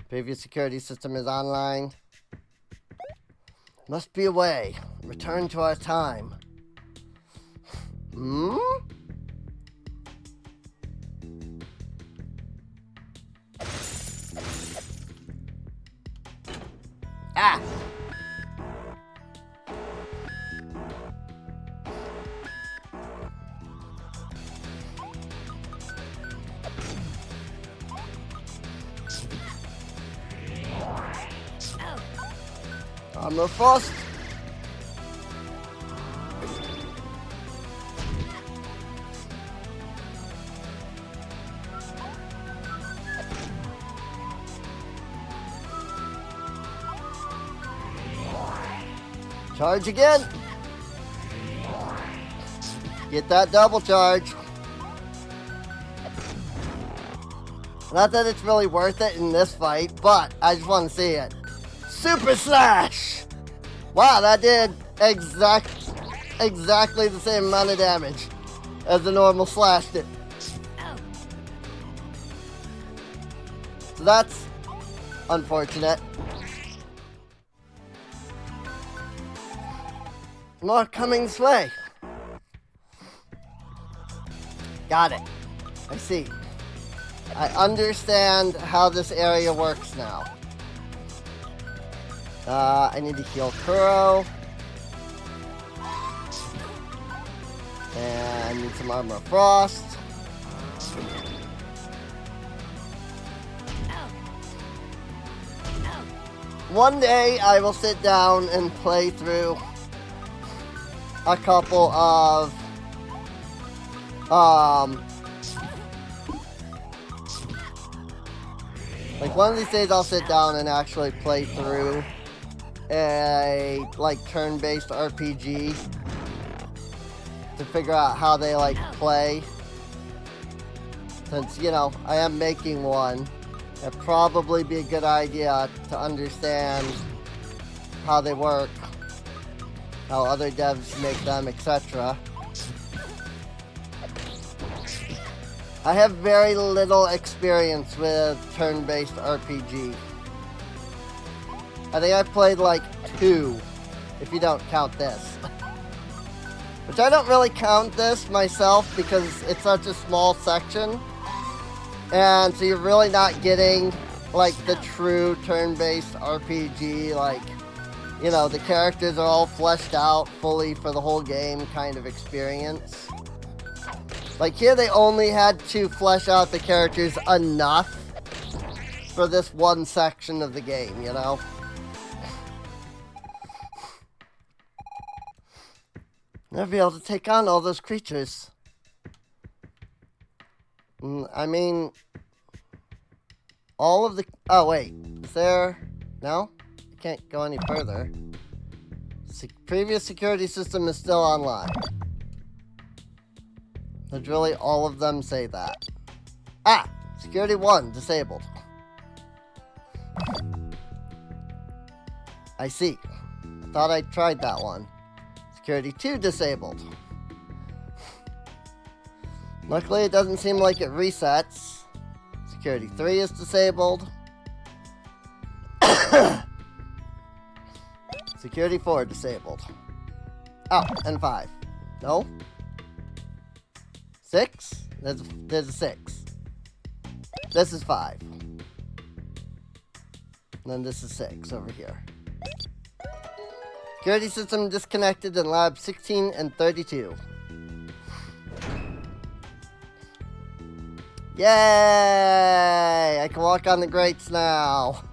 Previous security system is online. Must be a way. Return to our time. Hmm? Ah! Armor Frost. Charge again. Get that double charge. Not that it's really worth it in this fight, but I just want to see it. Super Slash! Wow, that did exactly the same amount of damage as the normal slash did. Ow. So that's unfortunate. More coming this way. Got it. I see. I understand how this area works now. I need to heal Kuro. And I need some Armor of Frost. Ow. Ow. One day I will sit down and play through a couple of like one of these days I'll sit down and actually play through a like turn-based RPG to figure out how they like play. Since, you know, I am making one, it'd probably be a good idea to understand how they work, how other devs make them, etc. I have very little experience with turn-based RPG. I think I've played like 2, if you don't count this. Which I don't really count this myself because it's such a small section. And so you're really not getting like the true turn-based RPG, like, you know, the characters are all fleshed out fully for the whole game kind of experience. Like here they only had to flesh out the characters enough for this one section of the game, you know? Never be able to take on all those creatures. I mean, all of the... Oh, wait. Is there... No? I can't go any further. Previous security system is still online. Literally all of them say that. Ah! Security 1 disabled. I see. I thought I tried that one. Security 2 disabled. Luckily, it doesn't seem like it resets. Security 3 is disabled. Security 4 disabled. Oh, and 5. No? 6? There's a 6. This is 5. And then this is 6 over here. Security system disconnected in lab 16 and 32. Yay! I can walk on the grates now.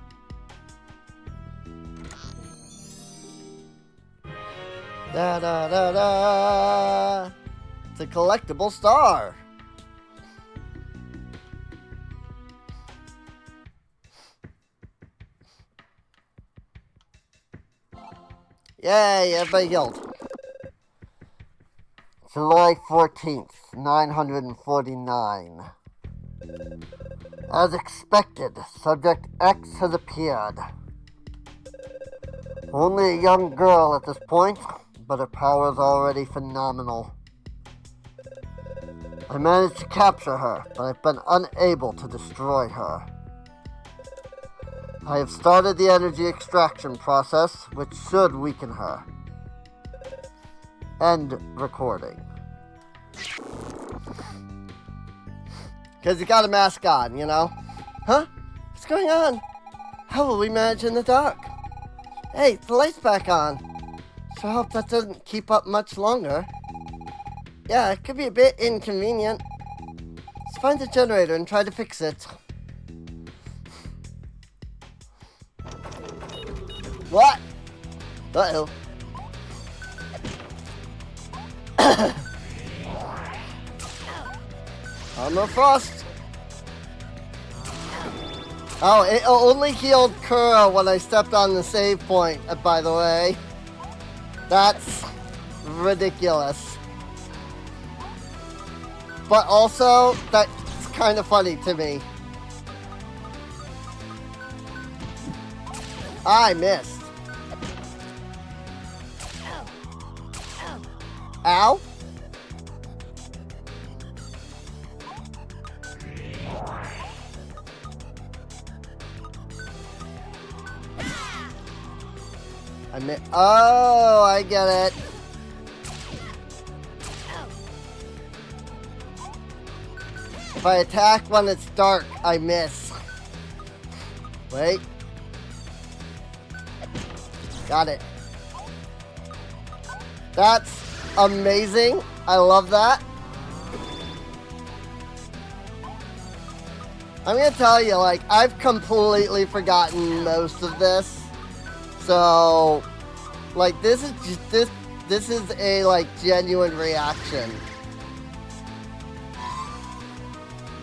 Da da da da! It's a collectible star. Yay, everybody healed. July 14th, 949. As expected, Subject X has appeared. Only a young girl at this point, but her power is already phenomenal. I managed to capture her, but I've been unable to destroy her. I have started the energy extraction process, which should weaken her. End recording. Because you got a mask on, you know? Huh? What's going on? How will we manage in the dark? Hey, the light's back on. So I hope that doesn't keep up much longer. Yeah, it could be a bit inconvenient. Let's find the generator and try to fix it. What? Uh-oh. Armor Frost. Oh, it only healed Kura when I stepped on the save point, by the way. That's ridiculous. But also, that's kind of funny to me. I missed. Ow. Oh, I get it. If I attack when it's dark, I miss. Wait. Got it. That's amazing. I love that. I'm gonna tell you, like, I've completely forgotten most of this. So, like, this is just, this is a, like, genuine reaction.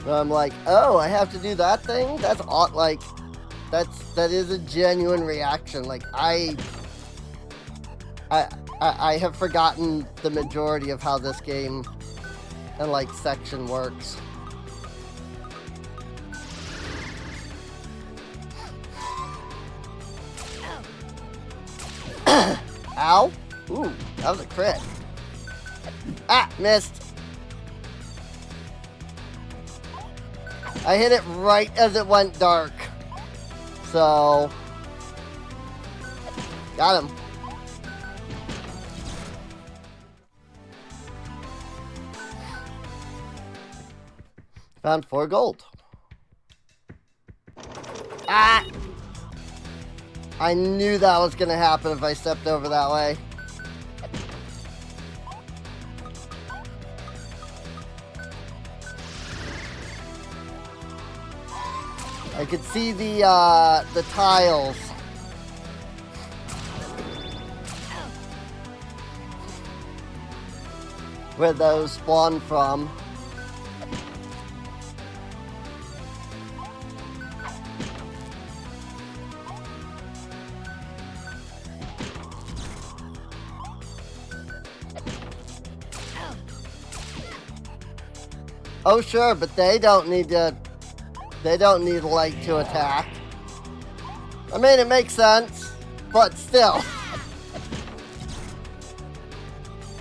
And I'm like, oh, I have to do that thing? That's odd, like, that is a genuine reaction. Like, I have forgotten the majority of how this game and, like, section works. Ow. Ooh, that was a crit. Ah, missed. I hit it right as it went dark. So, got him. Found 4 gold. Ah! I knew that was gonna happen if I stepped over that way. I could see the tiles. Where those spawn from. Oh sure, but they don't need light to attack. I mean, it makes sense, but still.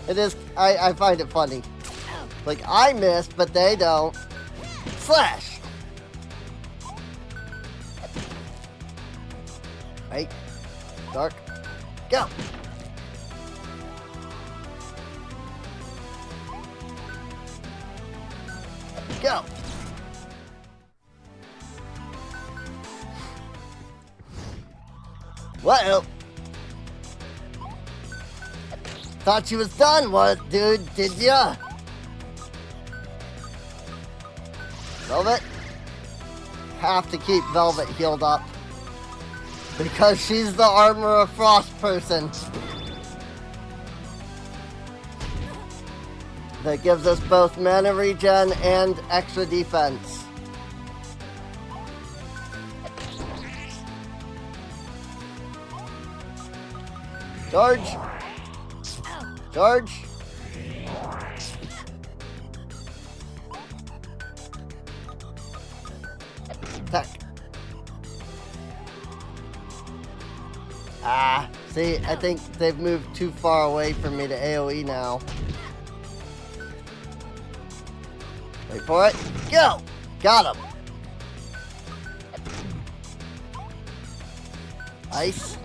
It is, I find it funny. Like, I miss, but they don't. Slash! Right. Dark. Go! Go! What? Thought you was done, what, dude? Did ya? Velvet? Have to keep Velvet healed up. Because she's the Armor of Frost person. That gives us both mana regen and extra defense. Charge! Charge! Attack. Ah, see, I think they've moved too far away from me to AoE now. Wait for it. Go! Got him. Ice.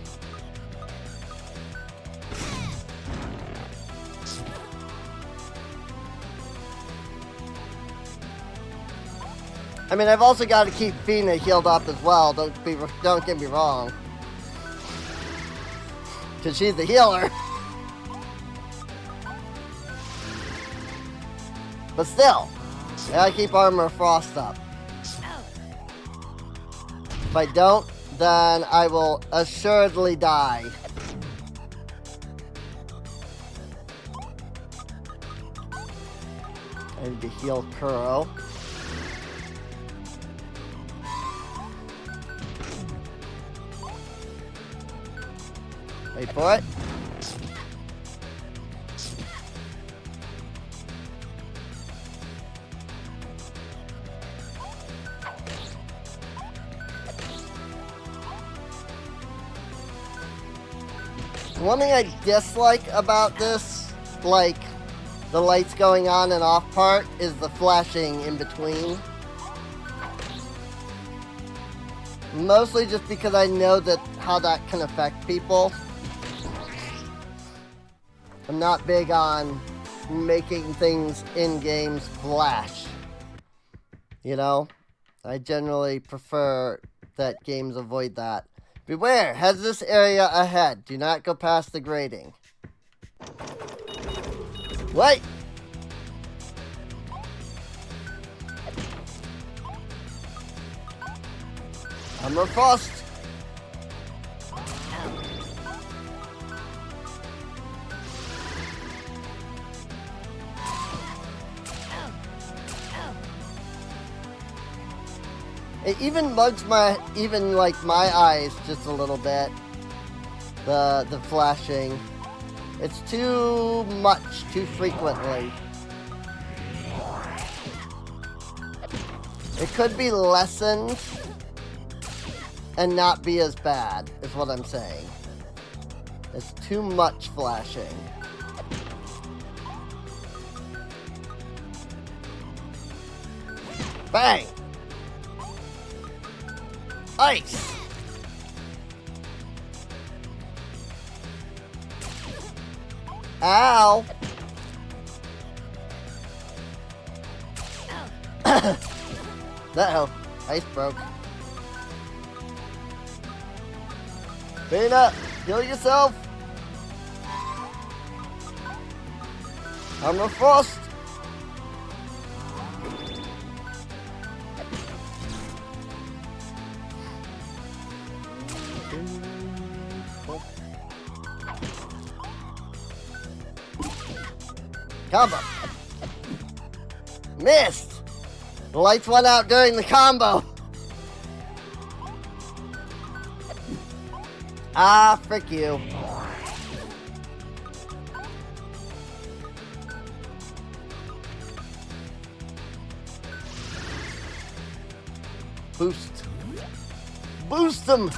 I mean, I've also got to keep Fina healed up as well. Don't get me wrong. Because she's the healer. But still, I gotta keep Armor of Frost up. If I don't, then I will assuredly die. I need to heal Kuro. Wait for it. One thing I dislike about this, like the lights going on and off part, is the flashing in between. Mostly just because I know that how that can affect people. I'm not big on making things in games flash. You know? I generally prefer that games avoid that. Beware! Has this area ahead. Do not go past the grating. Wait! Armor Frost! It even bugs my eyes just a little bit. The flashing. It's too much, too frequently. It could be lessened and not be as bad, is what I'm saying. It's too much flashing. Bang! Ice! Ow! Uh-oh. Ice broke. Fina, heal yourself! Armor Frost! Combo. Missed! The lights went out during the combo. Ah, frick you. Boost. Boost them!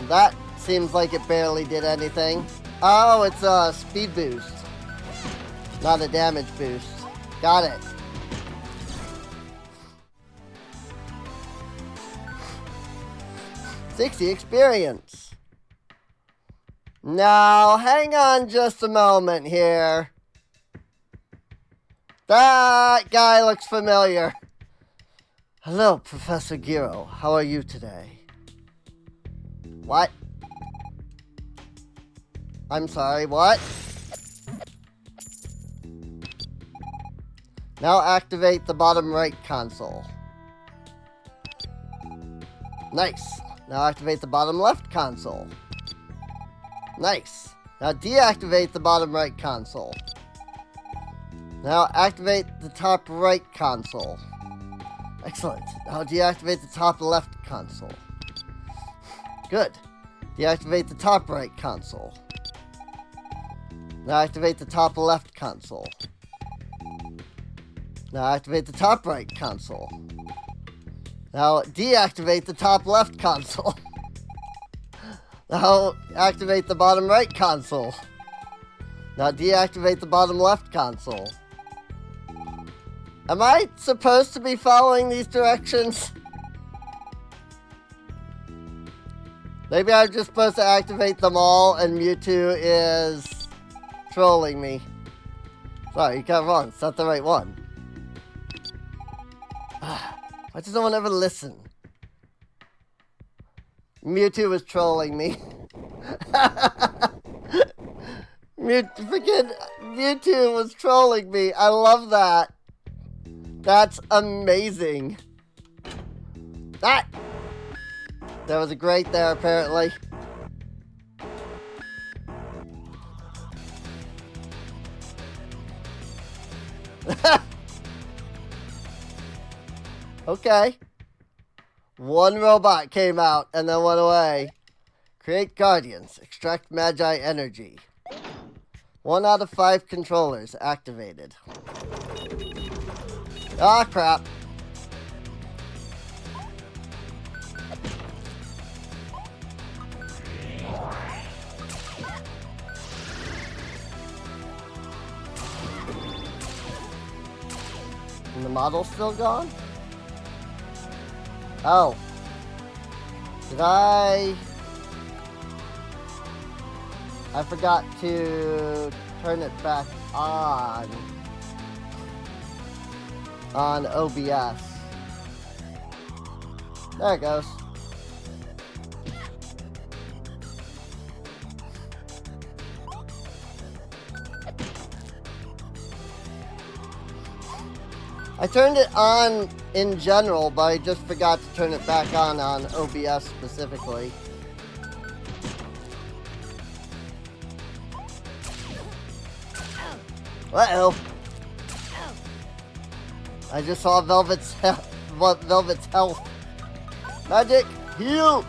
That seems like it barely did anything. Oh, it's a speed boost. Not a damage boost. Got it. $60 experience. Now, hang on just a moment here. That guy looks familiar. Hello, Professor Giro. How are you today? What? I'm sorry, what? Now activate the bottom right console. Nice. Now activate the bottom left console. Nice. Now deactivate the bottom right console. Now activate the top right console. Excellent. Now deactivate the top left console. Good. Deactivate the top right console. Now activate the top left console. Now activate the top right console. Now deactivate the top left console. Now activate the bottom right console. Now deactivate the bottom left console. Am I supposed to be following these directions? Maybe I'm just supposed to activate them all and Mewtwo is trolling me. Sorry, you got wrong. It's not the right one. Why does no one ever listen? Mewtwo was trolling me. Mewtwo was trolling me. I love that. That's amazing. That! There was a grate there, apparently. Okay. One robot came out and then went away. Create guardians. Extract Magi energy. 1 out of 5 controllers activated. Ah, crap. And the model's still gone? Oh. Did I forgot to turn it back on OBS. There it goes. I turned it on in general, but I just forgot to turn it back on OBS specifically. Uh-oh. I just saw Velvet's health. Magic, heal!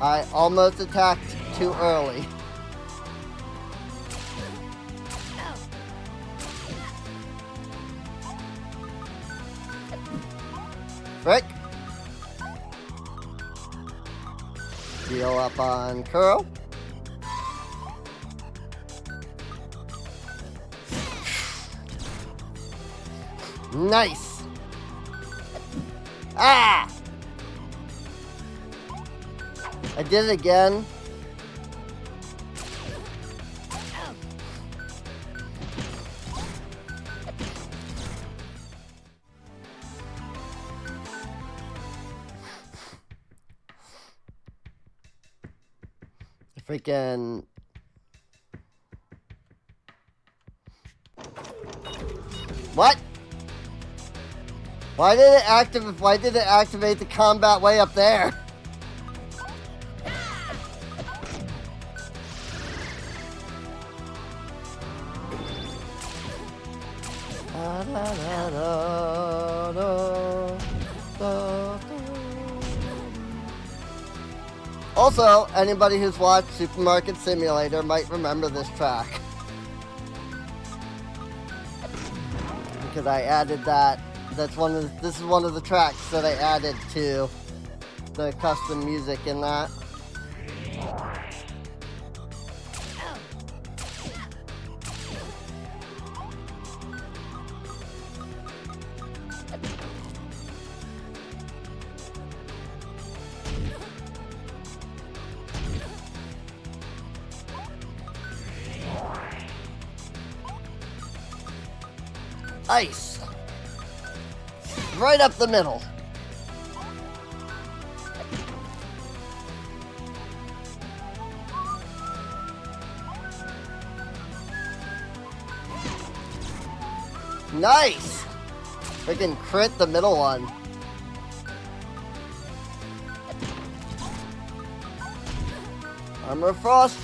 I almost attacked too early. Frick. Heal up on Kuro. Nice. Ah! I did it again. Freaking. What? Why did it activate the combat way up there? Also, anybody who's watched Supermarket Simulator might remember this track. Because I added that. This is one of the tracks that I added to the custom music in that. Ice. right up the middle. Nice! Freaking crit the middle one. Armor Frost.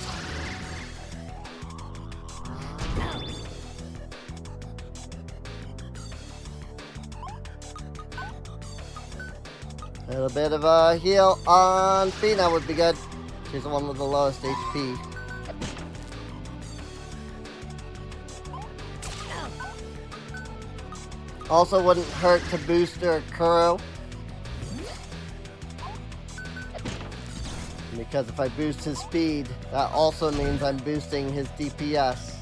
A little bit of a heal on Fina would be good. She's the one with the lowest HP. Also wouldn't hurt to boost her Kuro. Because if I boost his speed, that also means I'm boosting his DPS.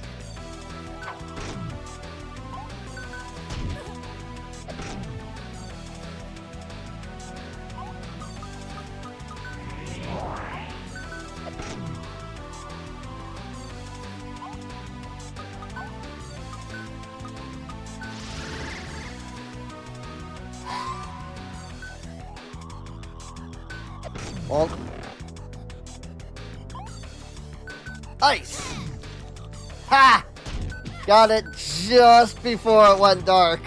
Bonk. Ice! Ha! Got it just before it went dark.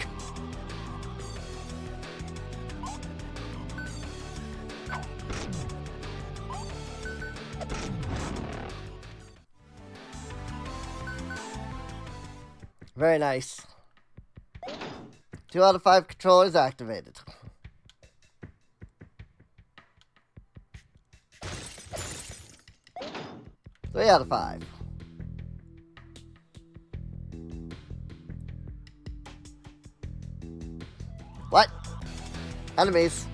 Very nice. 2 out of 5 controllers activated. 3 out of 5. What? Enemies.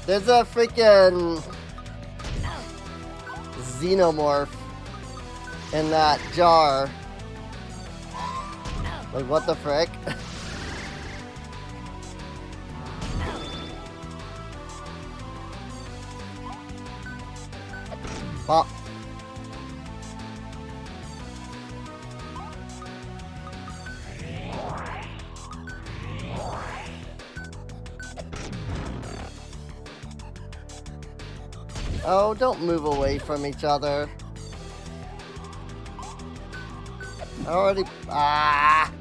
There's a freaking xenomorph in that jar. Like, what the frick? Pop. Oh, don't move away from each other. Already. Ah!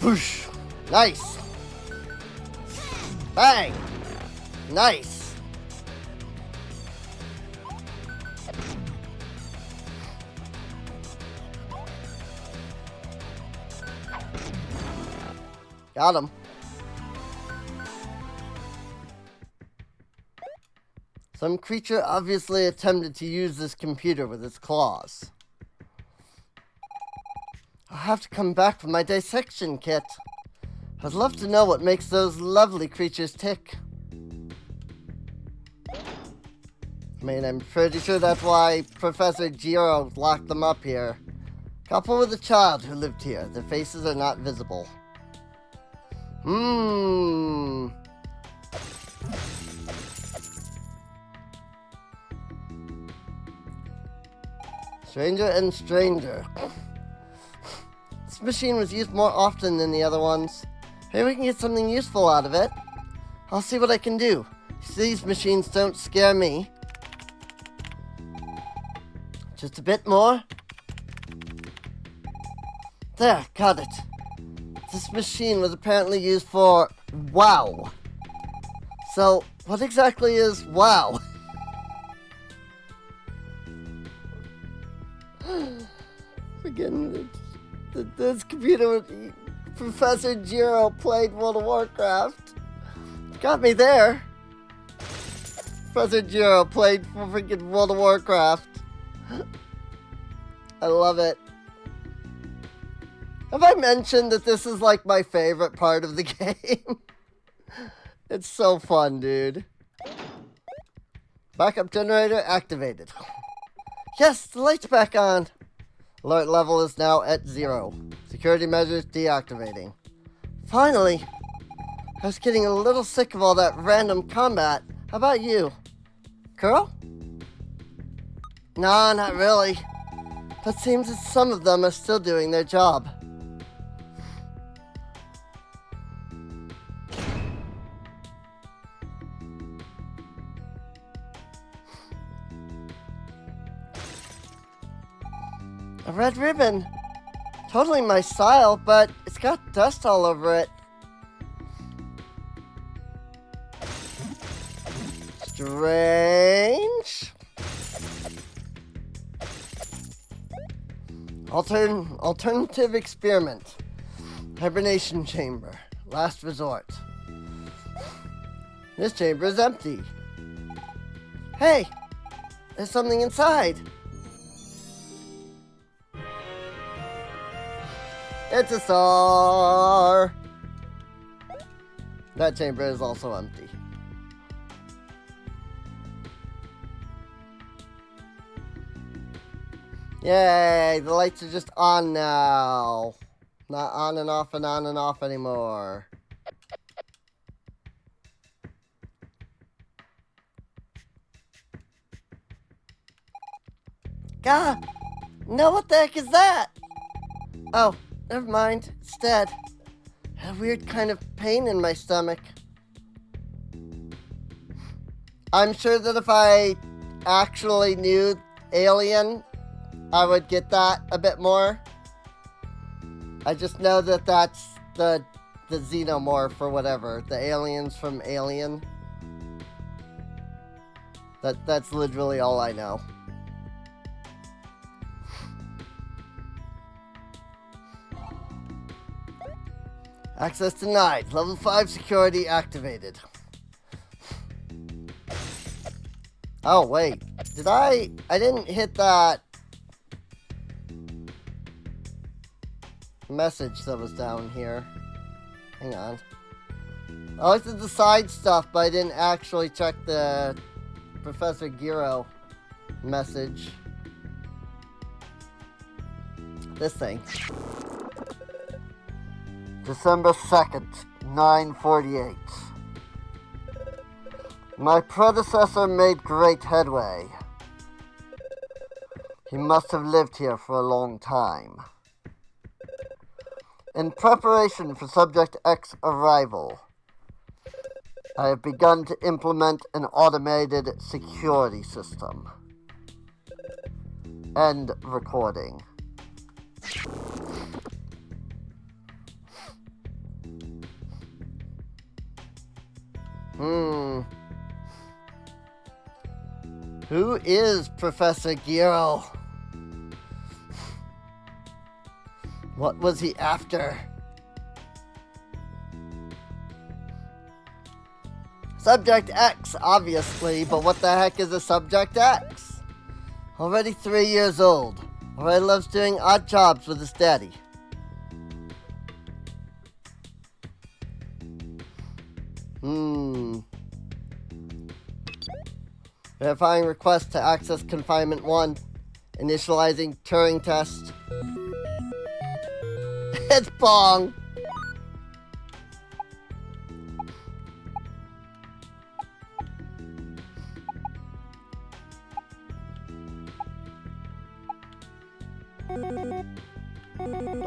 Whoosh! Nice! Bang! Nice! Got him. Some creature obviously attempted to use this computer with its claws. I'll have to come back for my dissection kit. I'd love to know what makes those lovely creatures tick. I mean, I'm pretty sure that's why Professor Jiro locked them up here. Couple with a child who lived here. Their faces are not visible. Stranger and stranger. This machine was used more often than the other ones. Maybe we can get something useful out of it. I'll see what I can do. These machines don't scare me. Just a bit more. There, got it. This machine was apparently used for WoW. So, what exactly is WoW? Again, this computer, Professor Jiro played World of Warcraft. Got me there. Professor Jiro played freaking World of Warcraft. I love it. Have I mentioned that this is like my favorite part of the game? It's so fun, dude. Backup generator activated. Yes, the light's back on. Alert level is now at 0. Security measures deactivating. Finally! I was getting a little sick of all that random combat. How about you? Kuro? Nah, not really. But seems that some of them are still doing their job. A red ribbon. Totally my style, but it's got dust all over it. Strange. Alternative experiment. Hibernation chamber. Last resort. This chamber is empty. Hey! There's something inside. It's a star! That chamber is also empty. Yay! The lights are just on now. Not on and off anymore. God! No, what the heck is that? Oh. Never mind. It's dead. I had a weird kind of pain in my stomach. I'm sure that if I actually knew Alien, I would get that a bit more. I just know that that's the xenomorph or whatever. The aliens from Alien. That's literally all I know. Access denied. Level 5 security activated. Oh, wait. Did I didn't hit that message that was down here. Hang on. I looked at the side stuff, but I didn't actually check the Professor Giro message. This thing. December 2nd, 9:48. My predecessor made great headway. He must have lived here for a long time. In preparation for Subject X arrival, I have begun to implement an automated security system. End recording. Who is Professor Giro? What was he after? Subject X, obviously, but what the heck is a Subject X? Already 3 years old. Already loves doing odd jobs with his daddy. Verifying request to access confinement 1. Initializing Turing test. It's Pong!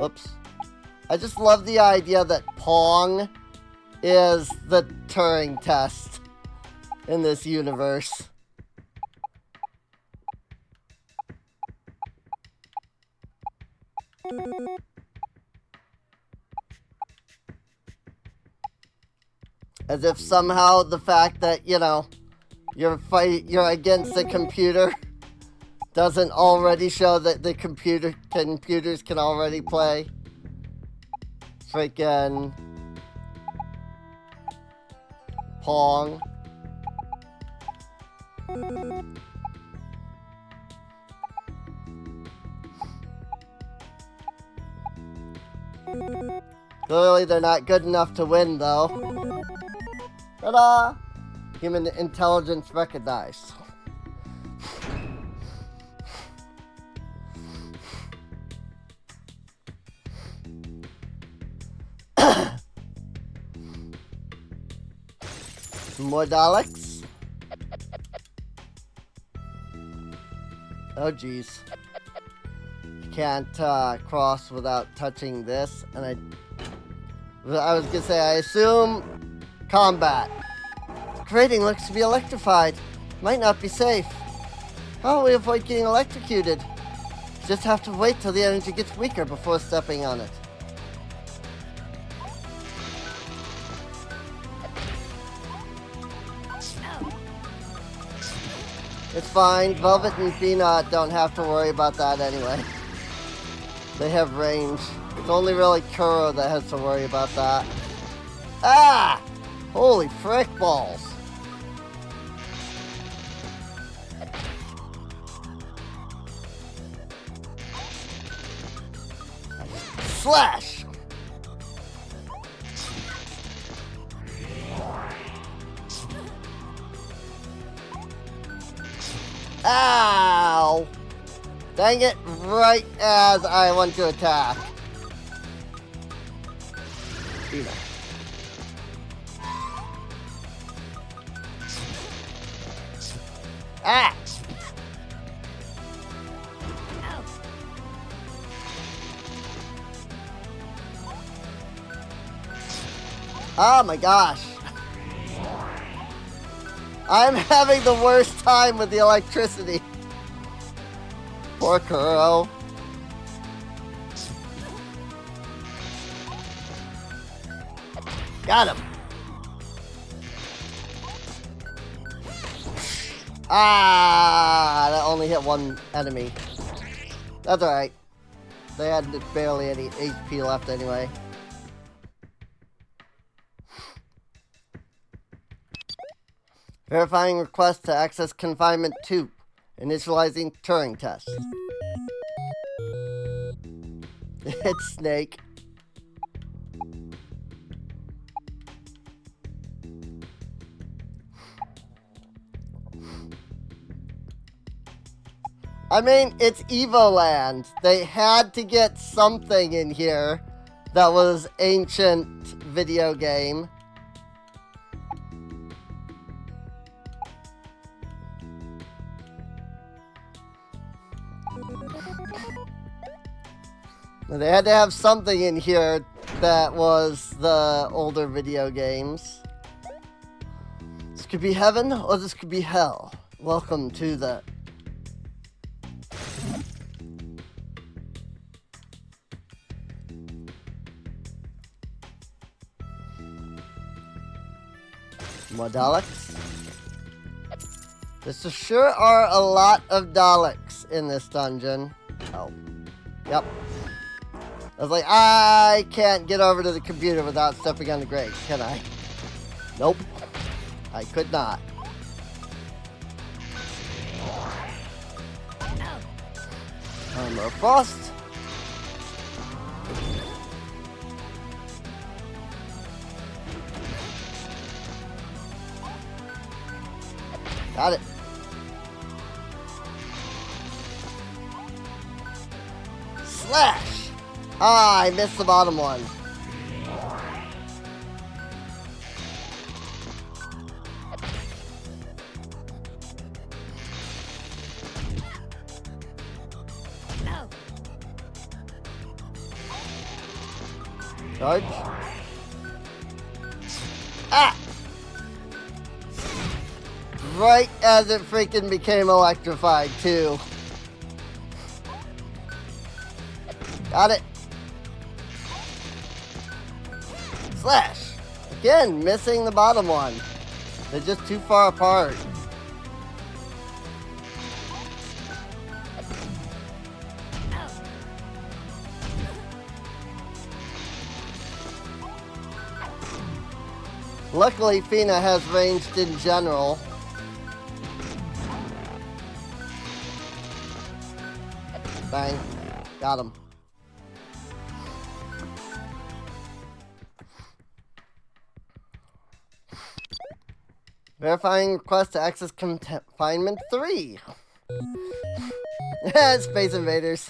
Oops. I just love the idea that Pong is the Turing test in this universe. As if somehow the fact that, you know, you're against the computer doesn't already show that the computers can already play. Freaking Pong. Clearly they're not good enough to win, though. Ta-da! Human intelligence recognized. More Daleks? Oh, jeez. can't cross without touching this. And I was gonna say, I assume combat. The grating looks to be electrified. Might not be safe. How will we avoid getting electrocuted? Just have to wait till the energy gets weaker before stepping on it. It's fine. Velvet and Fina don't have to worry about that anyway. They have range. It's only really Kuro that has to worry about that. Ah! Holy frick balls. Slash! Ow! Dang it, right as I want to attack. Either. Ah! Oh my gosh. I'm having the worst time with the electricity. Poor Kuro. Got him. Ah, that only hit one enemy. That's alright. They had barely any HP left anyway. Verifying request to access confinement 2. Initializing Turing test. It's Snake. I mean, it's Evoland. They had to get something in here that was ancient video game. They had to have something in here that was the older video games. This could be heaven or this could be hell. Welcome to the... More Daleks? There sure are a lot of Daleks in this dungeon. Oh. Yep. I was like, I can't get over to the computer without stepping on the grate, can I? Nope. I could not. Armor Frost. Got it. Slash! Ah, I missed the bottom one. No. Charge. Ah! Right as it freaking became electrified, too. Got it. Slash. Again, missing the bottom one. They're just too far apart. Luckily, Fina has ranged in general. Bang. Got him. Verifying request to access confinement 3. Space Invaders.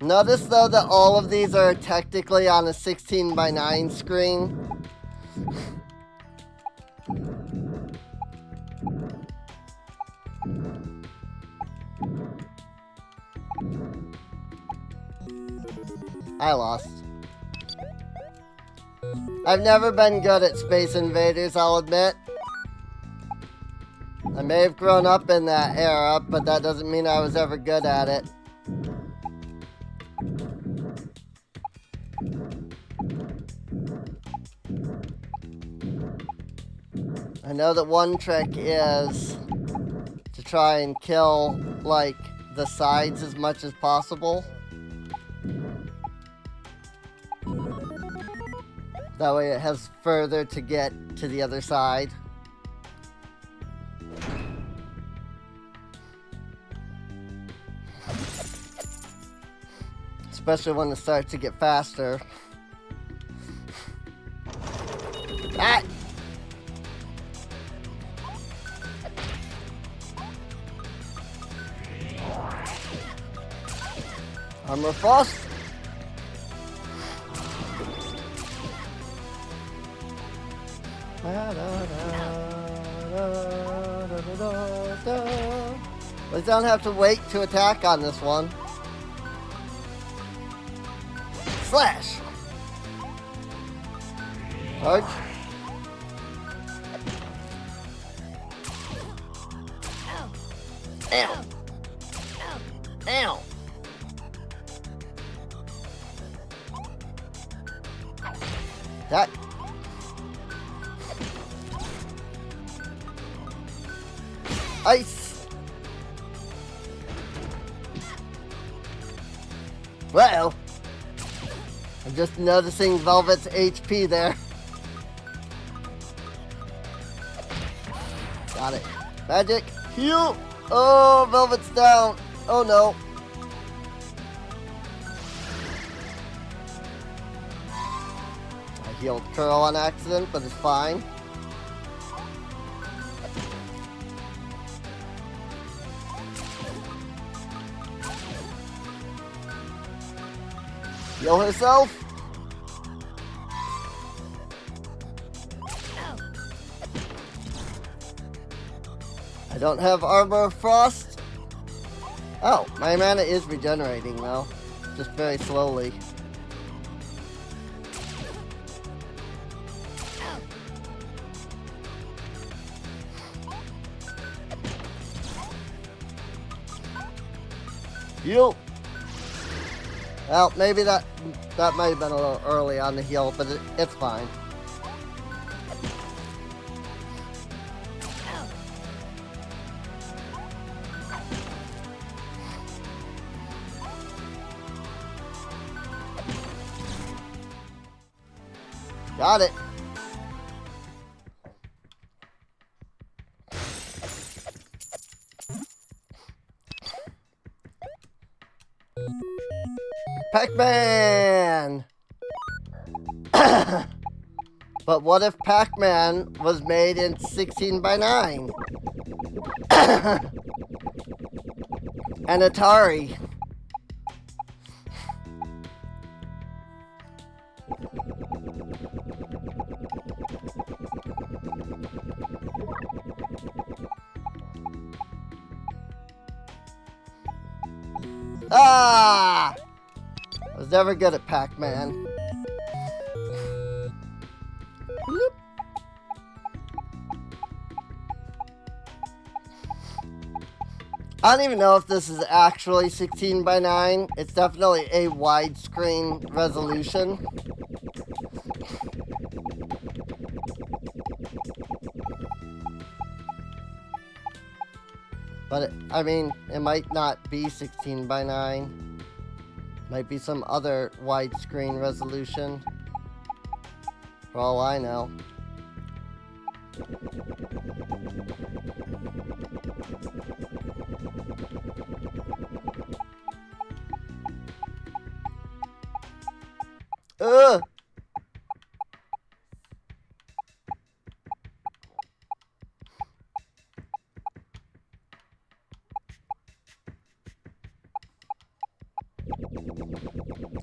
Notice though that all of these are technically on a 16:9 screen. I lost. I've never been good at Space Invaders, I'll admit. I may have grown up in that era, but that doesn't mean I was ever good at it. I know that one trick is to try and kill, like, the sides as much as possible. That way it has further to get to the other side. Especially when it starts to get faster. Ah! Armor Frost. We don't have to wait to attack on this one. Slash! Charge. Ow! Ow! That. Ice. Well, I'm just noticing Velvet's HP there. Got it. Magic. Heal. Oh, Velvet's down. Oh no. I healed Curl on accident, but it's fine. Heal herself. I don't have Armor of Frost. Oh, my mana is regenerating though. Just very slowly. Heal. Well, maybe that might have been a little early on the heal, but it's fine. Got it. Pac-Man! But what if Pac-Man was made in 16:9? And Atari. Ah! I was never good at Pac-Man. I don't even know if this is actually 16:9. It's definitely a widescreen resolution. But I mean, it might not be 16:9. Might be some other widescreen resolution. For all I know. Ugh!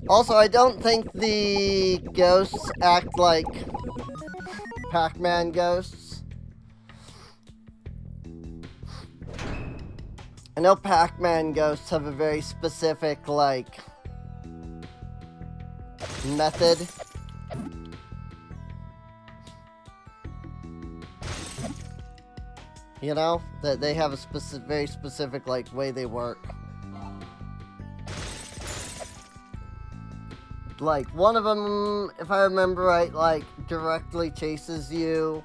Also, I don't think the ghosts act like Pac-Man ghosts. I know Pac-Man ghosts have a very specific, like, method. You know, that they have a very specific, like, way they work. Like, one of them, if I remember right, like, directly chases you.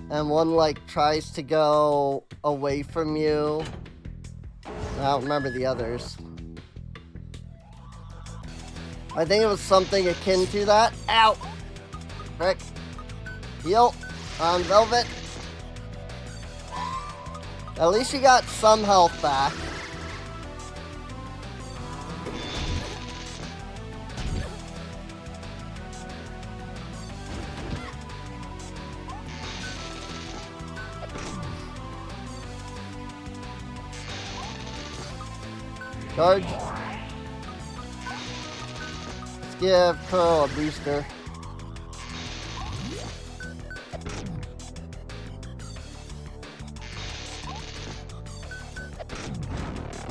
And one, like, tries to go away from you. I don't remember the others. I think it was something akin to that. Ow! Frick. Heal on Velvet. At least you got some health back. Charge. Let's give Curl a booster.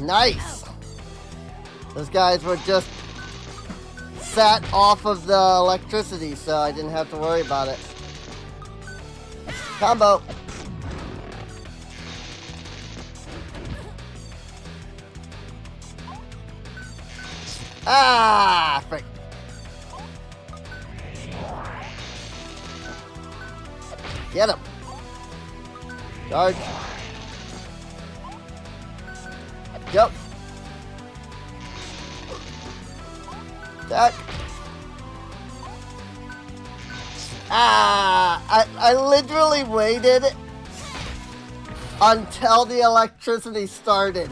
Nice! Those guys were just sat off of the electricity, so I didn't have to worry about it. Combo! Ah, frick. Get him. Charge. Yep. Attack. Ah, I literally waited until the electricity started.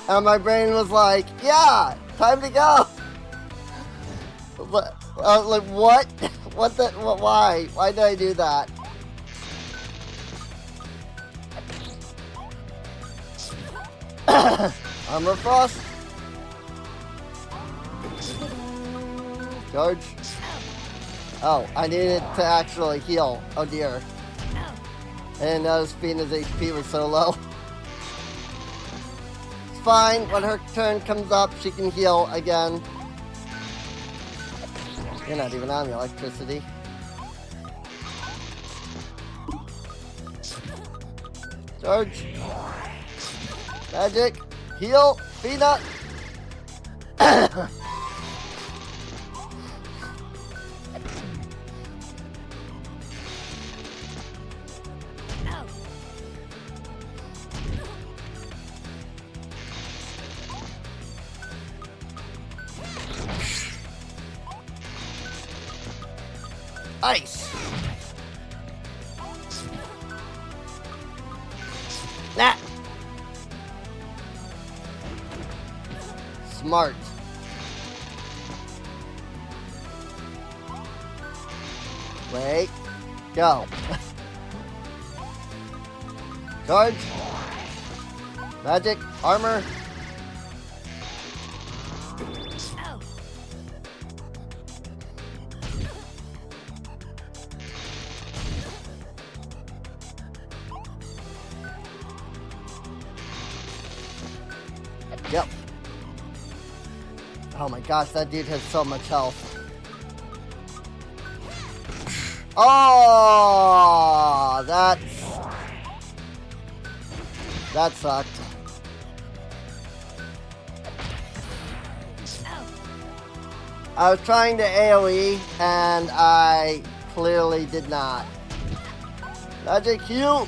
And my brain was like, yeah, time to go. But I was like, what? Why? Why did I do that? Armor Frost. Charge. Oh, I needed to actually heal. Oh dear. I didn't notice Fina's HP was so low. It's fine. When her turn comes up, she can heal again. You're not even on the electricity. Charge. Magic. Heal. Fina. Ice. Nah. Smart. Wait. Go. Charge. Magic. Armor. Yep. Oh my gosh, that dude has so much health. Oh, that sucked. I was trying to AoE and I clearly did not. Magic heal.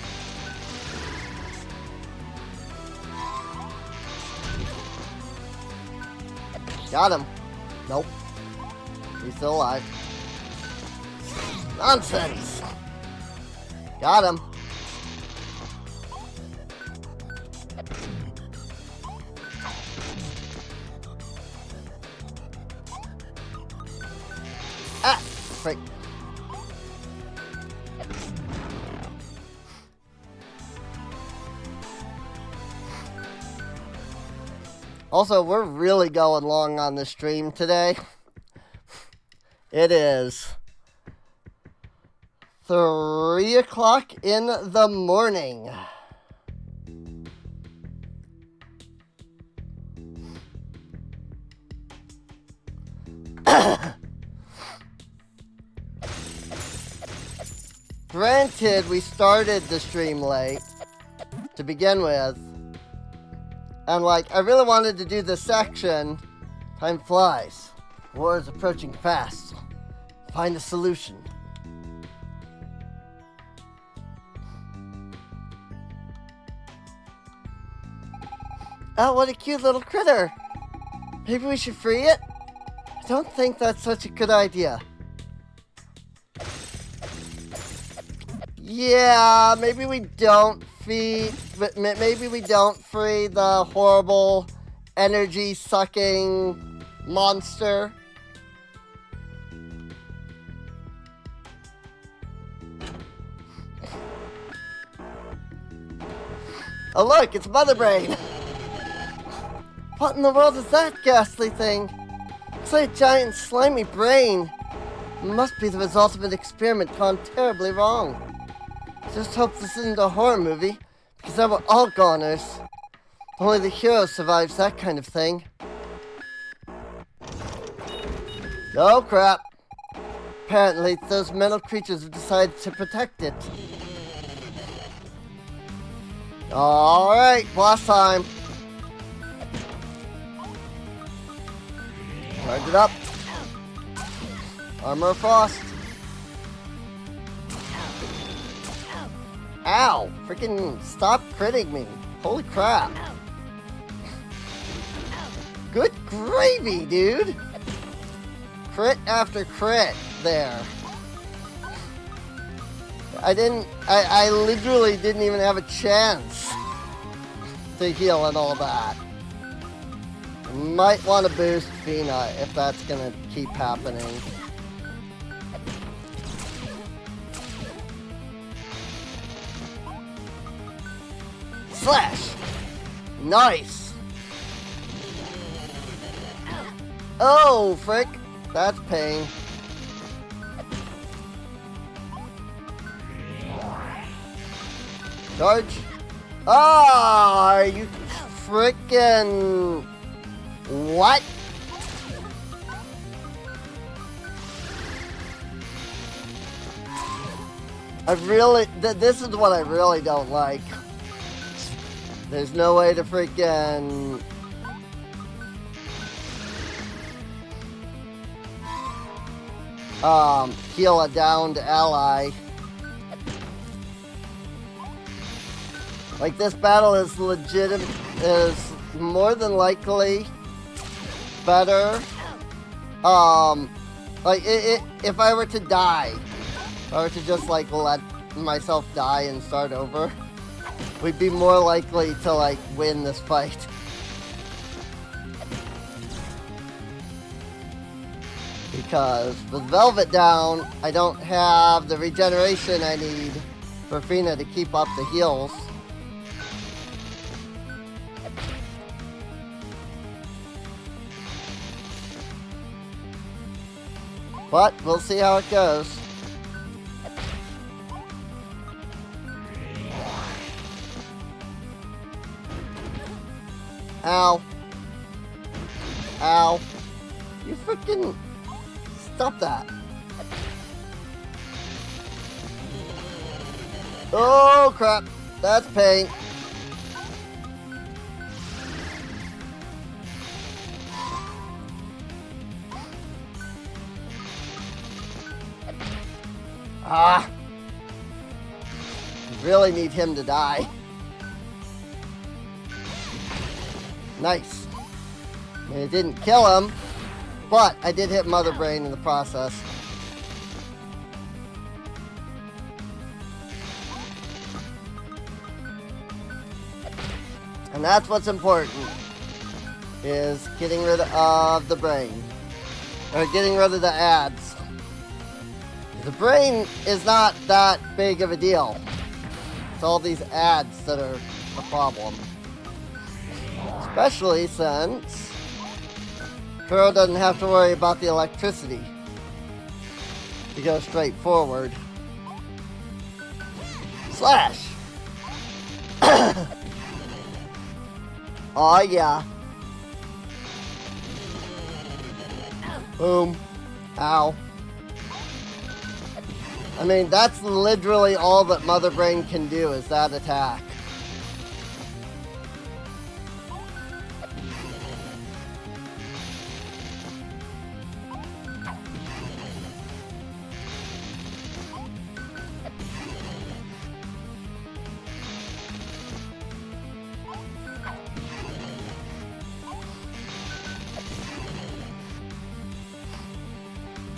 Got him. Nope. He's still alive. Nonsense. Got him. Ah! Frick. Also, we're really going long on the stream today. It is 3 o'clock in the morning. Granted, we started the stream late to begin with. And like, I really wanted to do this section. Time flies. War is approaching fast. Find a solution. Oh, what a cute little critter. Maybe we should free it? I don't think that's such a good idea. Yeah, maybe we don't free the horrible energy-sucking monster. Oh look, it's Mother Brain! What in the world is that ghastly thing? It's like a giant slimy brain. It must be the result of an experiment gone terribly wrong. Just hope this isn't a horror movie, because then we're all goners. Only the hero survives that kind of thing. Oh crap. Apparently, those mental creatures have decided to protect it. Alright, boss time. Charge it up. Armor of Frost. Ow! Freaking stop critting me. Holy crap. Good gravy, dude! Crit after crit there. I literally didn't even have a chance to heal and all that. Might want to boost Fina if that's gonna keep happening. Slash! Nice! Oh, frick! That's pain. Charge! Ah! Are you frickin'... What? This is what I really don't like. There's no way to freaking... heal a downed ally. Like, this battle is legitimate, is more than likely better. Like, if I were to die, if I were to just, like, let myself die and start over, we'd be more likely to, like, win this fight. Because with Velvet down, I don't have the regeneration I need for Fina to keep up the heals. But we'll see how it goes. Ow. Ow. You freaking... Stop that. Oh, crap. That's pain. Ah. Really need him to die. Nice. I mean, it didn't kill him, but I did hit Mother Brain in the process. And that's what's important, is getting rid of the brain. Or getting rid of the ads. The brain is not that big of a deal. It's all these ads that are a problem. Especially since Kuro doesn't have to worry about the electricity to go straight forward. Slash! Oh yeah. Boom. Ow. I mean, that's literally all that Mother Brain can do is that attack.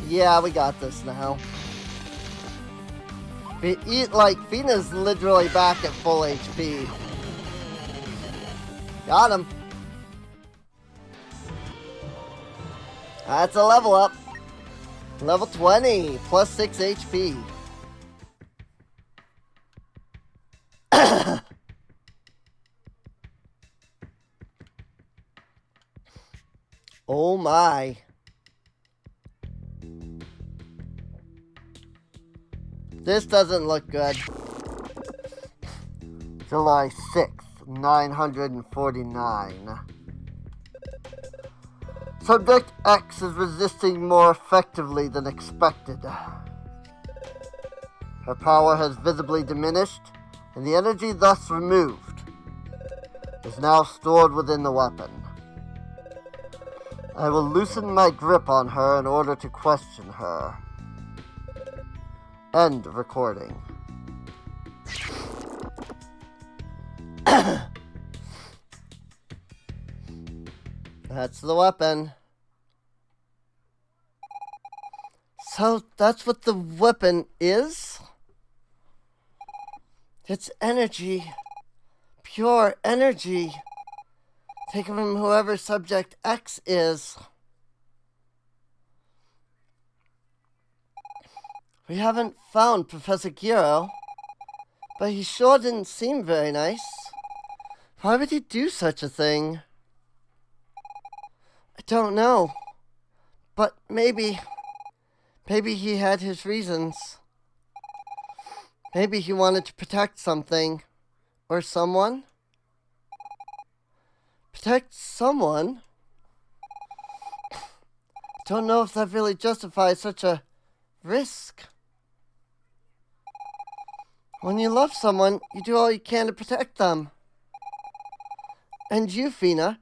Yeah, we got this now. Fina's literally back at full HP. Got him. That's a level up. Level 20, plus 6 HP. Oh my. This doesn't look good. July 6th, 949. Subject X is resisting more effectively than expected. Her power has visibly diminished, and the energy thus removed is now stored within the weapon. I will loosen my grip on her in order to question her. End recording. That's the weapon. So that's what the weapon is? It's energy. Pure energy. Taken from whoever Subject X is. We haven't found Professor Giro, but he sure didn't seem very nice. Why would he do such a thing? I don't know, but maybe he had his reasons. Maybe he wanted to protect something, or someone. Protect someone? Don't know if that really justifies such a risk. When you love someone, you do all you can to protect them. And you, Fina,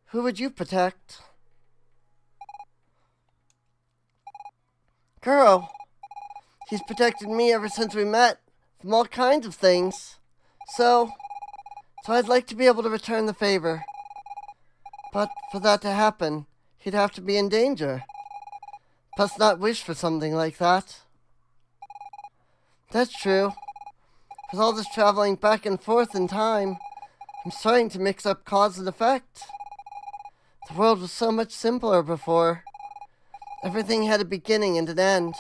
who would you protect? Girl, he's protected me ever since we met from all kinds of things. So I'd like to be able to return the favor. But for that to happen, he'd have to be in danger. Plus not wish for something like that. That's true. With all this traveling back and forth in time, I'm starting to mix up cause and effect. The world was so much simpler before. Everything had a beginning and an end.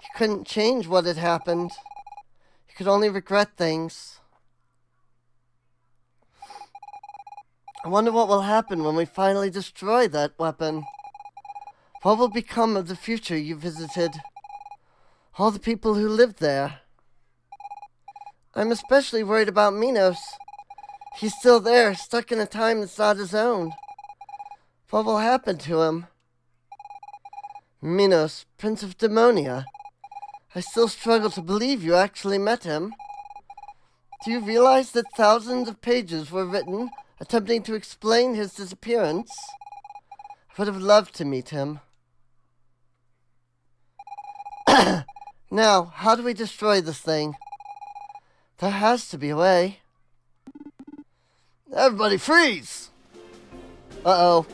You couldn't change what had happened. You could only regret things. I wonder what will happen when we finally destroy that weapon. What will become of the future you visited? All the people who lived there. I'm especially worried about Minos. He's still there, stuck in a time that's not his own. What will happen to him? Minos, Prince of Demonia. I still struggle to believe you actually met him. Do you realize that thousands of pages were written attempting to explain his disappearance? I would have loved to meet him. Now, how do we destroy this thing? There has to be a way. Everybody freeze! Uh-oh.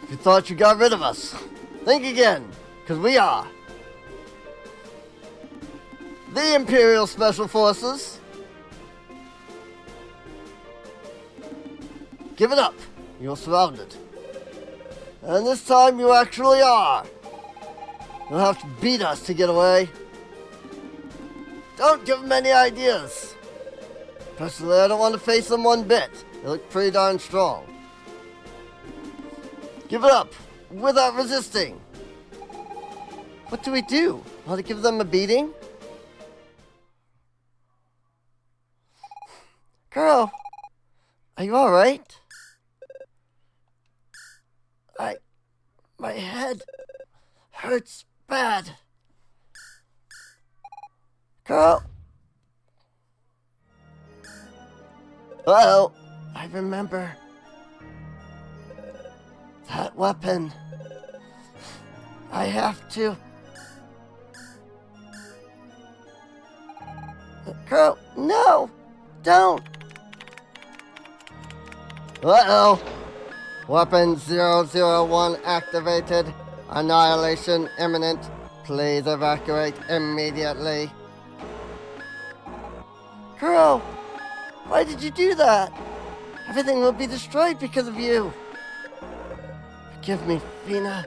If you thought you got rid of us, think again, because we are. The Imperial Special Forces. Give it up. You're surrounded. And this time you actually are. You'll have to beat us to get away. Don't give them any ideas. Personally, I don't want to face them one bit. They look pretty darn strong. Give it up, without resisting. What do we do? Want to give them a beating? Girl, are you alright? My head hurts bad. Girl. Uh-oh. I remember. That weapon. I have to. Girl, no! Don't! Uh-oh! Weapon 001 activated. Annihilation imminent. Please evacuate immediately. Girl! Why did you do that? Everything will be destroyed because of you. Forgive me, Fina.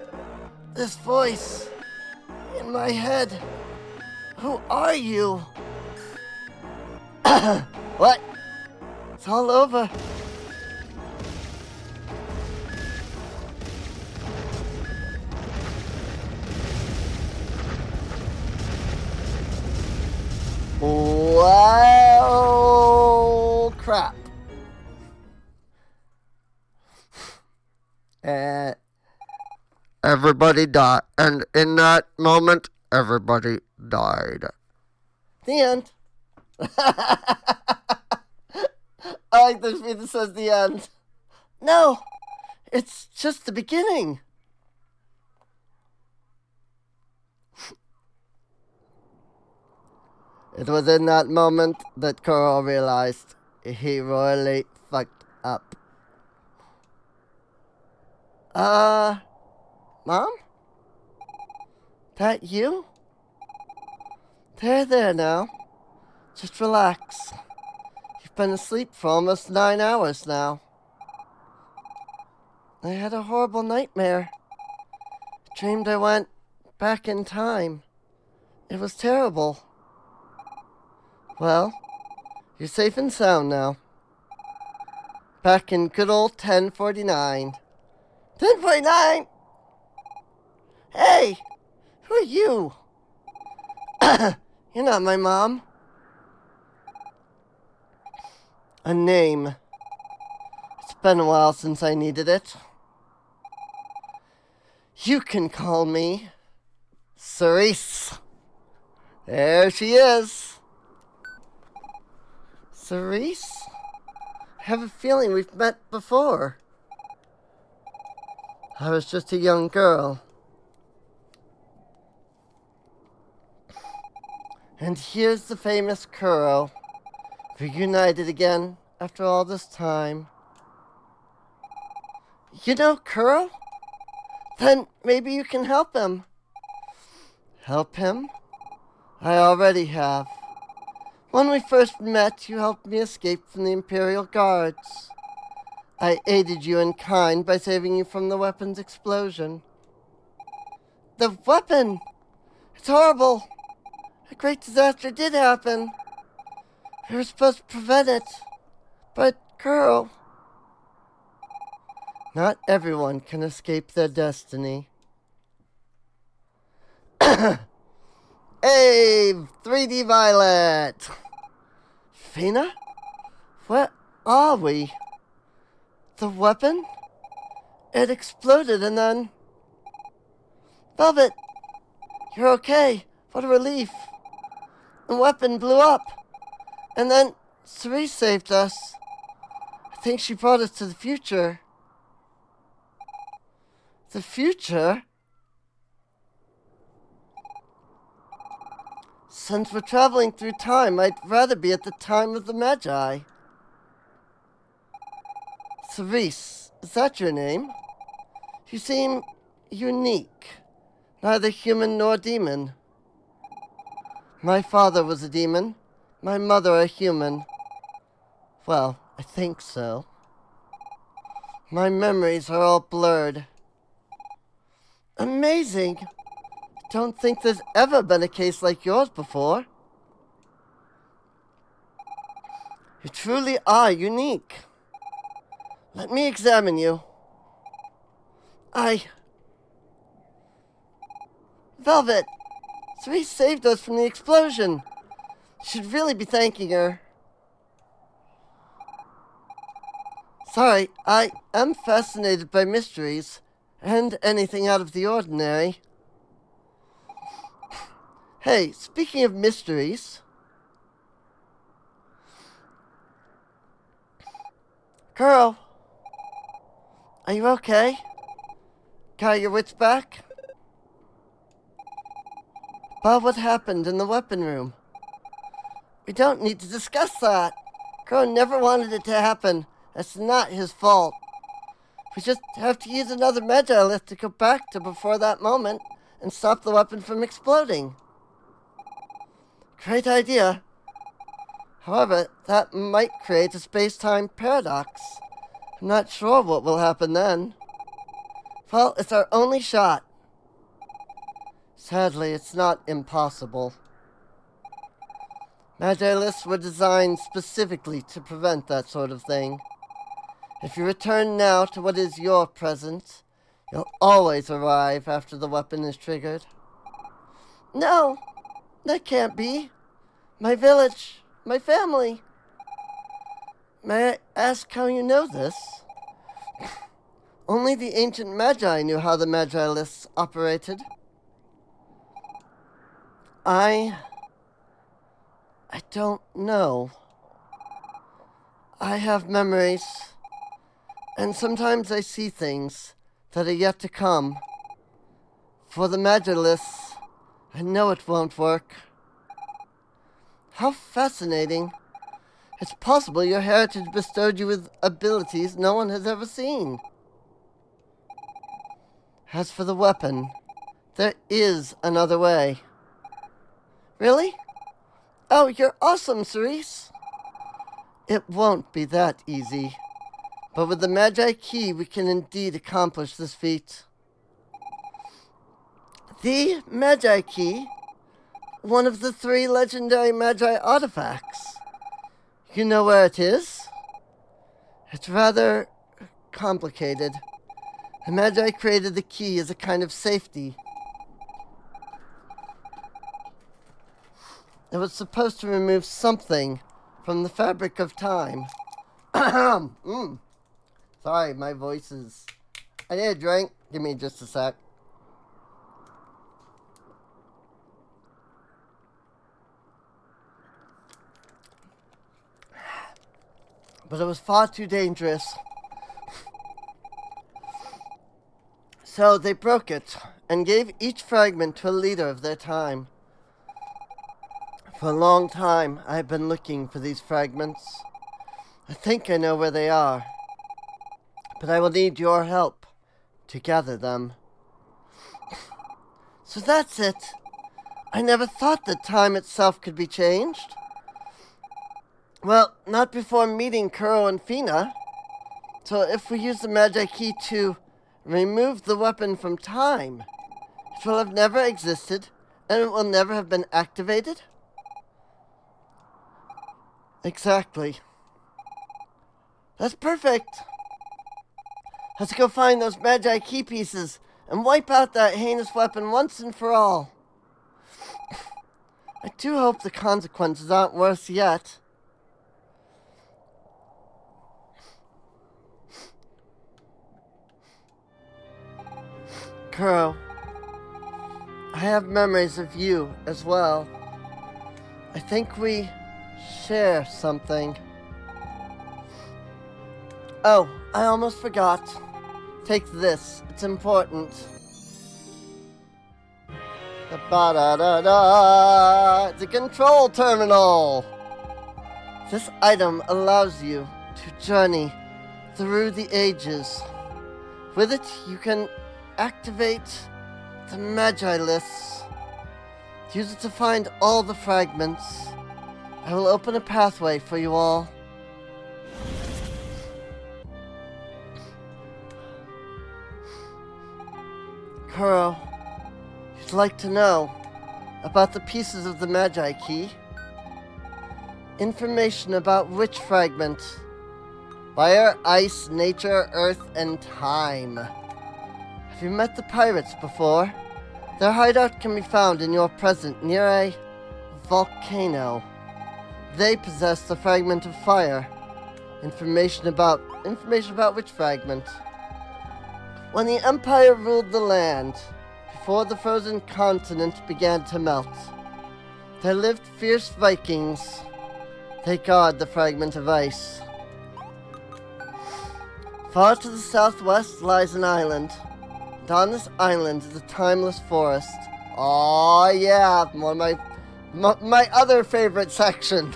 This voice in my head. Who are you? What? It's all over. Wow, crap. Everybody died, and in that moment, everybody died. The end. I like this that says the end. No, it's just the beginning. It was in that moment that Kuro realized he royally fucked up. Mom? That you? There now. Just relax. You've been asleep for almost 9 hours now. I had a horrible nightmare. I dreamed I went back in time. It was terrible. Well, you're safe and sound now. Back in good old 1049. 1049? Hey! Who are you? You're not my mom. A name. It's been a while since I needed it. You can call me Cerise. There she is. Cerise? I have a feeling we've met before. I was just a young girl. And here's the famous Kuro, reunited again after all this time. You know Kuro? Then maybe you can help him. Help him? I already have. When we first met, you helped me escape from the Imperial Guards. I aided you in kind by saving you from the weapon's explosion. The weapon! It's horrible! A great disaster did happen. We were supposed to prevent it. But, Kuro, not everyone can escape their destiny. Hey, 3D Violet! Fina? Where are we? The weapon? It exploded and then... Velvet! You're okay. What a relief. The weapon blew up. And then Cerise saved us. I think she brought us to the future. The future? Since we're traveling through time, I'd rather be at the time of the Magi. Cerise, is that your name? You seem unique. Neither human nor demon. My father was a demon. My mother a human. Well, I think so. My memories are all blurred. Amazing! Don't think there's ever been a case like yours before. You truly are unique. Let me examine you. Velvet! Cerise saved us from the explosion. You should really be thanking her. Sorry, I am fascinated by mysteries. And anything out of the ordinary. Hey, speaking of mysteries... Girl, are you okay? Got your wits back? About what happened in the weapon room? We don't need to discuss that. Crow never wanted it to happen. That's not his fault. We just have to use another Magi to go back to before that moment and stop the weapon from exploding. Great idea. However, that might create a space-time paradox. I'm not sure what will happen then. Well, it's our only shot. Sadly, it's not impossible. Magi lists were designed specifically to prevent that sort of thing. If you return now to what is your present, you'll always arrive after the weapon is triggered. No, that can't be. My village, my family. May I ask how you know this? Only the ancient Magi knew how the Magi lists operated. I don't know. I have memories, and sometimes I see things that are yet to come. For the Magi lists, I know it won't work. How fascinating. It's possible your heritage bestowed you with abilities no one has ever seen. As for the weapon, there is another way. Really? Oh, you're awesome, Cerise. It won't be that easy. But with the Magi Key, we can indeed accomplish this feat. The Magi Key? One of the 3 legendary Magi artifacts. You know where it is? It's rather complicated. The Magi created the key as a kind of safety. It was supposed to remove something from the fabric of time. Sorry, my voice is... I need a drink. Give me just a sec. But it was far too dangerous. So they broke it and gave each fragment to a leader of their time. For a long time, I have been looking for these fragments. I think I know where they are. But I will need your help to gather them. So that's it. I never thought that time itself could be changed. Well, not before meeting Kuro and Fina. So if we use the Magi Key to remove the weapon from time, it will have never existed, and it will never have been activated? Exactly. That's perfect. Let's go find those Magi Key pieces and wipe out that heinous weapon once and for all. I do hope the consequences aren't worse yet. Kuro, I have memories of you as well. I think we share something. Oh, I almost forgot. Take this. It's important. Ba-da-da-da! It's a control terminal! This item allows you to journey through the ages. With it, you can activate the Magi lists. Use it to find all the fragments. I will open a pathway for you all. Kuro, you'd like to know about the pieces of the Magi Key? Information about which fragment? Fire, ice, nature, earth, and time. Have you met the pirates before? Their hideout can be found in your present near a volcano. They possess the fragment of fire. Information about which fragment? When the Empire ruled the land, before the frozen continent began to melt, there lived fierce Vikings. They guard the fragment of ice. Far to the southwest lies an island, and on this island is a timeless forest. Oh yeah, one of my other favorite section.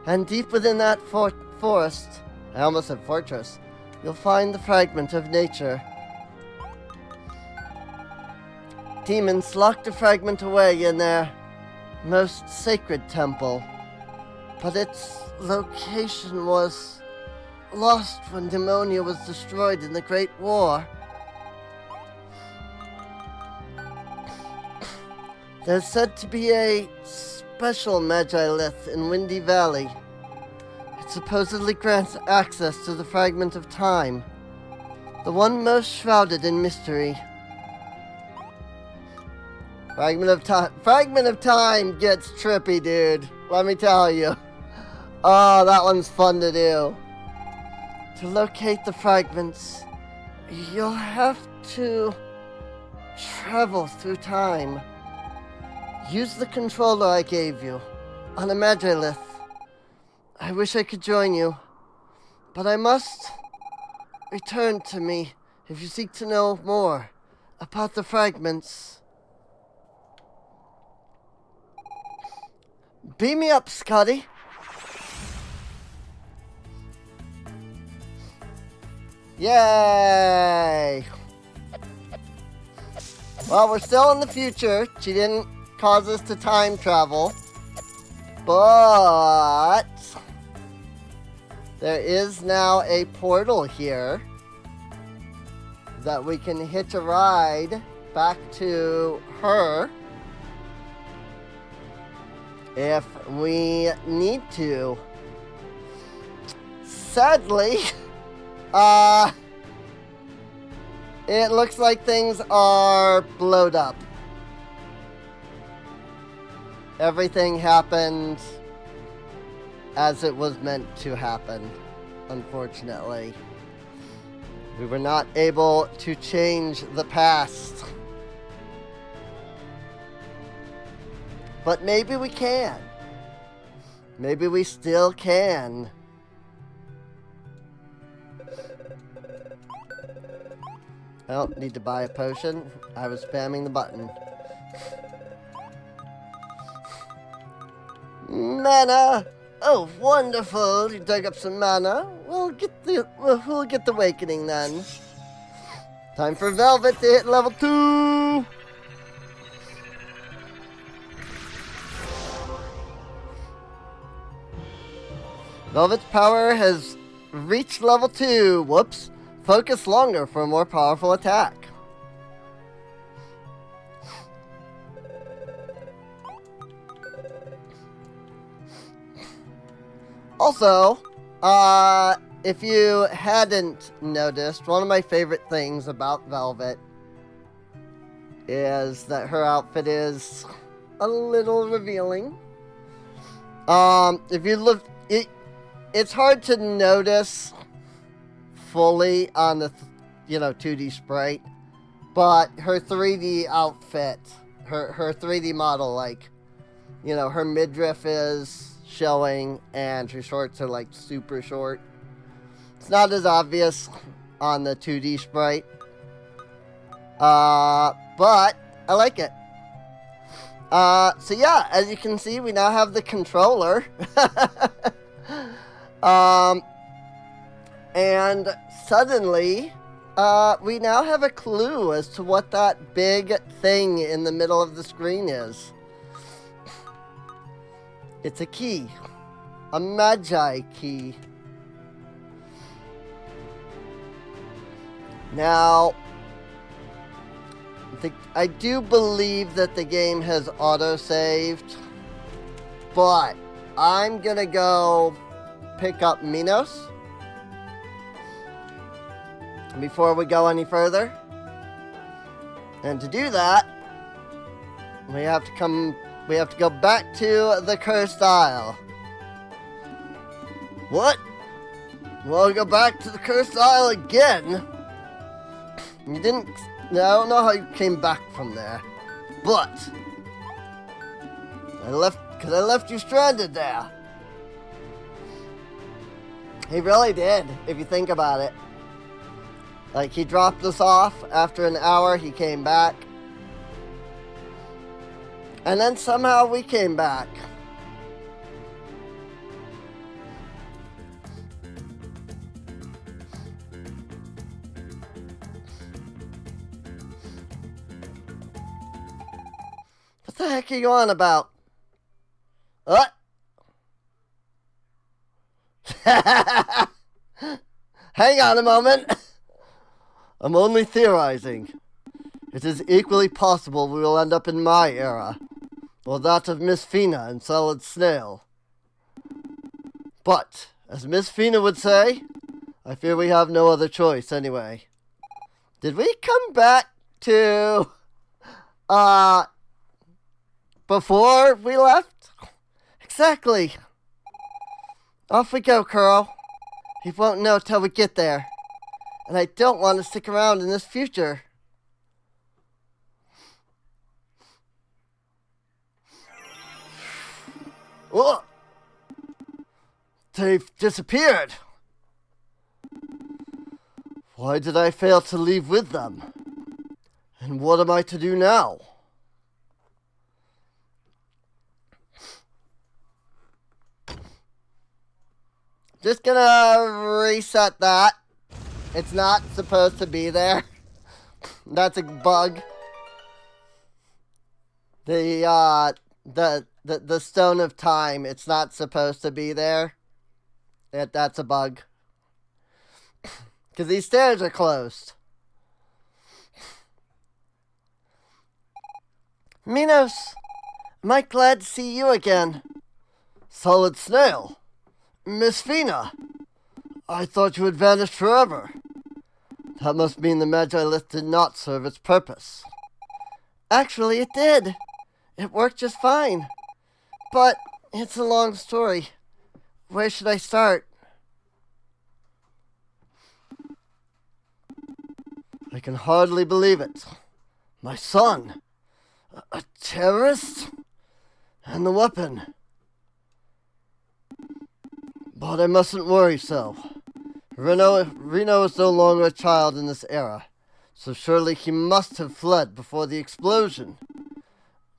And deep within that forest, I almost said fortress, you'll find the fragment of nature. Demons locked the fragment away in their most sacred temple, but its location was lost when Demonia was destroyed in the Great War. There's said to be a special Magilith in Windy Valley. It supposedly grants access to the fragment of time, the one most shrouded in mystery. Fragment of time gets trippy, dude. Let me tell you. Oh, that one's fun to do. To locate the fragments, you'll have to travel through time. Use the controller I gave you on a Magilith. I wish I could join you, but I must return to me if you seek to know more about the fragments. Beam me up, Scotty. Yay! Well, we're still in the future. She didn't cause us to time travel. But there is now a portal here that we can hitch a ride back to her if we need to. Sadly, it looks like things are blowed up. Everything happened as it was meant to happen, unfortunately. We were not able to change the past. But maybe we can. Maybe we still can. I don't need to buy a potion. I was spamming the button. Mana! Oh, wonderful! You dug up some mana. We'll get the awakening then. Time for Velvet to hit level 2! Velvet's power has reached level 2. Whoops. Focus longer for a more powerful attack. Also, if you hadn't noticed, one of my favorite things about Velvet is that her outfit is a little revealing. If you look, it's hard to notice fully on the 2D sprite, but her 3D outfit, her 3D model, like, her midriff is showing and her shorts are like super short. It's not as obvious on the 2D sprite, but I like it. So yeah, as you can see, we now have the controller. And suddenly, we now have a clue as to what that big thing in the middle of the screen is. It's a key. A Magi key. Now, I do believe that the game has auto-saved, but I'm gonna go pick up Minos before we go any further. And to do that, we have to go back to the Cursed Isle. What? We'll go back to the Cursed Isle again? You didn't... I don't know how you came back from there. But... I left you stranded there. He really did, if you think about it. Like, he dropped us off. After an hour, he came back. And then somehow we came back. What the heck are you on about? What? Hang on a moment. I'm only theorizing. It is equally possible we will end up in my era, or that of Miss Fina and Solid Snail. But, as Miss Fina would say, I fear we have no other choice anyway. Did we come back to, before we left? Exactly. Off we go, Kuro. He won't know till we get there. And I don't want to stick around in this future. Oh! They've disappeared. Why did I fail to leave with them? And what am I to do now? Just gonna reset that. It's not supposed to be there. That's a bug. The Stone of Time, it's not supposed to be there. That's a bug. Because these stairs are closed. Minos, am I glad to see you again? Solid Snail. Miss Fina. I thought you had vanished forever. That must mean the Magi List did not serve its purpose. Actually, it did. It worked just fine. But it's a long story. Where should I start? I can hardly believe it. My son. A terrorist? And the weapon. But I mustn't worry so. Reno is no longer a child in this era, so surely he must have fled before the explosion.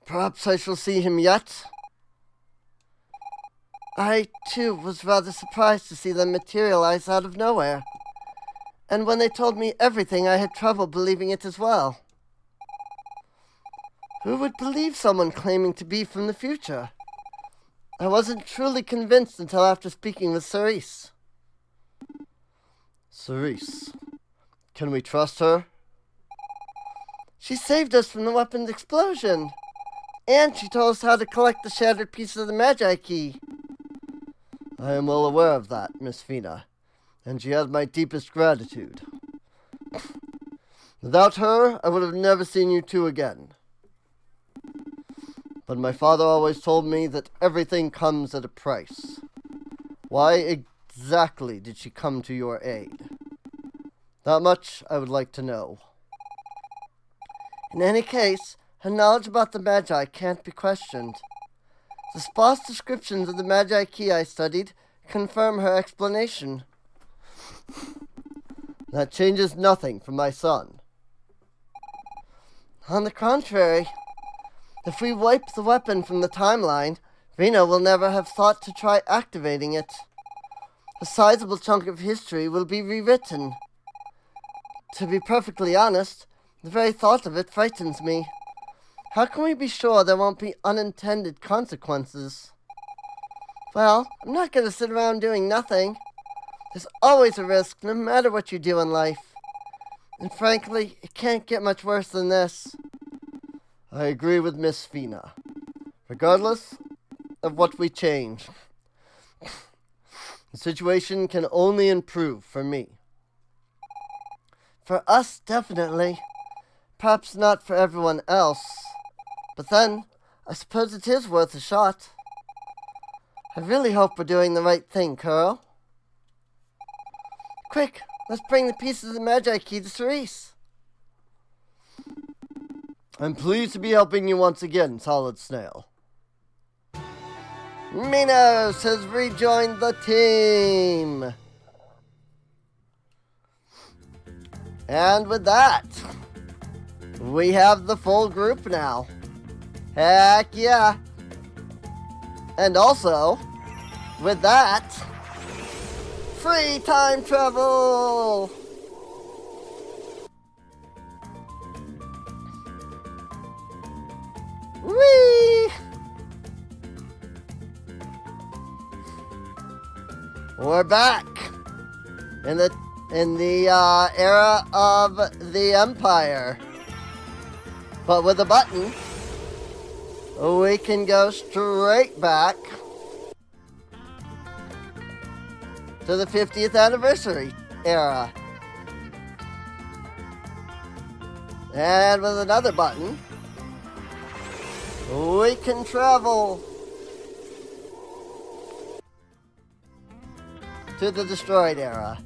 Perhaps I shall see him yet? I, too, was rather surprised to see them materialize out of nowhere. And when they told me everything, I had trouble believing it as well. Who would believe someone claiming to be from the future? I wasn't truly convinced until after speaking with Cerise. Cerise. Can we trust her? She saved us from the weapon's explosion. And she told us how to collect the shattered piece of the Magi Key. I am well aware of that, Miss Fina, and she has my deepest gratitude. Without her, I would have never seen you two again. But my father always told me that everything comes at a price. Why exactly did she come to your aid? That much I would like to know. In any case, her knowledge about the Magi can't be questioned. The sparse descriptions of the Magi Key I studied confirm her explanation. That changes nothing for my son. On the contrary, if we wipe the weapon from the timeline, Reno will never have thought to try activating it. A sizable chunk of history will be rewritten. To be perfectly honest, the very thought of it frightens me. How can we be sure there won't be unintended consequences? Well, I'm not going to sit around doing nothing. There's always a risk, no matter what you do in life. And frankly, it can't get much worse than this. I agree with Miss Fina. Regardless of what we change, the situation can only improve for me. For us, definitely. Perhaps not for everyone else. But then, I suppose it is worth a shot. I really hope we're doing the right thing, Kuro. Quick, let's bring the pieces of the Magi Key to Cerise. I'm pleased to be helping you once again, Solid Snail. Minos has rejoined the team. And with that, we have the full group now. Heck yeah. And also, with that, free time travel. Whee! We're back in the era of the Empire. But with a button, we can go straight back to the 50th anniversary era. And with another button, we can travel to the destroyed era.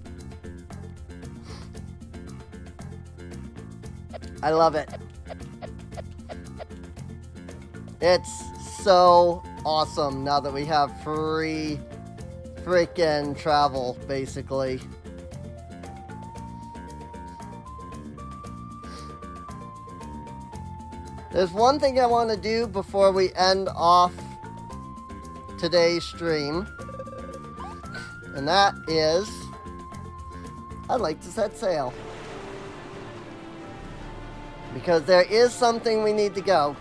I love it. It's so awesome now that we have free freaking travel, basically. There's one thing I want to do before we end off today's stream, and that is, I'd like to set sail. Because there is something we need to go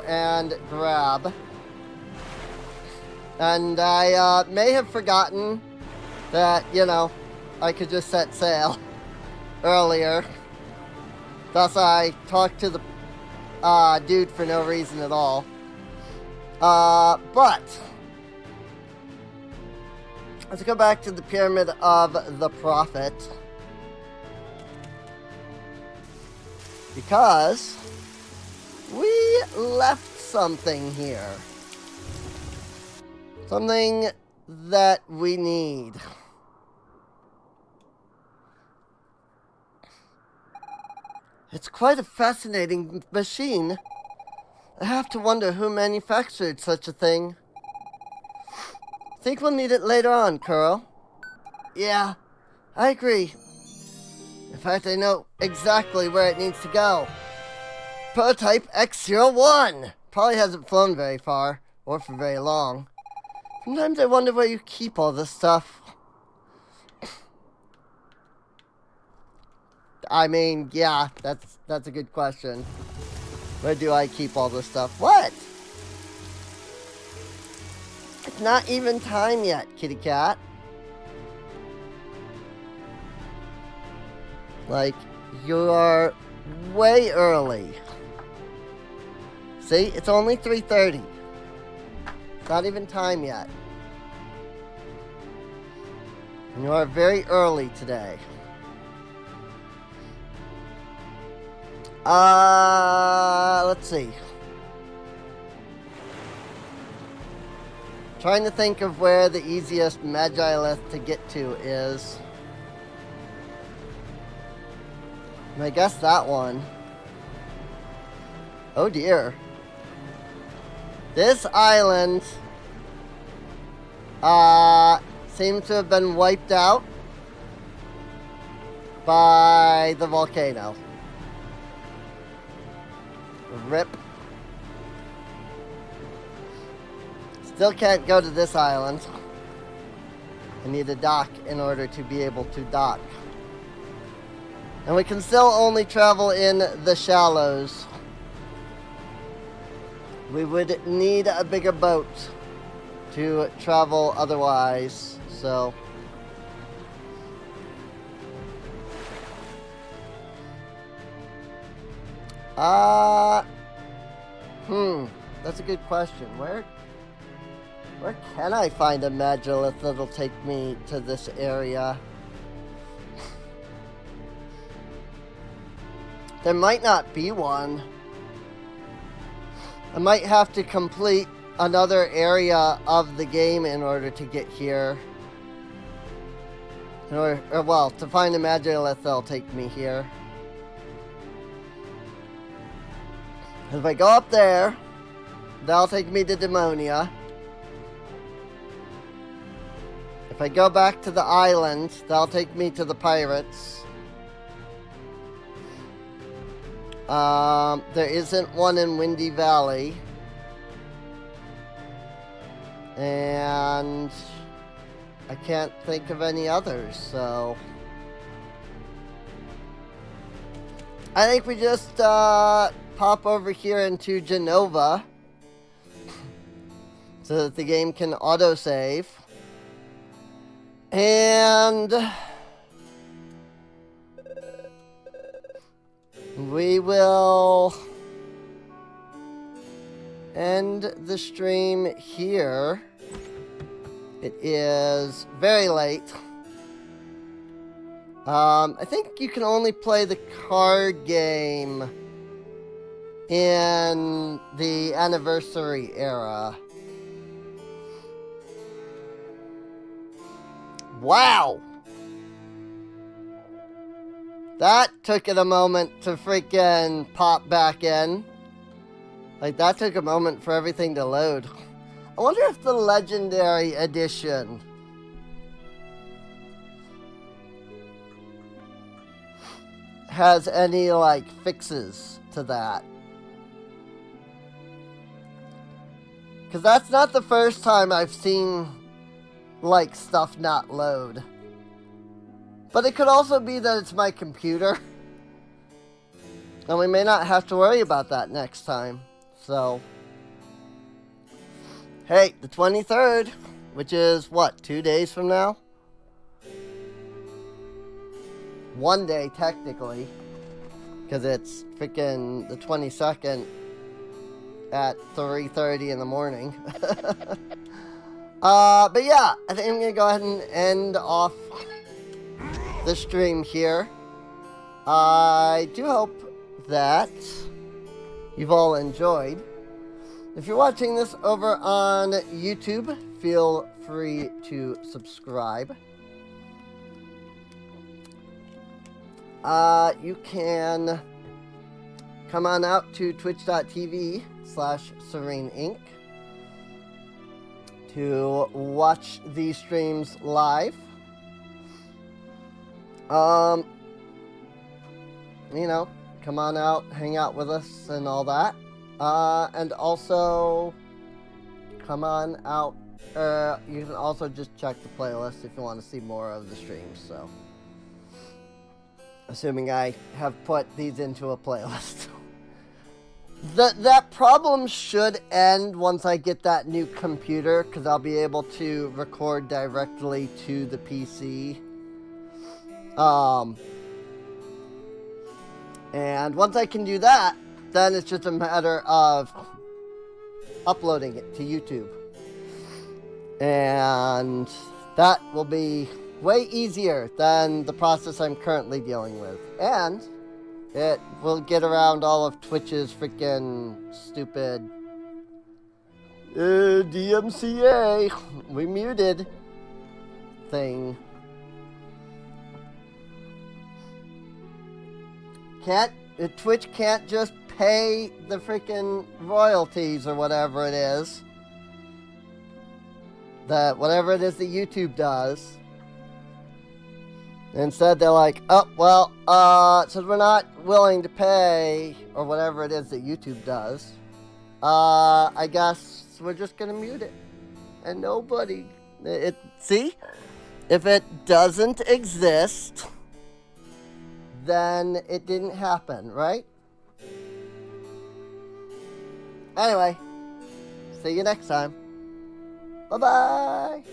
and grab. And I may have forgotten that, I could just set sail earlier. Thus I talked to the dude for no reason at all. But let's go back to the Pyramid of the Prophet. Because we left something here. Something that we need. It's quite a fascinating machine. I have to wonder who manufactured such a thing. Think we'll need it later on, Kuro. Yeah, I agree. In fact, I know exactly where it needs to go. Prototype X01! Probably hasn't flown very far, or for very long. Sometimes I wonder where you keep all this stuff. I mean, yeah, that's a good question. Where do I keep all this stuff? What? It's not even time yet, kitty cat. Like, you are way early. See, it's only 3:30. It's not even time yet. And you are very early today. Let's see. Trying to think of where the easiest Magilith to get to is. And I guess that one. Oh dear. This island seems to have been wiped out by the volcano. RIP. Still can't go to this island. I need a dock in order to be able to dock. And we can still only travel in the shallows. We would need a bigger boat to travel otherwise, so. That's a good question. Where can I find a Magilith that'll take me to this area? There might not be one. I might have to complete another area of the game in order to get here. To find a Magilith that'll take me here. If I go up there, that'll take me to Demonia. If I go back to the island, that'll take me to the pirates. There isn't one in Windy Valley. And I can't think of any others, so I think we just pop over here into Genova so that the game can autosave. And we will end the stream here. It is very late. I think you can only play the card game in the anniversary era. Wow! That took it a moment to freaking pop back in. Like, that took a moment for everything to load. I wonder if the Legendary Edition has any, like, fixes to that. Because that's not the first time I've seen, like, stuff not load. But it could also be that it's my computer. And we may not have to worry about that next time. So, hey, the 23rd, which is, what, 2 days from now? 1 day, technically. Because it's freaking the 22nd at 3:30 in the morning. But yeah, I think I'm going to go ahead and end off the stream here. I do hope that you've all enjoyed. If you're watching this over on YouTube, feel free to subscribe. You can come on out to twitch.tv/SereneInc to watch these streams live. You know, come on out, hang out with us and all that. And also, come on out. You can also just check the playlist if you want to see more of the streams, so. Assuming I have put these into a playlist. That problem should end once I get that new computer, because I'll be able to record directly to the PC. And once I can do that, then it's just a matter of uploading it to YouTube. And that will be way easier than the process I'm currently dealing with. And it will get around all of Twitch's freaking stupid DMCA, we muted thing. Twitch can't just pay the freaking royalties or whatever it is. Whatever it is that YouTube does. Instead, they're like, oh, well, since we're not willing to pay, or whatever it is that YouTube does, I guess we're just gonna mute it. And nobody, see? If it doesn't exist, then it didn't happen, right? Anyway, see you next time. Bye-bye.